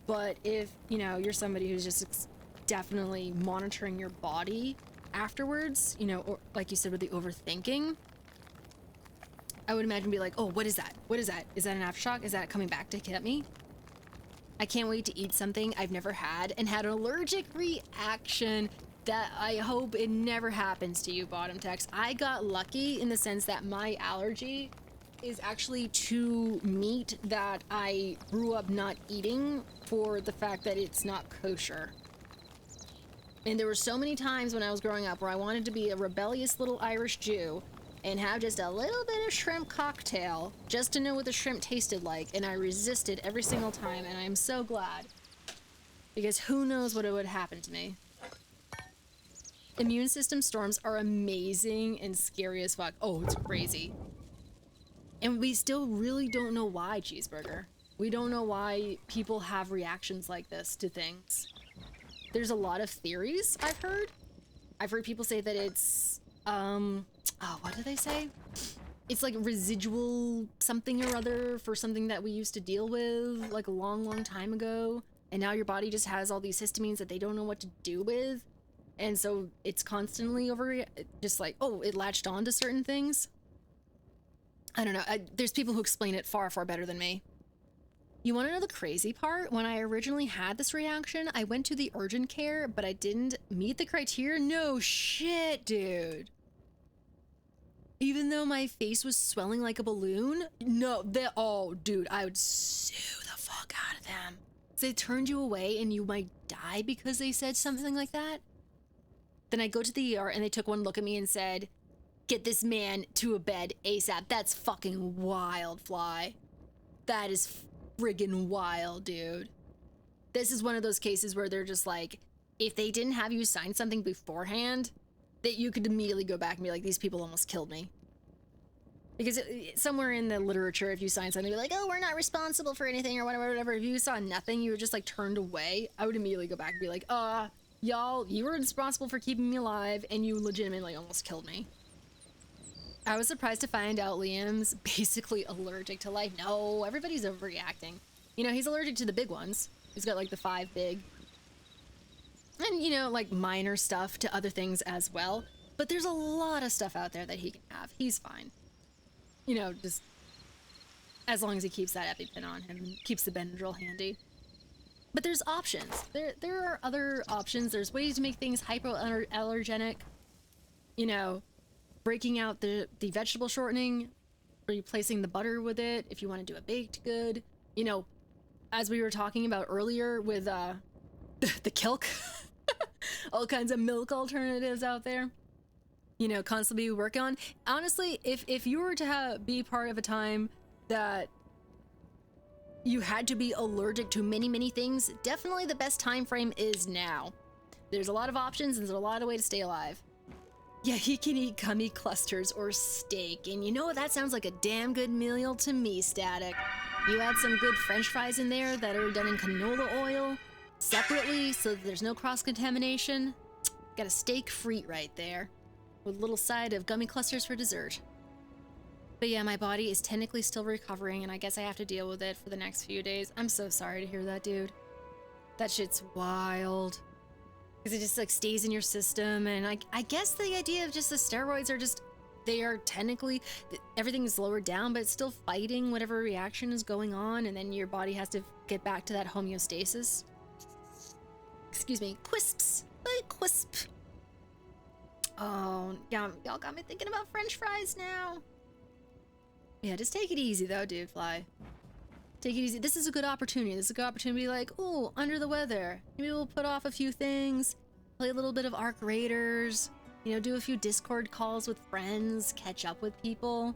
But if, you know, you're somebody who's just definitely monitoring your body afterwards, you know, or like you said with the overthinking, I would imagine be like, oh, what is that? What is that? Is that an aftershock? Is that coming back to hit me? I can't wait to eat something I've never had and had an allergic reaction. That I hope it never happens to you, Bottom Text. I got lucky in the sense that my allergy is actually to meat that I grew up not eating for the fact that it's not kosher. And there were so many times when I was growing up where I wanted to be a rebellious little Irish Jew and have just a little bit of shrimp cocktail just to know what the shrimp tasted like, and I resisted every single time, and I'm so glad. Because who knows what would happen to me. Immune system storms are amazing and scary as fuck. Oh, it's crazy. And we still really don't know why, Cheeseburger. We don't know why people have reactions like this to things. There's a lot of theories I've heard. I've heard people say that it's, oh, what do they say? It's like residual something or other for something that we used to deal with like a long, long time ago. And now your body just has all these histamines that they don't know what to do with. And so it's constantly just like, oh, it latched on to certain things. I don't know. There's people who explain it far, far better than me. You want to know the crazy part? When I originally had this reaction, I went to the urgent care, but I didn't meet the criteria. No shit, dude. Even though my face was swelling like a balloon? No, oh, dude, I would sue the fuck out of them. They turned you away and you might die because they said something like that? Then I go to the ER and they took one look at me and said, get this man to a bed ASAP. That's fucking wild, Fly. That is friggin' wild, dude. This is one of those cases where they're just like, if they didn't have you sign something beforehand, that you could immediately go back and be like, these people almost killed me. Because somewhere in the literature, if you sign something like, oh, we're not responsible for anything or whatever, if you saw nothing, you were just like turned away, I would immediately go back and be like, y'all, you were responsible for keeping me alive and you legitimately almost killed me. I was surprised to find out Liam's basically allergic to life. No, everybody's overreacting. You know, he's allergic to the big ones. He's got like the 5 big. And, you know, like minor stuff to other things as well. But there's a lot of stuff out there that he can have. He's fine. You know, just as long as he keeps that EpiPen on him and keeps the Benadryl handy. But there's options. There are other options. There's ways to make things hypoallergenic. You know, breaking out the vegetable shortening, replacing the butter with it if you want to do a baked good. You know, as we were talking about earlier with the Kilk. All kinds of milk alternatives out there. You know, constantly work on. Honestly, if you were to be part of a time that you had to be allergic to many things, definitely the best time frame is now. There's a lot of options and there's a lot of ways to stay alive. Yeah, he can eat gummy clusters or steak, and you know, that sounds like a damn good meal to me, Static. You add some good french fries in there that are done in canola oil, separately, so that there's no cross-contamination. Got a steak frite right there, with a little side of gummy clusters for dessert. But yeah, my body is technically still recovering, and I guess I have to deal with it for the next few days. I'm so sorry to hear that, dude. That shit's wild. Because it just like stays in your system, and I guess the idea of just the steroids are just, they are technically, everything is lowered down, but it's still fighting whatever reaction is going on, and then your body has to get back to that homeostasis. Excuse me, quisps, quisp. Oh, yeah, y'all got me thinking about french fries now. Yeah, just take it easy though, dude, Fly. Take it easy. This is a good opportunity. This is a good opportunity to be like, ooh, under the weather. Maybe we'll put off a few things, play a little bit of Arc Raiders, you know, do a few Discord calls with friends, catch up with people.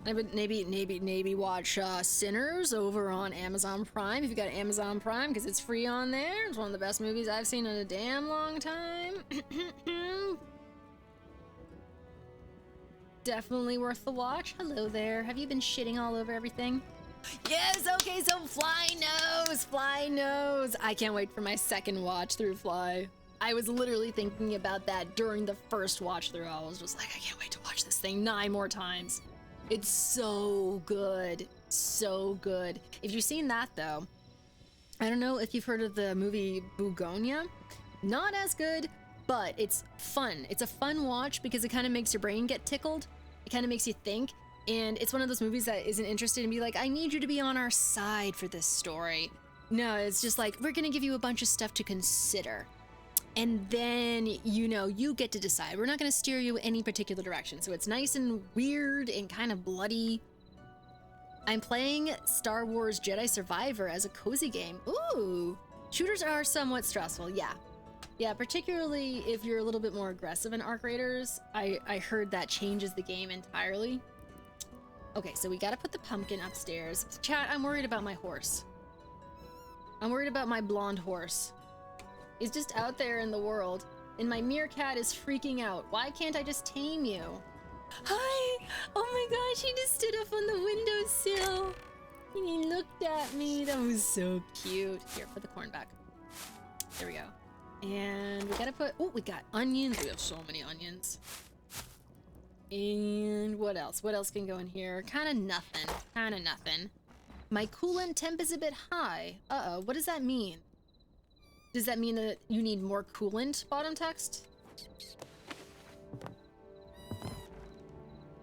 Maybe watch Sinners over on Amazon Prime if you got Amazon Prime, because it's free on there. It's one of the best movies I've seen in a damn long time. Definitely worth the watch. Hello there. Have you been shitting all over everything? Yes, okay, so Fly knows. I can't wait for my second watch through Fly. I was literally thinking about that during the first watch through. I was just like, I can't wait to watch this thing 9 more times. It's so good. So good. If you've seen that though, I don't know if you've heard of the movie Bugonia. Not as good, but it's fun. It's a fun watch because it kind of makes your brain get tickled. It kind of makes you think. And it's one of those movies that isn't interested in be like, I need you to be on our side for this story. No, it's just like, we're gonna give you a bunch of stuff to consider. And then, you know, you get to decide. We're not gonna steer you any particular direction. So it's nice and weird and kind of bloody. I'm playing Star Wars Jedi Survivor as a cozy game. Ooh, shooters are somewhat stressful, yeah. Yeah, particularly if you're a little bit more aggressive in Arc Raiders. I heard that changes the game entirely. Okay, so we gotta put the pumpkin upstairs. Chat, I'm worried about my horse. I'm worried about my blonde horse. He's just out there in the world, and my meerkat is freaking out. Why can't I just tame you? Hi! Oh my gosh, he just stood up on the windowsill. And he looked at me. That was so cute. Here, put the corn back. There we go. And we gotta put, oh, we got onions. We have so many onions. And what else? What else can go in here? Kind of nothing. My coolant temp is a bit high. Uh-oh, what does that mean? Does that mean that you need more coolant, bottom text?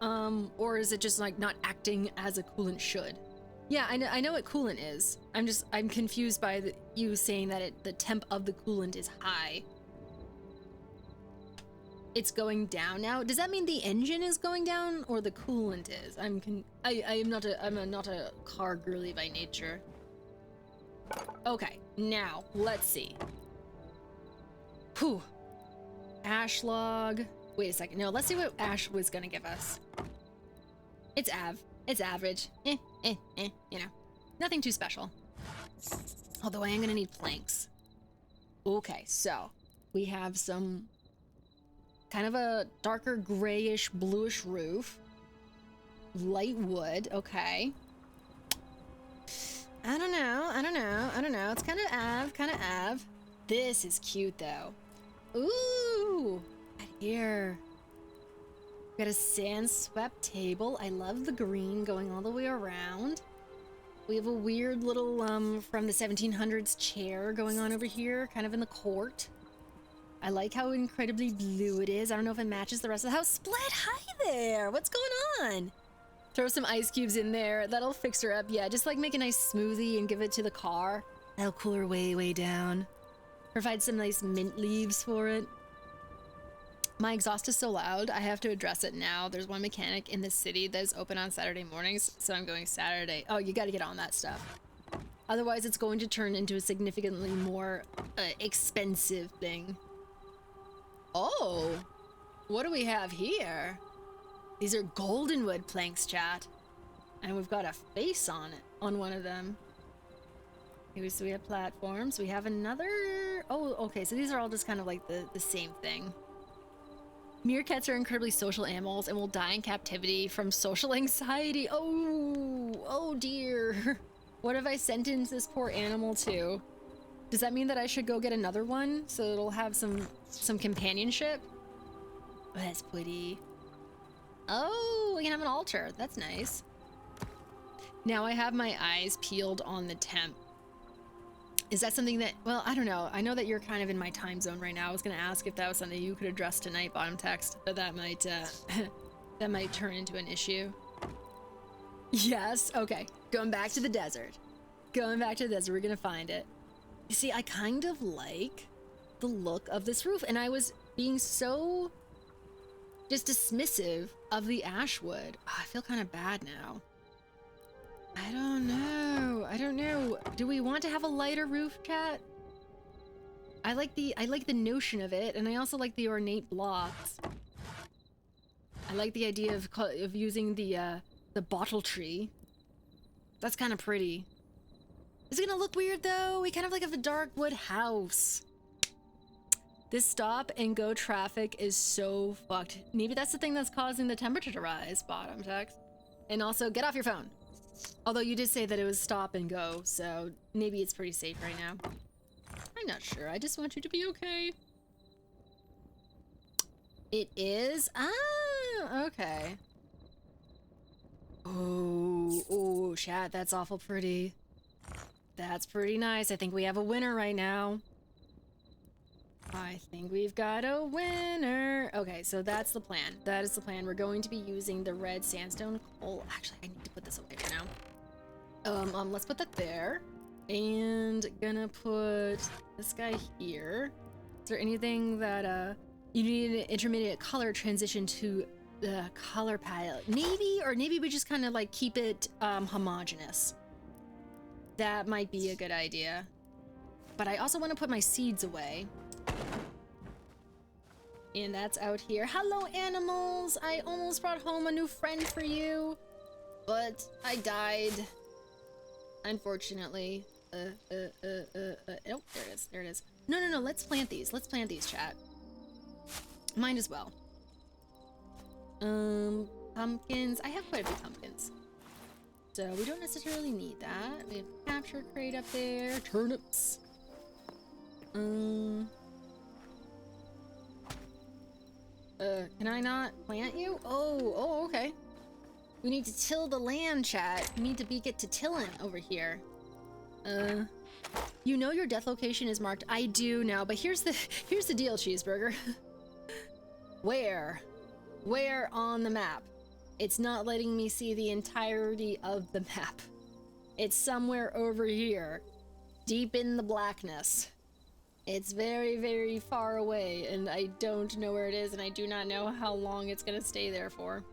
Or is it just like not acting as a coolant should? Yeah, I know what coolant is. I'm confused by you saying that the temp of the coolant is high. It's going down now. Does that mean the engine is going down or the coolant is? I'm not a car girly by nature. Okay, now let's see. Whew. Ash log. Wait a second. No, let's see what Ash was gonna give us. It's average. You know, nothing too special. Although I am gonna need planks. Okay, so we have some kind of a darker grayish bluish roof. Light wood, okay. I don't know. It's kind of Av. This is cute though. Ooh, right here. We got a sand swept table. I love the green going all the way around. We have a weird little from the 1700s chair going on over here, kind of in the court. I like how incredibly blue it is. I don't know if it matches the rest of the house. Split, hi there. What's going on? Throw some ice cubes in there. That'll fix her up. Yeah, just like make a nice smoothie and give it to the car. That'll cool her way, way down. Provide some nice mint leaves for it. My exhaust is so loud, I have to address it now. There's one mechanic in this city that is open on Saturday mornings, so I'm going Saturday. Oh, you gotta get on that stuff. Otherwise, it's going to turn into a significantly more expensive thing. Oh, what do we have here? These are goldenwood planks, chat. And we've got a face on it, on one of them. Here, so we have platforms. We have another... Oh, okay, so these are all just kind of like the same thing. Meerkats are incredibly social animals and will die in captivity from social anxiety. Oh dear. What have I sentenced this poor animal to? Does that mean that I should go get another one so it'll have some companionship? Oh, that's pretty. Oh, we can have an altar. That's nice. Now I have my eyes peeled on the temp. Is that something that, well, I don't know. I know that you're kind of in my time zone right now. I was going to ask if that was something you could address tonight, bottom text, but that might, that might turn into an issue. Yes, okay. Going back to the desert. Going back to the desert, we're going to find it. You see, I kind of like the look of this roof, and I was being so just dismissive of the ash wood. Oh, I feel kind of bad now. I don't know. Do we want to have a lighter roof, chat? I like the notion of it, and I also like the ornate blocks. I like the idea of using the bottle tree. That's kind of pretty. Is it gonna look weird though? We kind of like have a dark wood house. This stop and go traffic is so fucked. Maybe that's the thing that's causing the temperature to rise, bottom text. And also, get off your phone. Although you did say that it was stop and go, so maybe it's pretty safe right now. I'm not sure. I just want you to be okay. It is? Ah, okay. Oh, chat, that's awful pretty. That's pretty nice. I think we have a winner right now. I think we've got a winner. Okay, so that's the plan. That is the plan. We're going to be using the red sandstone coal. Actually, I need to put this away for now. Let's put that there. And gonna put this guy here. Is there anything that, you need an intermediate color transition to the color palette? Maybe, or maybe we just kind of like keep it, homogeneous. That might be a good idea. But I also want to put my seeds away. And that's out here. Hello, animals! I almost brought home a new friend for you, but I died. Unfortunately. Oh, there it is. No, let's plant these. Let's plant these, chat. Might as well. Pumpkins. I have quite a few pumpkins. So we don't necessarily need that. We have a capture crate up there. Turnips. Can I not plant you? Oh, okay. We need to till the land, chat. We need to get to tilling over here. You know your death location is marked. I do now, but here's the deal, Cheeseburger. Where on the map? It's not letting me see the entirety of the map. It's somewhere over here, deep in the blackness. It's very, very far away, and I don't know where it is, and I do not know how long it's gonna stay there for.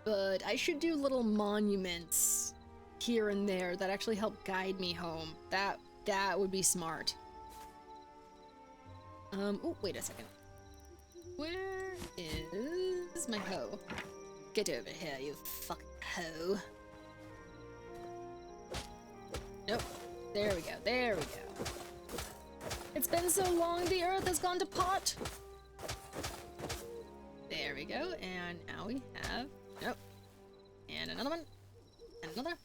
But I should do little monuments here and there that actually help guide me home. That would be smart. Oh, wait a second. Where is my hoe? Get over here, you fucking hoe. Nope. There we go. It's been so long, the earth has gone to pot. There we we go. And now we have, nope. And another one. And another.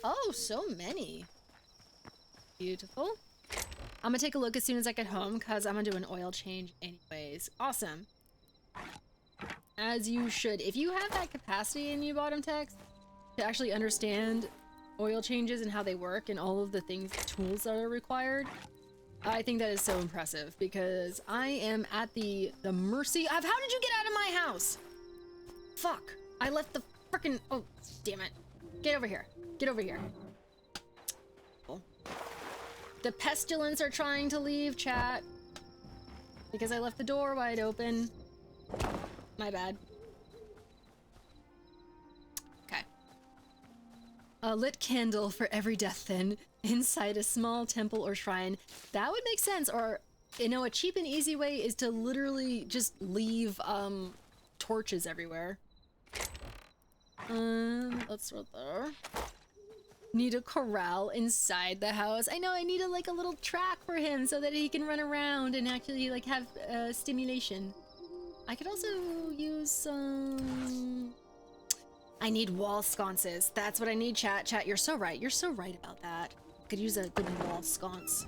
Oh, so many. Beautiful. I'm gonna take a look as soon as I get home because I'm gonna do an oil change anyways. Awesome. As you should. If you have that capacity in you, bottom text, to actually understand oil changes and how they work and all of the things, tools that are required, I think that is so impressive because I am at the mercy of— how did you get out of my house? Fuck. I left the frickin'— oh, damn it. Get over here. Get over here. The pestilence are trying to leave, chat. Because I left the door wide open. My bad. Okay. A lit candle for every death then, inside a small temple or shrine. That would make sense. Or, you know, a cheap and easy way is to literally just leave, torches everywhere. Let's throw there. Need a corral inside the house. I know, I need a little track for him so that he can run around and actually like have stimulation. I could also use some— I need wall sconces. That's what I need, chat. Chat, you're so right. You're so right about that. Could use a good wall sconce.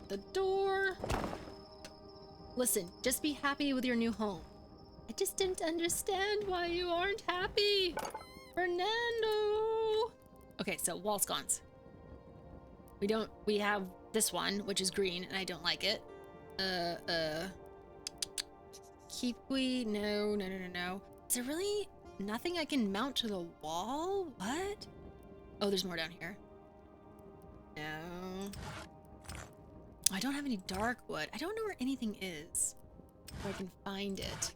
The door. Listen, just be happy with your new home. I just didn't understand why you aren't happy. Fernando. Okay, so wall sconce. We have this one, which is green, and I don't like it. Kiwi, no. Is there really nothing I can mount to the wall? What? Oh, there's more down here. No. I don't have any dark wood. I don't know where anything is. If I can find it.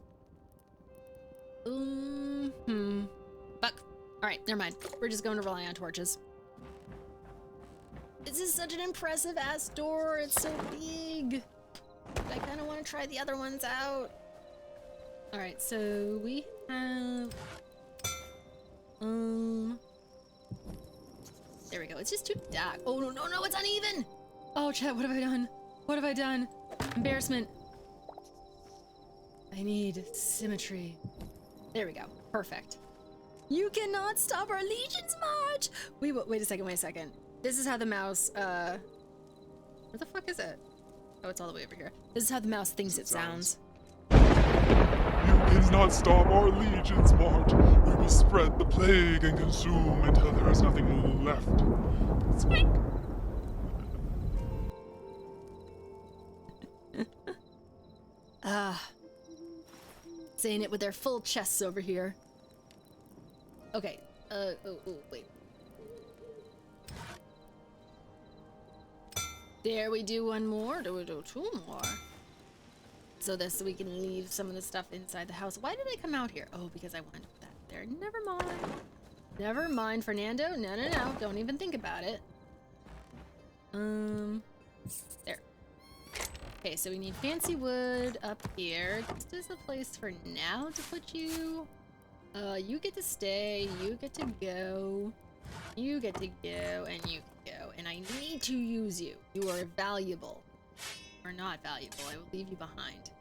Fuck. Alright, never mind. We're just going to rely on torches. This is such an impressive ass door. It's so big. I kind of want to try the other ones out. Alright, so we have... There we go. It's just too dark. Oh, no, it's uneven! Oh, chat, what have I done? What have I done? Embarrassment. I need symmetry. There we go. Perfect. You cannot stop our Legion's march! Wait a second. This is how the mouse, where the fuck is it? Oh, it's all the way over here. This is how the mouse thinks it sounds. You cannot stop our legion's march. We will spread the plague and consume until there is nothing left. Squeak! Saying it with their full chests over here. Okay, wait. There we do one more. Do we do two more? So we can leave some of the stuff inside the house. Why did I come out here? Oh, because I wanted to put that there. Never mind. Never mind, Fernando. No. Don't even think about it. There. Okay, so we need fancy wood up here. This is a place for now to put you. You get to stay, you get to go, you get to go, and you can go. And I need to use you. You are valuable. Or not valuable. I will leave you behind.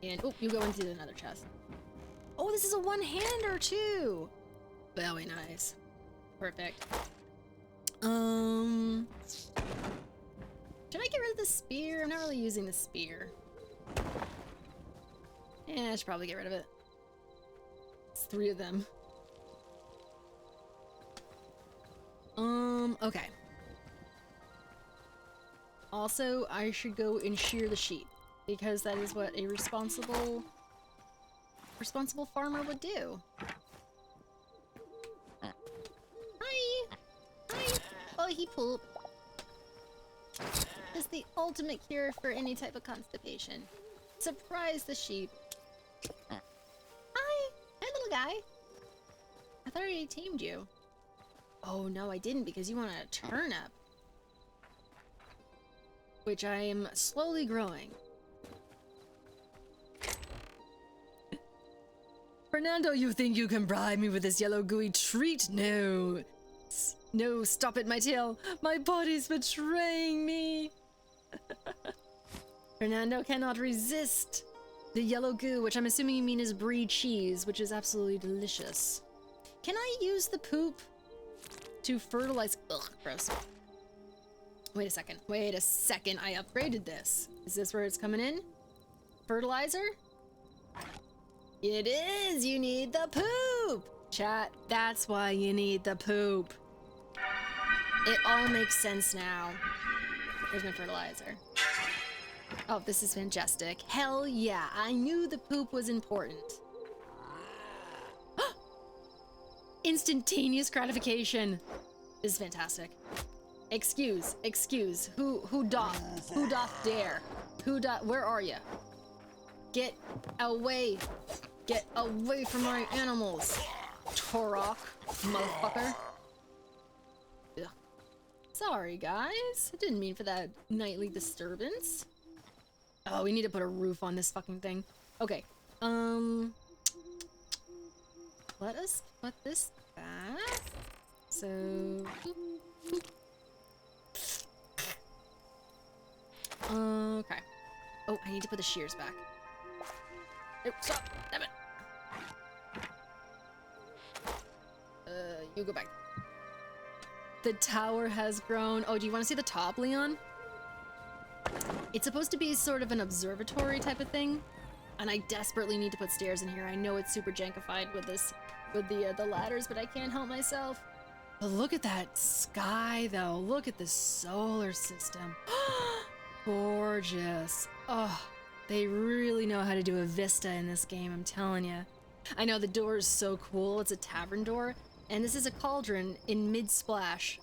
And, oh, you go into another chest. Oh, this is a one-hander, too! Very nice. Perfect. Should I get rid of the spear? I'm not really using the spear. Yeah, I should probably get rid of it. It's 3 of them. Okay. Also, I should go and shear the sheep, because that is what a responsible farmer would do. Hi! Oh, he pooped. It's the ultimate cure for any type of constipation. Surprise the sheep. Hi, little guy. I thought I already tamed you. Oh no, I didn't, because you want a turnip. Which I am slowly growing. Fernando, you think you can bribe me with this yellow gooey treat? No. No, stop it, my tail. My body's betraying me. Fernando cannot resist The yellow goo, which I'm assuming you mean is brie cheese, which is absolutely delicious. Can I use the poop to fertilize? Ugh, gross. Wait a second. Wait a second. I upgraded this. Is this where it's coming in? Fertilizer? It is! You need the poop! Chat, that's why you need the poop. It all makes sense now. There's my fertilizer. Oh, this is fantastic. Hell yeah, I knew the poop was important. Instantaneous gratification. This is fantastic. Excuse. Who doth dare? Where are you? Get away from my animals, Torok, motherfucker. Ugh. Sorry, guys. I didn't mean for that nightly disturbance. Oh, we need to put a roof on this fucking thing. Okay. Let us put this back. So. Okay. Oh, I need to put the shears back. Oh, stop! Damn it! You go back. The tower has grown. Oh, do you want to see the top, Leon? It's supposed to be sort of an observatory type of thing, and I desperately need to put stairs in here. I know it's super jankified with this, with the ladders, but I can't help myself. But look at that sky, though. Look at the solar system. Gorgeous. Oh, they really know how to do a vista in this game, I'm telling you. I know the door is so cool. It's a tavern door, and this is a cauldron in mid-splash.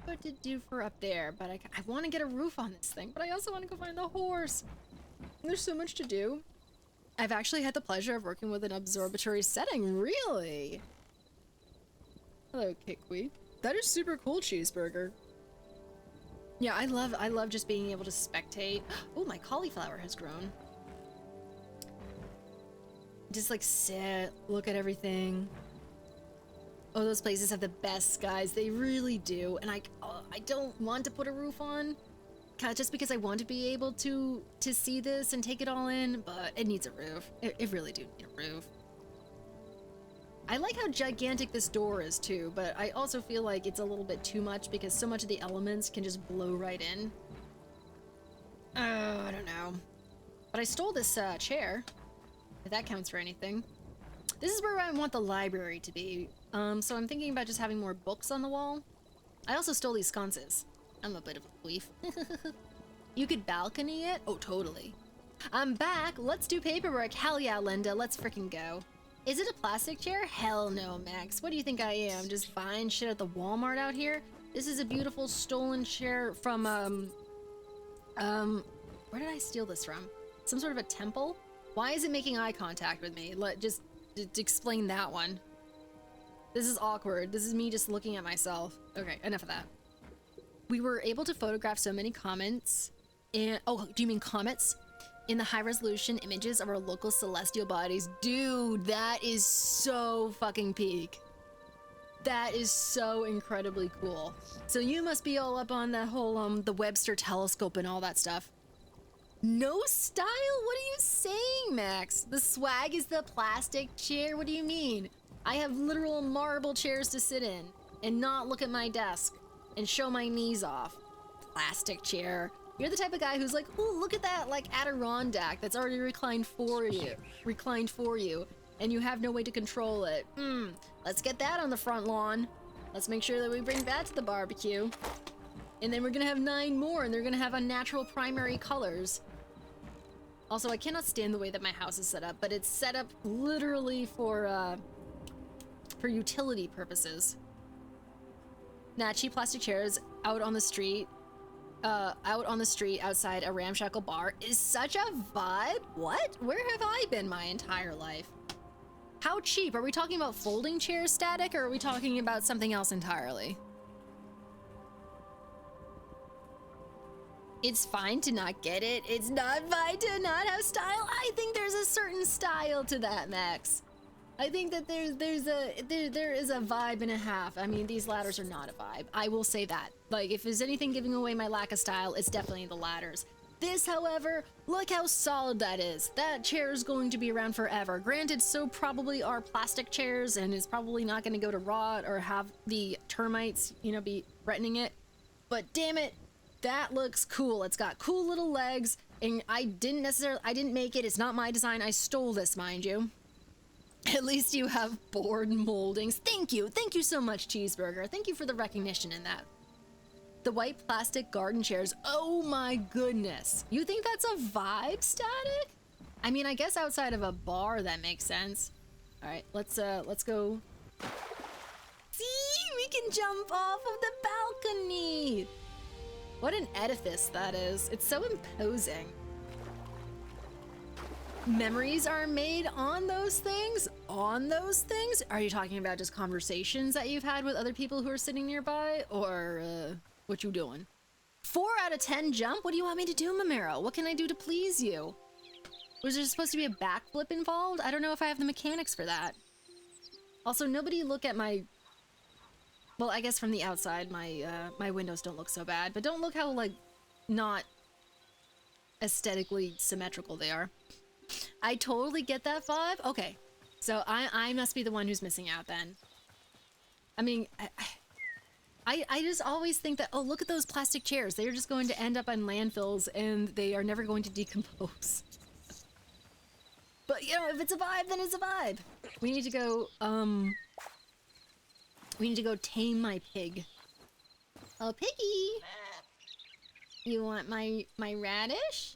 What to do for up there, but I want to get a roof on this thing, but I also want to go find the horse. There's so much to do. I've actually had the pleasure of working with an observatory setting, really. Hello, Kikwi. That is super cool, Cheeseburger. Yeah, I love just being able to spectate. Oh, my cauliflower has grown. Just like sit, look at everything. Oh, those places have the best skies. They really do. And I don't want to put a roof on, just because I want to be able to see this and take it all in, but it needs a roof. It really do need a roof. I like how gigantic this door is too, but I also feel like it's a little bit too much because so much of the elements can just blow right in. Oh, I don't know. But I stole this chair, if that counts for anything. This is where I want the library to be. So I'm thinking about just having more books on the wall. I also stole these sconces. I'm a bit of a queef. You could balcony it? Oh, totally. I'm back. Let's do paperwork. Hell yeah, Linda. Let's freaking go. Is it a plastic chair? Hell no, Max. What do you think I am? Just buying shit at the Walmart out here? This is a beautiful stolen chair from, where did I steal this from? Some sort of a temple? Why is it making eye contact with me? Just explain that one. This is awkward. This is me just looking at myself. Okay, enough of that. We were able to photograph so many comments and, oh, do you mean comets? In the high resolution images of our local celestial bodies. Dude, that is so fucking peak. That is so incredibly cool. So you must be all up on that whole, the Webster telescope and all that stuff. No style? What are you saying, Max? The swag is the plastic chair? What do you mean? I have literal marble chairs to sit in and not look at my desk and show my knees off. Plastic chair. You're the type of guy who's like, ooh, look at that, like Adirondack that's already reclined for you, and you have no way to control it. Let's get that on the front lawn. Let's make sure that we bring that to the barbecue. And then we're gonna have 9 more, and they're gonna have unnatural primary colors. Also, I cannot stand the way that my house is set up, but it's set up literally for utility purposes. Nah, cheap plastic chairs out on the street outside a ramshackle bar is such a vibe. What? Where have I been my entire life? How cheap? Are we talking about folding chair static, or are we talking about something else entirely? It's fine to not get it. It's not fine to not have style. I think there's a certain style to that, Max. I think that there is a vibe and a half. I mean, these ladders are not a vibe. I will say that. Like, if there's anything giving away my lack of style, it's definitely the ladders. This, however, look how solid that is. That chair is going to be around forever. Granted, so probably are plastic chairs, and it's probably not going to go to rot or have the termites, you know, be threatening it. But damn it, that looks cool. It's got cool little legs, and I didn't make it. It's not my design. I stole this, mind you. At least you have board moldings. Thank you so much, Cheeseburger. Thank you for the recognition in that. The white plastic garden chairs. Oh my goodness. You think that's a vibe, Static? I mean, I guess outside of a bar that makes sense. All right, let's go. See, we can jump off of the balcony. What an edifice that is. It's so imposing. Memories are made on those things? On those things? Are you talking about just conversations that you've had with other people who are sitting nearby? Or, what you doing? 4 out of 10 jump? What do you want me to do, Mamero? What can I do to please you? Was there supposed to be a backflip involved? I don't know if I have the mechanics for that. Also, nobody look at my... Well, I guess from the outside, my windows don't look so bad. But don't look how, like, not aesthetically symmetrical they are. I totally get that vibe. Okay, so I must be the one who's missing out then. I mean, I just always think that, oh, look at those plastic chairs. They're just going to end up on landfills and they are never going to decompose. But, you know, if it's a vibe, then it's a vibe. We need to go tame my pig. Oh, piggy! You want my radish?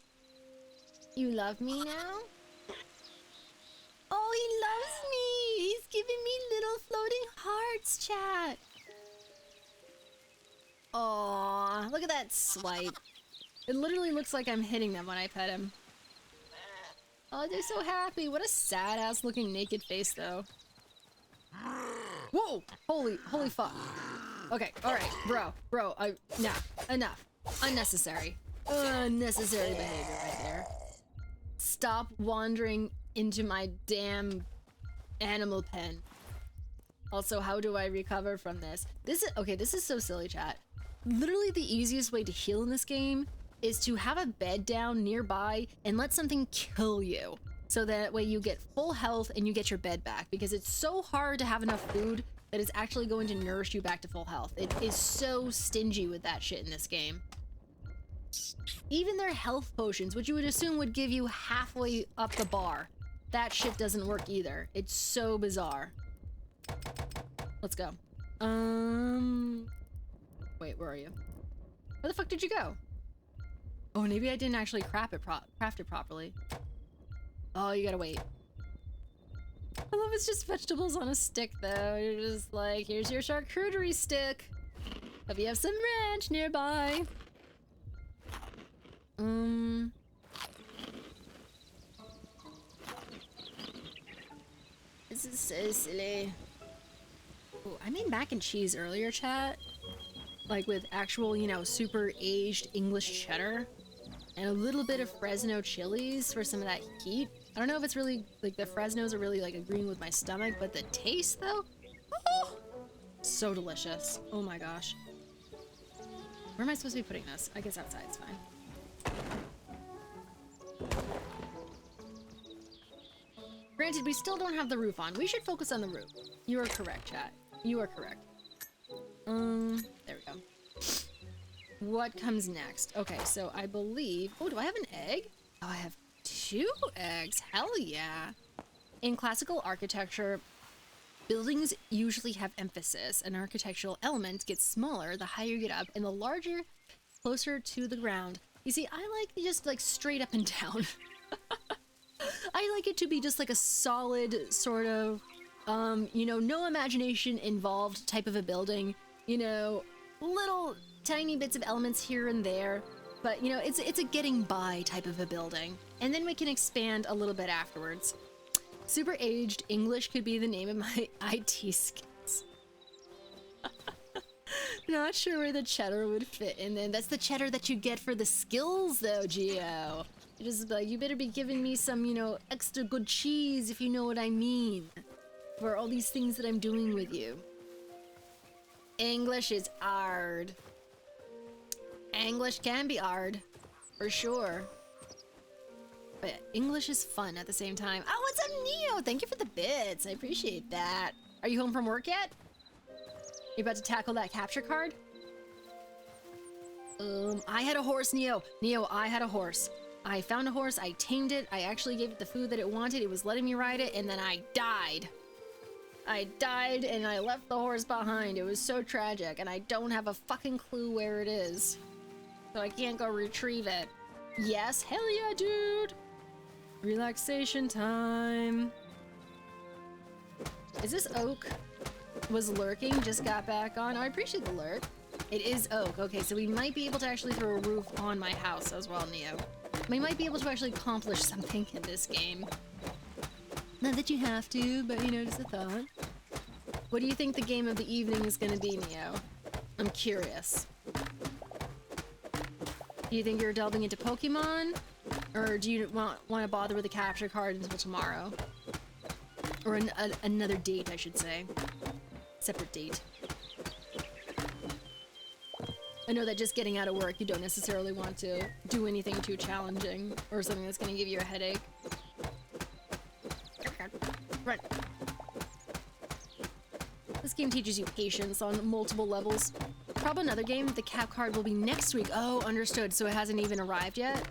You love me now? Oh, he loves me! He's giving me little floating hearts, chat. Aww, look at that swipe. It literally looks like I'm hitting them when I pet him. Oh, they're so happy. What a sad-ass looking naked face, though. Whoa! Holy fuck. Okay, alright, bro, enough. Unnecessary. Unnecessary behavior right there. Stop wandering into my damn animal pen. Also, how do I recover from this? This is so silly, chat. Literally the easiest way to heal in this game is to have a bed down nearby and let something kill you. So that way you get full health and you get your bed back, because it's so hard to have enough food that it's actually going to nourish you back to full health. It is so stingy with that shit in this game. Even their health potions, which you would assume would give you halfway up the bar, that shit doesn't work either. It's so bizarre. Let's go. Wait, where are you? Where the fuck did you go? Oh, maybe I didn't actually craft it properly. Oh, you gotta wait. I love it's just vegetables on a stick, though. You're just like, here's your charcuterie stick. Hope you have some ranch nearby. This is so silly. Ooh, I made mac and cheese earlier, chat. Like with actual, you know, super aged English cheddar. And a little bit of Fresno chilies for some of that heat. I don't know if it's really, like, the Fresnos are really, like, agreeing with my stomach, but the taste, though? Oh, so delicious. Oh my gosh. Where am I supposed to be putting this? I guess outside's fine. Granted, we still don't have the roof on. We should focus on the roof. You are correct, chat. You are correct. There we go. What comes next? Okay, so I believe... Oh, do I have an egg? Oh, I have 2 eggs. Hell yeah. In classical architecture, buildings usually have emphasis. An architectural element gets smaller the higher you get up, and the larger, closer to the ground. You see, I like just like straight up and down. I like it to be just like a solid sort of, you know, no imagination involved type of a building. You know, little tiny bits of elements here and there, but you know, it's a getting by type of a building. And then we can expand a little bit afterwards. Super aged English could be the name of my IT skills. Not sure where the cheddar would fit in then. That's the cheddar that you get for the skills though, Gio. You just like, you better be giving me some, you know, extra good cheese if you know what I mean. for all these things that I'm doing with you. English is hard. English can be hard, for sure. But English is fun at the same time. Oh, what's up, Neo? Thank you for the bits. I appreciate that. Are you home from work yet? You about to tackle that capture card? I had a horse, Neo. Neo, I had a horse. I found a horse, I tamed it, I actually gave it the food that it wanted, it was letting me ride it, and then I died. I died and I left the horse behind. It was so tragic, and I don't have a fucking clue where it is. So I can't go retrieve it. Yes, hell yeah, dude! Relaxation time. Is this oak? Was lurking, just got back on. Oh, I appreciate the lurk. It is oak. Okay, so we might be able to actually throw a roof on my house as well, Neo. We might be able to actually accomplish something in this game. Not that you have to, but you know, just a thought. What do you think the game of the evening is gonna be, Neo? I'm curious. Do you think you're delving into Pokemon? Or do you want to bother with the capture card until tomorrow? Or another date, I should say. Separate date. I know that just getting out of work, you don't necessarily want to do anything too challenging or something that's going to give you a headache. Run. This game teaches you patience on multiple levels. Probably another game, the cap card will be next week. Oh, understood. So it hasn't even arrived yet?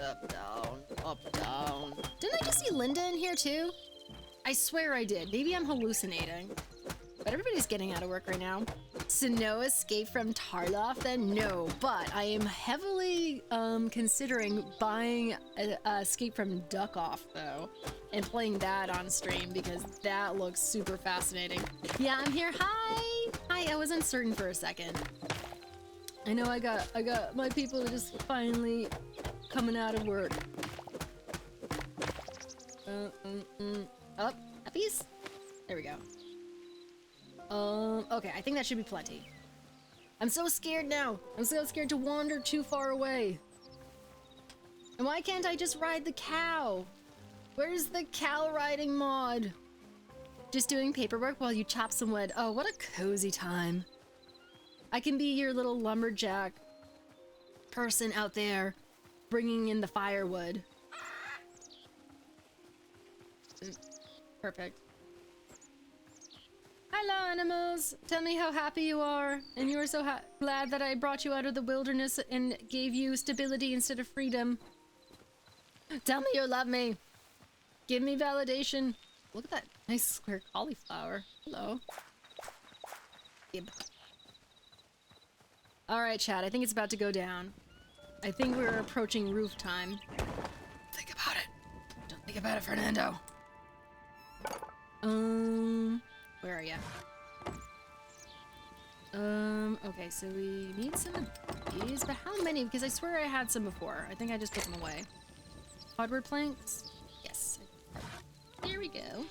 Up, down, up, down. Didn't I just see Linda in here too? I swear I did. Maybe I'm hallucinating. But everybody's getting out of work right now. So no escape from Tarloff then? No, but I am heavily considering buying Escape from Duck Off though, and playing that on stream because that looks super fascinating. Yeah, I'm here. Hi! Hi, I was uncertain for a second. I know I got my people just finally coming out of work. Up, puppies? There we go. Okay, I think that should be plenty. I'm so scared now. I'm so scared to wander too far away. And why can't I just ride the cow? Where's the cow riding mod? Just doing paperwork while you chop some wood. Oh, what a cozy time. I can be your little lumberjack person out there bringing in the firewood. Perfect. Hello, animals. Tell me how happy you are. And you are so glad that I brought you out of the wilderness and gave you stability instead of freedom. Tell me you love me. Give me validation. Look at that nice square cauliflower. Hello. Gib. Alright, chat. I think it's about to go down. I think we're approaching roof time. Think about it. Don't think about it, Fernando. Where are ya? Okay, so we need some of these, but how many? Because I swear I had some before. I think I just put them away. Hardwood planks? Yes. There we go.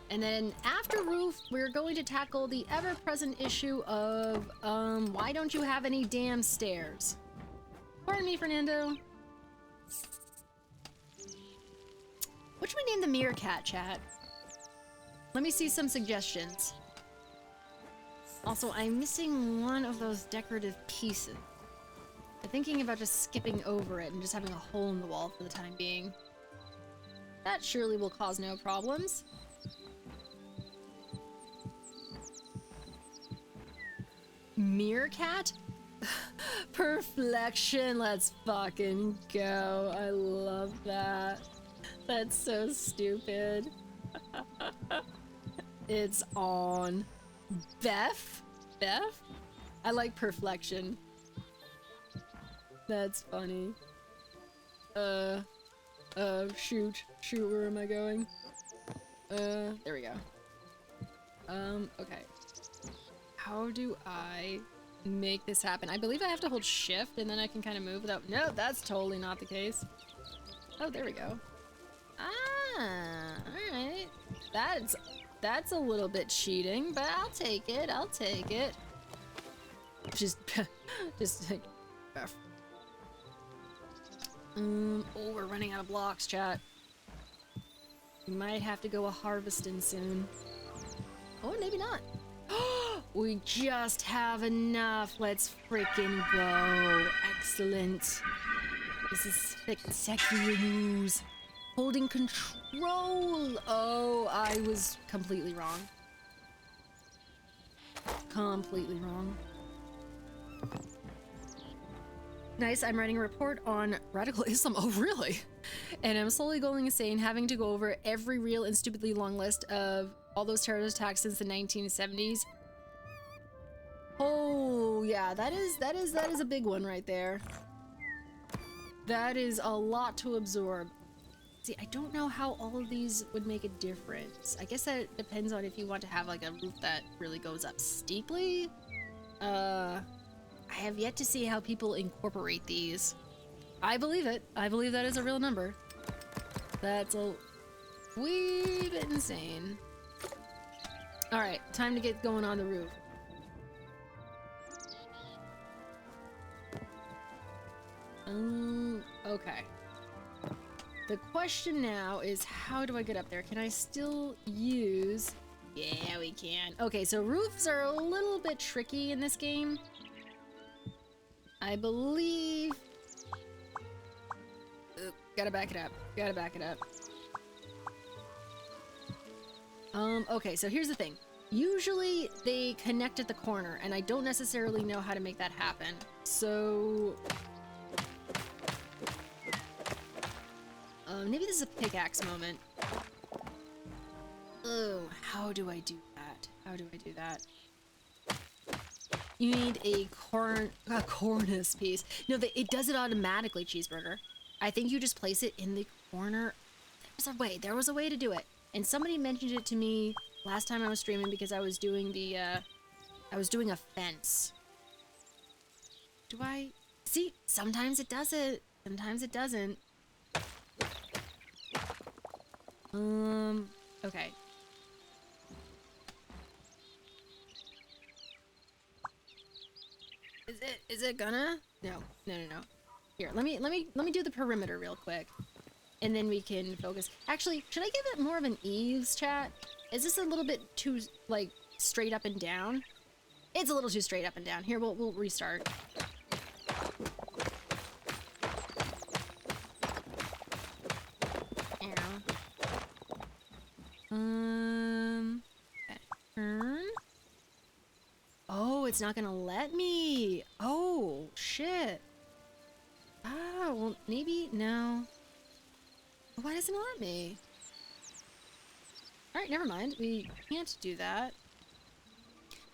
And then after roof, we're going to tackle the ever-present issue of, why don't you have any damn stairs? Pardon me, Fernando. What should we name the meerkat, chat? Let me see some suggestions. Also, I'm missing one of those decorative pieces. I'm thinking about just skipping over it and just having a hole in the wall for the time being. That surely will cause no problems. Meerkat? Perfection, let's fucking go. I love that. That's so stupid. It's on. Beth? Beth? I like perfection. That's funny. Shoot, where am I going? There we go. Okay. How do I make this happen? I believe I have to hold shift and then I can kind of move without— no, that's totally not the case. Oh, there we go. Ah, alright. That's a little bit cheating, but I'll take it, I'll take it. Just like, oh, we're running out of blocks, chat. We might have to go a harvesting soon. Or maybe not. We just have enough. Let's freaking go. Excellent. This is spectacular news. Holding control. Oh, I was completely wrong. Completely wrong. Nice, I'm writing a report on radical Islam. Oh, really? And I'm slowly going insane, having to go over every real and stupidly long list of all those terrorist attacks since the 1970s. Oh, yeah, that is a big one right there. That is a lot to absorb. See, I don't know how all of these would make a difference. I guess that depends on if you want to have like a roof that really goes up steeply. I have yet to see how people incorporate these. I believe it. I believe that is a real number. That's a wee bit insane. All right, time to get going on the roof. Okay. The question now is, how do I get up there? Can I still use... Yeah, we can. Okay, so roofs are a little bit tricky in this game. I believe... gotta back it up. Gotta back it up. Okay, so here's the thing. Usually they connect at the corner, and I don't necessarily know how to make that happen. So... maybe this is a pickaxe moment. Oh, how do I do that? How do I do that? You need a cornice piece. No, it does it automatically, Cheeseburger. I think you just place it in the corner. There was a way to do it. And somebody mentioned it to me last time I was streaming because I was doing the, I was doing a fence. Do I? See, sometimes it does it. Sometimes it doesn't. Okay. Is it gonna? No. Here, let me do the perimeter real quick. And then we can focus. Actually, should I give it more of an ease, chat? Is this a little bit too, like, straight up and down? It's a little too straight up and down. Here, we'll restart. Turn. Oh, it's not gonna let me. Oh, shit. Ah, well, maybe, no. Why doesn't it let me? Alright, never mind. We can't do that.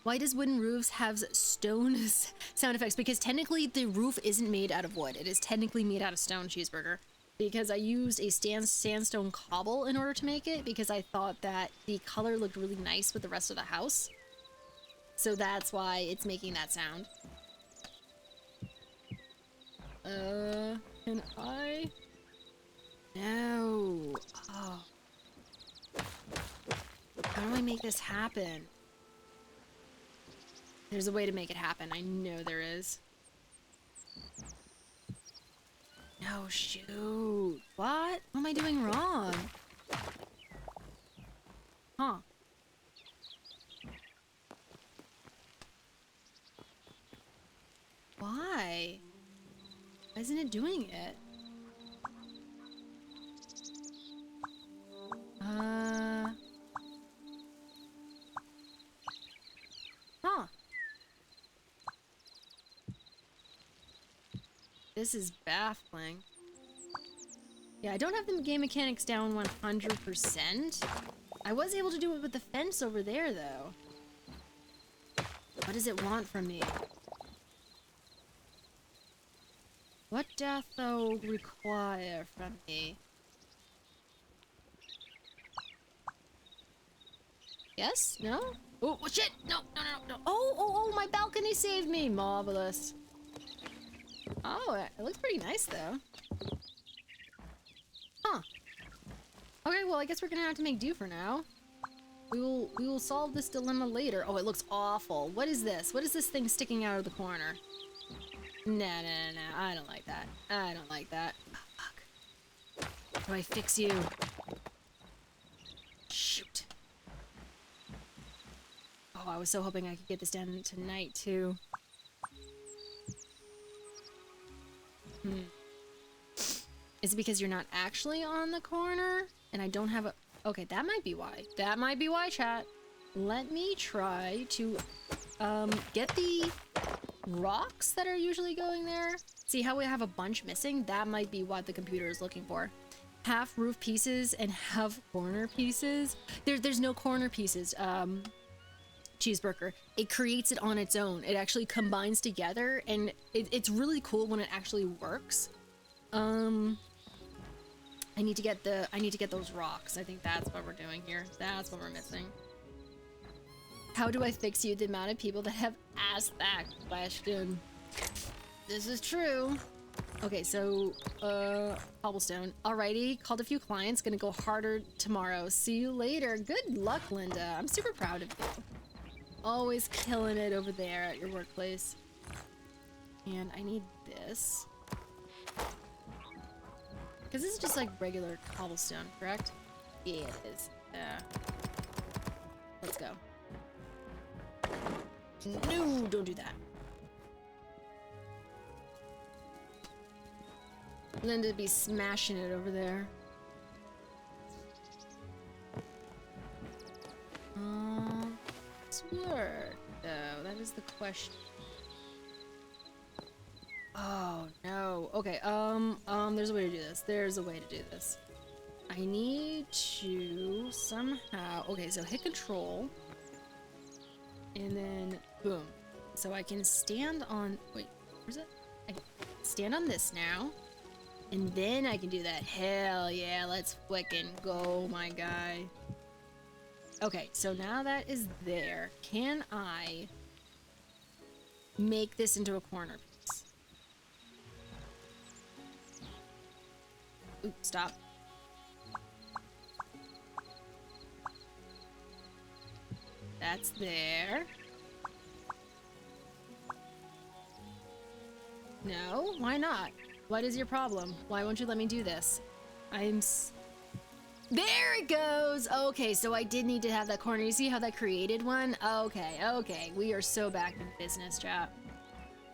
Why does wooden roofs have stone sound effects? Because technically the roof isn't made out of wood. It is technically made out of stone, Cheeseburger. Because I used a sandstone cobble in order to make it, because I thought that the color looked really nice with the rest of the house. So that's why it's making that sound. Can I? No. Oh. How do I make this happen? There's a way to make it happen. I know there is. No, shoot. What? What am I doing wrong? Huh. Why? Why isn't it doing it? Huh. This is baffling. Yeah, I don't have the game mechanics down 100%. I was able to do it with the fence over there, though. What does it want from me? What doth thou require from me? Yes? No? Oh, shit! No. Oh, my balcony saved me! Marvelous. Oh, it looks pretty nice, though. Huh. Okay, well, I guess we're gonna have to make do for now. We will solve this dilemma later. Oh, it looks awful. What is this? What is this thing sticking out of the corner? No. I don't like that. I don't like that. Oh, fuck. How do I fix you? Shoot. Oh, I was so hoping I could get this done tonight, too. Is it because you're not actually on the corner? And I don't have a... Okay, that might be why. That might be why, chat. Let me try to, get the rocks that are usually going there. See how we have a bunch missing? That might be what the computer is looking for. Half roof pieces and half corner pieces. There's no corner pieces, Cheeseburger. It creates it on its own. It actually combines together, and it's really cool when it actually works. I need to get those rocks. I think that's what we're doing here. That's what we're missing. How do I fix you? The amount of people that have asked that question. This is true. Okay, so, cobblestone. Alrighty, called a few clients. Gonna go harder tomorrow. See you later. Good luck, Linda. I'm super proud of you. Always killing it over there at your workplace. And I need this. Because this is just like regular cobblestone, correct? Yeah, it is. Let's go. No, don't do that. Linda be smashing it over there. Word, though, that is the question. Oh no. Okay, there's a way to do this. There's a way to do this. I need to somehow... Okay, so hit control. And then, boom. So I can stand on... Wait, where's it? I can stand on this now. And then I can do that. Hell yeah, let's frickin' go, my guy. Okay, so now that is there. Can I make this into a corner piece? Ooh, stop. That's there. No? Why not? What is your problem? Why won't you let me do this? There it goes! Okay, so I did need to have that corner. You see how that created one? Okay, okay. We are so back in business, chat.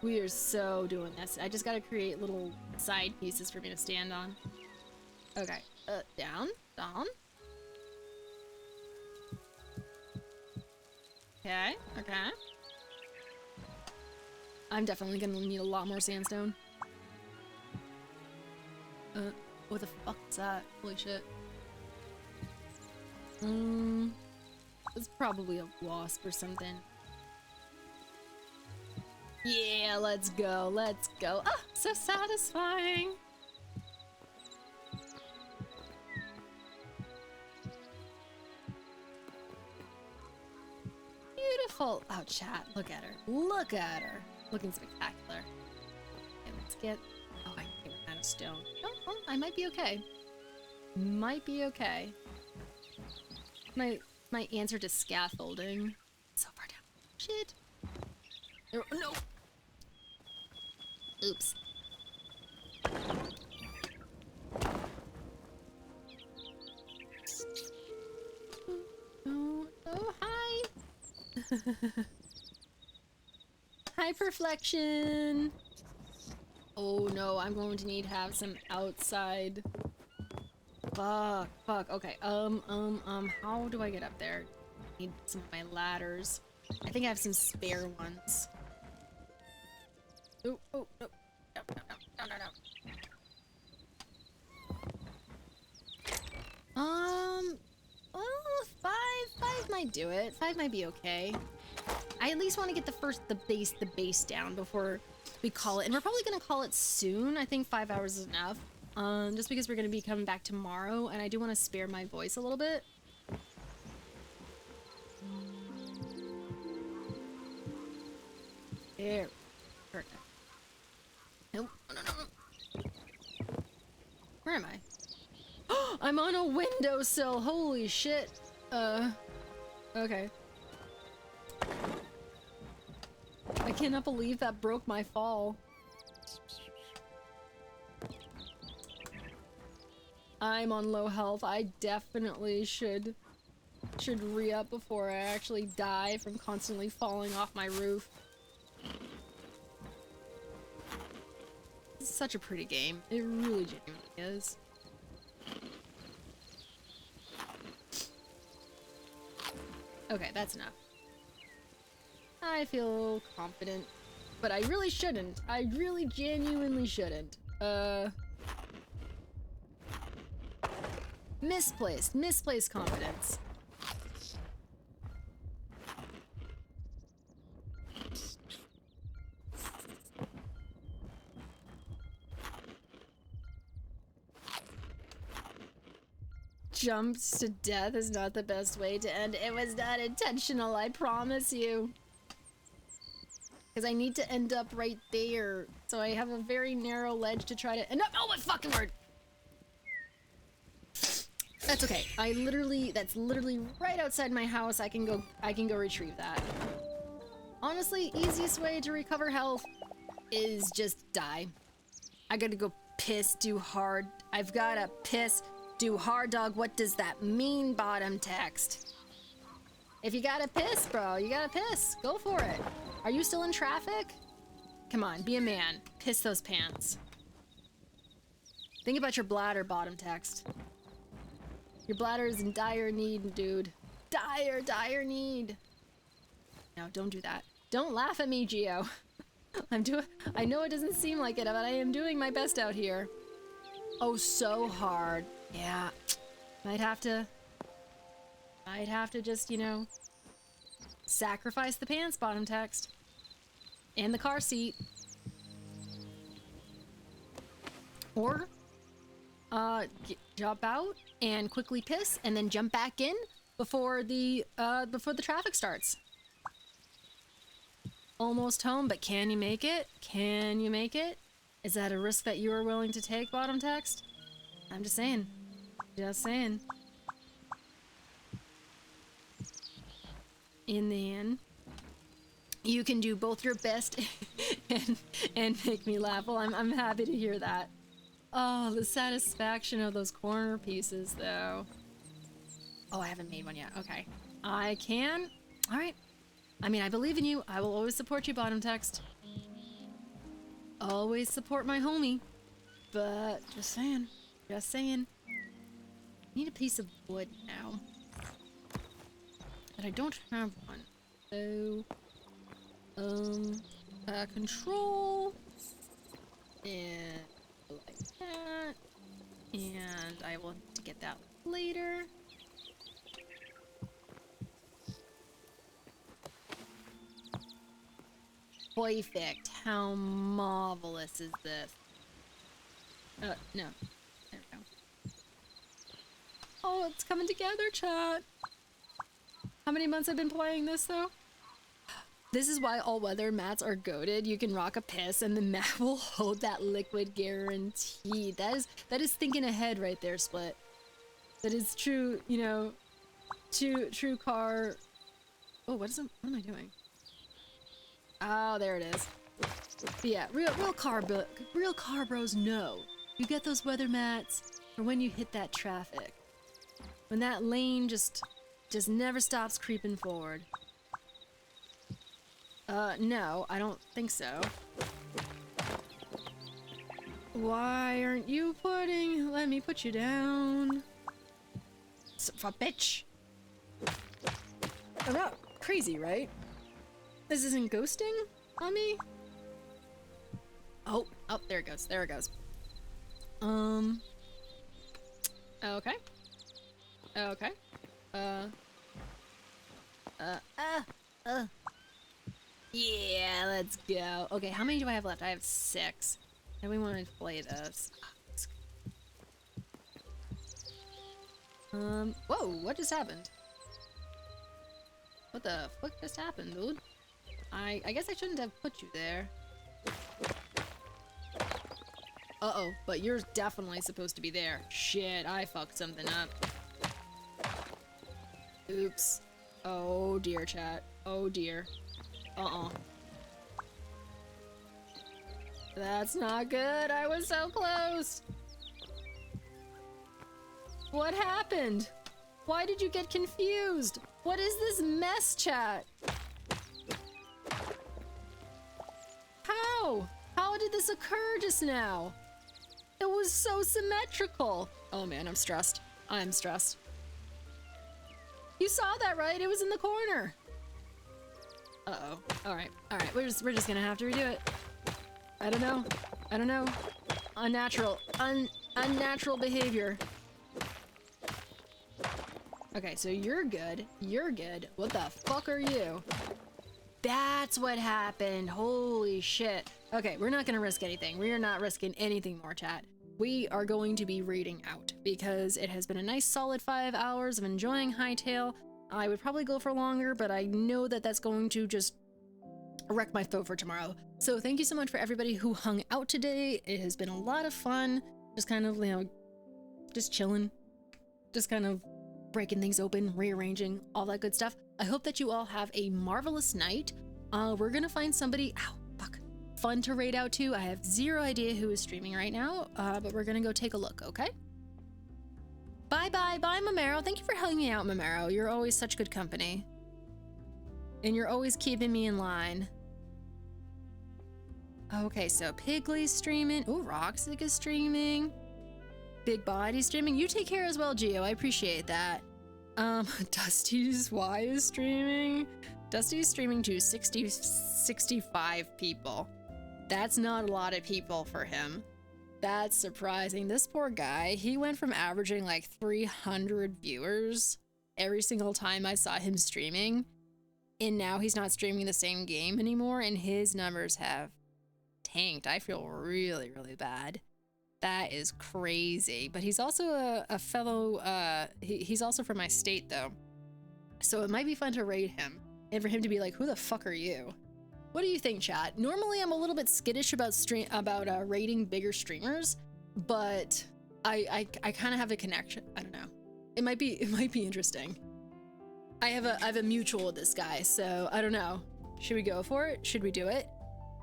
We are so doing this. I just gotta create little side pieces for me to stand on. Okay, down, down. Okay, okay. I'm definitely gonna need a lot more sandstone. What the fuck is that? Holy shit. It's probably a wasp or something. Yeah, let's go, let's go. Ah, so satisfying. Beautiful. Oh, chat, look at her. Look at her. Looking spectacular. Okay, let's get... Oh, I can get out of stone. Oh, I might be okay. Might be okay. My answer to scaffolding. So far down. Shit. No. Oops. Oh, hi. Hyperflexion. Oh no, I'm going to need to have some outside. Fuck. Okay. How do I get up there? I need some of my ladders. I think I have some spare ones. Oh, no. Well, five might do it. 5 might be okay. I at least want to get the base down before we call it. And we're probably gonna call it soon. I think 5 hours is enough. Just because we're gonna be coming back tomorrow, and I do want to spare my voice a little bit. There. Perfect. Nope. No. Where am I? I'm on a windowsill. Holy shit. Okay. I cannot believe that broke my fall. I'm on low health. I definitely should should re-up before I actually die from constantly falling off my roof. It's such a pretty game. It really genuinely is. Okay, that's enough. I feel confident, but I really shouldn't. I really genuinely shouldn't. Misplaced confidence. Jumps to death is not the best way to end. It was not intentional, I promise you. Because I need to end up right there. So I have a very narrow ledge to try to end up. Oh, my fucking word! That's okay. That's literally right outside my house. I can go retrieve that. Honestly, easiest way to recover health is just die. I gotta go piss, do hard. I've gotta piss, do hard dog. What does that mean, bottom text? If you gotta piss, bro, you gotta piss. Go for it. Are you still in traffic? Come on, be a man. Piss those pants. Think about your bladder, bottom text. Your bladder is in dire need, dude. Dire need. No, don't do that. Don't laugh at me, Geo. I know it doesn't seem like it, but I am doing my best out here. Oh, so hard. Yeah. Might have to just, you know, sacrifice the pants, bottom text. And the car seat. Or, jump out and quickly piss and then jump back in before the traffic starts. Almost home, but can you make it? Can you make it? Is that a risk that you are willing to take, bottom text? I'm just saying. Just saying. In the end, you can do both your best and make me laugh. Well, I'm happy to hear that. Oh, the satisfaction of those corner pieces, though. Oh, I haven't made one yet. Okay. I can. All right. I mean, I believe in you. I will always support you, bottom text. Always support my homie. But just saying. Just saying. Need a piece of wood now. But I don't have one. So, control. And like that. And I will have to get that later. Perfect. How marvelous is this? No. There we go. Oh, it's coming together, chat. How many months I've been playing this, though? This is why all-weather mats are goated. You can rock a piss and the mat will hold that liquid guaranteed. That is thinking ahead right there, Split. That is true, you know, true car... Oh, what am I doing? Oh, there it is. But yeah, real car bros know. You get those weather mats for when you hit that traffic. When that lane just never stops creeping forward. No, I don't think so. Why aren't you let me put you down. For bitch. I'm not crazy, right? This isn't ghosting on me? Oh, there it goes. There it goes. Okay. Okay. Yeah, let's go. Okay, how many do I have left? I have 6. And we want to play this. Whoa, what just happened? What the fuck just happened, dude? I guess I shouldn't have put you there. Uh-oh, but you're definitely supposed to be there. Shit, I fucked something up. Oops. Oh dear, chat. Oh dear. That's not good. I was so close. What happened? Why did you get confused? What is this mess, chat? How? How did this occur just now? It was so symmetrical. Oh man, I'm stressed. I'm stressed. You saw that, right? It was in the corner. Uh-oh. Alright, alright. We're just gonna have to redo it. I don't know. I don't know. Unnatural. Unnatural behavior. Okay, so you're good. You're good. What the fuck are you? That's what happened. Holy shit. Okay, we're not gonna risk anything. We are not risking anything more, chat. We are going to be reading out because it has been a nice solid 5 hours of enjoying Hytale. I would probably go for longer, but I know that that's going to just wreck my throat for tomorrow. So thank you so much for everybody who hung out today. It has been a lot of fun. Just kind of, you know, just chilling. Just kind of breaking things open, rearranging, all that good stuff. I hope that you all have a marvelous night. We're gonna find somebody, fun to raid out to. I have zero idea who is streaming right now, but we're gonna go take a look, okay? Bye, Mamero. Thank you for helping me out, Mamero. You're always such good company. And you're always keeping me in line. Okay, so Piggly's streaming. Ooh, Roxic is streaming. Big Body's streaming. You take care as well, Gio. I appreciate that. Dusty's Y is streaming. Dusty's streaming to 65 people. That's not a lot of people for him. That's surprising. This poor guy, he went from averaging like 300 viewers every single time I saw him streaming, and now he's not streaming the same game anymore, and his numbers have tanked. I feel really, really bad. That is crazy. But he's also a fellow, he's also from my state though. So it might be fun to raid him, and for him to be like, who the fuck are you? What do you think, chat? Normally I'm a little bit skittish about raiding bigger streamers, but I kind of have a connection. I don't know. It might be interesting. I have a mutual with this guy, so I don't know. Should we go for it? Should we do it?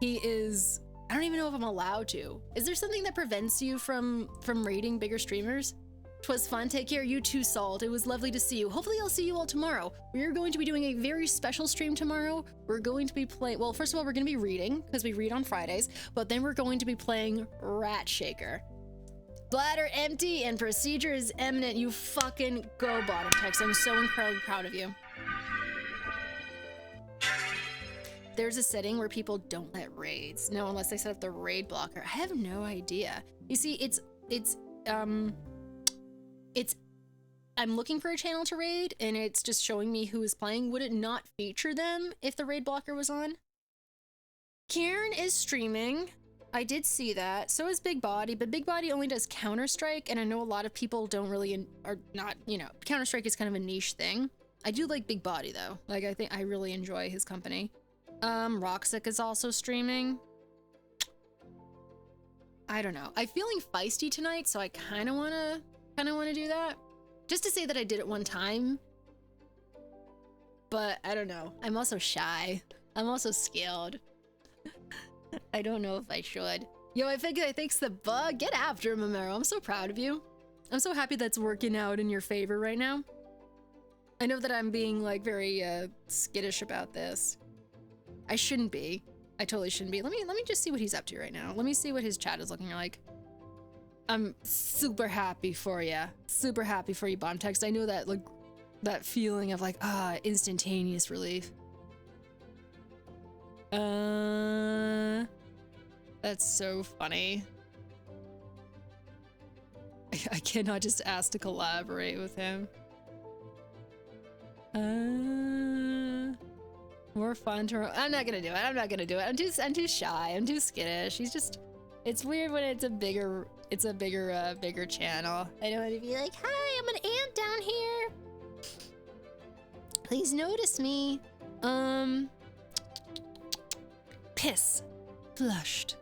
He is, I don't even know if I'm allowed to. Is there something that prevents you from raiding bigger streamers? 'Twas fun. Take care, you too, Salt. It was lovely to see you. Hopefully I'll see you all tomorrow. We are going to be doing a very special stream tomorrow. We're going to be playing, well, first of all, we're going to be reading, because we read on Fridays, but then we're going to be playing Rat Shaker. Bladder empty and procedure is imminent. You fucking go, Bottom Text. I'm so incredibly proud of you. There's a setting where people don't let raids. No, unless they set up the raid blocker. I have no idea. You see, I'm looking for a channel to raid, and it's just showing me who is playing. Would it not feature them if the raid blocker was on? Kieran is streaming. I did see that. So is Big Body, but Big Body only does Counter-Strike, and I know a lot of people don't really, are not, you know, Counter-Strike is kind of a niche thing. I do like Big Body, though. Like, I think I really enjoy his company. Roxic is also streaming. I don't know. I'm feeling feisty tonight, so I kind of want to do that. Just to say that I did it one time. But I don't know. I'm also shy. I'm also scared. I don't know if I should. Yo, I think it's the bug. Get after him, Mamero. I'm so proud of you. I'm so happy that's working out in your favor right now. I know that I'm being like very skittish about this. I shouldn't be. I totally shouldn't be. Let me just see what he's up to right now. Let me see what his chat is looking like. I'm super happy for you. Super happy for you, Bomb Text. I know that, like, that feeling of like, instantaneous relief. That's so funny. I cannot just ask to collaborate with him. More fun to. I'm not gonna do it. I'm not gonna do it. I'm too shy. I'm too skittish. He's just. It's weird when it's a bigger channel. I don't want to be like, hi, I'm an ant down here. Please notice me. Piss. Flushed.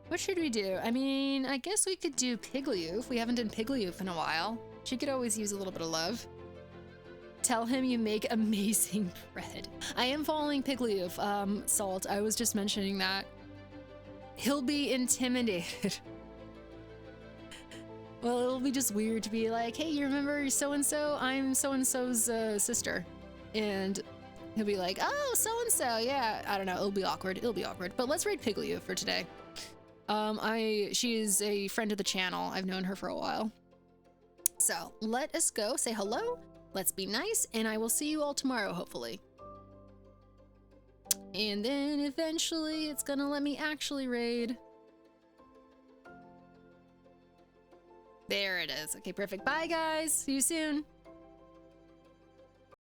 What should we do? I mean, I guess we could do Pigleyoof. We haven't done Pigleyoof in a while. She could always use a little bit of love. Tell him you make amazing bread. I am following Pigleyoof, Salt. I was just mentioning that. He'll be intimidated. Well, it'll be just weird to be like, hey, you remember so-and-so? I'm so-and-so's sister. And he'll be like, oh, so-and-so, yeah. I don't know, it'll be awkward, But let's raid Piglio for today. She is a friend of the channel. I've known her for a while. So let us go, say hello, let's be nice, and I will see you all tomorrow, hopefully. And then eventually it's gonna let me actually raid. There it is. Okay, perfect. Bye, guys. See you soon.